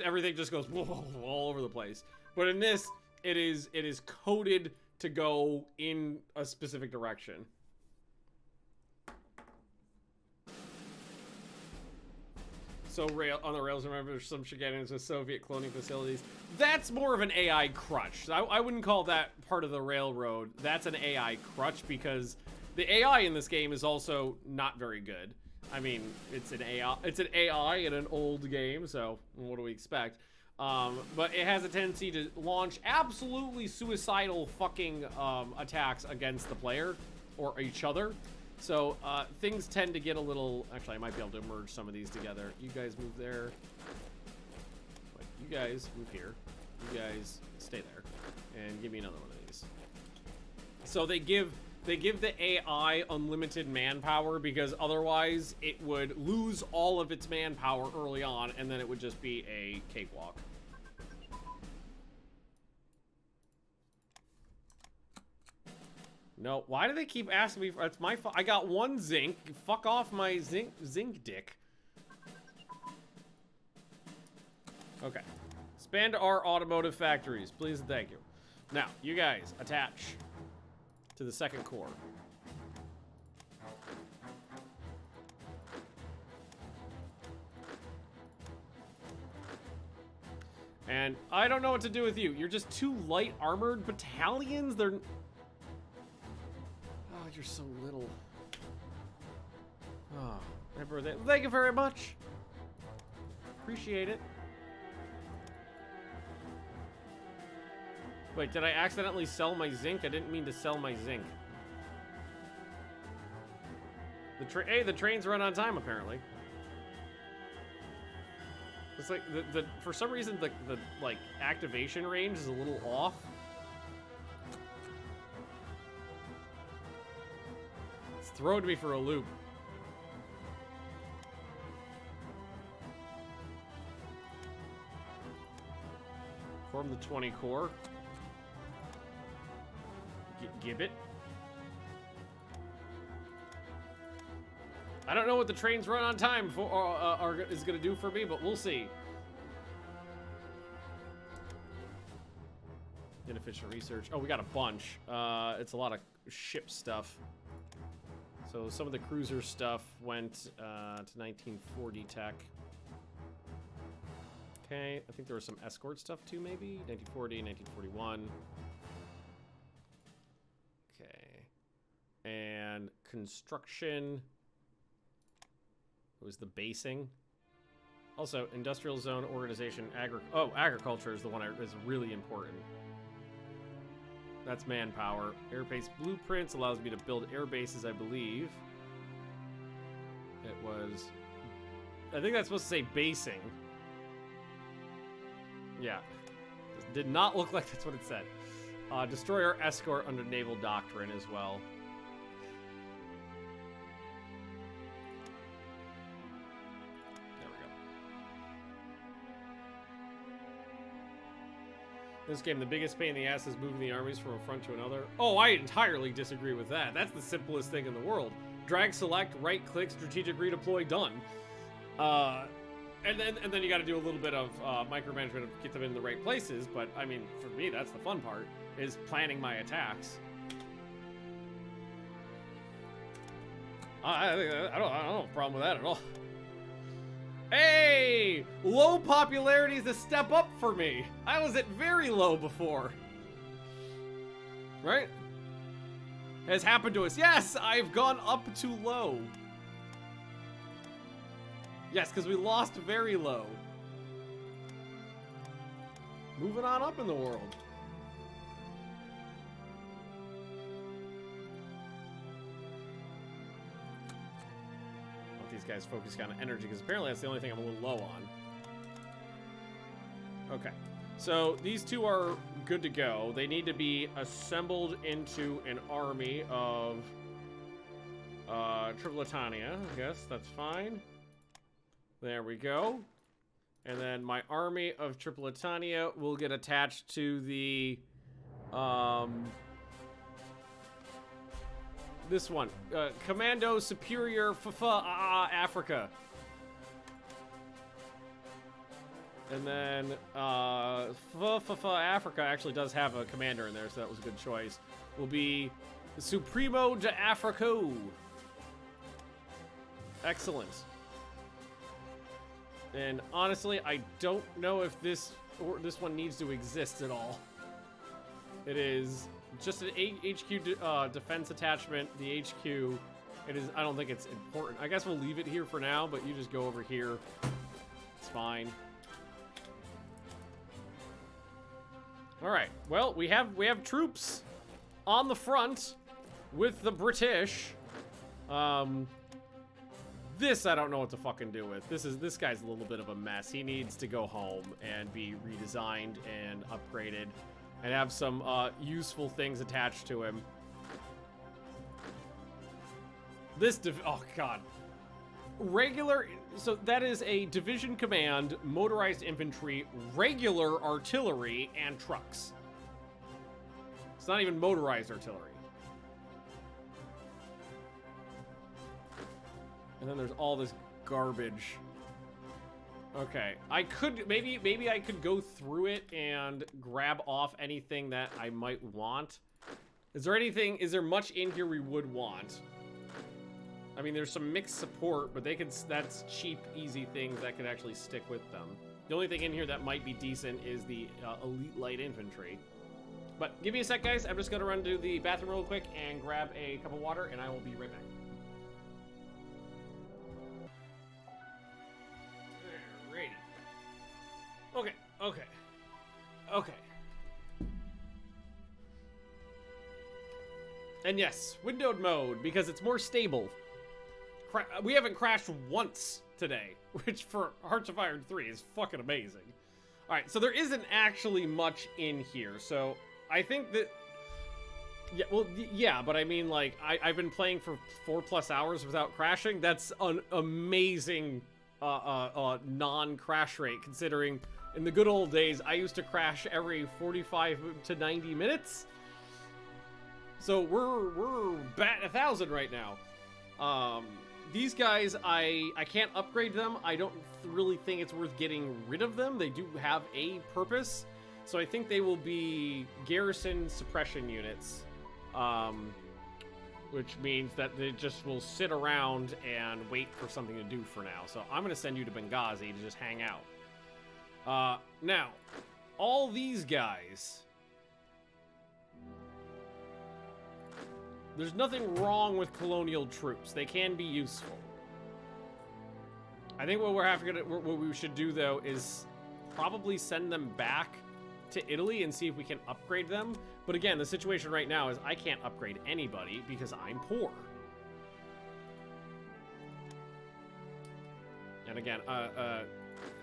Everything just goes all over the place. But in this, it is coded to go in a specific direction. So on the rails, remember, there's some shenanigans with Soviet cloning facilities. That's more of an AI crutch. I wouldn't call that part of the railroad. That's an AI crutch because the AI in this game is also not very good. I mean, it's an AI in an old game, so what do we expect? But it has a tendency to launch absolutely suicidal fucking attacks against the player or each other. So, things tend to get a little... Actually, I might be able to merge some of these together. You guys move there. Wait, you guys move here. You guys stay there. And give me another one of these. So they give the AI unlimited manpower because otherwise it would lose all of its manpower early on and then it would just be a cakewalk. No, why do they keep asking me for... It's my fault. I got one zinc. Fuck off my zinc dick. Okay. Expand our automotive factories, please and thank you. Now, you guys, attach to the second core. And I don't know what to do with you. You're just two light armored battalions? They're... You're so little. Oh, happy birthday. Thank you very much. Appreciate it. Wait, did I accidentally sell my zinc? I didn't mean to sell my zinc. Hey, the trains run on time, apparently. It's like, for some reason, the like, activation range is a little off. Throwed me for a loop. Form the 20 core. Gibbet. I don't know what the trains run on time for is gonna do for me, but we'll see. Inefficient research. Oh, we got a bunch. It's a lot of ship stuff. So some of the cruiser stuff went to 1940 tech. Okay, I think there was some escort stuff too, maybe? 1940, 1941. Okay. And construction. It was the basing. Also, industrial zone organization, agriculture is the one is really important. That's manpower. Airbase blueprints allows me to build air bases, I believe. It was... I think that's supposed to say basing. Yeah. Did not look like that's what it said. Destroyer escort under naval doctrine as well. There we go. This game, the biggest pain in the ass is moving the armies from a front to another. Oh, I entirely disagree with that. That's the simplest thing in the world. Drag, select, right click, strategic redeploy, done. And then you got to do a little bit of micromanagement to get them in the right places. But I mean, for me, that's the fun part, is planning my attacks. I don't have a problem with that at all. Hey! Low popularity is a step up for me. I was at very low before. Right? Has happened to us. Yes, I've gone up too low. Yes, because we lost very low. Moving on up in the world. These guys focus on energy because apparently that's the only thing I'm a little low on. Okay, so these two are good to go. They need to be assembled into an army of Tripolitania. I guess that's fine. There we go. And then my army of Tripolitania will get attached to the this one, Commando Superior Africa. And then Africa actually does have a commander in there, so that was a good choice. Will be the Supremo de Africo. Excellent. And honestly, I don't know if this one needs to exist at all. It is just an HQ defense attachment. The HQ, it is. I don't think it's important. I guess we'll leave it here for now, but you just go over here. It's fine. All right. Well, we have troops on the front with the British. This I don't know what to fucking do with. This guy's a little bit of a mess. He needs to go home and be redesigned and upgraded. And have some useful things attached to him. Oh god. Regular, so that is a division command, motorized infantry, regular artillery, and trucks. It's not even motorized artillery. And then there's all this garbage. Okay, I could, maybe I could go through it and grab off anything that I might want. Is there much in here we would want? I mean, there's some mixed support, but that's cheap, easy things that could actually stick with them. The only thing in here that might be decent is the elite light infantry. But give me a sec, guys. I'm just gonna run to the bathroom real quick and grab a cup of water, and I will be right back. Okay. And yes, windowed mode, because it's more stable. We haven't crashed once today, which for Hearts of Iron 3 is fucking amazing. Alright, so there isn't actually much in here, so I think that... Yeah, well, yeah, but I mean, like, I've been playing for 4+ hours without crashing. That's an amazing non-crash rate, considering in the good old days, I used to crash every 45 to 90 minutes. So we're batting 1,000 right now. These guys, I can't upgrade them. I don't really think it's worth getting rid of them. They do have a purpose. So I think they will be garrison suppression units. Which means that they just will sit around and wait for something to do for now. So I'm going to send you to Benghazi to just hang out. Now, all these guys, there's nothing wrong with colonial troops. They can be useful. I think what we should do though is probably send them back to Italy and see if we can upgrade them. But again, the situation right now is I can't upgrade anybody because I'm poor. And again, at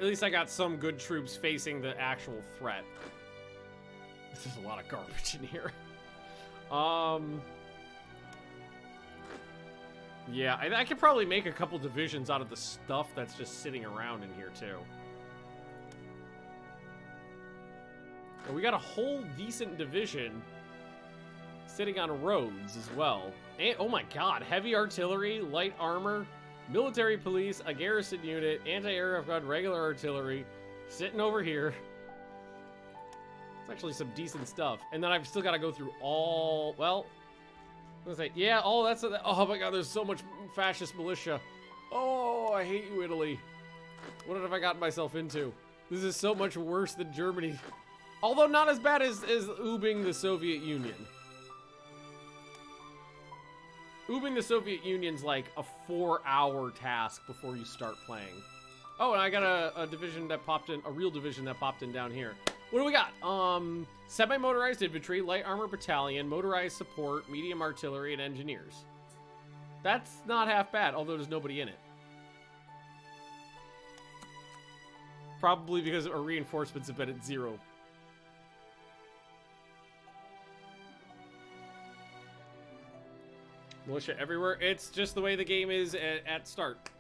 least I got some good troops facing the actual threat. There's a lot of garbage in here. Yeah, I could probably make a couple divisions out of the stuff that's just sitting around in here, too. And we got a whole decent division sitting on roads as well. And, oh my god, heavy artillery, light armor, military police, a garrison unit, anti-aircraft gun, regular artillery, sitting over here. It's actually some decent stuff. And then I've still got to go through all, well, I was gonna say, yeah, oh, oh my god, there's so much fascist militia. Oh, I hate you, Italy. What have I gotten myself into? This is so much worse than Germany. Although not as bad as oobing the Soviet Union. Oobing the Soviet Union's like a 4-hour task before you start playing. Oh, and I got a division that popped in, a real division that popped in down here. What do we got? Semi-motorized infantry, light armor battalion, motorized support, medium artillery, and engineers. That's not half bad, although there's nobody in it. Probably because our reinforcements have been at 0. Militia everywhere. It's just the way the game is at start.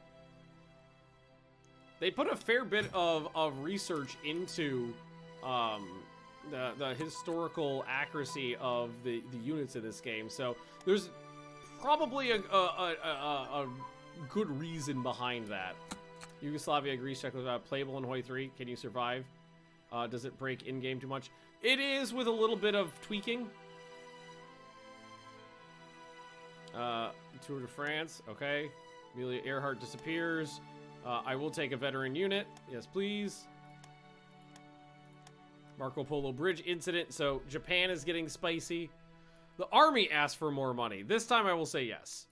They put a fair bit of research into the historical accuracy of the units in this game. So there's probably a good reason behind that. Yugoslavia, Greece, Czechoslovakia, playable in Hoi 3. Can you survive? Does it break in-game too much? It is, with a little bit of tweaking. Tour de France, okay. Amelia Earhart disappears. I will take a veteran unit. Yes, please. Marco Polo Bridge incident. So Japan is getting spicy. The army asked for more money. This time I will say yes.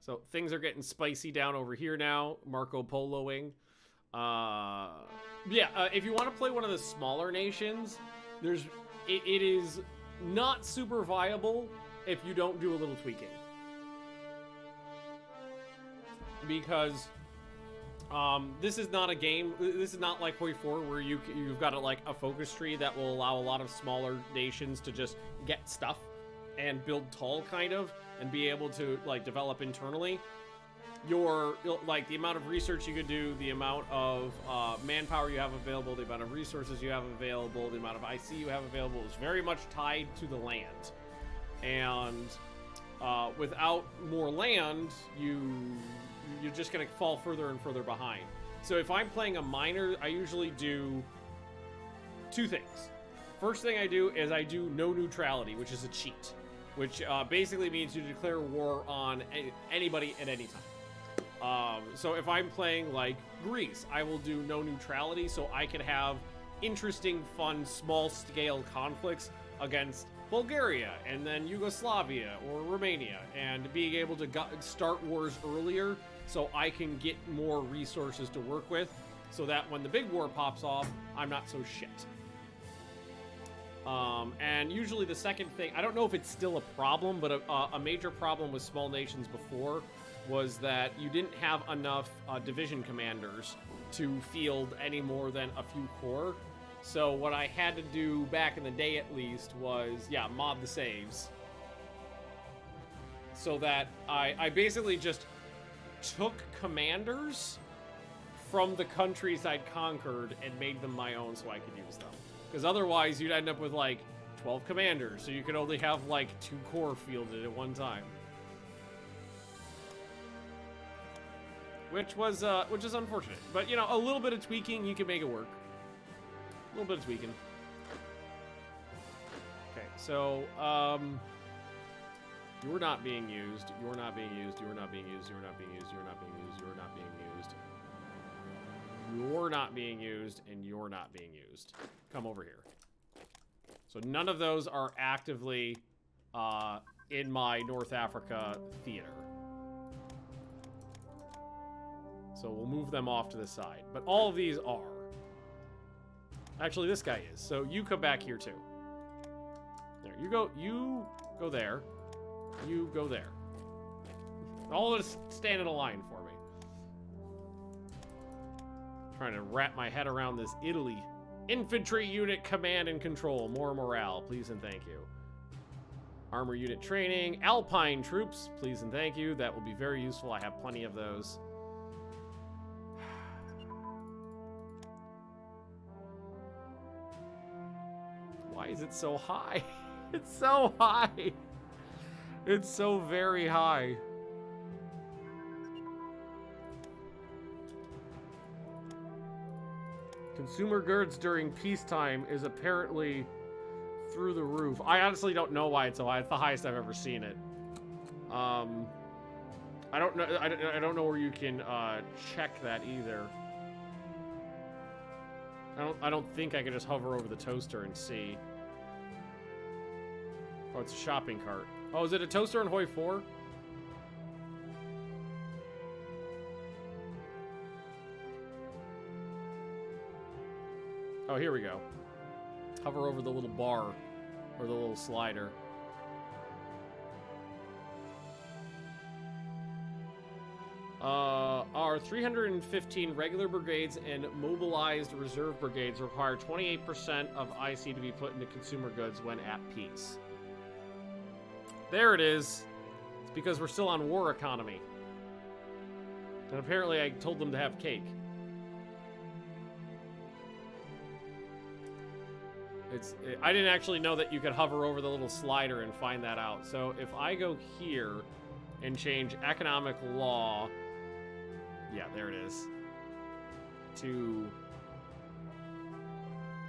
So things are getting spicy down over here now. Marco Poloing. If you want to play one of the smaller nations, it is not super viable if you don't do a little tweaking. Because this is not a game, this is not like Hoi 4 where you've got a focus tree that will allow a lot of smaller nations to just get stuff and build tall kind of and be able to like develop internally. The amount of research you could do, the amount of manpower you have available, the amount of resources you have available, the amount of IC you have available is very much tied to the land. And without more land, you're just going to fall further and further behind. So if I'm playing a minor, I usually do 2 things. First thing I do is I do no neutrality, which is a cheat, which basically means you declare war on anybody at any time. So if I'm playing like Greece, I will do no neutrality so I can have interesting, fun, small-scale conflicts against Bulgaria and then Yugoslavia or Romania, and being able to start wars earlier so I can get more resources to work with so that when the big war pops off, I'm not so shit. And usually the second thing, I don't know if it's still a problem, but a major problem with small nations before was that you didn't have enough division commanders to field any more than a few corps. So what I had to do back in the day at least was, mod the saves. So that I basically just took commanders from the countries I'd conquered and made them my own so I could use them. Because otherwise you'd end up with like 12 commanders, so you could only have like 2 corps fielded at one time. Which is unfortunate. But, a little bit of tweaking, you can make it work. A little bit of tweaking. Okay, so, you're not being used, you're not being used, you're not being used, you're not being used, you're not being used, you're not being used. You're not being used, and you're not being used. Come over here. So none of those are actively in my North Africa theater. So we'll move them off to the side. But all of these are. Actually, this guy is. So you come back here, too. There, you go there. You go there. All of us stand in a line for me. Trying to wrap my head around this Italy. Infantry unit command and control. More morale, please and thank you. Armor unit training. Alpine troops, please and thank you. That will be very useful. I have plenty of those. Why is it so high? It's so high. It's so very high. Consumer goods during peacetime is apparently through the roof. I honestly don't know why it's so high. It's the highest I've ever seen it. I don't know. I don't know where you can check that either. I don't think I can just hover over the toaster and see. Oh, it's a shopping cart. Oh, is it a toaster in Hoi 4? Oh, here we go. Hover over the little bar or the little slider. Our 315 regular brigades and mobilized reserve brigades require 28% of IC to be put into consumer goods when at peace. There it is. It's because we're still on war economy. And apparently I told them to have cake. I didn't actually know that you could hover over the little slider and find that out. So if I go here and change economic law, yeah, there it is, to,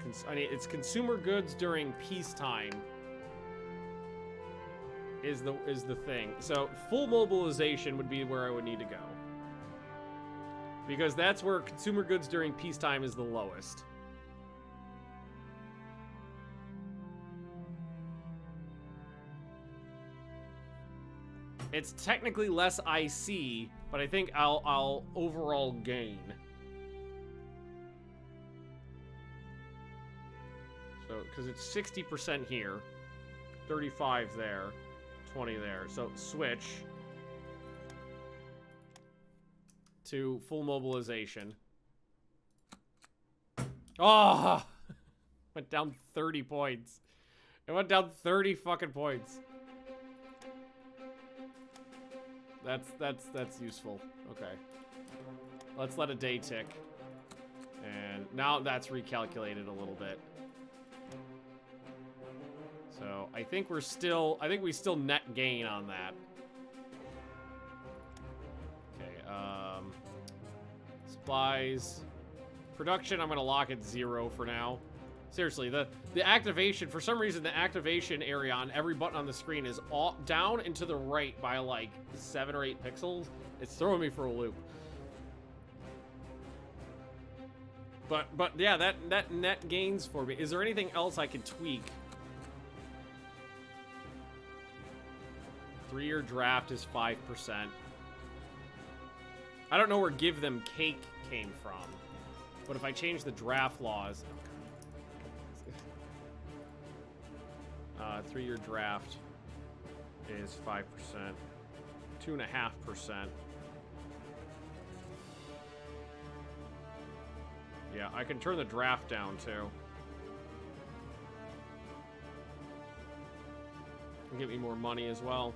it's consumer goods during peacetime is the thing. So full mobilization would be where I would need to go, because that's where consumer goods during peacetime is the lowest. It's technically less IC, but I think I'll overall gain. So, because it's 60% here, 35 there, 20 there. So switch to full mobilization. Oh, went down 30 points. It went down 30 fucking points. That's useful. Okay. Let's let a day tick. And now that's recalculated a little bit. So I think we still net gain on that. Okay, supplies. Production, I'm gonna lock at 0 for now. Seriously, the activation, for some reason, the activation area on every button on the screen is all down and to the right by like 7 or 8 pixels. It's throwing me for a loop. But yeah, that net gains for me. Is there anything else I can tweak? 3-year draft is 5%. I don't know where give them cake came from. But if I change the draft laws... 3-year draft is 5%, 2.5%. Yeah, I can turn the draft down too. And get me more money as well.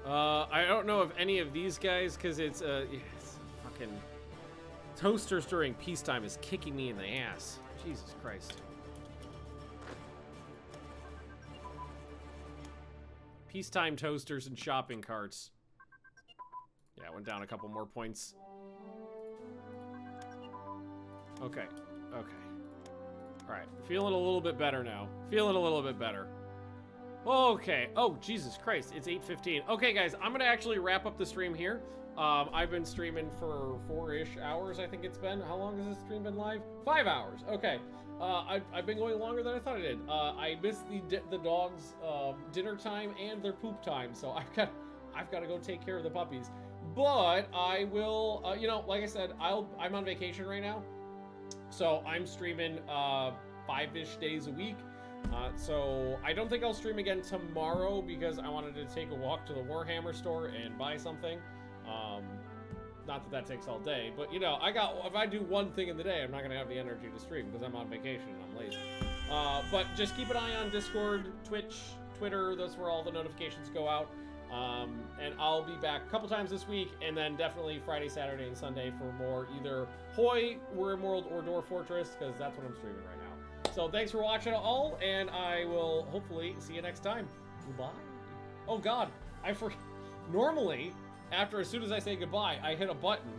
I don't know if any of these guys, because it's fucking toasters during peacetime is kicking me in the ass. Jesus Christ. Peacetime toasters and shopping carts. Yeah, it went down a couple more points. Okay. Okay. Alright. Feeling a little bit better now. Feeling a little bit better. Okay. Oh, Jesus Christ. It's 8:15. Okay, guys. I'm going to actually wrap up the stream here. I've been streaming for 4-ish hours, I think it's been. How long has this stream been live? 5 hours. Okay. I've been going longer than I thought I did. I missed the dogs' dinner time and their poop time, so I've got to go take care of the puppies. But I will, you know, like I said, I'm on vacation right now, so I'm streaming 5-ish days a week. So I don't think I'll stream again tomorrow because I wanted to take a walk to the Warhammer store and buy something. Not that takes all day, but you know, if I do one thing in the day, I'm not gonna have the energy to stream because I'm on vacation and I'm lazy. But just keep an eye on Discord, Twitch, Twitter. That's where all the notifications go out. And I'll be back a couple times this week, and then definitely Friday, Saturday, and Sunday for more either Hoi, World, or Dwarf Fortress, because that's what I'm streaming right now. So thanks for watching all, and I will hopefully see you next time. Goodbye. Oh God, I forgot. Normally, as soon as I say goodbye, I hit a button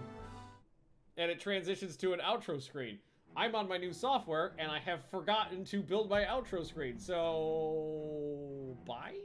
and it transitions to an outro screen. I'm on my new software, and I have forgotten to build my outro screen, so... bye?